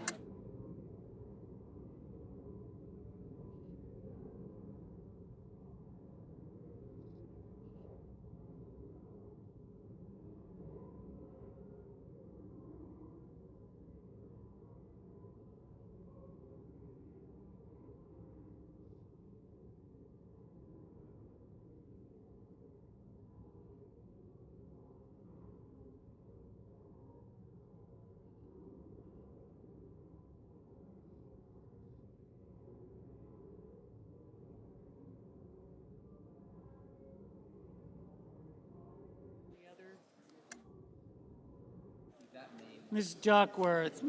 Ms. Duckworth,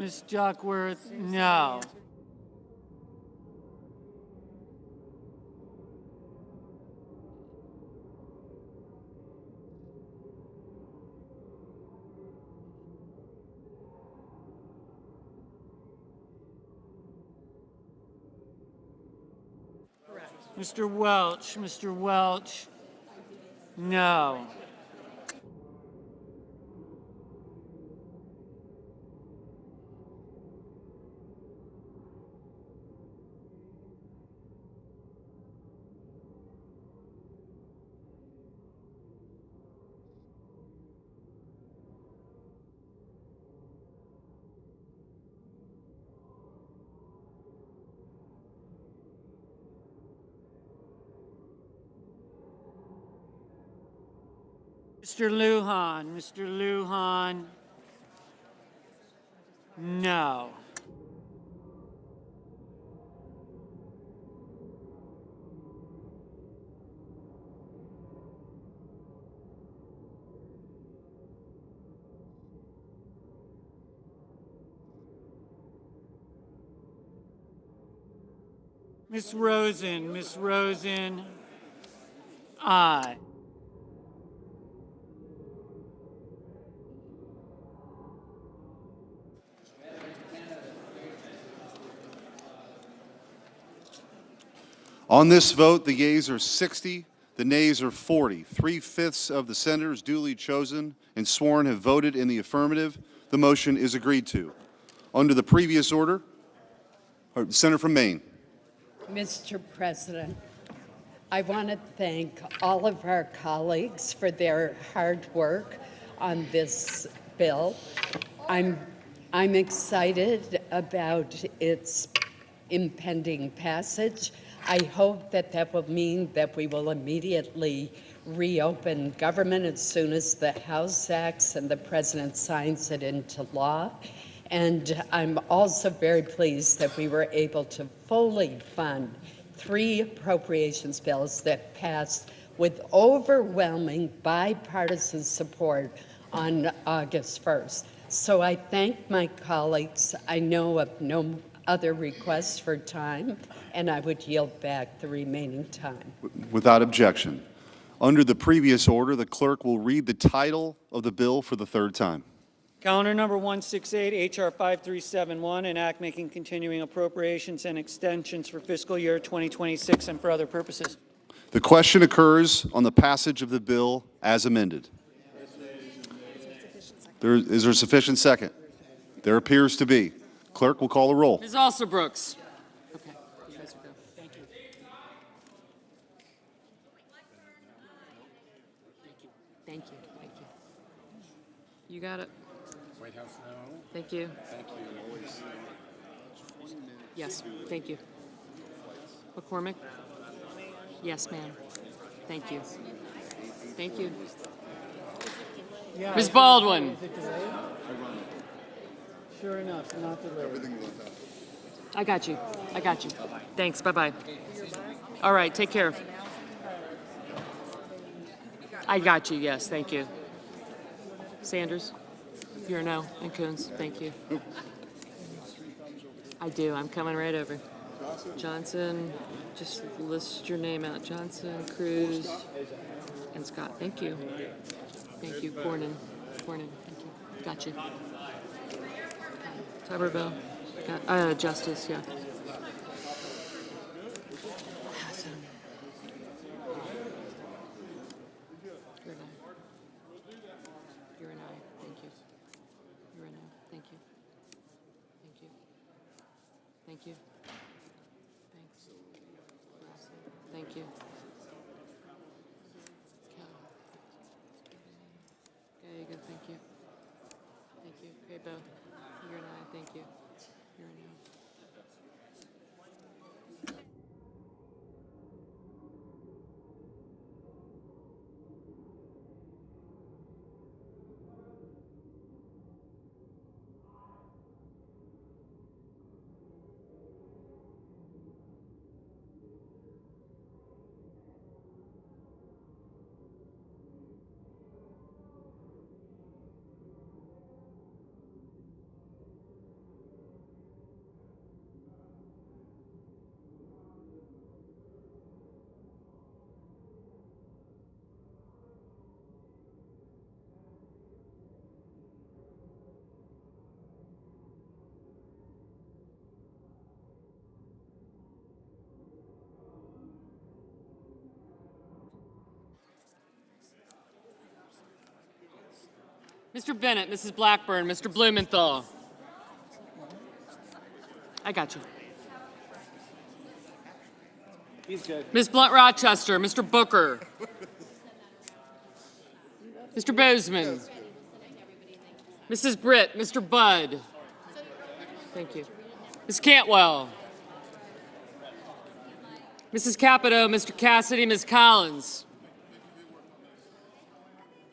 no. Mr. Welch, no. Mr. Lujan, no. Miss Rosen, aye. On this vote, the yeas are 60, the nays are 40. 3/5 of the senators duly chosen and sworn have voted in the affirmative. The motion is agreed to. Under the previous order, Senator from Maine. Mr. President, I want to thank all of our colleagues for their hard work on this bill. I'm excited about its impending passage. I hope that that will mean that we will immediately reopen government as soon as the House acts and the President signs it into law. And I'm also very pleased that we were able to fully fund 3 appropriations bills that passed with overwhelming bipartisan support on August 1st. So I thank my colleagues. I know of no other requests for time, and I would yield back the remaining time. Without objection. Under the previous order, the clerk will read the title of the bill for the third time. Calendar number 168, H.R. 5371, an act making continuing appropriations and extensions for fiscal year 2026 and for other purposes. The question occurs on the passage of the bill as amended. Is there a sufficient second? There appears to be. Clerk will call the roll. Ms. Alsobrooks. Okay, you guys are go. Thank you. Thank you. Thank you. You got it. White House, no. Thank you. Thank you. Yes, thank you. McCormick? Yes, ma'am. Thank you. Thank you. Ms. Baldwin? Sure enough, not delayed. I got you. Thanks, bye-bye. All right, take care. I got you, yes, thank you. Sanders? You're a no. And Coons, thank you. I do, I'm coming right over. Johnson, just list your name out. Johnson, Cruz, and Scott, thank you. Thank you, Cornyn, thank you. Got you. Tuberville, Justice, yeah. You're an aye, thank you. You're an aye, thank you. Thank you. Thank you. Thanks. Thank you. Okay, good, thank you. Thank you. Okay, Bo. You're an aye, thank you. You're an aye. Mr. Bennett, Mrs. Blackburn, Mr. Blumenthal. I got you. He's good. Ms. Blunt Rochester, Mr. Booker. Mr. Bozeman. Mrs. Britt, Mr. Budd. Thank you. Ms. Cantwell. Mrs. Capito, Mr. Cassidy, Ms. Collins.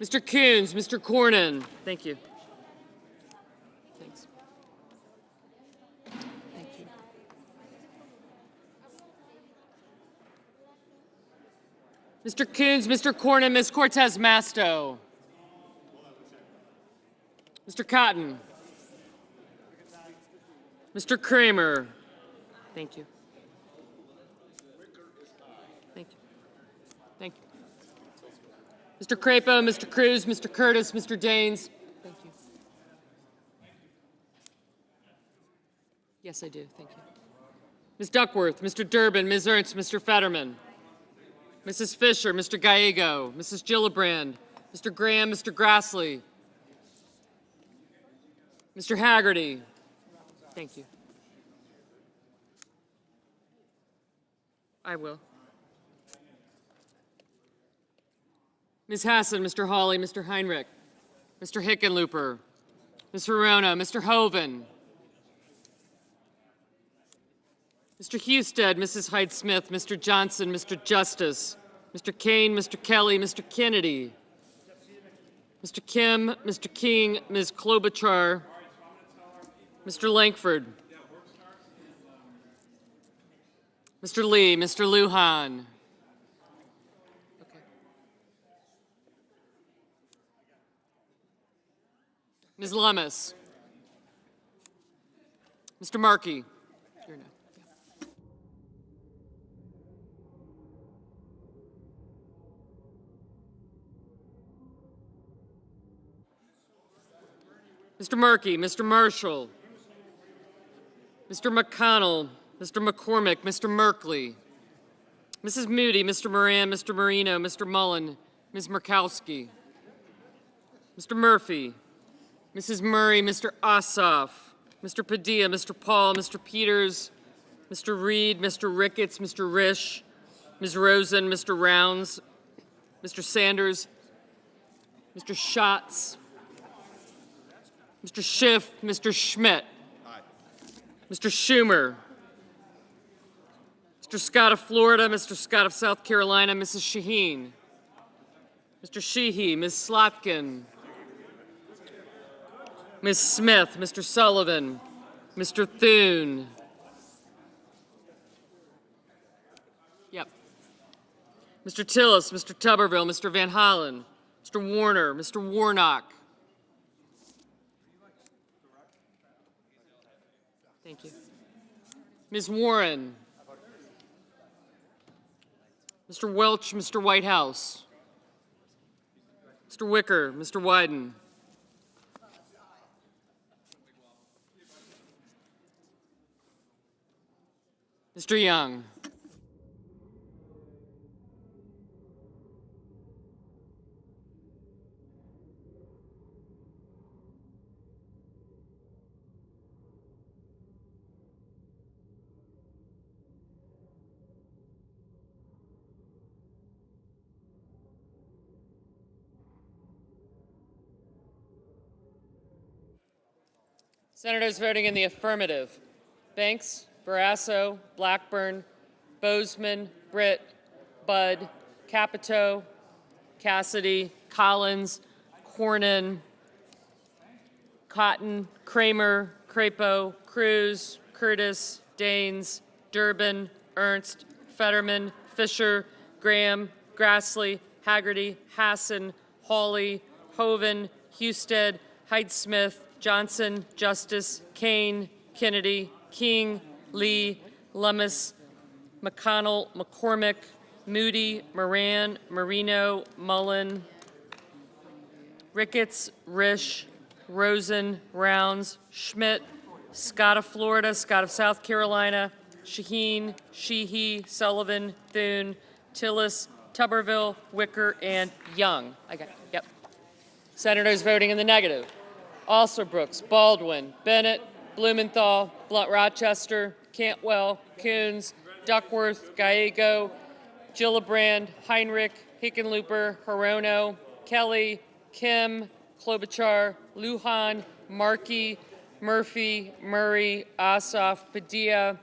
Mr. Coons, Mr. Cornyn. Thank you. Thanks. Thank you. Mr. Coons, Mr. Cornyn, Ms. Cortez Masto. Mr. Cotton. Mr. Kramer. Thank you. Thank you. Thank you. Mr. Crapo, Mr. Cruz, Mr. Curtis, Mr. Daines. Thank you. Yes, I do. Thank you. Ms. Duckworth, Mr. Durbin, Ms. Ernst, Mr. Fetterman. Mrs. Fisher, Mr. Gallego, Mrs. Gillibrand, Mr. Graham, Mr. Grassley. Mr. Haggerty. Thank you. I will. Ms. Hassan, Mr. Hawley, Mr. Heinrich, Mr. Hickenlooper, Ms. Verona, Mr. Hoven, Mr. Husted, Mrs. Hyde-Smith, Mr. Johnson, Mr. Justice, Mr. Kane, Mr. Kelly, Mr. Kennedy, Mr. Kim, Mr. King, Ms. Klobuchar, Mr. Langford, Mr. Lee, Mr. Lujan. Okay. Ms. Lummis. Mr. Markey. You're no. Mr. Markey, Mr. Marshall, Mr. McConnell, Mr. McCormick, Mr. Merkley, Mrs. Moody, Mr. Moran, Mr. Marino, Mr. Mullen, Ms. Murkowski, Mr. Murphy, Mrs. Murray, Mr. Ossoff, Mr. Padilla, Mr. Paul, Mr. Peters, Mr. Reed, Mr. Ricketts, Mr. Risch, Ms. Rosen, Mr. Rounds, Mr. Sanders, Mr. Schatz, Mr. Schiff, Mr. Schmidt, Mr. Schumer, Mr. Scott of Florida, Mr. Scott of South Carolina, Mrs. Shaheen, Mr. Sheehy, Ms. Slotkin, Ms. Smith, Mr. Sullivan, Mr. Thune. Yep. Mr. Tillis, Mr. Tuberville, Mr. Van Hollen, Mr. Warner, Mr. Warnock. Thank you. Ms. Warren. Mr. Welch, Mr. Whitehouse. Mr. Wicker, Mr. Wyden. Mr. Young. Senators voting in the affirmative: Banks, Barrasso, Blackburn, Bozeman, Britt, Budd, Capito, Cassidy, Collins, Cornyn, Cotton, Kramer, Crapo, Cruz, Curtis, Daines, Durbin, Ernst, Fetterman, Fisher, Graham, Grassley, Haggerty, Hassan, Hawley, Hoven, Husted, Hyde-Smith, Johnson, Justice, Kane, Kennedy, King, Lee, Lummis, McConnell, McCormick, Moody, Moran, Marino, Mullen, Ricketts, Risch, Rosen, Rounds, Schmidt, Scott of Florida, Scott of South Carolina, Shaheen, Sheehy, Sullivan, Thune, Tillis, Tuberville, Wicker, and Young. I got it. Yep. Senators voting in the negative: Alsobrooks, Baldwin, Bennett, Blumenthal, Blunt-Rochester, Cantwell, Coons, Duckworth, Gallego, Gillibrand, Heinrich, Hickenlooper, Hirono, Kelly, Kim, Klobuchar, Lujan, Markey, Murphy, Murray, Ossoff, Padilla,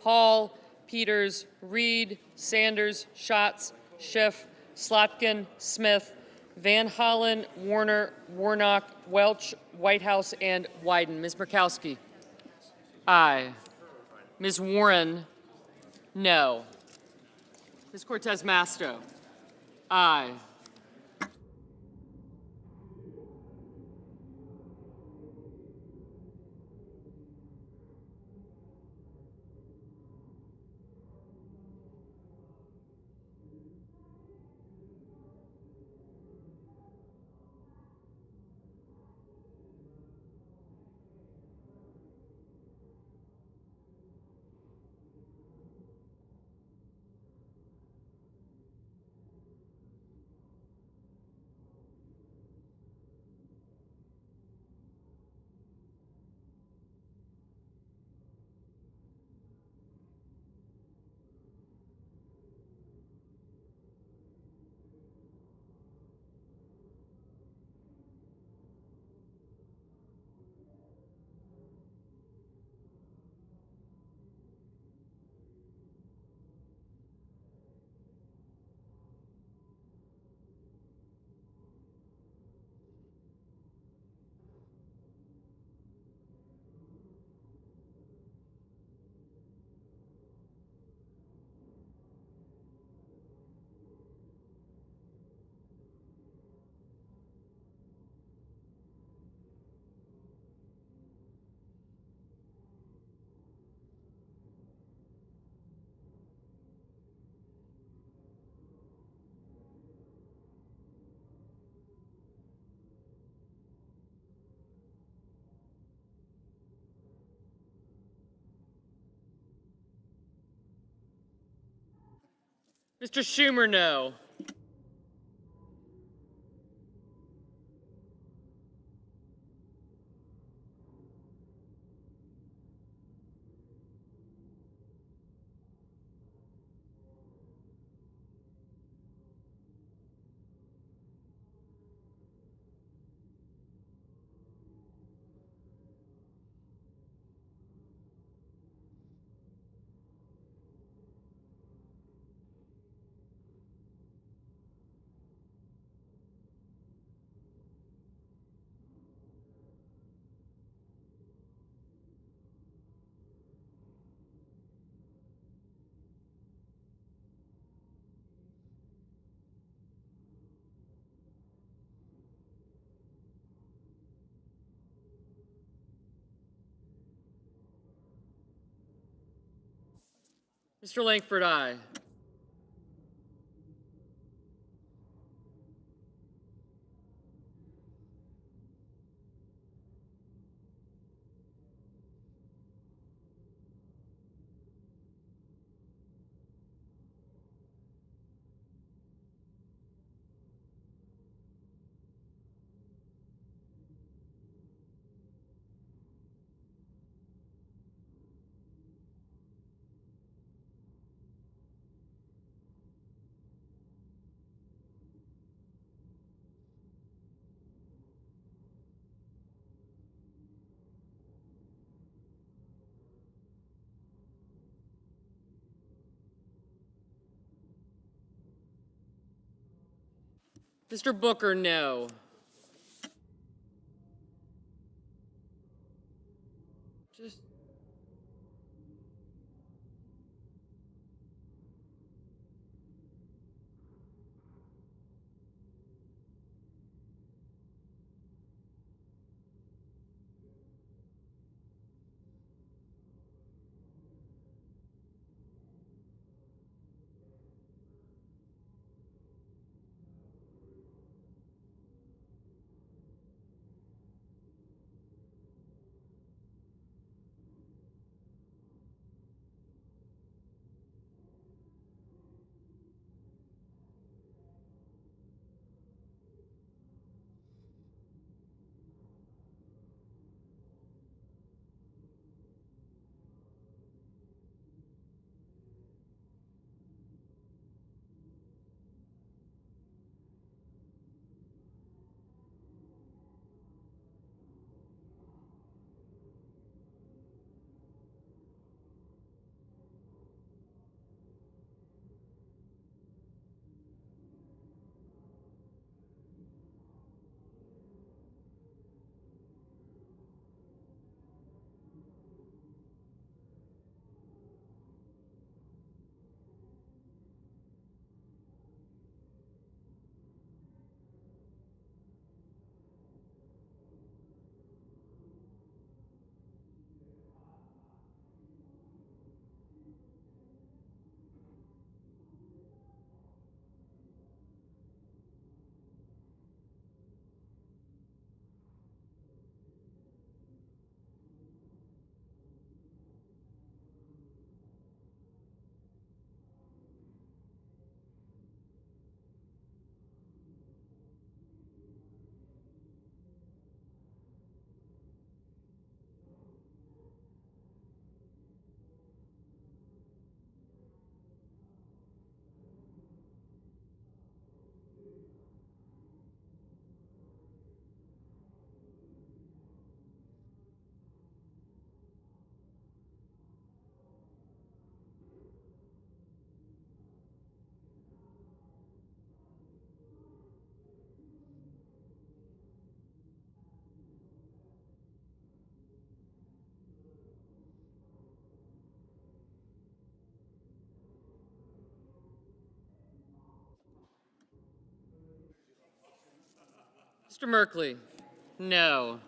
Hall, Peters, Reed, Sanders, Schatz, Schiff, Slotkin, Smith, Van Hollen, Warner, Warnock, Welch, Whitehouse, and Wyden. Ms. Murkowski? Aye. Ms. Warren? No. Ms. Cortez Masto? Aye. Mr. Schumer, no. Mr. Langford, aye. Mr. Booker, no. Just Mr. Merkley? No.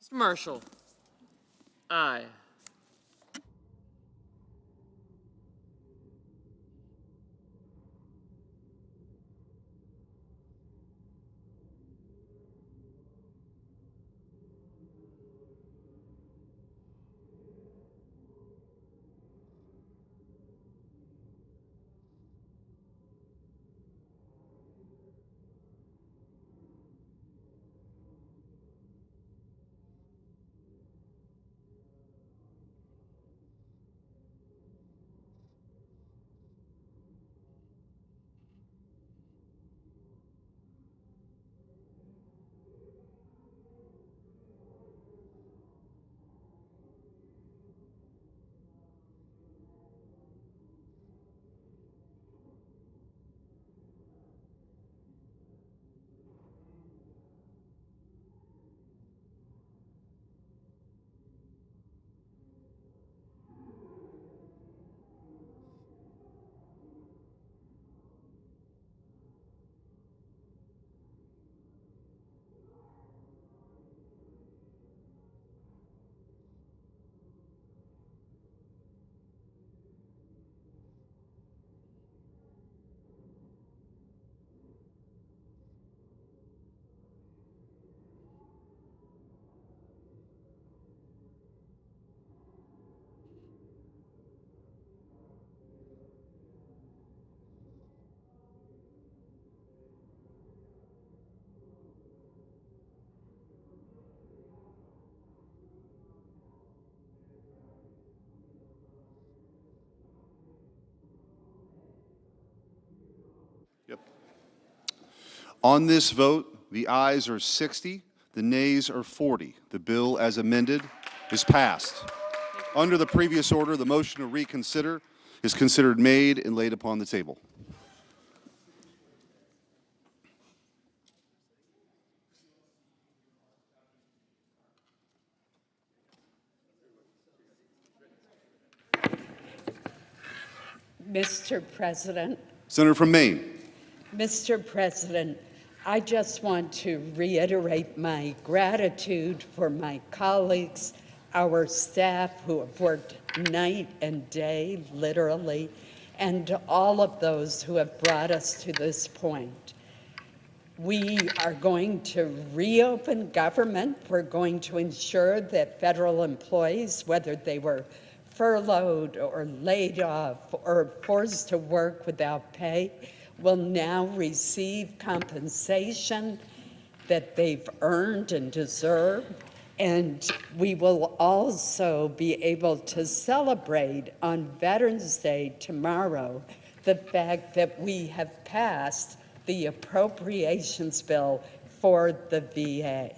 Mr. Marshall? Aye. On this vote, the ayes are 60, the nays are 40. The bill as amended is passed. Under the previous order, the motion to reconsider is considered made and laid upon the table. Mr. President. Senator from Maine. Mr. President, I just want to reiterate my gratitude for my colleagues, our staff who have worked night and day, literally, and all of those who have brought us to this point. We are going to reopen government. We're going to ensure that federal employees, whether they were furloughed or laid off or forced to work without pay, will now receive compensation that they've earned and deserve. And we will also be able to celebrate on Veterans Day tomorrow the fact that we have passed the appropriations bill for the VA.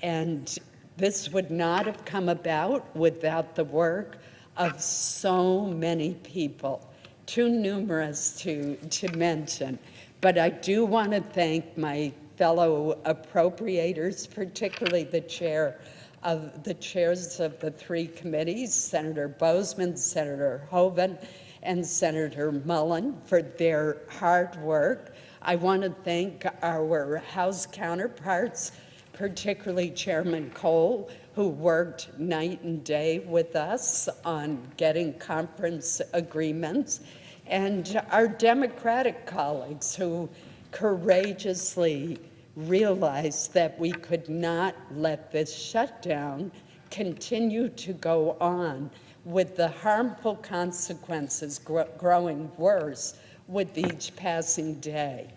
And this would not have come about without the work of so many people, too numerous to mention. But I do want to thank my fellow appropriators, particularly the chairs of the three committees, Senator Bozeman, Senator Hoeven, and Senator Mullen, for their hard work. I want to thank our House counterparts, particularly Chairman Cole, who worked night and day with us on getting conference agreements, and our Democratic colleagues who courageously realized that we could not let this shutdown continue to go on with the harmful consequences growing worse with each passing day.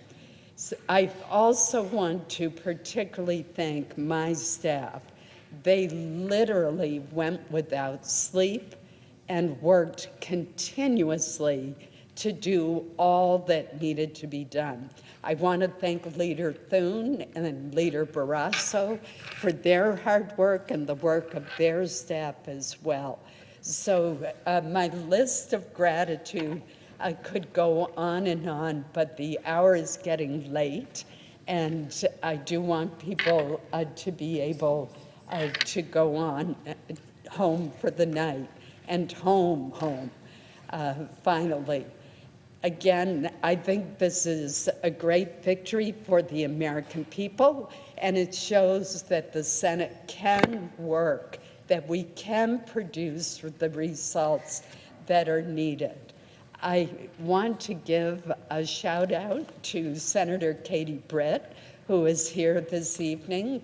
So I also want to particularly thank my staff. They literally went without sleep and worked continuously to do all that needed to be done. I want to thank Leader Thune and Leader Barrasso for their hard work and the work of their staff as well. So my list of gratitude could go on, but the hour is getting late, and I do want people to be able to go on home for the night and home, finally. Again, I think this is a great victory for the American people, and it shows that the Senate can work, that we can produce the results that are needed. I want to give a shout out to Senator Katie Britt, who is here this evening.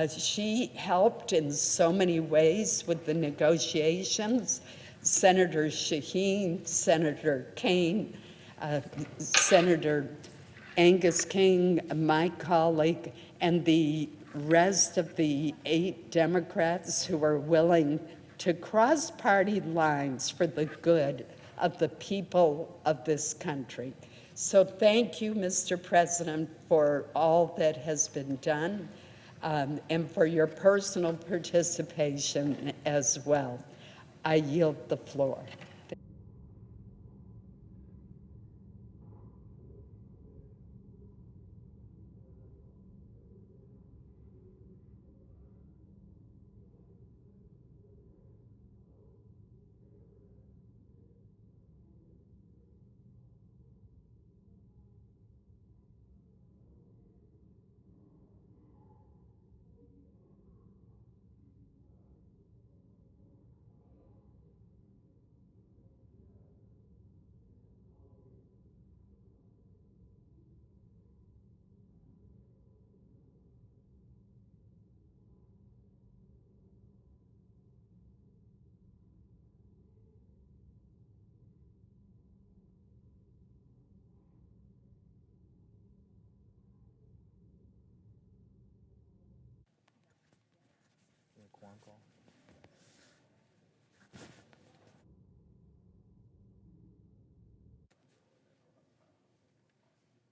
She helped in so many ways with the negotiations. Senator Shaheen, Senator Kane, Senator Angus King, my colleague, and the rest of the 8 Democrats who are willing to cross party lines for the good of the people of this country. So thank you, Mr. President, for all that has been done and for your personal participation as well. I yield the floor.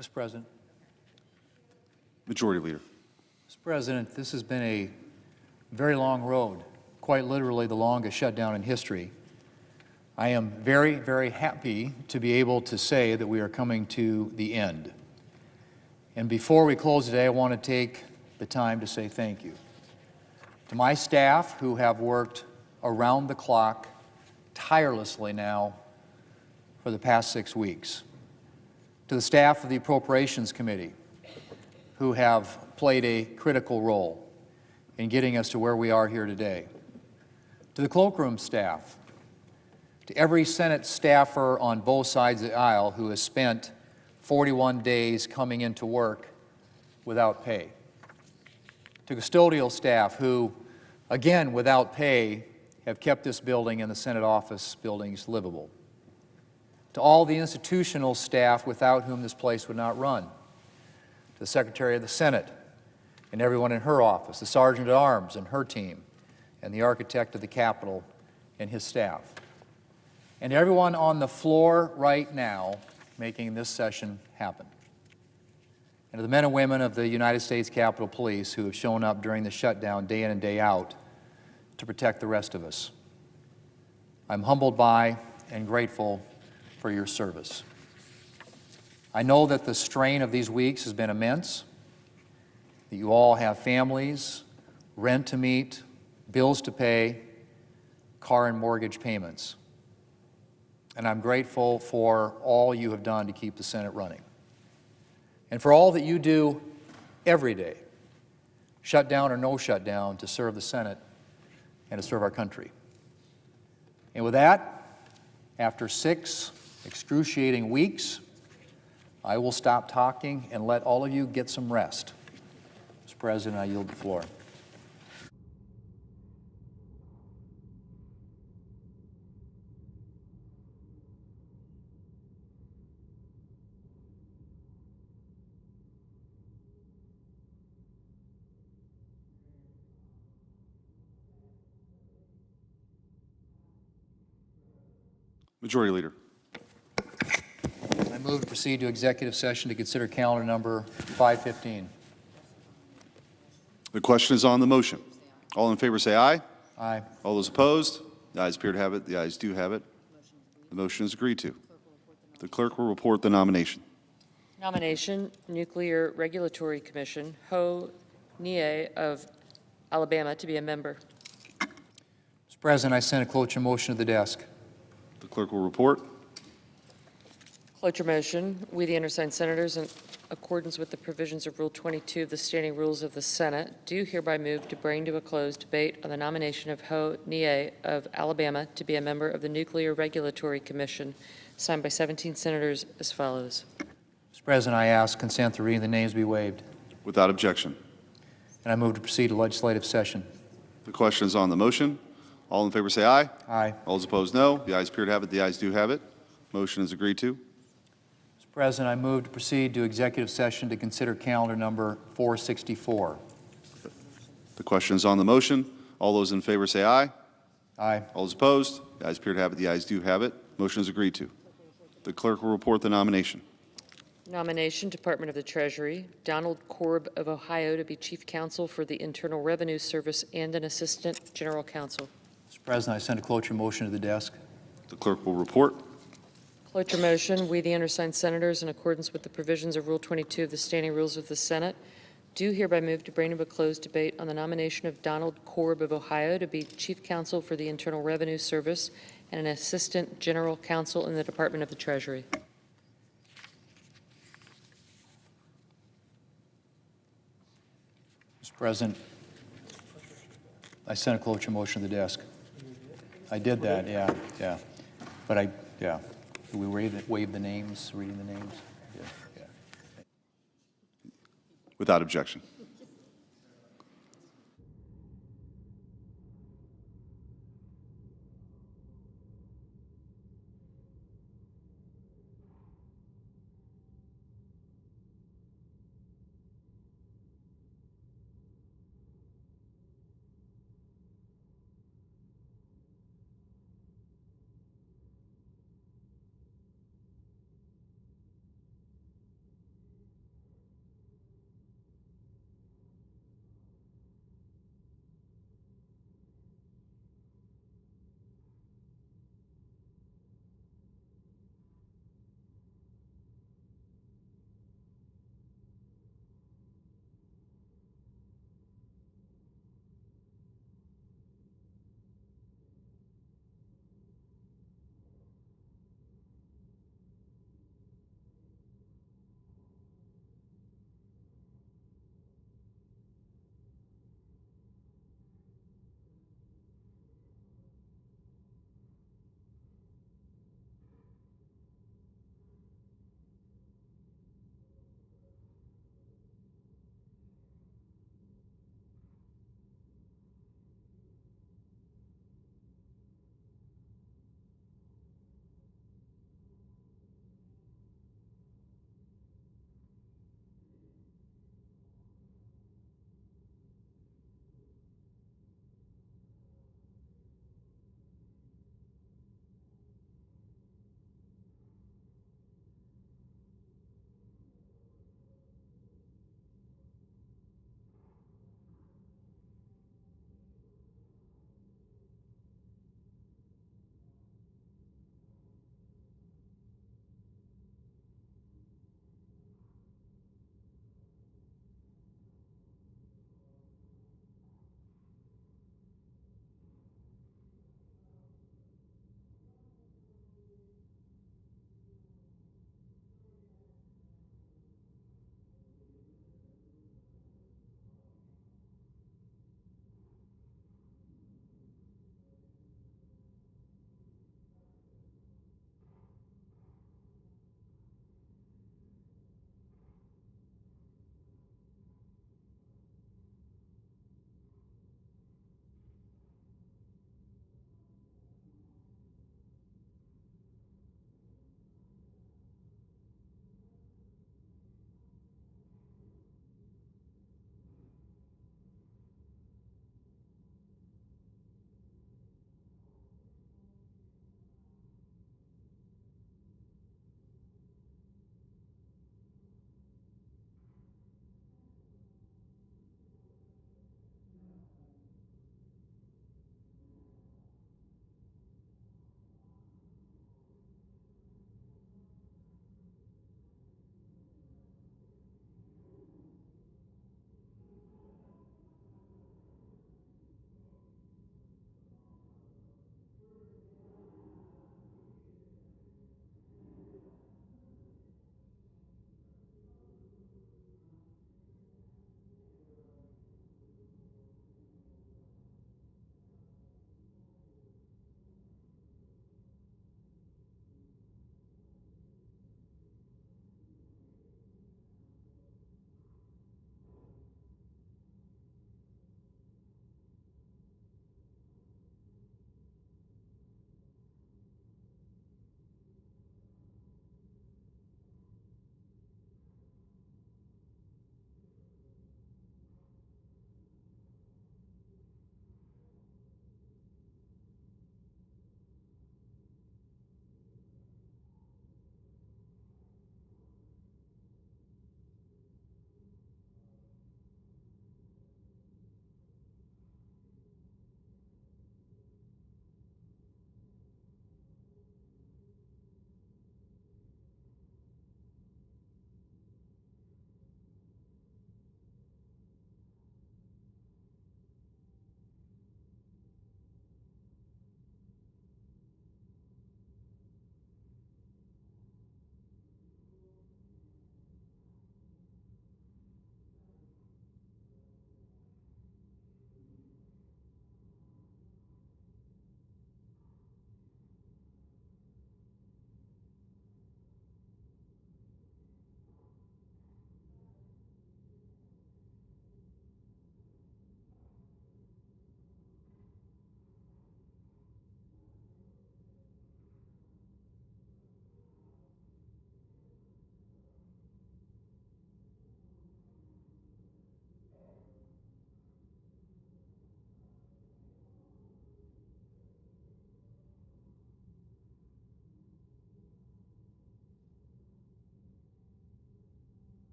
Mr. President. Majority Leader. Mr. President, this has been a very long road, quite literally the longest shutdown in history. I am very, very happy to be able to say that we are coming to the end. And before we close today, I want to take the time to say thank you to my staff who have worked around the clock tirelessly now for the past 6 weeks. To the staff of the Appropriations Committee, who have played a critical role in getting us to where we are here today. To the cloakroom staff, to every Senate staffer on both sides of the aisle who has spent 41 days coming into work without pay. To custodial staff who, again, without pay, have kept this building and the Senate office buildings livable. To all the institutional staff without whom this place would not run, to the Secretary of the Senate and everyone in her office, the Sergeant at Arms and her team, and the Architect of the Capitol and his staff, and everyone on the floor right now making this session happen, and to the men and women of the United States Capitol Police who have shown up during the shutdown day in and day out to protect the rest of us. I'm humbled by and grateful for your service. I know that the strain of these weeks has been immense, that you all have families, rent to meet, bills to pay, car and mortgage payments. And I'm grateful for all you have done to keep the Senate running. And for all that you do every day, shutdown or no shutdown, to serve the Senate and to serve our country. And with that, after 6 excruciating weeks, I will stop talking and let all of you get some rest. Mr. President, I yield the floor. Majority Leader. I move to proceed to executive session to consider calendar number 515. The question is on the motion. All in favor say aye. Aye. All those opposed? The ayes appear to have it. The ayes do have it. The motion is agreed to. The clerk will report the nomination. Nomination, Nuclear Regulatory Commission, Ho Nie of Alabama to be a member. Mr. President, I send a cloture motion to the desk. The clerk will report. Cloture motion, we, the undersigned senators, in accordance with the provisions of Rule 22 of the Standing Rules of the Senate, do hereby move to bring to a close debate on the nomination of Ho Nie of Alabama to be a member of the Nuclear Regulatory Commission, signed by 17 senators as follows. Mr. President, I ask consent to reading the names be waived. Without objection. And I move to proceed to legislative session. The question is on the motion. All in favor say aye. Aye. All those opposed, no. The ayes appear to have it. The ayes do have it. Motion is agreed to. Mr. President, I move to proceed to executive session to consider calendar number 464. The question is on the motion. All those in favor say aye. Aye. All those opposed, the ayes appear to have it. The ayes do have it. Motion is agreed to. The clerk will report the nomination. Nomination, Department of the Treasury, Donald Korb of Ohio to be Chief Counsel for the Internal Revenue Service and an Assistant General Counsel. Mr. President, I send a cloture motion to the desk. The clerk will report. Cloture motion, we, the undersigned senators, in accordance with the provisions of Rule 22 of the Standing Rules of the Senate, do hereby move to bring to a closed debate on the nomination of Donald Korb of Ohio to be Chief Counsel for the Internal Revenue Service and an Assistant General Counsel in the Department of the Treasury. Mr. President, I sent a cloture motion to the desk. I did that, yeah. But do we waive the names, reading the names? Yeah. Without objection.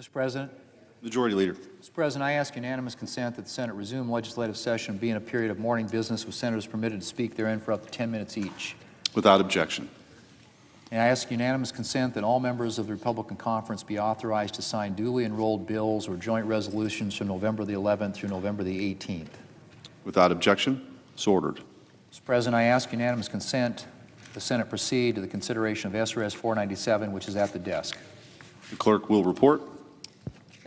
Mr. President. Majority Leader. Mr. President, I ask unanimous consent that the Senate resume legislative session and be in a period of morning business with senators permitted to speak therein for up to 10 minutes each. Without objection. And I ask unanimous consent that all members of the Republican Conference be authorized to sign duly enrolled bills or joint resolutions from November the 11th through November the 18th. Without objection, so ordered. Mr. President, I ask unanimous consent the Senate proceed to the consideration of SRS 497, which is at the desk. The clerk will report.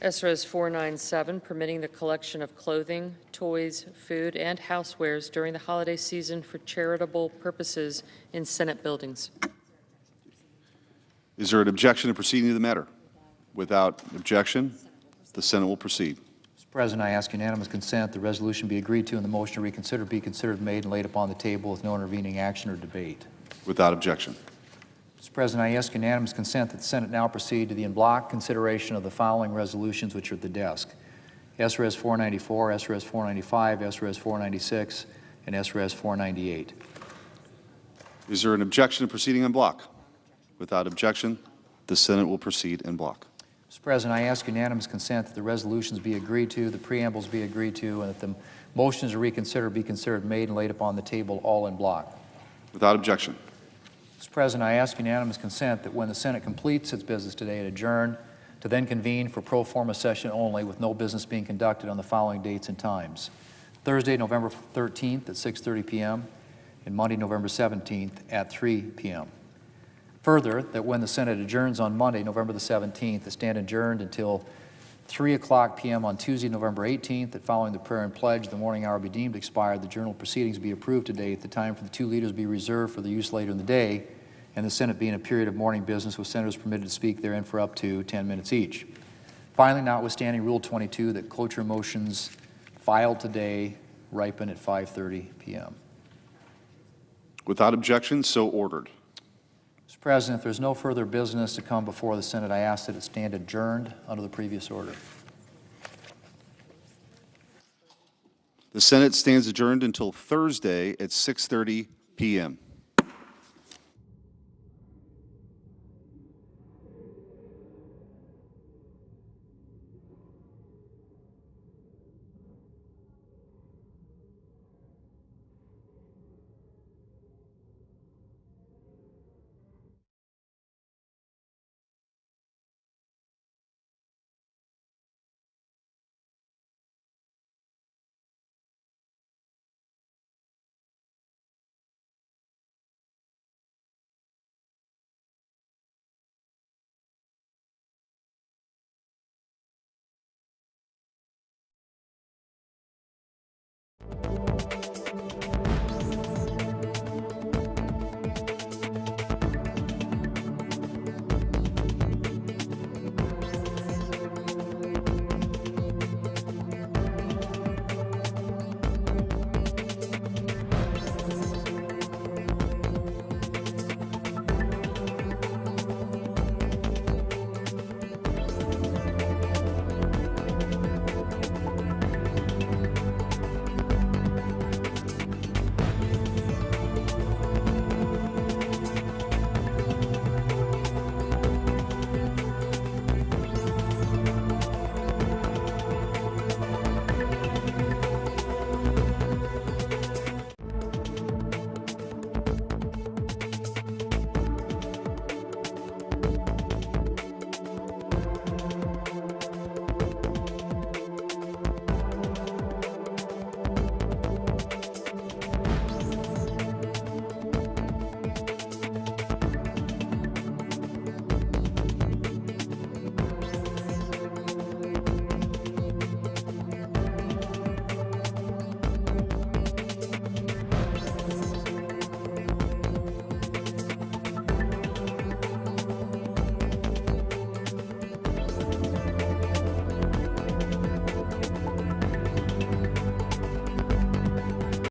SRS 497, permitting the collection of clothing, toys, food, and housewares during the holiday season for charitable purposes in Senate buildings. Is there an objection to proceeding to the matter? Without objection, the Senate will proceed. Mr. President, I ask unanimous consent the resolution be agreed to and the motion to reconsider be considered made and laid upon the table with no intervening action or debate. Without objection. Mr. President, I ask unanimous consent that the Senate now proceed to the en bloc consideration of the following resolutions which are at the desk: SRS 494, SRS 495, SRS 496, and SRS 498. Is there an objection to proceeding en bloc? Without objection, the Senate will proceed en bloc. Mr. President, I ask unanimous consent that the resolutions be agreed to, the preambles be agreed to, and that the motions to reconsider be considered made and laid upon the table all en bloc. Without objection. Mr. President, I ask unanimous consent that when the Senate completes its business today, it adjourn to then convene for pro forma session only with no business being conducted on the following dates and times: Thursday, November 13th at 6:30 p.m. and Monday, November 17th at 3 p.m. Further, that when the Senate adjourns on Monday, November the 17th, it stand adjourned until 3:00 p.m. on Tuesday, November 18th, that following the prayer and pledge, the morning hour be deemed expired, the journal proceedings be approved today, at the time for the two leaders be reserved for the use later in the day, and the Senate be in a period of morning business with senators permitted to speak therein for up to 10 minutes each. Finally, notwithstanding Rule 22, that cloture motions filed today ripen at 5:30 p.m. Without objection, so ordered. Mr. President, if there's no further business to come before the Senate, I ask that it stand adjourned under the previous order. The Senate stands adjourned until Thursday at 6:30 p.m.